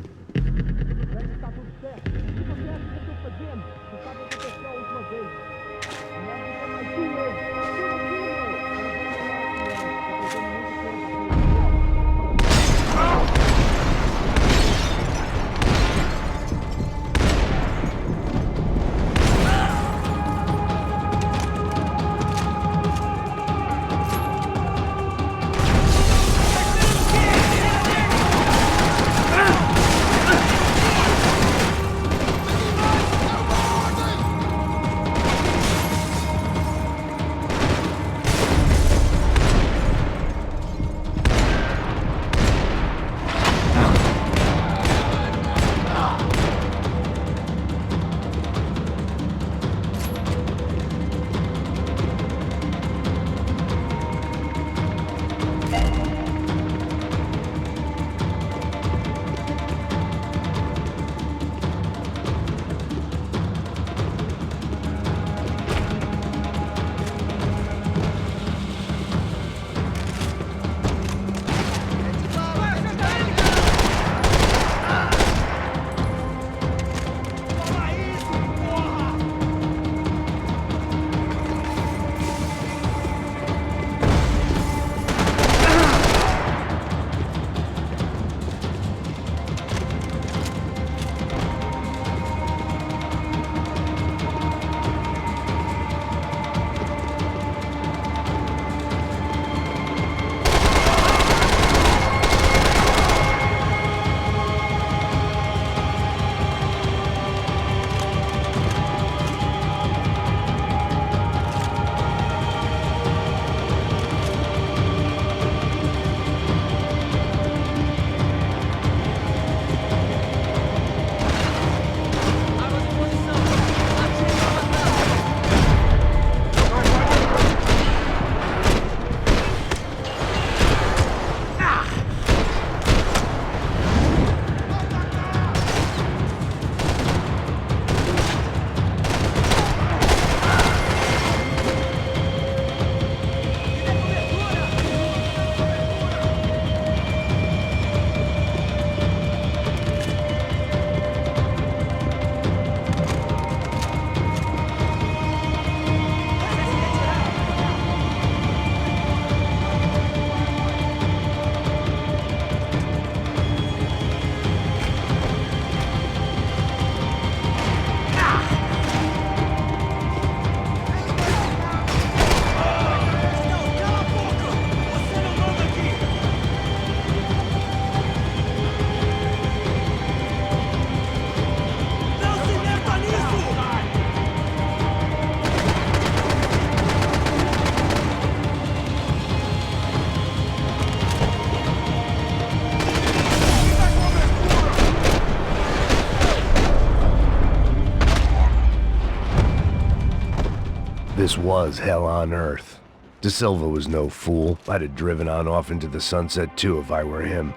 This was hell on earth. De Silva was no fool. I'd have driven on off into the sunset too if I were him.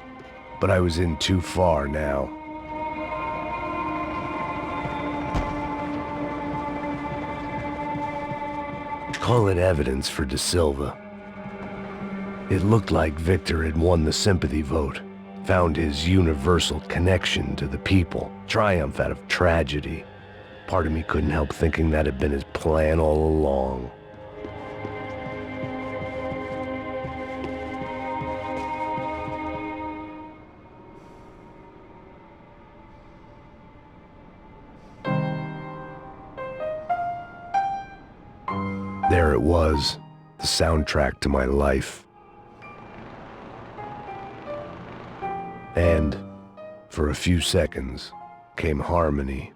But I was in too far now. Call it evidence for De Silva. It looked like Victor had won the sympathy vote, found his universal connection to the people, triumph out of tragedy. Part of me couldn't help thinking that had been his plan all along. there it was, the soundtrack to my life. And, for a few seconds, came harmony.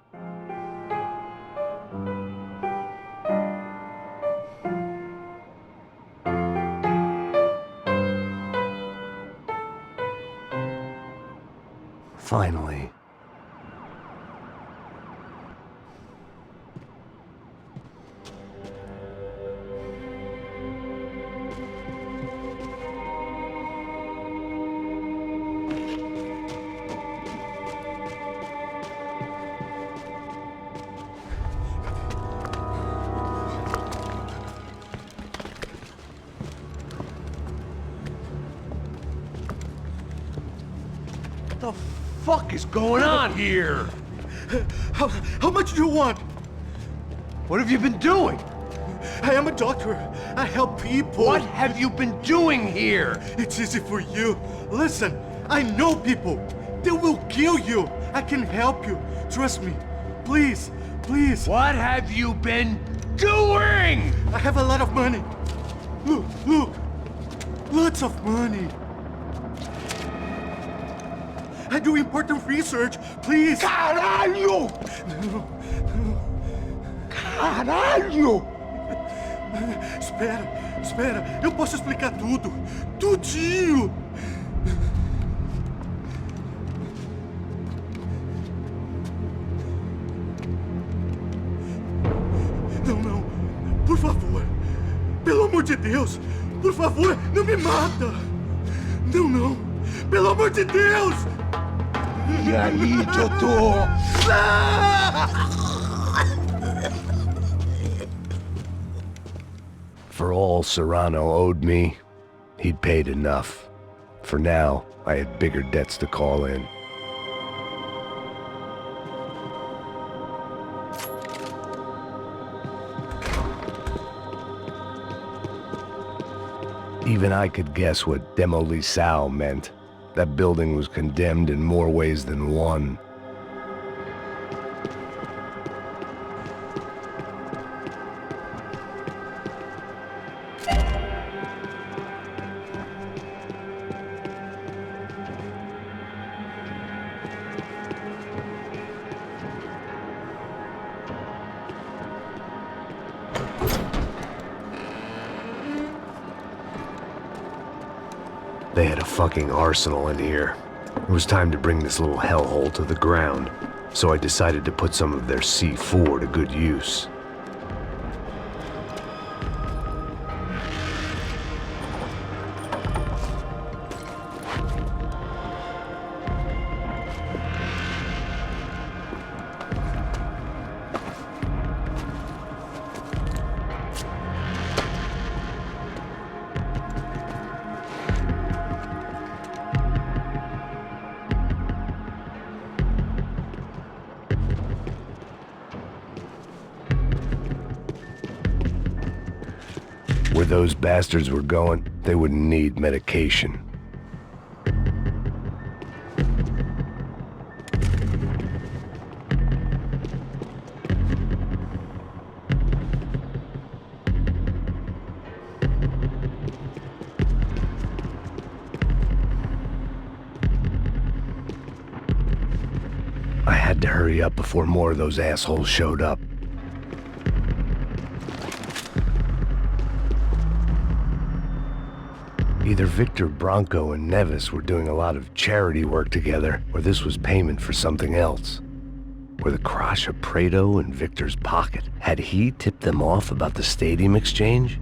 Finally. What the fuck is going on here? How much do you want? What have you been doing? I am a doctor. I help people. What have you been doing here? It's easy for you. Listen, I know people. They will kill you. I can help you. Trust me. Please, please. What have you been doing? I have a lot of money. Look, look. Lots of money. I do important research. Please. Caralho! Caralho! Espera, espera. Eu posso explicar tudo. Tudinho. Não, não. Por favor. Pelo amor de Deus. Por favor, não me mata. Não, não. Pelo amor de Deus. E aí, doutor? For all Serrano owed me, he'd paid enough. For now, I had bigger debts to call in. Even I could guess what demolição meant. That building was condemned in more ways than one. They had a fucking arsenal in here. It was time to bring this little hellhole to the ground, so I decided to put some of their C4 to good use. Where those bastards were going, they wouldn't need medication. I had to hurry up before more of those assholes showed up. Either Victor Branco and Neves were doing a lot of charity work together, or this was payment for something else. Were the Crash of Prado in Victor's pocket? Had he tipped them off about the stadium exchange?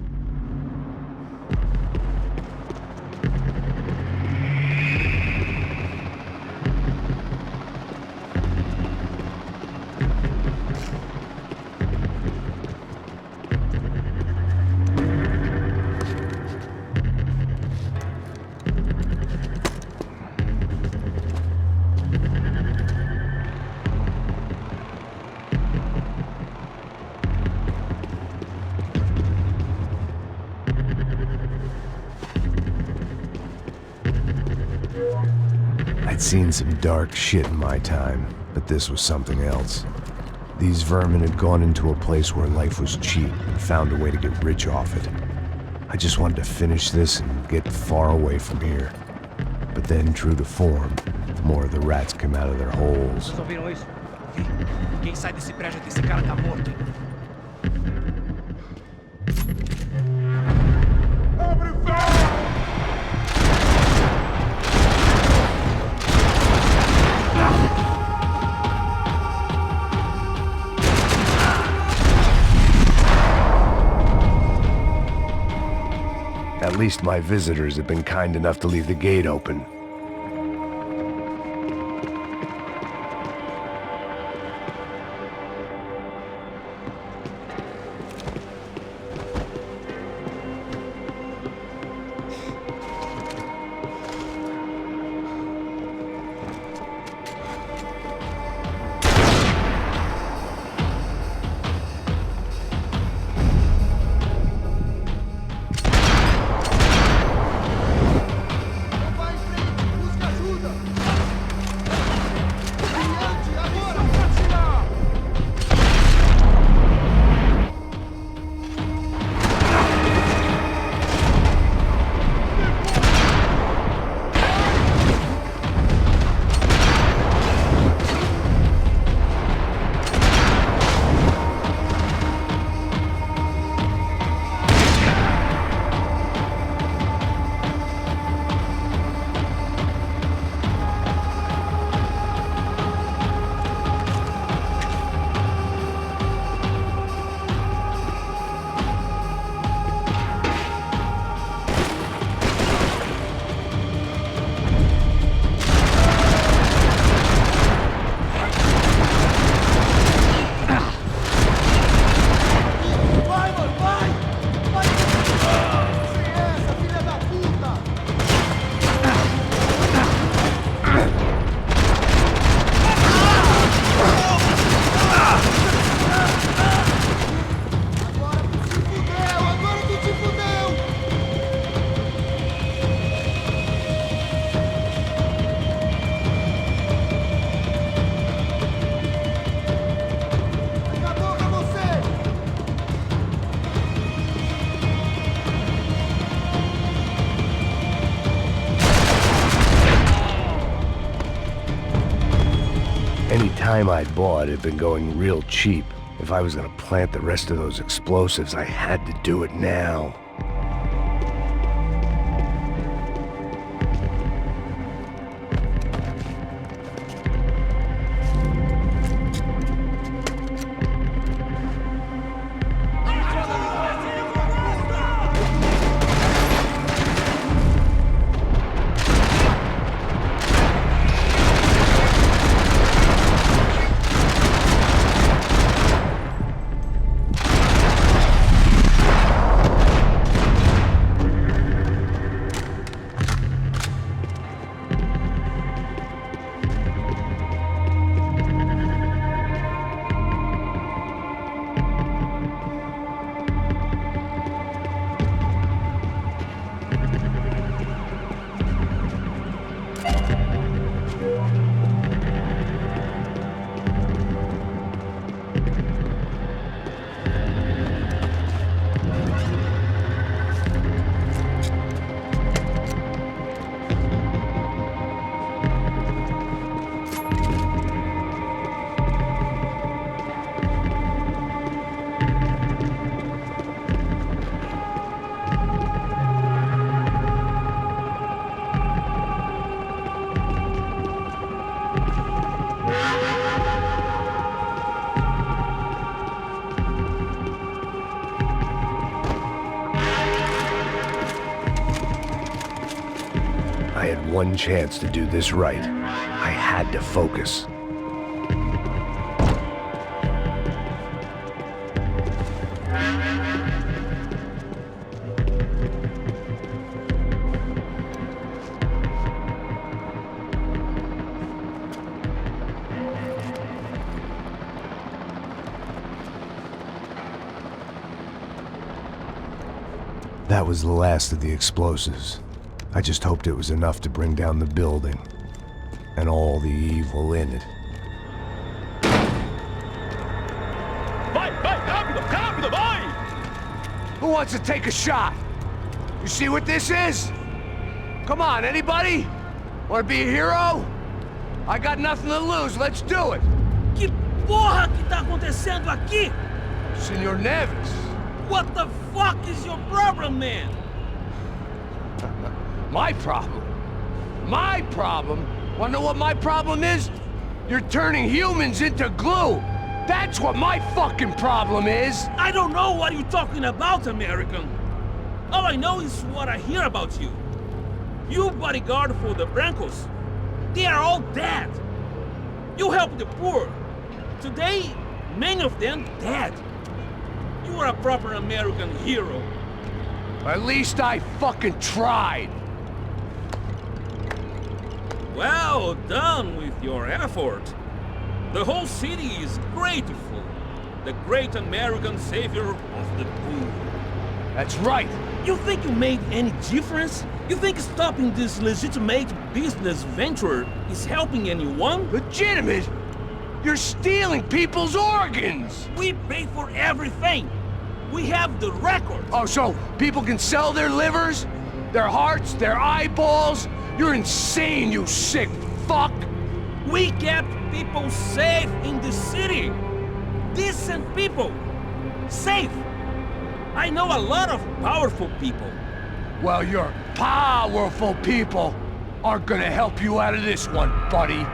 I'd seen some dark shit in my time, but this was something else. These vermin had gone into a place where life was cheap and found a way to get rich off it. I just wanted to finish this and get far away from here. But then, true to form, more of the rats came out of their holes. Vocês ouviram isso? Quem sai desse prédio desse cara tá morto. At least my visitors have been kind enough to leave the gate open. Any time I'd bought had been going real cheap. If I was gonna plant the rest of those explosives, I had to do it now. I had one chance to do this right. I had to focus. That was the last of the explosives. I just hoped it was enough to bring down the building and all the evil in it. wants to take a shot? You see what this is? Come on, anybody? Want to be a hero? I got nothing to lose, let's do it! Que porra que tá acontecendo aqui? Senor Neves. What the fuck is your problem, man? My problem? My problem? Wanna know what my problem is? You're turning humans into glue! That's what my fucking problem is! I don't know what you're talking about, American. All I know is what I hear about you. You bodyguard for the Brancos. They are all dead. You help the poor. Today, many of them dead. You are a proper American hero. At least I fucking tried. Well done with your effort. The whole city is grateful. The great American savior of the poor. That's right. You think you made any difference? You think stopping this legitimate business venture is helping anyone? Legitimate? You're stealing people's organs! We pay for everything! We have the record! Oh, so people can sell their livers? Their hearts? Their eyeballs? You're insane, you sick fuck! We kept people safe in the city! Decent people! Safe! I know a lot of powerful people. Well, your powerful people aren't gonna help you out of this one, buddy.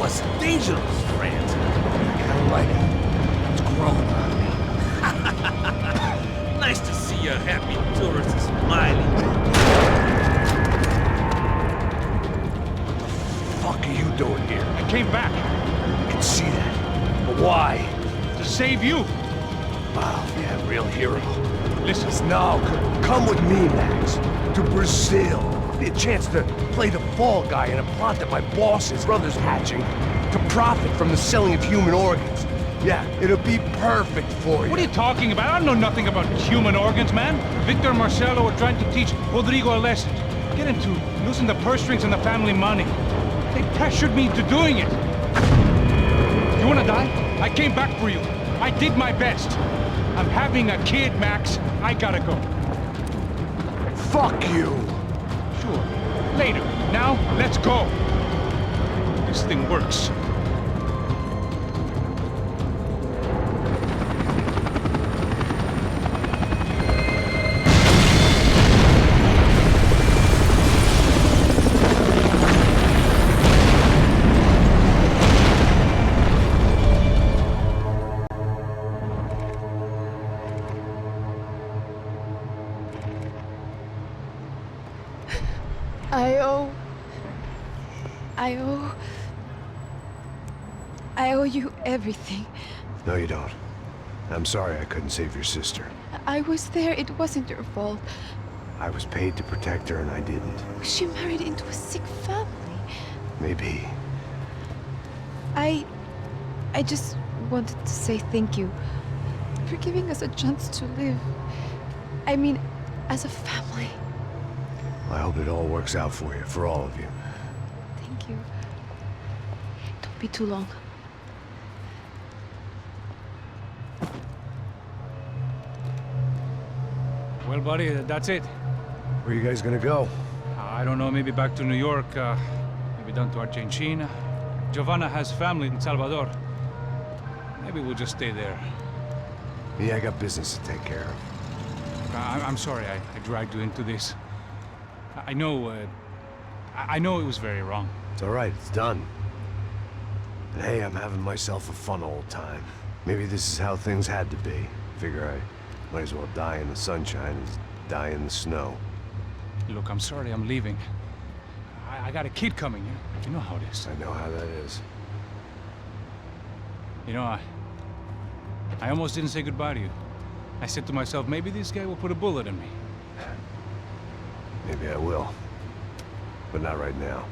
was dangerous, friend. I don't like it. It's grown on me. Nice to see a happy tourist smiling. What the fuck are you doing here? I came back. I can see that. But why? To save you. Wow, yeah, real hero. Listen. No, come with me, Max. To Brazil. Be a chance to play the fall guy in a plot that my boss's brother's hatching to profit from the selling of human organs. Yeah, it'll be perfect for you. What are you talking about? I don't know nothing about human organs, man. Victor and Marcelo are trying to teach Rodrigo a lesson. Get him to loosen the purse strings and the family money. They pressured me into doing it. You wanna die? I came back for you. I did my best. I'm having a kid, Max. I gotta go. Fuck you! Sure. Later. Now, let's go. This thing works. I owe you everything. No, you don't. I'm sorry I couldn't save your sister. I was there. It wasn't your fault. I was paid to protect her and I didn't. She married into a sick family. Maybe. I just wanted to say thank you for giving us a chance to live. I mean, as a family. I hope it all works out for you, for all of you. Thank you. Don't be too long. Well, buddy, that's it. Where are you guys gonna go? I don't know, maybe back to New York, maybe down to Argentina. Giovanna has family in Salvador. Maybe we'll just stay there. Yeah, I got business to take care of. I'm sorry I dragged you into this. I know it was very wrong. It's all right, it's done. And hey, I'm having myself a fun old time. Maybe this is how things had to be. Figure I might as well die in the sunshine as die in the snow. Look, I'm sorry I'm leaving. I got a kid coming, you know how it is. I know how that is. You know, I almost didn't say goodbye to you. I said to myself, maybe this guy will put a bullet in me. Maybe I will. But not right now.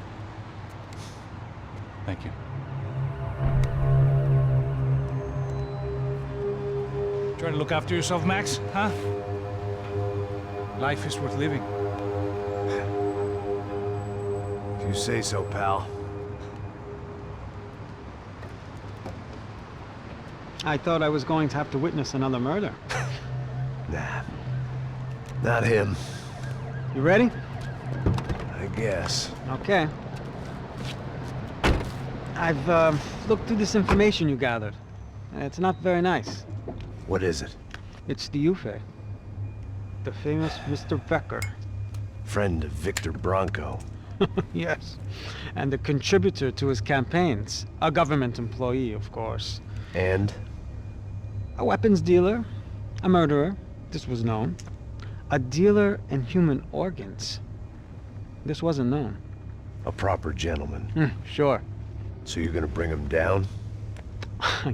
Thank you. Try to look after yourself, Max, huh? Life is worth living. If you say so, pal. I thought I was going to have to witness another murder. Nah. Not him. You ready? I guess. Okay. I've looked through this information you gathered. It's not very nice. What is it? It's the UFE. The famous Mr. Becker. Friend of Victor Branco. Yes. And a contributor to his campaigns. A government employee, of course. And? A weapons dealer. A murderer. This was known. A dealer in human organs. This wasn't known. A proper gentleman. Sure. So you're gonna bring him down?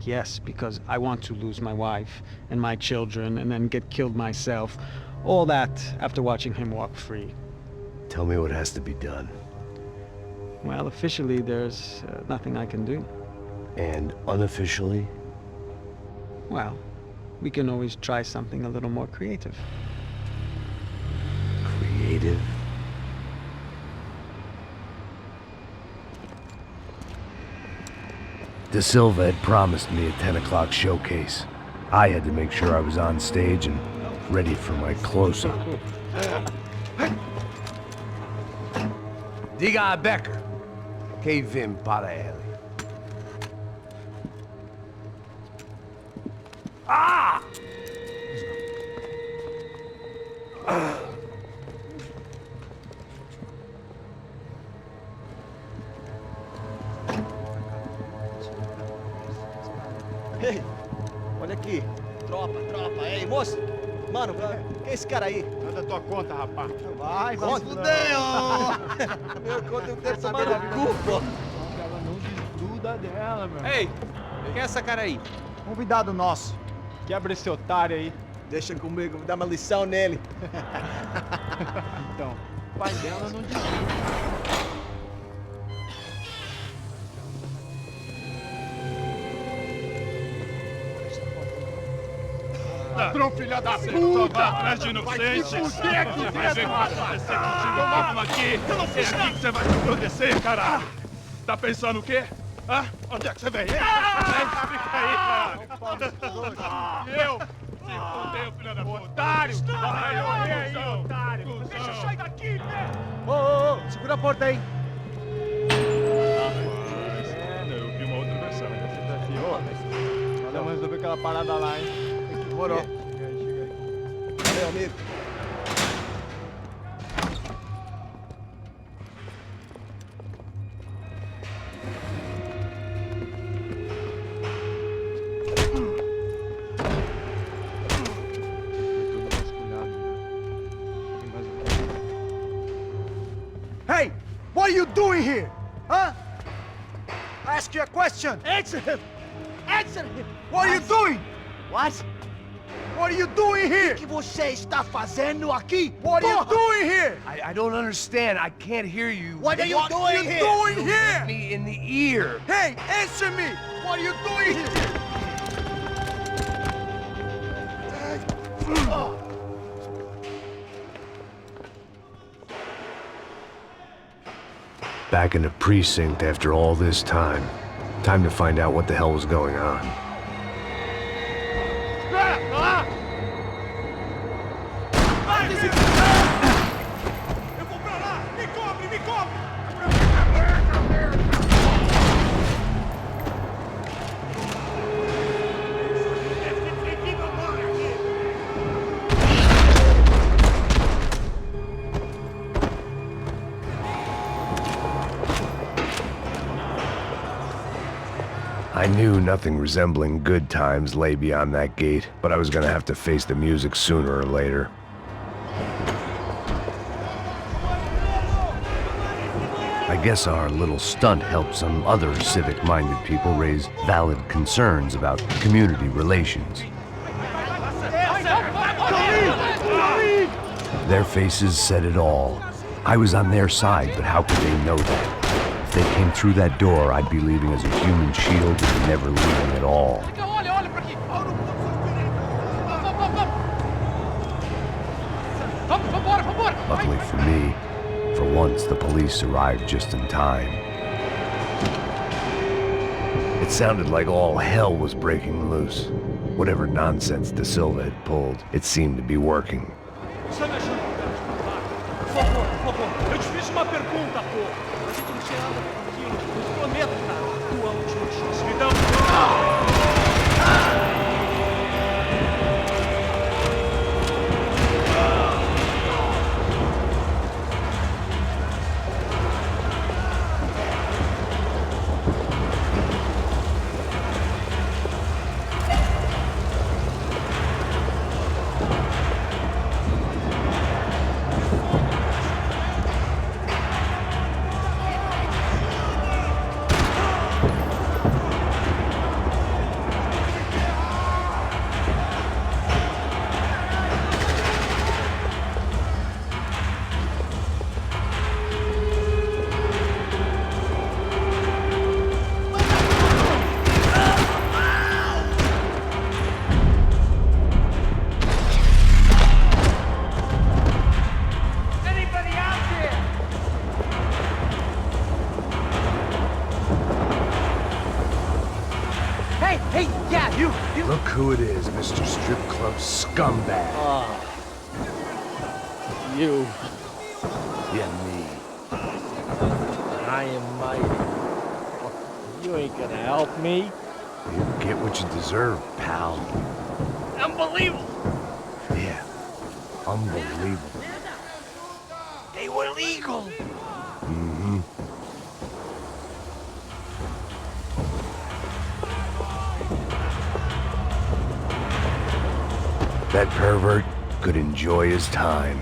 Yes, because I want to lose my wife and my children and then get killed myself. All that after watching him walk free. Tell me what has to be done. Well, officially, there's nothing I can do. And unofficially? Well, we can always try something a little more creative. Creative? De Silva had promised me a 10 o'clock showcase. I had to make sure I was on stage and ready for my close-up. Diga a Becker que vim para ele. Ah! Ei, olha aqui. Tropa. Ei, moço. Mano, quem é esse cara aí? Nada da tua conta, rapaz. Vai se fuder, ó. Meu conta, eu quero tomar no cu, pô. Ela não desgruda dela, meu. Ei, quem é essa cara aí? Convidado nosso. Quebra esse otário aí. Deixa comigo, dá uma lição nele. Então, o pai dela não desgruda. Ladrão, filha da puta! Vai atrás de inocentes! Vai se fuder aqui dentro, rapaz! Você consigo arma aqui! Eu não fiz nada! Aqui que você vai se proteger, caralho! Tá pensando o quê? Hã? Onde é que você vem? Fica aí, cara. E eu? Se fudeu, filho da puta. Otário! Vai, aí, otário! Deixa eu sair daqui, né? Ô, segura a porta aí. Eu vi uma outra versão. Olha, mas resolver aquela parada lá, hein? Demorou. Chega aí. Valeu, amigo. Hey, what are you doing here? Huh? I ask you a question. Answer him. Answer him. What are you doing? What? What are you doing here? O que você está fazendo aqui? What are you doing here? I don't understand. I can't hear you. What are you doing here? What are you doing here? Hit me in the ear. Hey, answer me. What are you doing here? Back in the precinct after all this time. Time to find out what the hell was going on. Eu vou pra lá! Me cobre, me cobre! I knew nothing resembling good times lay beyond that gate, but I was gonna have to face the music sooner or later. I guess our little stunt helped some other civic-minded people raise valid concerns about community relations. Their faces said it all. I was on their side, but how could they know that? If they came through that door, I'd be leaving as a human shield and never leaving at all. Luckily for me, for once the police arrived just in time. It sounded like all hell was breaking loose. Whatever nonsense De Silva had pulled, it seemed to be working. Por favor. Eu te fiz uma pergunta, pô. A gente não tinha nada com aquilo. Eu te prometo, cara. Tua última chance. Me dá Look who it is, Mr. Strip Club Scumbag. You. Yeah, me. I am mighty. You ain't gonna help me. You get what you deserve, pal. Unbelievable. Yeah, unbelievable. They were legal. Mm-hmm. That pervert could enjoy his time.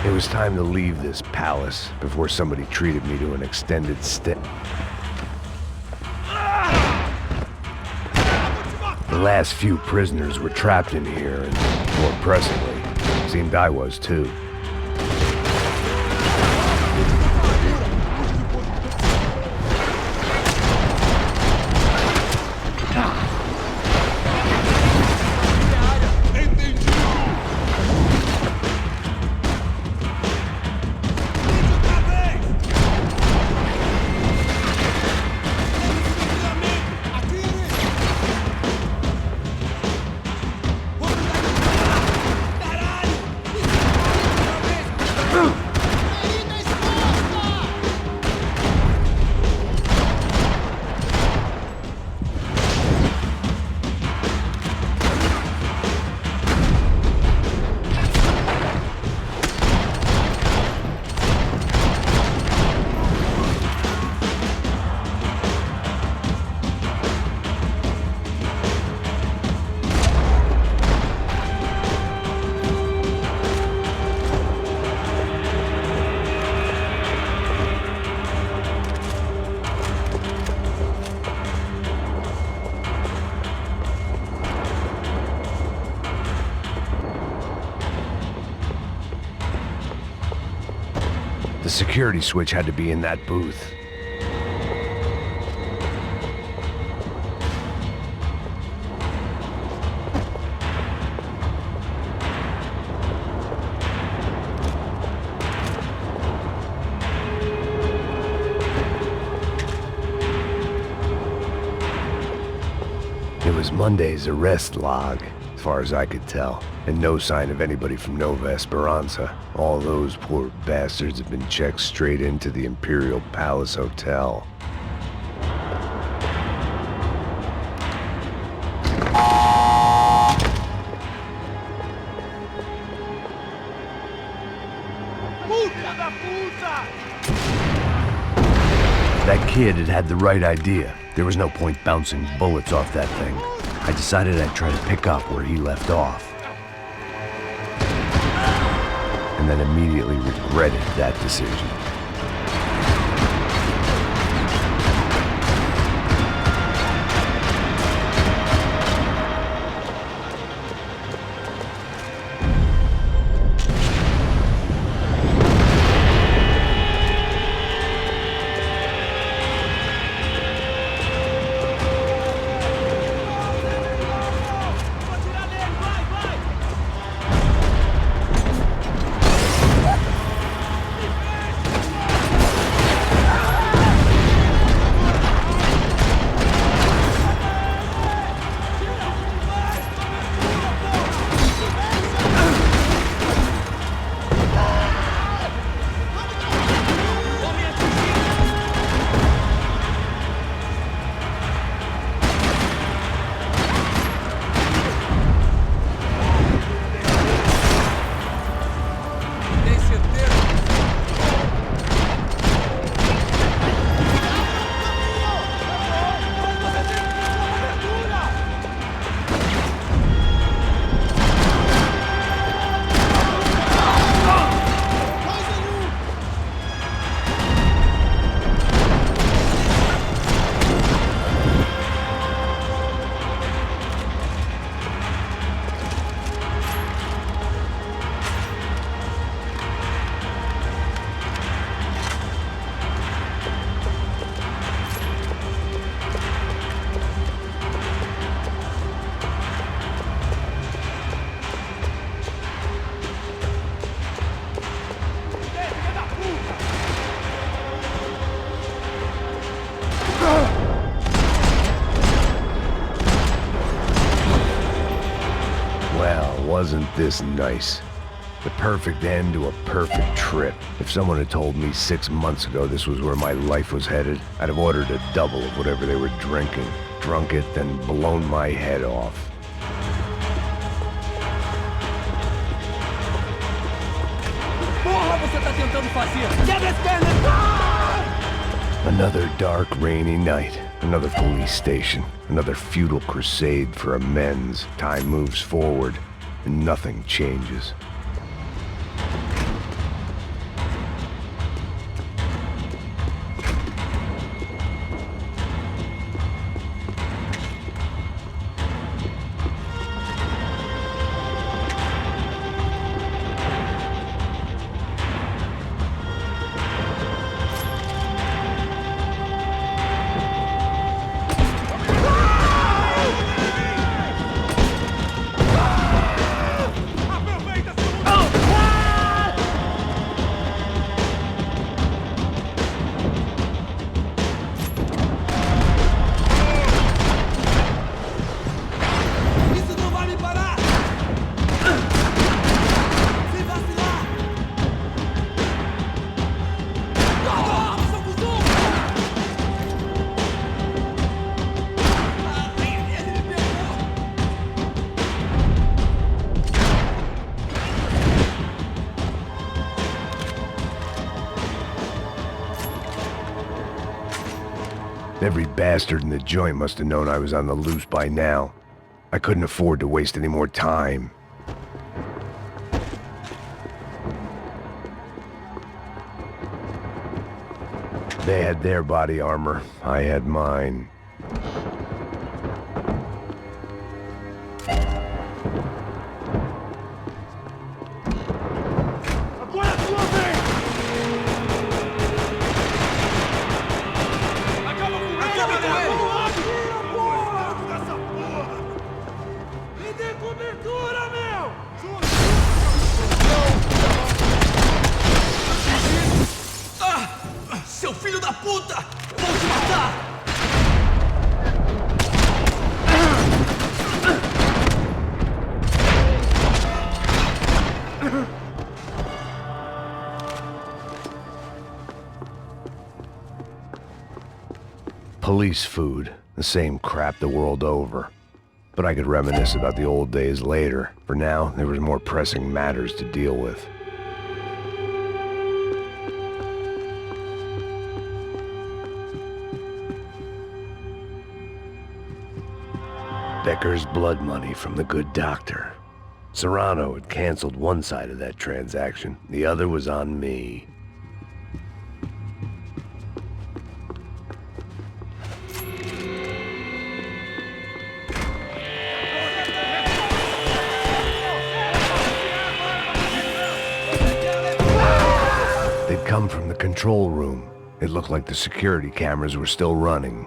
It was time to leave this palace before somebody treated me to an extended stay. The last few prisoners were trapped in here, and more pressingly, seemed I was too. security switch had to be in that booth. It was Monday's arrest log, as far as I could tell, and no sign of anybody from Nova Esperanza. All those poor bastards have been checked straight into the Imperial Palace Hotel. That kid had the right idea. There was no point bouncing bullets off that thing. I decided I'd try to pick up where he left off. And then immediately regretted that decision. Wasn't this nice? The perfect end to a perfect trip. If someone had told me 6 months ago this was where my life was headed, I'd have ordered a double of whatever they were drinking, drunk it, then blown my head off. Porra, você tá tentando fazer? Quebra esse perna! Another dark, rainy night. Another police station. Another futile crusade for amends. Time moves forward, and nothing changes. Every bastard in the joint must have known I was on the loose by now. I couldn't afford to waste any more time. They had their body armor. I had mine. Me dê cobertura, meu! Seu filho da puta! Vou te matar! Police food, the same crap the world over. But I could reminisce about the old days later. For now, there was more pressing matters to deal with. Becker's blood money from the good doctor. Serrano had canceled one side of that transaction. The other was on me. They'd come from the control room. It looked like the security cameras were still running.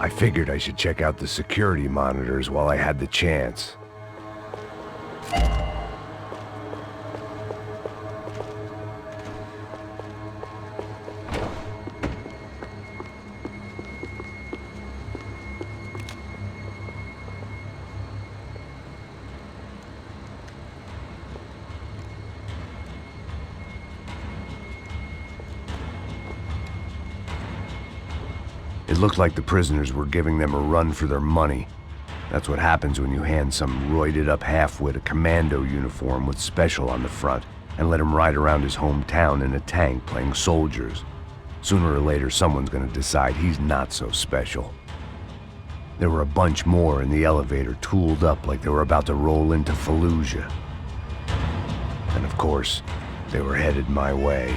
I figured I should check out the security monitors while I had the chance. It looked like the prisoners were giving them a run for their money. That's what happens when you hand some roided-up halfwit a commando uniform with special on the front and let him ride around his hometown in a tank playing soldiers. Sooner or later, someone's gonna decide he's not so special. There were a bunch more in the elevator, tooled up like they were about to roll into Fallujah. And of course, they were headed my way.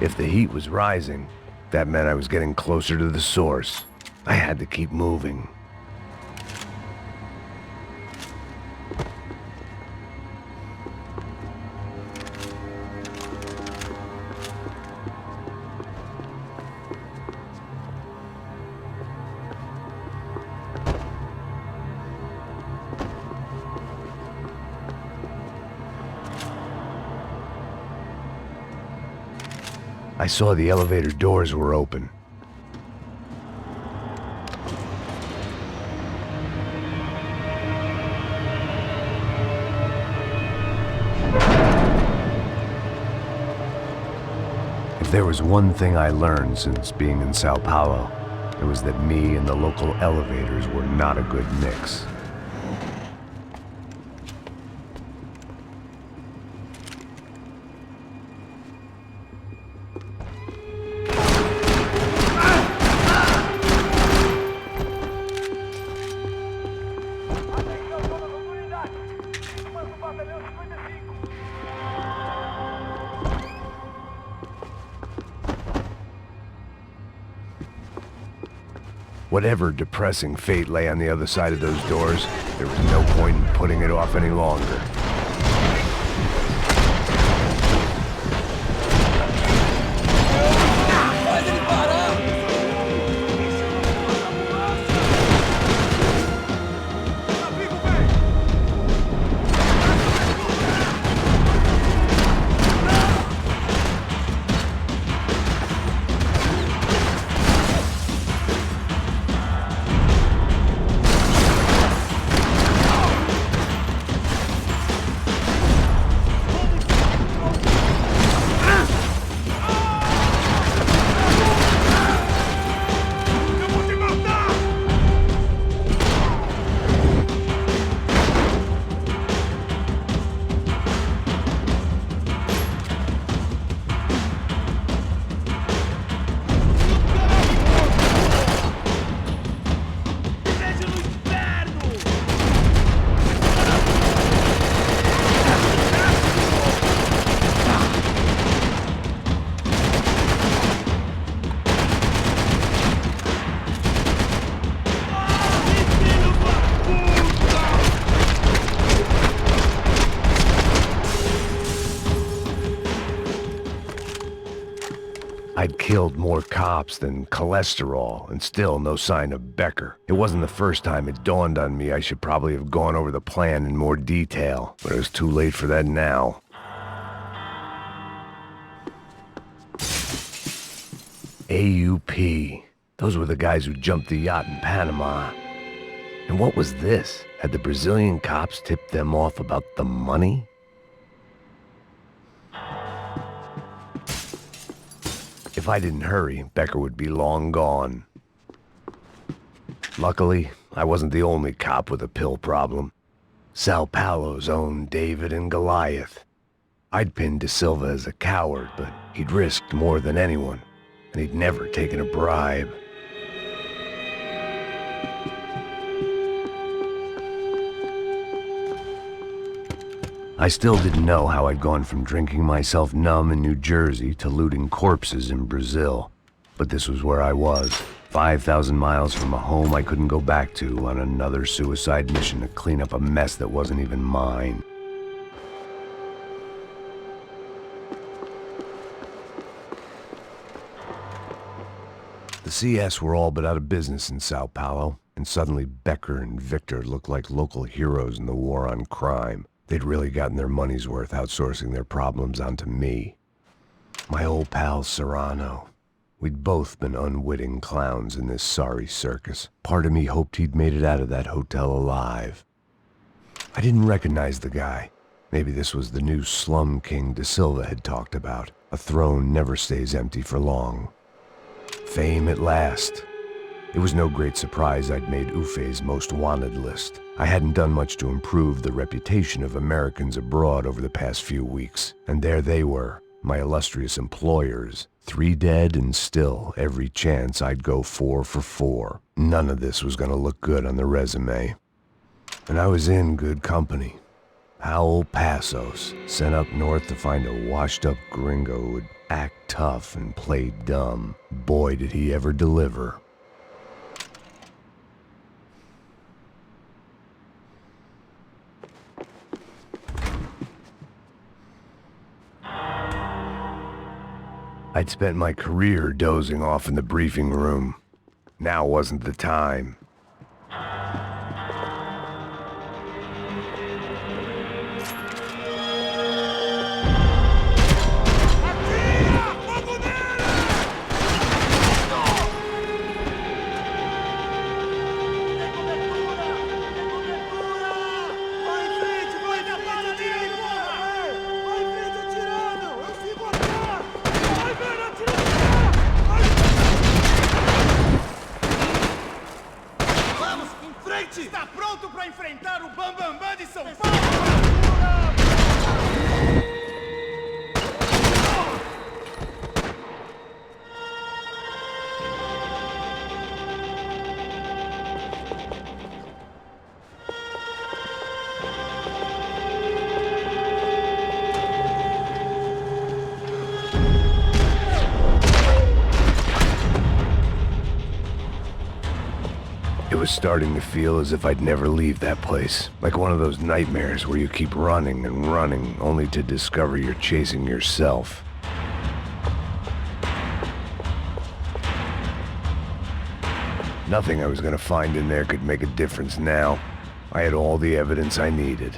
If the heat was rising, that meant I was getting closer to the source. I had to keep moving. I saw the elevator doors were open. If there was one thing I learned since being in São Paulo, it was that me and the local elevators were not a good mix. Whatever depressing fate lay on the other side of those doors, there was no point in putting it off any longer. killed more cops than cholesterol, and still no sign of Becker. It wasn't the first time it dawned on me I should probably have gone over the plan in more detail, but it was too late for that now. AUP. Those were the guys who jumped the yacht in Panama. And what was this? Had the Brazilian cops tipped them off about the money? If I didn't hurry, Becker would be long gone. Luckily, I wasn't the only cop with a pill problem. Sao Paulo's own David and Goliath. I'd pinned De Silva as a coward, but he'd risked more than anyone, and he'd never taken a bribe. I still didn't know how I'd gone from drinking myself numb in New Jersey to looting corpses in Brazil. But this was where I was, 5,000 miles from a home I couldn't go back to, on another suicide mission to clean up a mess that wasn't even mine. The CS were all but out of business in Sao Paulo, and suddenly Becker and Victor looked like local heroes in the war on crime. They'd really gotten their money's worth outsourcing their problems onto me. My old pal Serrano. We'd both been unwitting clowns in this sorry circus. Part of me hoped he'd made it out of that hotel alive. I didn't recognize the guy. Maybe this was the new slum king De Silva had talked about. A throne never stays empty for long. Fame at last. It was no great surprise I'd made Ufe's most wanted list. I hadn't done much to improve the reputation of Americans abroad over the past few weeks, and there they were, my illustrious employers, 3 dead and still every chance I'd go 4 for 4. None of this was gonna look good on the resume. And I was in good company. Powell Passos, sent up north to find a washed-up gringo who would act tough and play dumb. Boy, did he ever deliver. I'd spent my career dozing off in the briefing room. Now wasn't the time. Está pronto para enfrentar o Bambambam de São Paulo? It was starting to feel as if I'd never leave that place. Like one of those nightmares where you keep running and running, only to discover you're chasing yourself. Nothing I was gonna find in there could make a difference now. I had all the evidence I needed.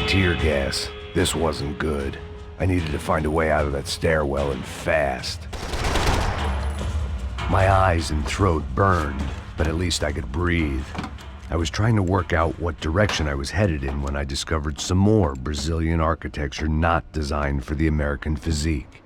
Tear gas. This wasn't good. I needed to find a way out of that stairwell and fast. My eyes and throat burned, but at least I could breathe. I was trying to work out what direction I was headed in when I discovered some more Brazilian architecture not designed for the American physique.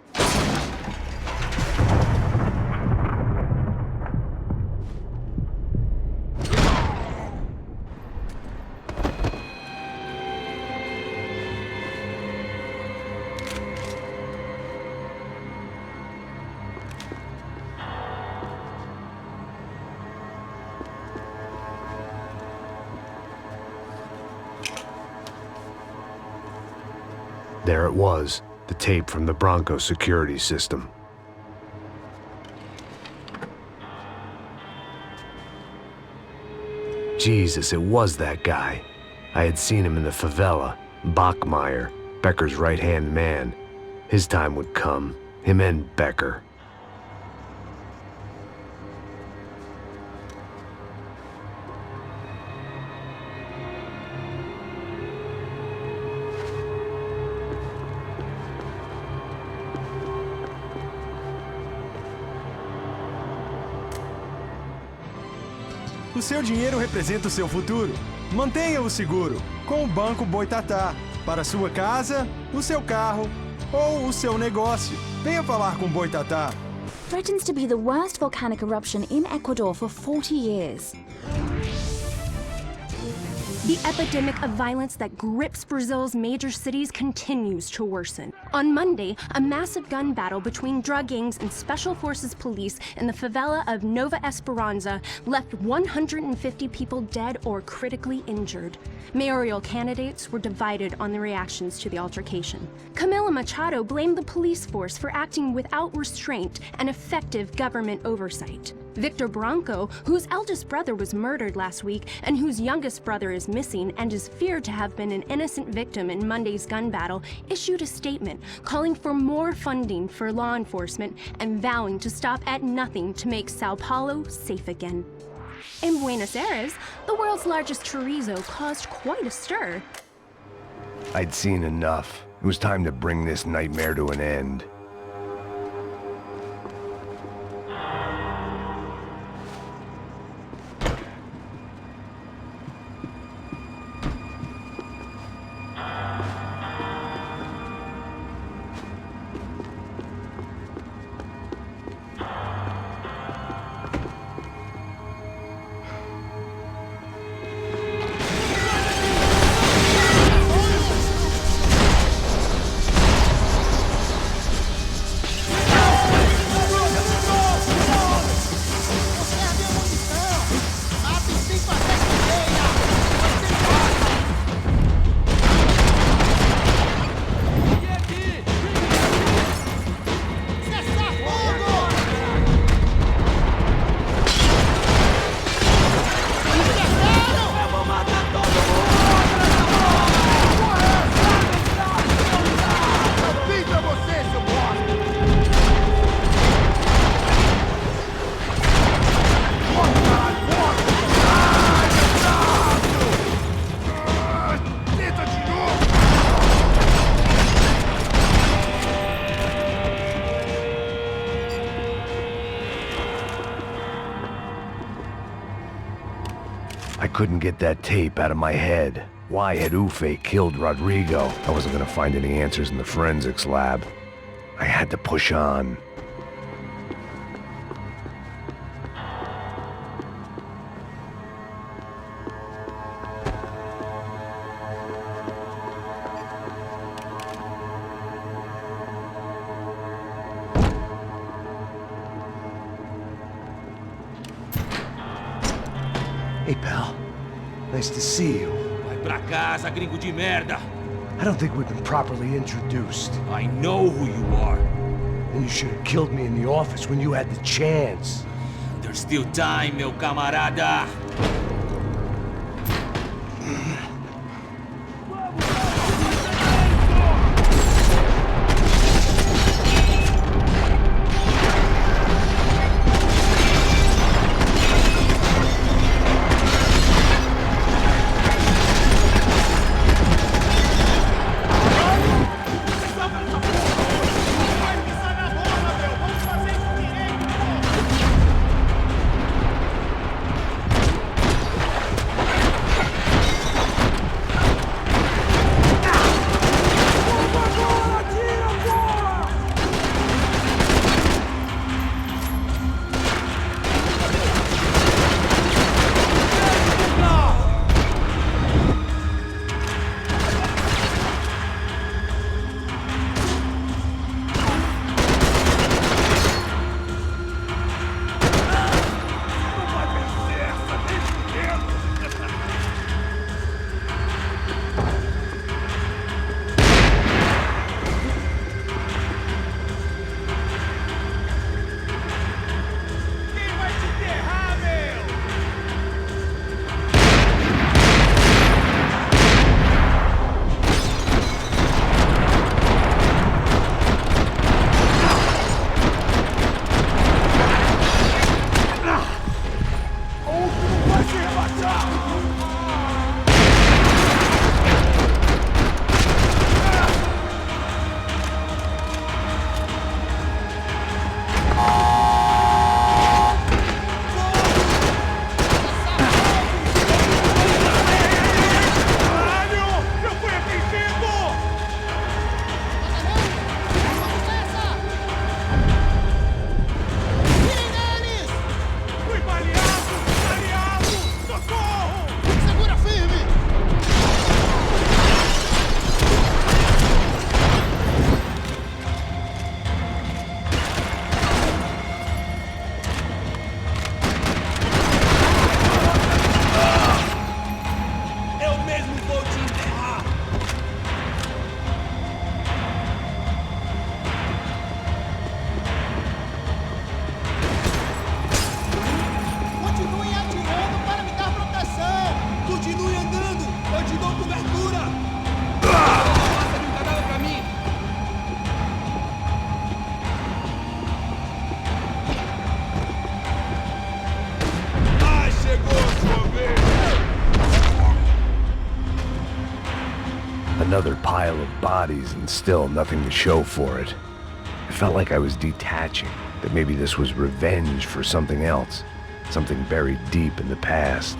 There it was, the tape from the Bronco security system. Jesus, it was that guy. I had seen him in the favela, Bachmeyer, Becker's right-hand man. His time would come, him and Becker. O seu dinheiro representa o seu futuro. Mantenha-o seguro com o Banco Boitatá. Para a sua casa, o seu carro ou o seu negócio. Venha falar com Boitatá. Threatens to be the worst volcanic eruption in Ecuador for 40 years. The epidemic of violence that grips Brazil's major cities continues to worsen. On Monday, a massive gun battle between drug gangs and special forces police in the favela of Nova Esperanza left 150 people dead or critically injured. Mayoral candidates were divided on the reactions to the altercation. Camila Machado blamed the police force for acting without restraint and effective government oversight. Victor Branco, whose eldest brother was murdered last week and whose youngest brother is missing and is feared to have been an innocent victim in Monday's gun battle, issued a statement calling for more funding for law enforcement and vowing to stop at nothing to make São Paulo safe again. In Buenos Aires, the world's largest chorizo caused quite a stir. I'd seen enough. It was time to bring this nightmare to an end. I couldn't get that tape out of my head. Why had Ufe killed Rodrigo? I wasn't gonna find any answers in the forensics lab. I had to push on. Hey, pal. Nice to see you. Vai pra casa, gringo de merda. I don't think we've been properly introduced. I know who you are. And you should have killed me in the office when you had the chance. There's still time, meu camarada. Another pile of bodies and still nothing to show for it. It felt like I was detaching, that maybe this was revenge for something else, something buried deep in the past.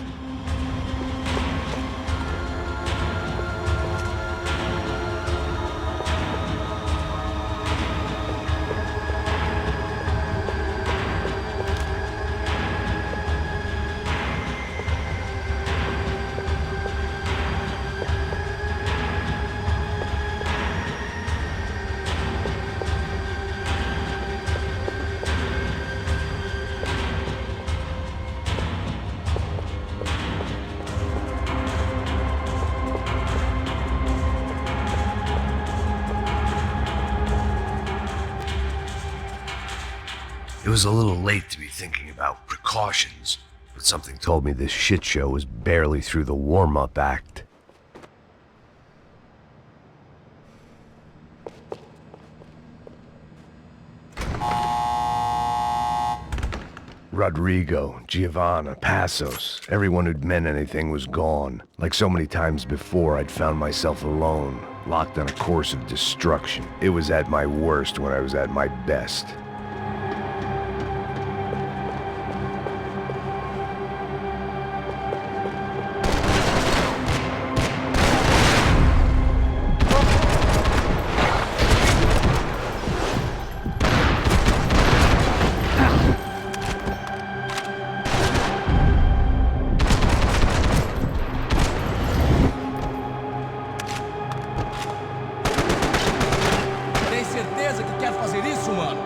It was a little late to be thinking about precautions, but something told me this shit show was barely through the warm-up act. Rodrigo, Giovanna, Passos, everyone who'd meant anything was gone. Like so many times before, I'd found myself alone, locked on a course of destruction. It was at my worst when I was at my best. Tem certeza que quer fazer isso, mano?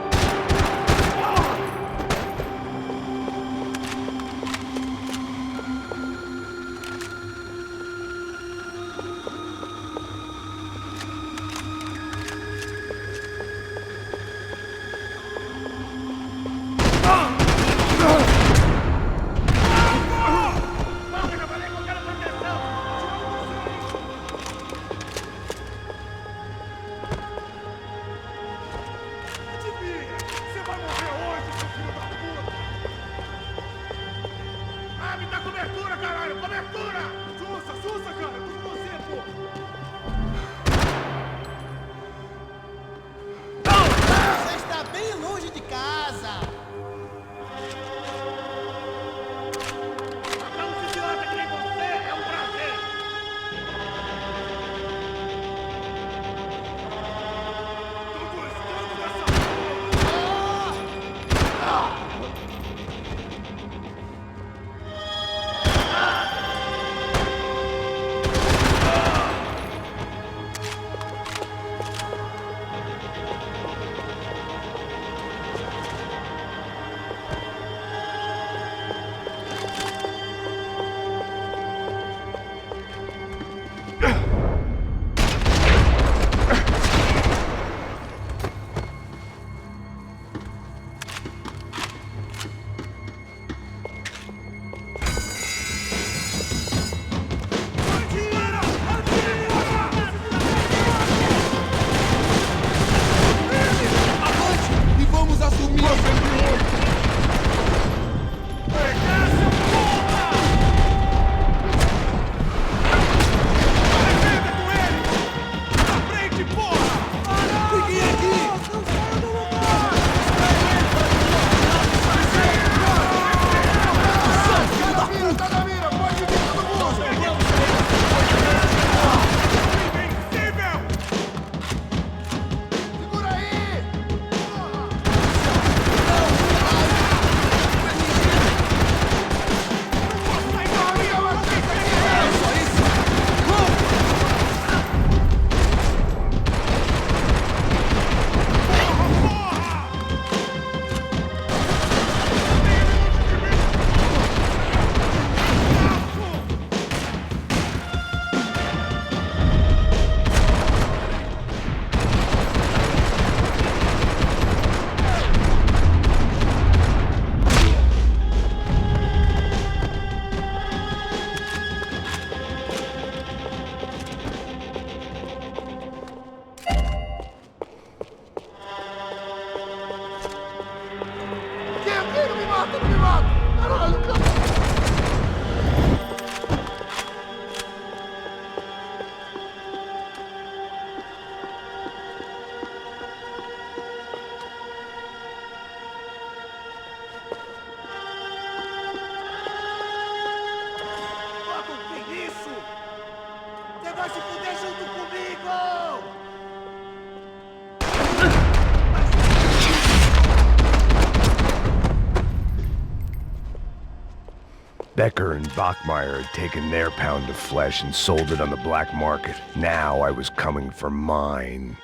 Becker and Bachmeyer had taken their pound of flesh and sold it on the black market. Now I was coming for mine.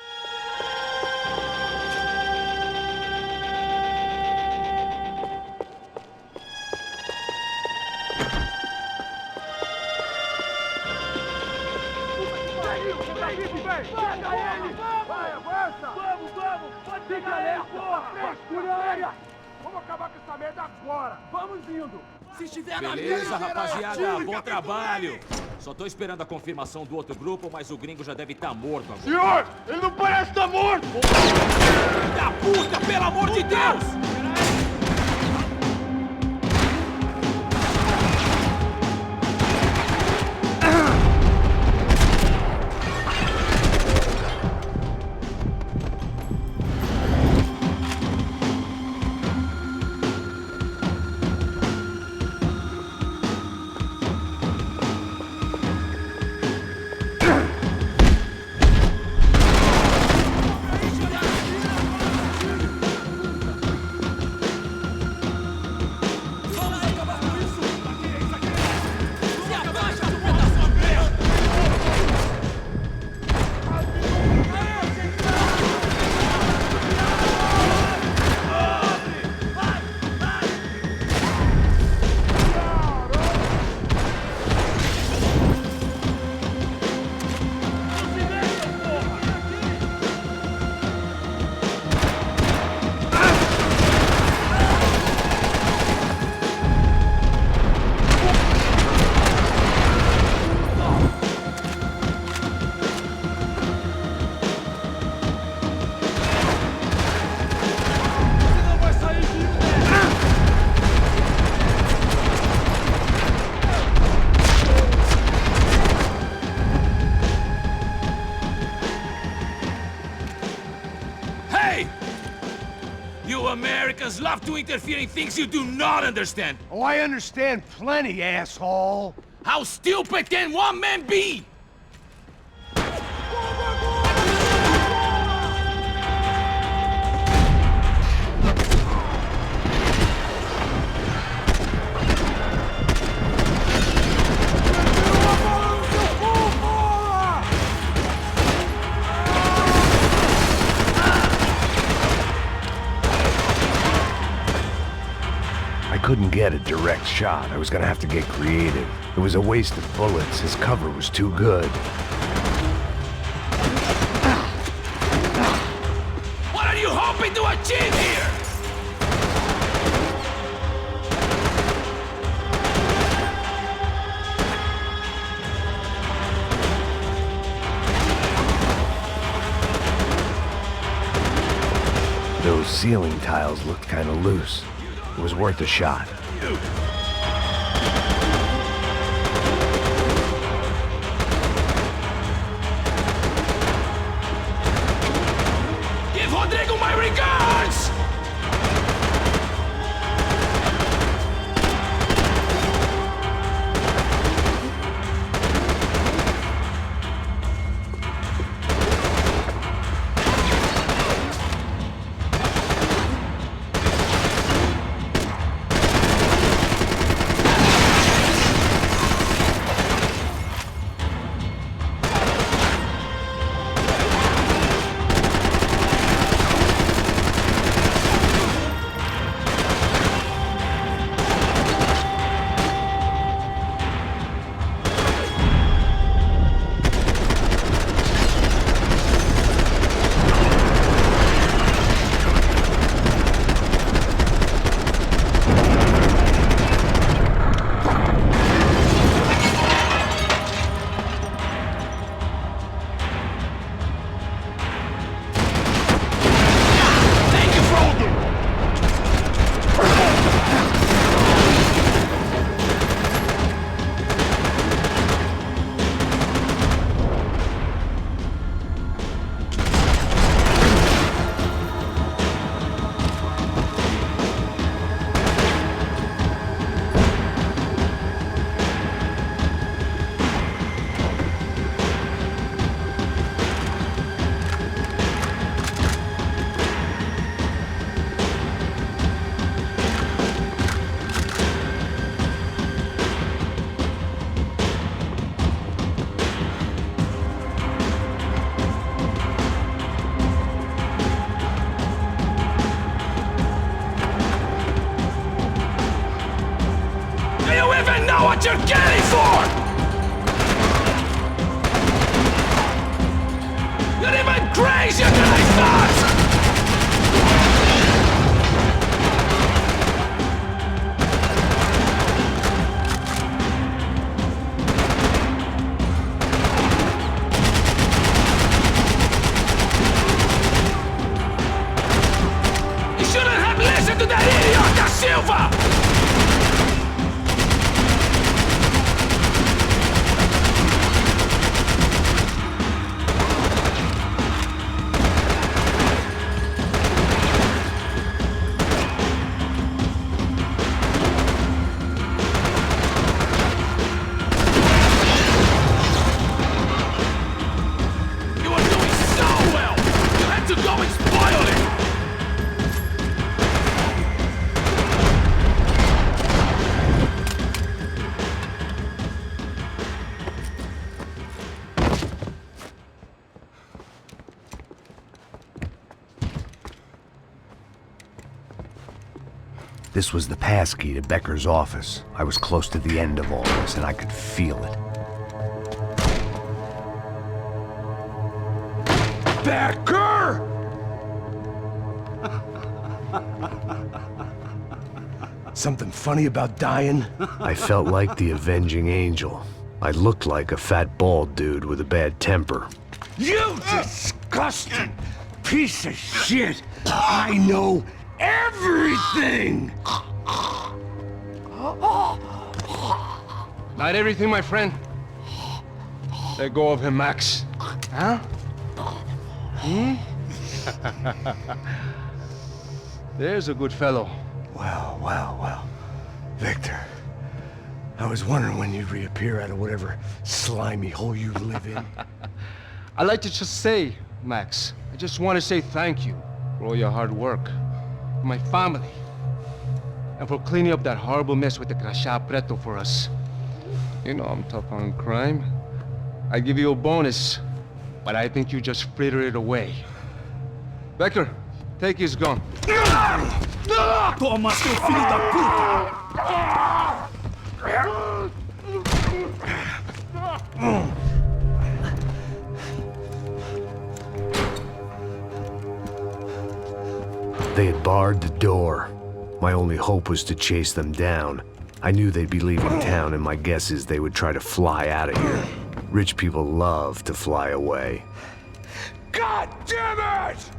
Vamos acabar com essa merda agora! Vamos indo! Se estiver na Beleza, rapaziada, bom trabalho! Só tô esperando a confirmação do outro grupo, mas o gringo já deve estar morto agora. Senhor, ele não parece estar morto! Da puta, pelo amor de Deus! Americans love to interfere in things you do not understand. Oh, I understand plenty, asshole. How stupid can one man be? I couldn't get a direct shot. I was gonna have to get creative. It was a waste of bullets. His cover was too good. What are you hoping to achieve here? Those ceiling tiles looked kinda loose. It was worth a shot. Give Rodrigo my regards! Silva! This was the passkey to Becker's office. I was close to the end of all this, and I could feel it. Becker! Something funny about dying? I felt like the avenging angel. I looked like a fat bald dude with a bad temper. You disgusting piece of shit! I know everything! Not everything, my friend. Let go of him, Max. Huh? Hmm? There's a good fellow. Well, well, well. Victor, I was wondering when you'd reappear out of whatever slimy hole you live in. I'd like to just say, Max, I just want to say thank you for all your hard work, for my family, and for cleaning up that horrible mess with the crachá preto for us. You know I'm tough on crime. I give you a bonus, but I think you just frittered it away. Becker, take his gun. Toma, seu filho da puta! They had barred the door. My only hope was to chase them down. I knew they'd be leaving town, and my guess is they would try to fly out of here. Rich people love to fly away. God damn it!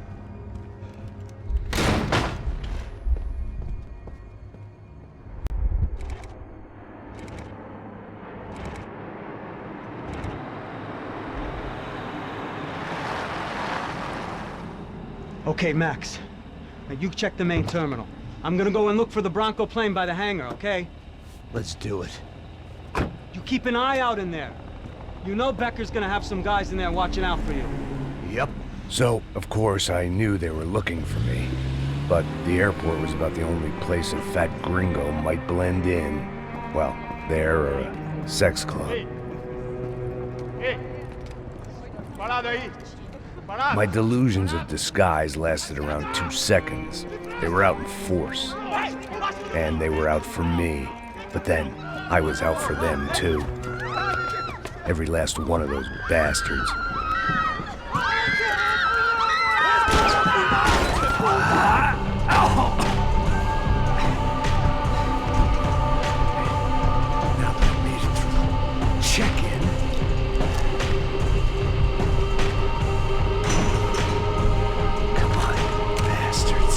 Okay, Max. Now you check the main terminal. I'm gonna go and look for the Bronco plane by the hangar, okay? Let's do it. You keep an eye out in there. You know Becker's gonna have some guys in there watching out for you. Yep. So, of course, I knew they were looking for me. But the airport was about the only place a fat gringo might blend in. Well, there or a sex club. My delusions of disguise lasted around 2 seconds. They were out in force. And they were out for me. But then, I was out for them too. Every last one of those bastards. Now that I made it through the check-in, come on, bastards.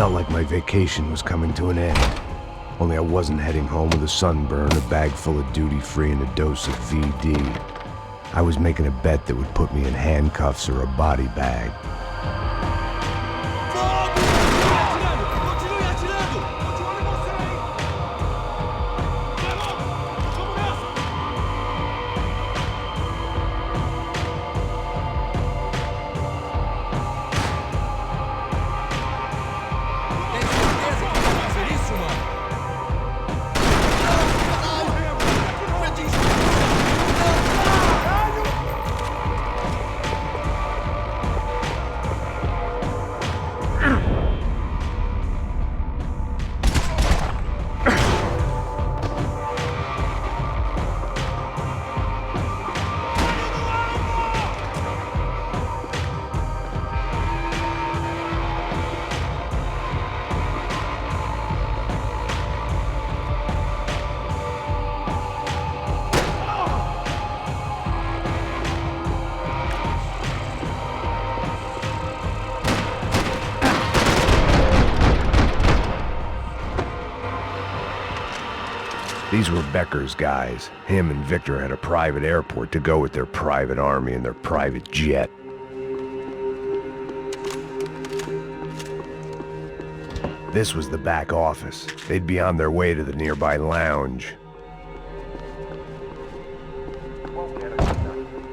Felt like my vacation was coming to an end. Only I wasn't heading home with a sunburn, a bag full of duty-free, and a dose of VD. I was making a bet that would put me in handcuffs or a body bag. These were Becker's guys. Him and Victor had a private airport to go with their private army and their private jet. This was the back office. They'd be on their way to the nearby lounge.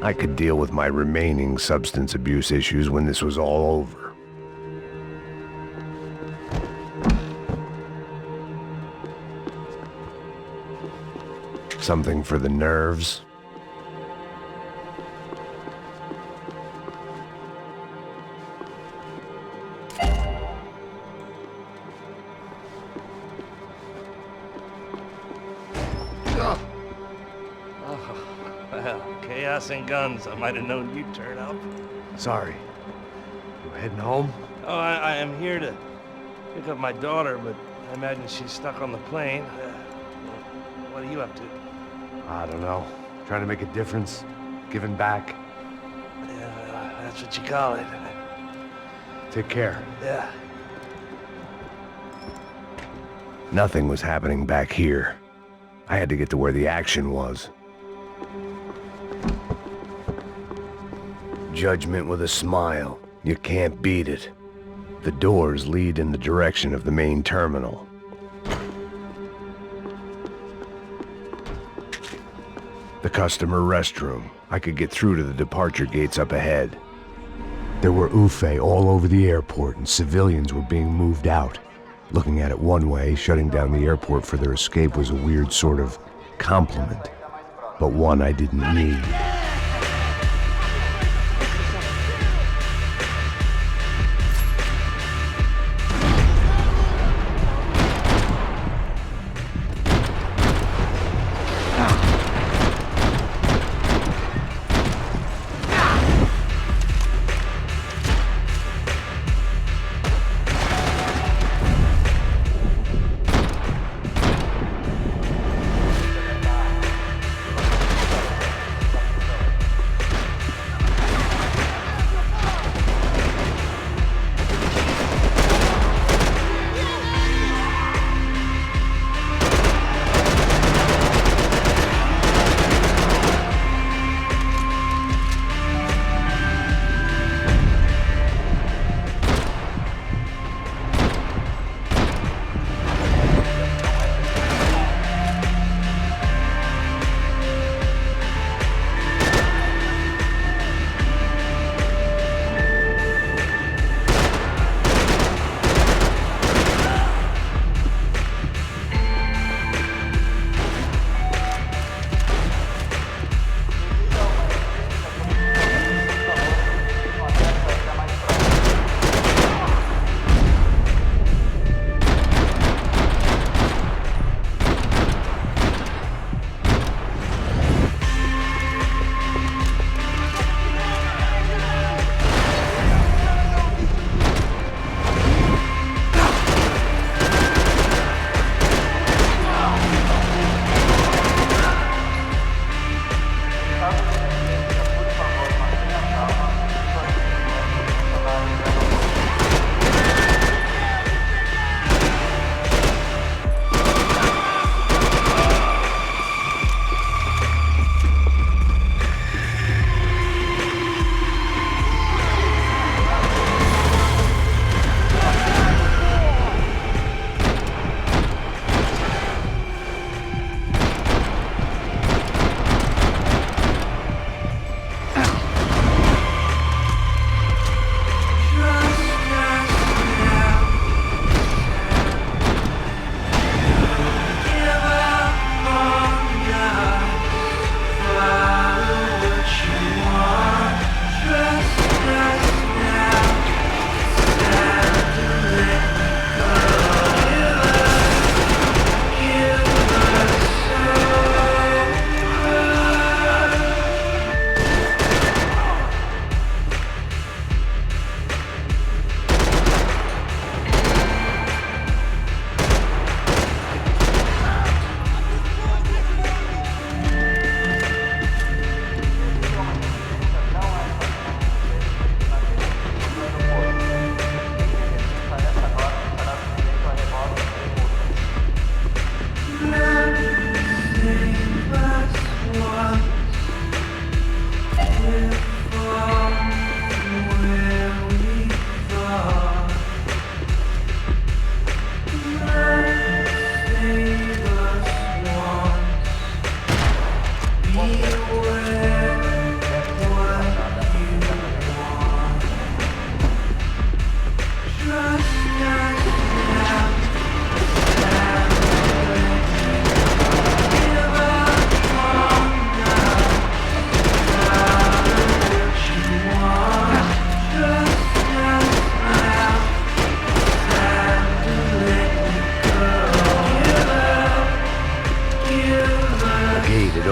I could deal with my remaining substance abuse issues when this was all over. Something for the nerves. Well, chaos and guns. I might have known you'd turn up. Sorry. You heading home? Oh, I am here to pick up my daughter, but I imagine she's stuck on the plane. What are you up to? I don't know. Trying to make a difference. Giving back. Yeah, that's what you call it. Take care. Yeah. Nothing was happening back here. I had to get to where the action was. Judgment with a smile. You can't beat it. The doors lead in the direction of the main terminal. The customer restroom. I could get through to the departure gates up ahead. There were UFE all over the airport, and civilians were being moved out. Looking at it one way, shutting down the airport for their escape was a weird sort of compliment, but one I didn't need.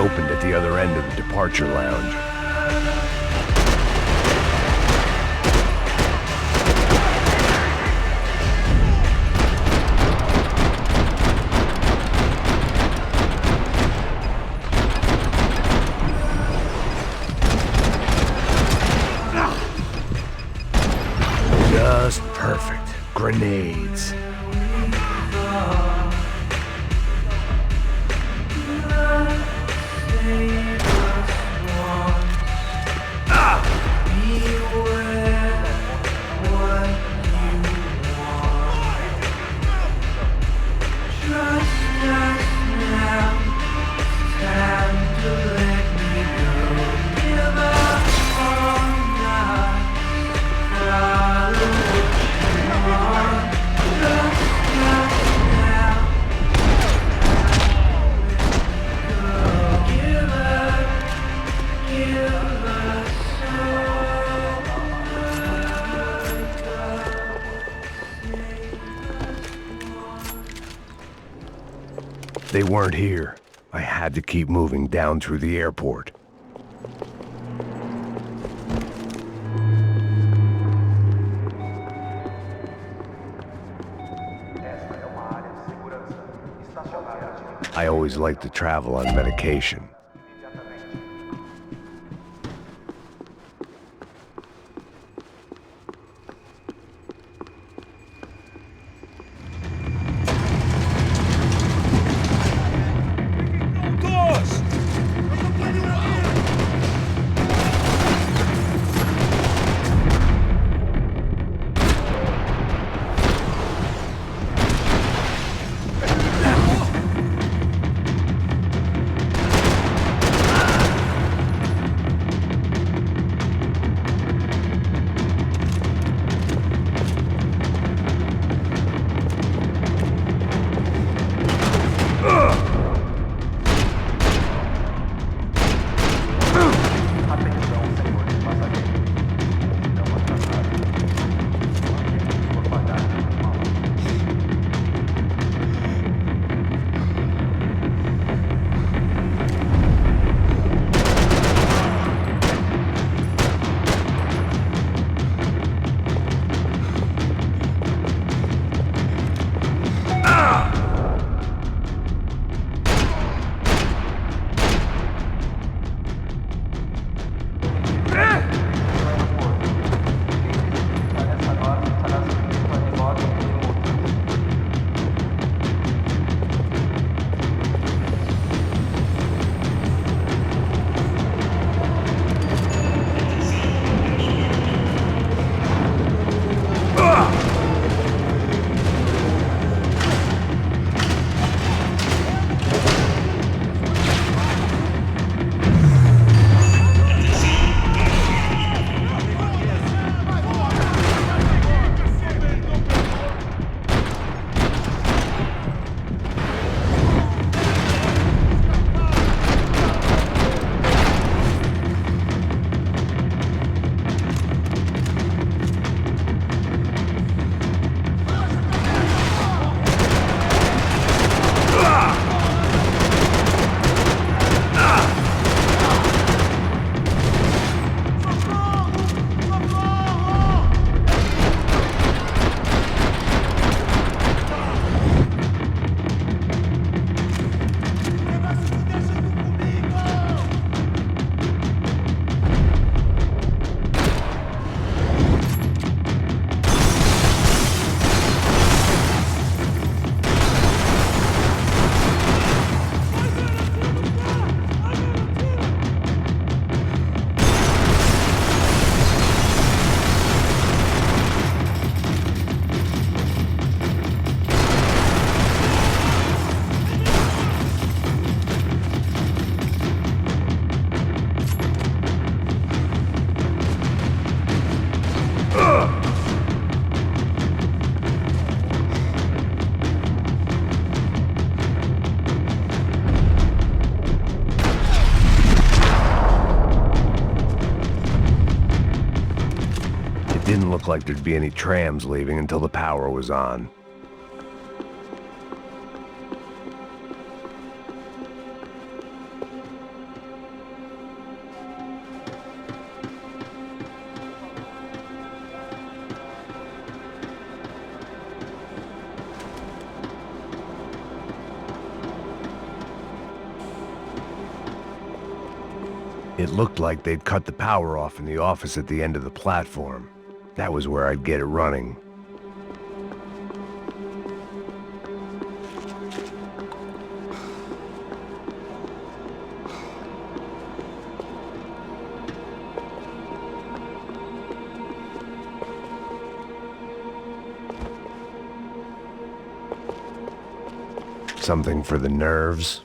opened at the other end of the departure lounge. Just perfect. Grenades. They weren't here. I had to keep moving down through the airport. I always liked to travel on medication. Didn't look like there'd be any trams leaving until the power was on. It looked like they'd cut the power off in the office at the end of the platform. That was where I'd get it running. Something for the nerves.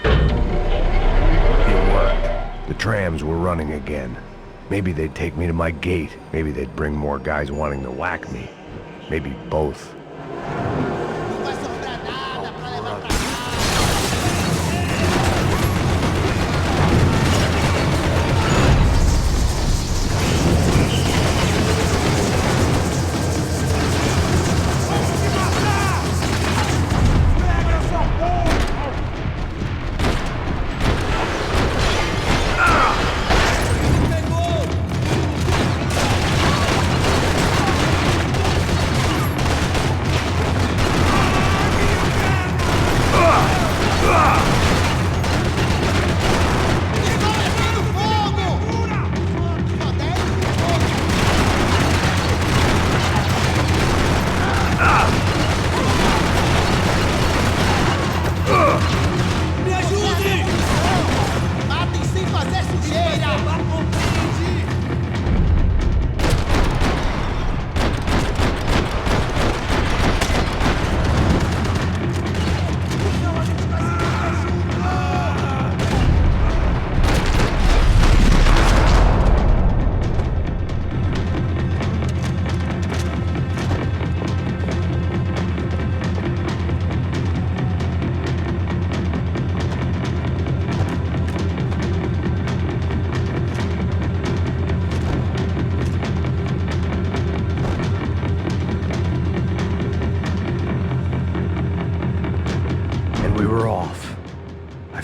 It worked. The trams were running again. Maybe they'd take me to my gate. Maybe they'd bring more guys wanting to whack me. Maybe both.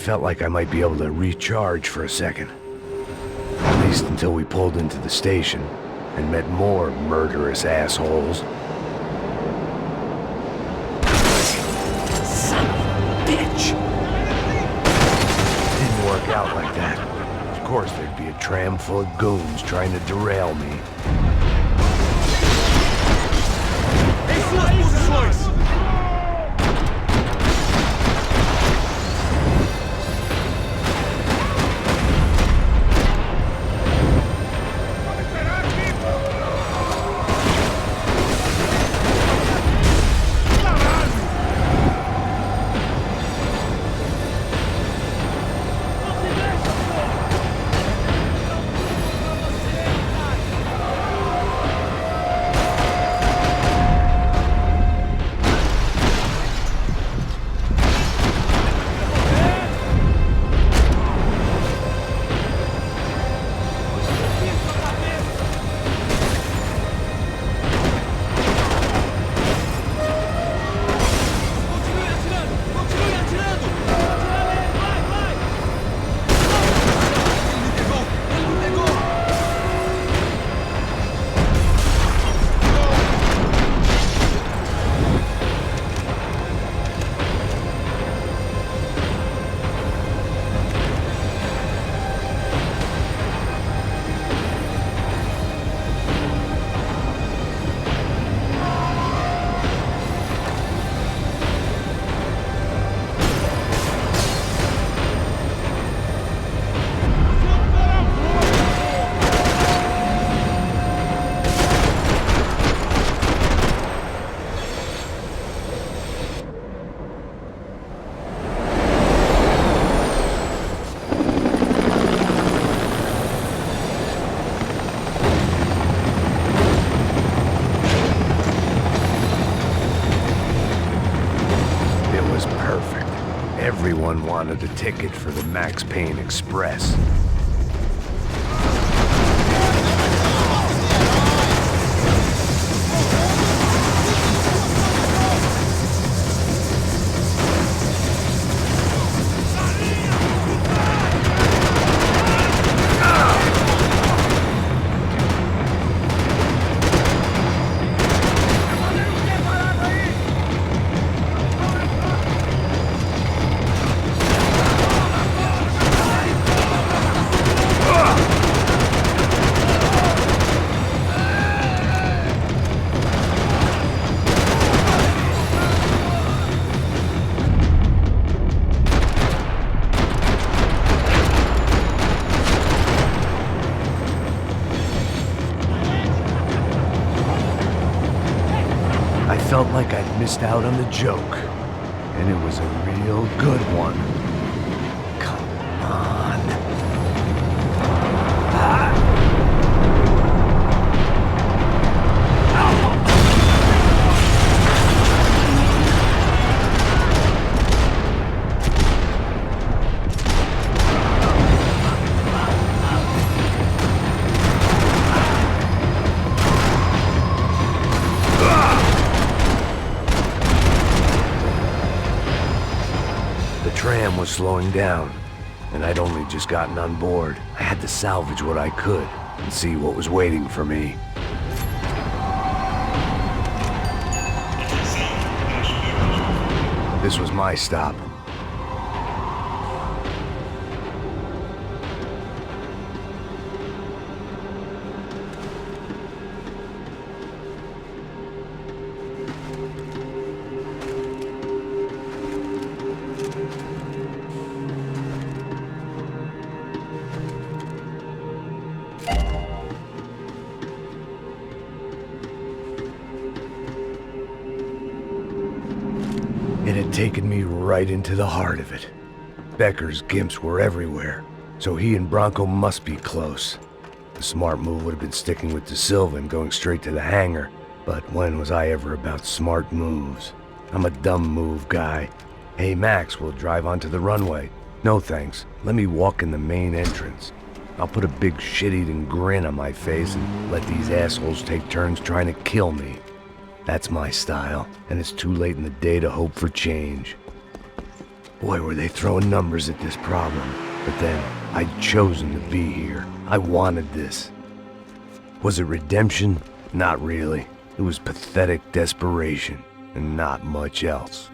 Felt like I might be able to recharge for a second. At least until we pulled into the station and met more murderous assholes. Son of a bitch! Didn't work out like that. Of course there'd be a tram full of goons trying to derail me. Em suas posições! Everyone wanted a ticket for the Max Payne Express. felt like I'd missed out on the joke. And it was a real good one. Come on. The tram was slowing down, and I'd only just gotten on board. I had to salvage what I could and see what was waiting for me. This was my stop. It had taken me right into the heart of it. Becker's gimps were everywhere, so he and Branco must be close. The smart move would have been sticking with Da Silva and going straight to the hangar, but when was I ever about smart moves? I'm a dumb move guy. Hey Max, we'll drive onto the runway. No thanks, let me walk in the main entrance. I'll put a big shit-eating grin on my face and let these assholes take turns trying to kill me. That's my style, and it's too late in the day to hope for change. Boy, were they throwing numbers at this problem. But then, I'd chosen to be here. I wanted this. Was it redemption? Not really. It was pathetic desperation, and not much else.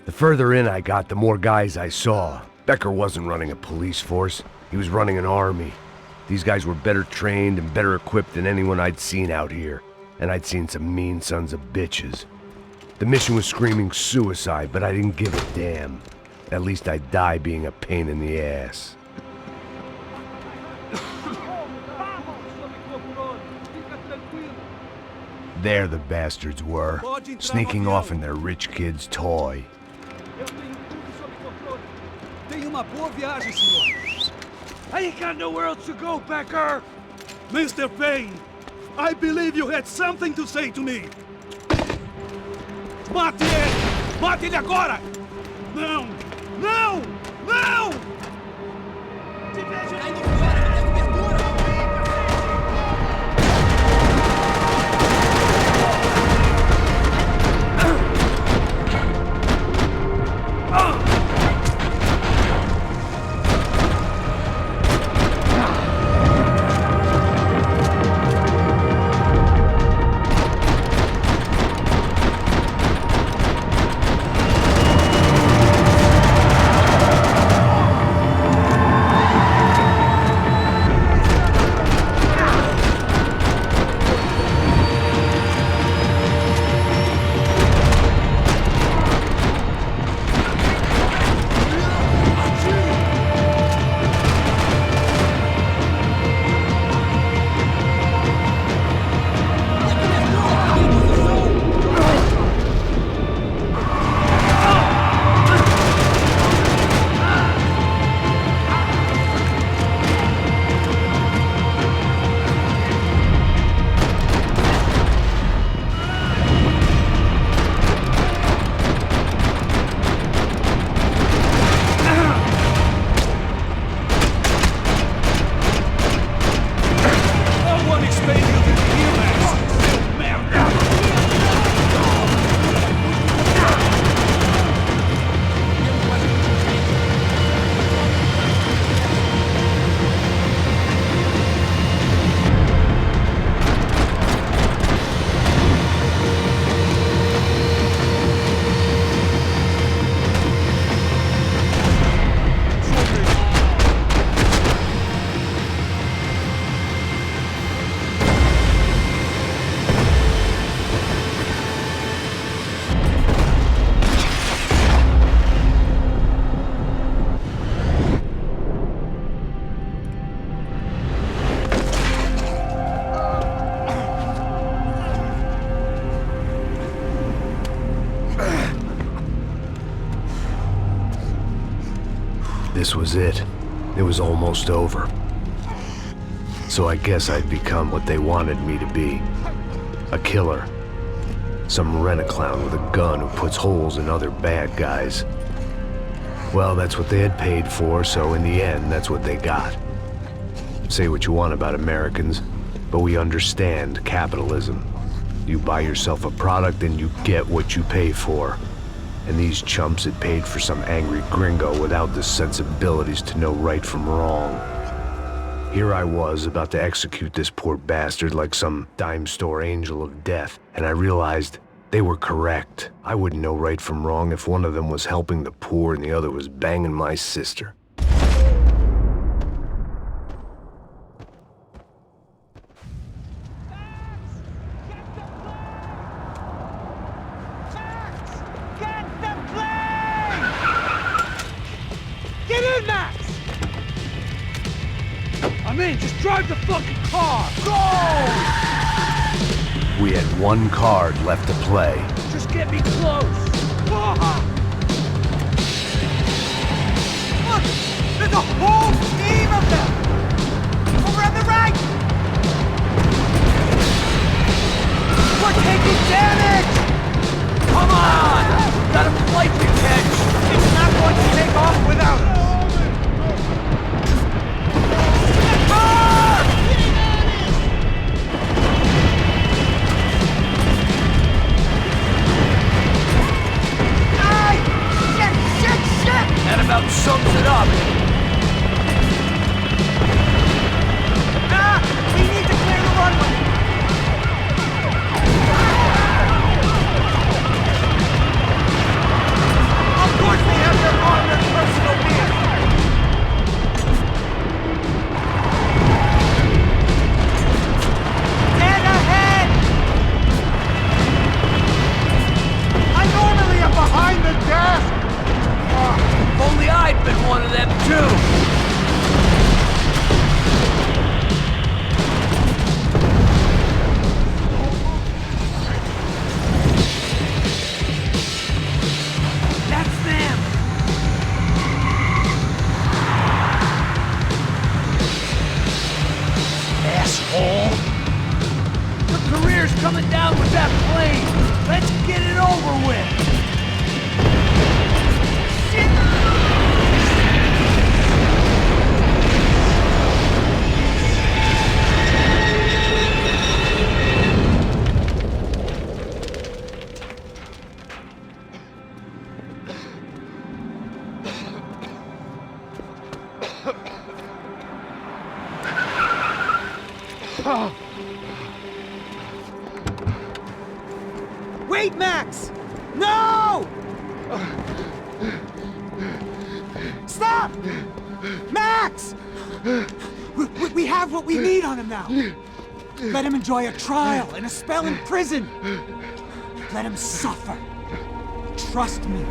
The further in I got, the more guys I saw. Becker wasn't running a police force. He was running an army. These guys were better trained and better equipped than anyone I'd seen out here. And I'd seen some mean sons of bitches. The mission was screaming suicide, but I didn't give a damn. At least I'd die being a pain in the ass. There the bastards were, sneaking off in their rich kid's toy. Tenha uma boa viagem, senhor. I ain't got nowhere else to go, Becker! Mr. Payne, I believe you had something to say to me. Mate ele! Mate ele agora! Não! Não! Não! Te vejo aí no fora, me dê cobertura! This was it. It was almost over. So I guess I'd become what they wanted me to be. A killer. Some rent-a-clown with a gun who puts holes in other bad guys. Well, that's what they had paid for, so in the end, that's what they got. Say what you want about Americans, but we understand capitalism. You buy yourself a product and you get what you pay for. And these chumps had paid for some angry gringo without the sensibilities to know right from wrong. Here I was, about to execute this poor bastard like some dime store angel of death, and I realized they were correct. I wouldn't know right from wrong if one of them was helping the poor and the other was banging my sister. Get in, Max! I'm in, just drive the fucking car! Go! We had one card left to play. Just get me close! Look! There's a whole team of them! Over on the right! We're taking damage! Come on! Got a flight to catch! It's not going to take off without us! That about sums it up. We need to clear the runway. Of course they have their armored personal vehicle. Dead ahead! I normally am behind the desk. If only I'd been one of them too! That's them! Asshole! Your career's coming down with that plane! Let's get it over with! Wait, Max! No! Stop! Max! We have what we need on him now. Let him enjoy a trial and a spell in prison. Let him suffer. Trust me.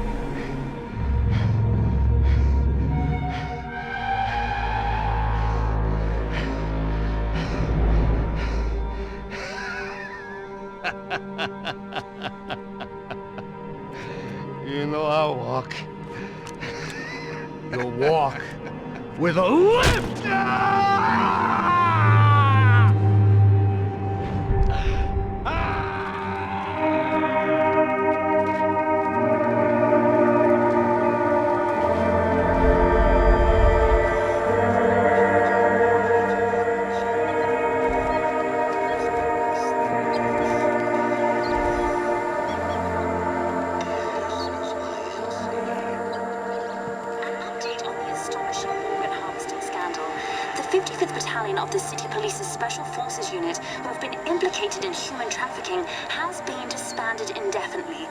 You know I'll walk. You'll walk with a lift! Of the City Police's Special Forces Unit, who have been implicated in human trafficking, has been disbanded indefinitely.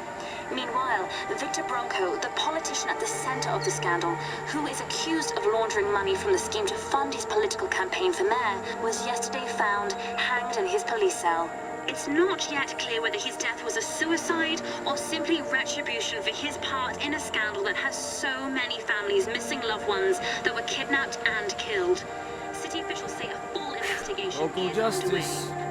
Meanwhile, Victor Branco, the politician at the center of the scandal, who is accused of laundering money from the scheme to fund his political campaign for mayor, was yesterday found hanged in his police cell. It's not yet clear whether his death was a suicide or simply retribution for his part in a scandal that has so many families missing loved ones that were kidnapped and killed. City officials say a full investigation Local is justice. underway.